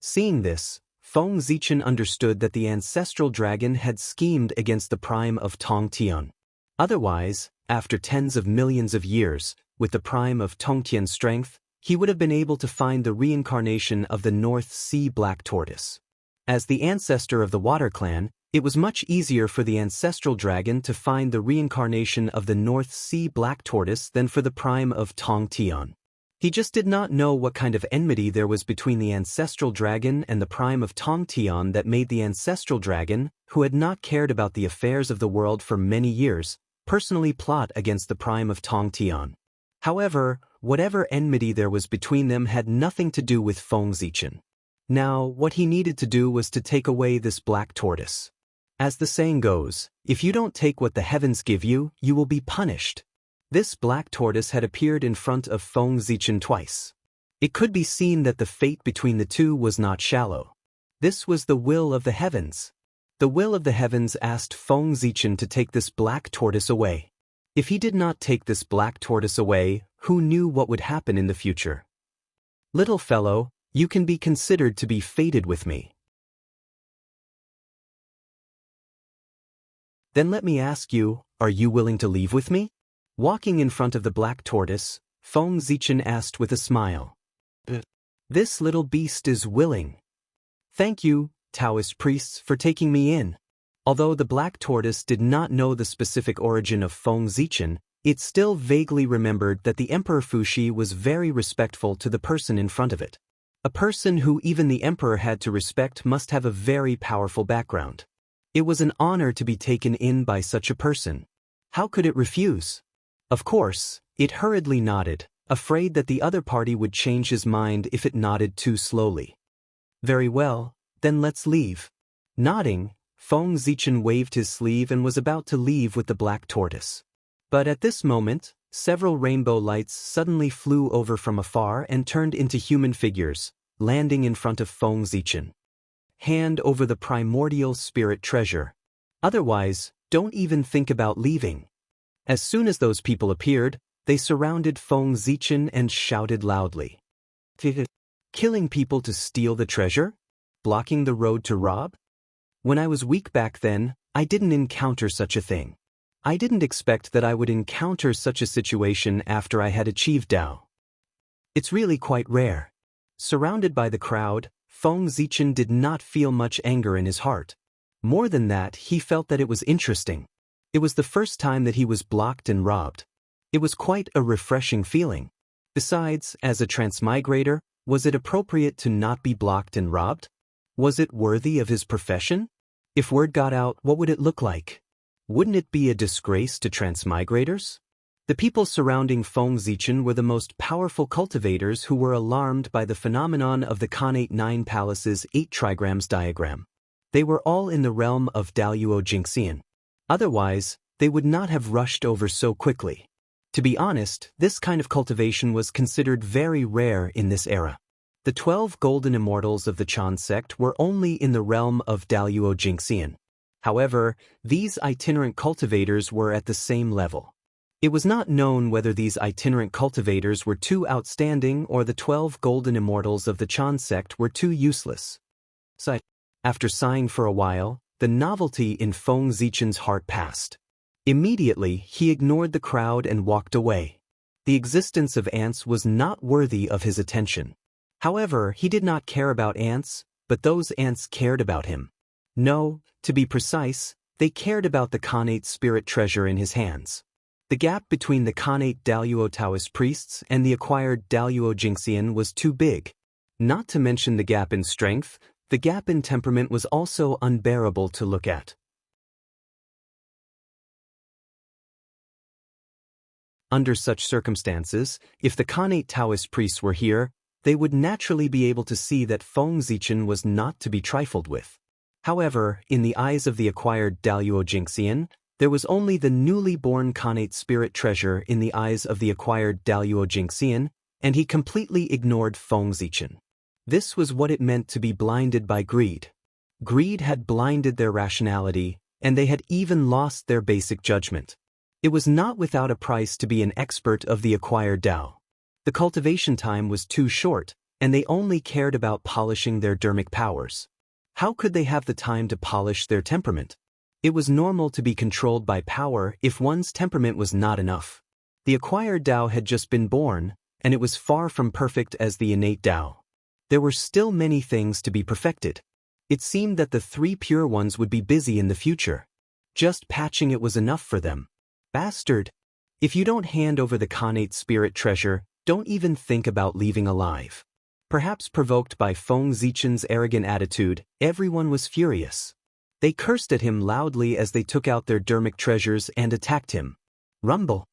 Seeing this, Feng Zichen understood that the ancestral dragon had schemed against the prime of Tong Tian. Otherwise, after tens of millions of years, with the prime of Tong Tian's strength, he would have been able to find the reincarnation of the North Sea black tortoise. As the ancestor of the Water Clan, it was much easier for the ancestral dragon to find the reincarnation of the North Sea black tortoise than for the prime of Tong Tian. He just did not know what kind of enmity there was between the ancestral dragon and the prime of Tong Tian that made the ancestral dragon, who had not cared about the affairs of the world for many years, personally plot against the prime of Tong Tian. However, whatever enmity there was between them had nothing to do with Feng Zichen. Now, what he needed to do was to take away this black tortoise. As the saying goes, if you don't take what the heavens give you, you will be punished. This black tortoise had appeared in front of Feng Zichen twice. It could be seen that the fate between the two was not shallow. This was the will of the heavens. The will of the heavens asked Feng Zichen to take this black tortoise away. If he did not take this black tortoise away, who knew what would happen in the future? Little fellow, you can be considered to be fated with me. Then let me ask you, are you willing to leave with me? Walking in front of the black tortoise, Feng Zichen asked with a smile. This little beast is willing. Thank you, Taoist priests, for taking me in. Although the black tortoise did not know the specific origin of Feng Zichen, it still vaguely remembered that the Emperor Fuxi was very respectful to the person in front of it. A person who even the emperor had to respect must have a very powerful background. It was an honor to be taken in by such a person. How could it refuse? Of course, it hurriedly nodded, afraid that the other party would change his mind if it nodded too slowly. Very well, then let's leave. Nodding, Feng Zichen waved his sleeve and was about to leave with the black tortoise. But at this moment, several rainbow lights suddenly flew over from afar and turned into human figures, landing in front of Feng Zichen. Hand over the primordial spirit treasure. Otherwise, don't even think about leaving. As soon as those people appeared, they surrounded Feng Zichen and shouted loudly. Killing people to steal the treasure? Blocking the road to rob? When I was weak back then, I didn't encounter such a thing. I didn't expect that I would encounter such a situation after I had achieved Dao. It's really quite rare. Surrounded by the crowd, Feng Zichen did not feel much anger in his heart. More than that, he felt that it was interesting. It was the first time that he was blocked and robbed. It was quite a refreshing feeling. Besides, as a transmigrator, was it appropriate to not be blocked and robbed? Was it worthy of his profession? If word got out, what would it look like? Wouldn't it be a disgrace to transmigrators? The people surrounding Feng Zichen were the most powerful cultivators who were alarmed by the phenomenon of the Khanate 9 Palace's 8 trigrams diagram. They were all in the realm of Daluo Jingxian. Otherwise, they would not have rushed over so quickly. To be honest, this kind of cultivation was considered very rare in this era. The 12 golden immortals of the Chan sect were only in the realm of Daluo Jingxian. However, these itinerant cultivators were at the same level. It was not known whether these itinerant cultivators were too outstanding or the 12 golden immortals of the Chan sect were too useless. After sighing for a while, the novelty in Feng Zichen's heart passed. Immediately, he ignored the crowd and walked away. The existence of ants was not worthy of his attention. However, he did not care about ants, but those ants cared about him. No, to be precise, they cared about the Khanate spirit treasure in his hands. The gap between the Khanate Daluo Taoist priests and the acquired Daluo Jingxian was too big. Not to mention the gap in strength, the gap in temperament was also unbearable to look at. Under such circumstances, if the Khanate Taoist priests were here, they would naturally be able to see that Feng Zichen was not to be trifled with. However, in the eyes of the acquired Daluo Jingxian, there was only the newly born Khanate spirit treasure in the eyes of the acquired Daluo Jingxian, and he completely ignored Feng Zichen. This was what it meant to be blinded by greed. Greed had blinded their rationality, and they had even lost their basic judgment. It was not without a price to be an expert of the acquired Dao. The cultivation time was too short, and they only cared about polishing their dermic powers. How could they have the time to polish their temperament? It was normal to be controlled by power if one's temperament was not enough. The acquired Dao had just been born, and it was far from perfect as the innate Dao. There were still many things to be perfected. It seemed that the 3 pure ones would be busy in the future. Just patching it was enough for them. Bastard! If you don't hand over the Khanate spirit treasure, don't even think about leaving alive. Perhaps provoked by Feng Zichen's arrogant attitude, everyone was furious. They cursed at him loudly as they took out their dermic treasures and attacked him. Rumble!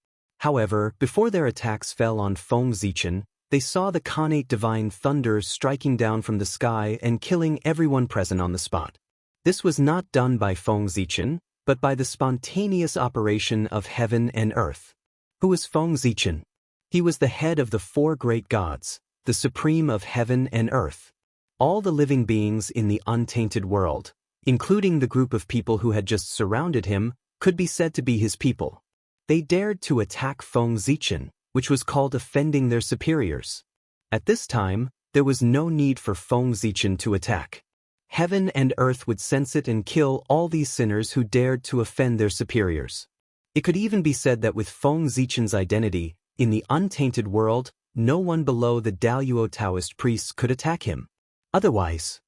However, before their attacks fell on Feng Zichen, they saw the Khanate divine thunder striking down from the sky and killing everyone present on the spot. This was not done by Feng Zichen, but by the spontaneous operation of heaven and earth. Who was Feng Zichen? He was the head of the 4 great gods, the supreme of heaven and earth. All the living beings in the untainted world, including the group of people who had just surrounded him, could be said to be his people. They dared to attack Feng Zichen, which was called offending their superiors. At this time, there was no need for Feng Zichen to attack. Heaven and earth would sense it and kill all these sinners who dared to offend their superiors. It could even be said that with Feng Zichen's identity, in the untainted world, no one below the Daluo Taoist priests could attack him. Otherwise,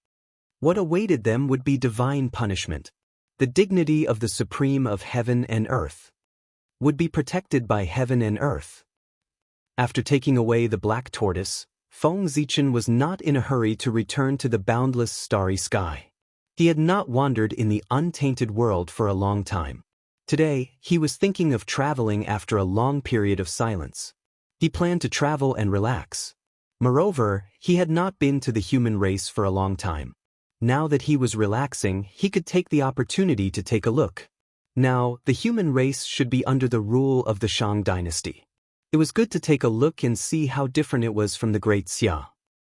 what awaited them would be divine punishment. The dignity of the supreme of heaven and earth would be protected by heaven and earth. After taking away the black tortoise, Feng Zichen was not in a hurry to return to the boundless starry sky. He had not wandered in the untainted world for a long time. Today, he was thinking of traveling after a long period of silence. He planned to travel and relax. Moreover, he had not been to the human race for a long time. Now that he was relaxing, he could take the opportunity to take a look. Now, the human race should be under the rule of the Shang dynasty. It was good to take a look and see how different it was from the great Xia.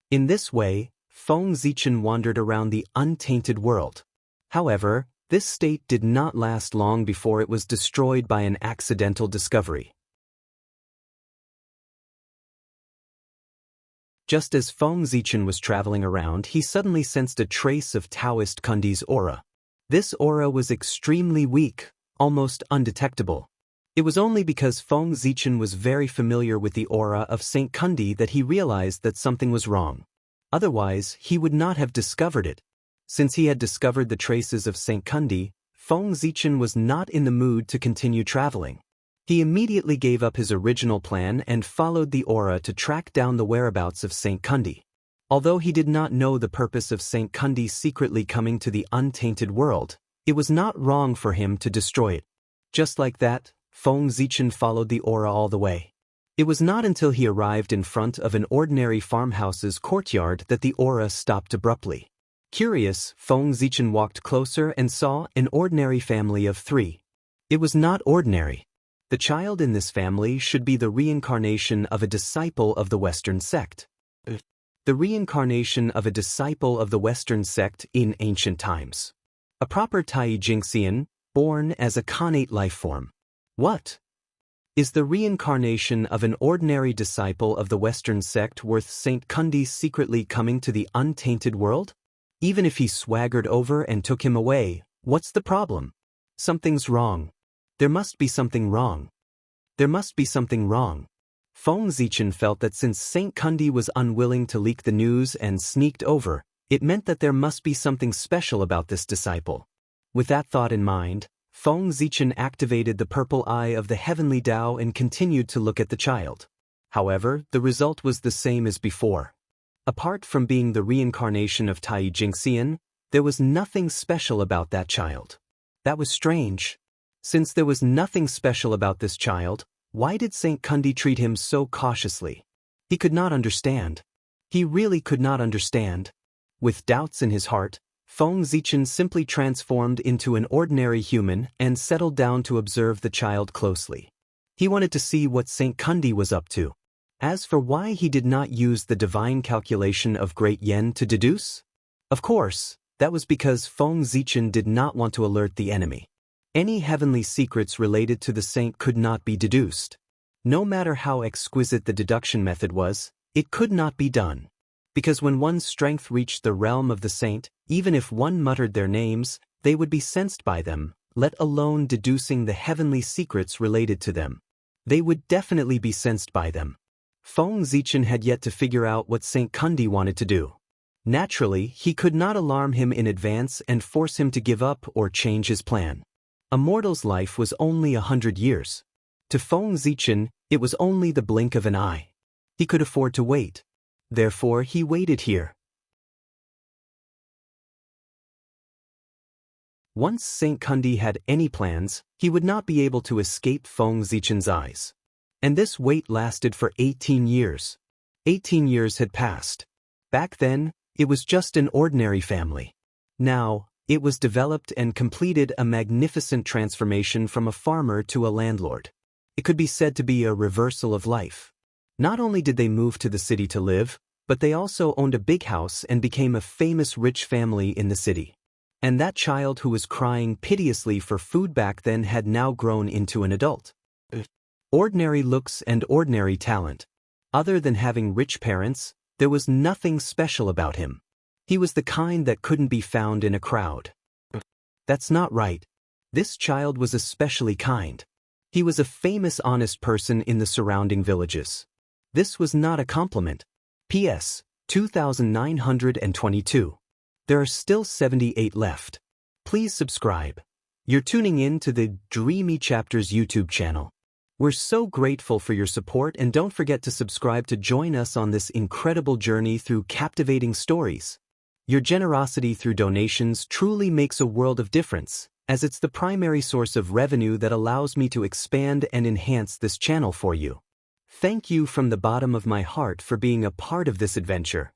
In this way, Feng Zichen wandered around the untainted world. However, this state did not last long before it was destroyed by an accidental discovery. Just as Feng Zichen was traveling around, he suddenly sensed a trace of Taoist Kundi's aura. This aura was extremely weak, almost undetectable. It was only because Feng Zichen was very familiar with the aura of Saint Kundi that he realized that something was wrong. Otherwise, he would not have discovered it. Since he had discovered the traces of Saint Kundi, Feng Zichen was not in the mood to continue traveling. He immediately gave up his original plan and followed the aura to track down the whereabouts of Saint Kundi. Although he did not know the purpose of Saint Kundi secretly coming to the untainted world, it was not wrong for him to destroy it. Just like that, Feng Zichen followed the aura all the way. It was not until he arrived in front of an ordinary farmhouse's courtyard that the aura stopped abruptly. Curious, Feng Zichen walked closer and saw an ordinary family of 3. It was not ordinary. The child in this family should be the reincarnation of a disciple of the Western sect. The reincarnation of a disciple of the Western sect in ancient times. A proper Tai Jingxian, born as a Khanate life form. What? Is the reincarnation of an ordinary disciple of the Western sect worth Saint Kundi secretly coming to the untainted world? Even if he swaggered over and took him away, what's the problem? Something's wrong. There must be something wrong. There must be something wrong. Feng Zichen felt that since Saint Kundi was unwilling to leak the news and sneaked over, it meant that there must be something special about this disciple. With that thought in mind, Feng Zichen activated the purple eye of the heavenly Tao and continued to look at the child. However, the result was the same as before. Apart from being the reincarnation of Tai Jingxian, there was nothing special about that child. That was strange. Since there was nothing special about this child, why did Saint Kundi treat him so cautiously? He could not understand. He really could not understand. With doubts in his heart, Feng Zichen simply transformed into an ordinary human and settled down to observe the child closely. He wanted to see what Saint Kundi was up to. As for why he did not use the divine calculation of Great Yen to deduce? Of course, that was because Feng Zichen did not want to alert the enemy. Any heavenly secrets related to the saint could not be deduced. No matter how exquisite the deduction method was, it could not be done. Because when one's strength reached the realm of the saint, even if one muttered their names, they would be sensed by them, let alone deducing the heavenly secrets related to them. They would definitely be sensed by them. Feng Zichen had yet to figure out what Saint Kundi wanted to do. Naturally, he could not alarm him in advance and force him to give up or change his plan. A mortal's life was only 100 years. To Feng Zichen, it was only the blink of an eye. He could afford to wait. Therefore, he waited here. Once Saint Kundi had any plans, he would not be able to escape Feng Zichen's eyes. And this wait lasted for 18 years. 18 years had passed. Back then, it was just an ordinary family. Now, it was developed and completed a magnificent transformation from a farmer to a landlord. It could be said to be a reversal of life. Not only did they move to the city to live, but they also owned a big house and became a famous rich family in the city. And that child who was crying piteously for food back then had now grown into an adult. Ordinary looks and ordinary talent. Other than having rich parents, there was nothing special about him. He was the kind that couldn't be found in a crowd. That's not right. This child was especially kind. He was a famous honest person in the surrounding villages. This was not a compliment. P.S. 2922. There are still 78 left. Please subscribe. You're tuning in to the Dreamy Chapters YouTube channel. We're so grateful for your support, and don't forget to subscribe to join us on this incredible journey through captivating stories. Your generosity through donations truly makes a world of difference, as it's the primary source of revenue that allows me to expand and enhance this channel for you. Thank you from the bottom of my heart for being a part of this adventure.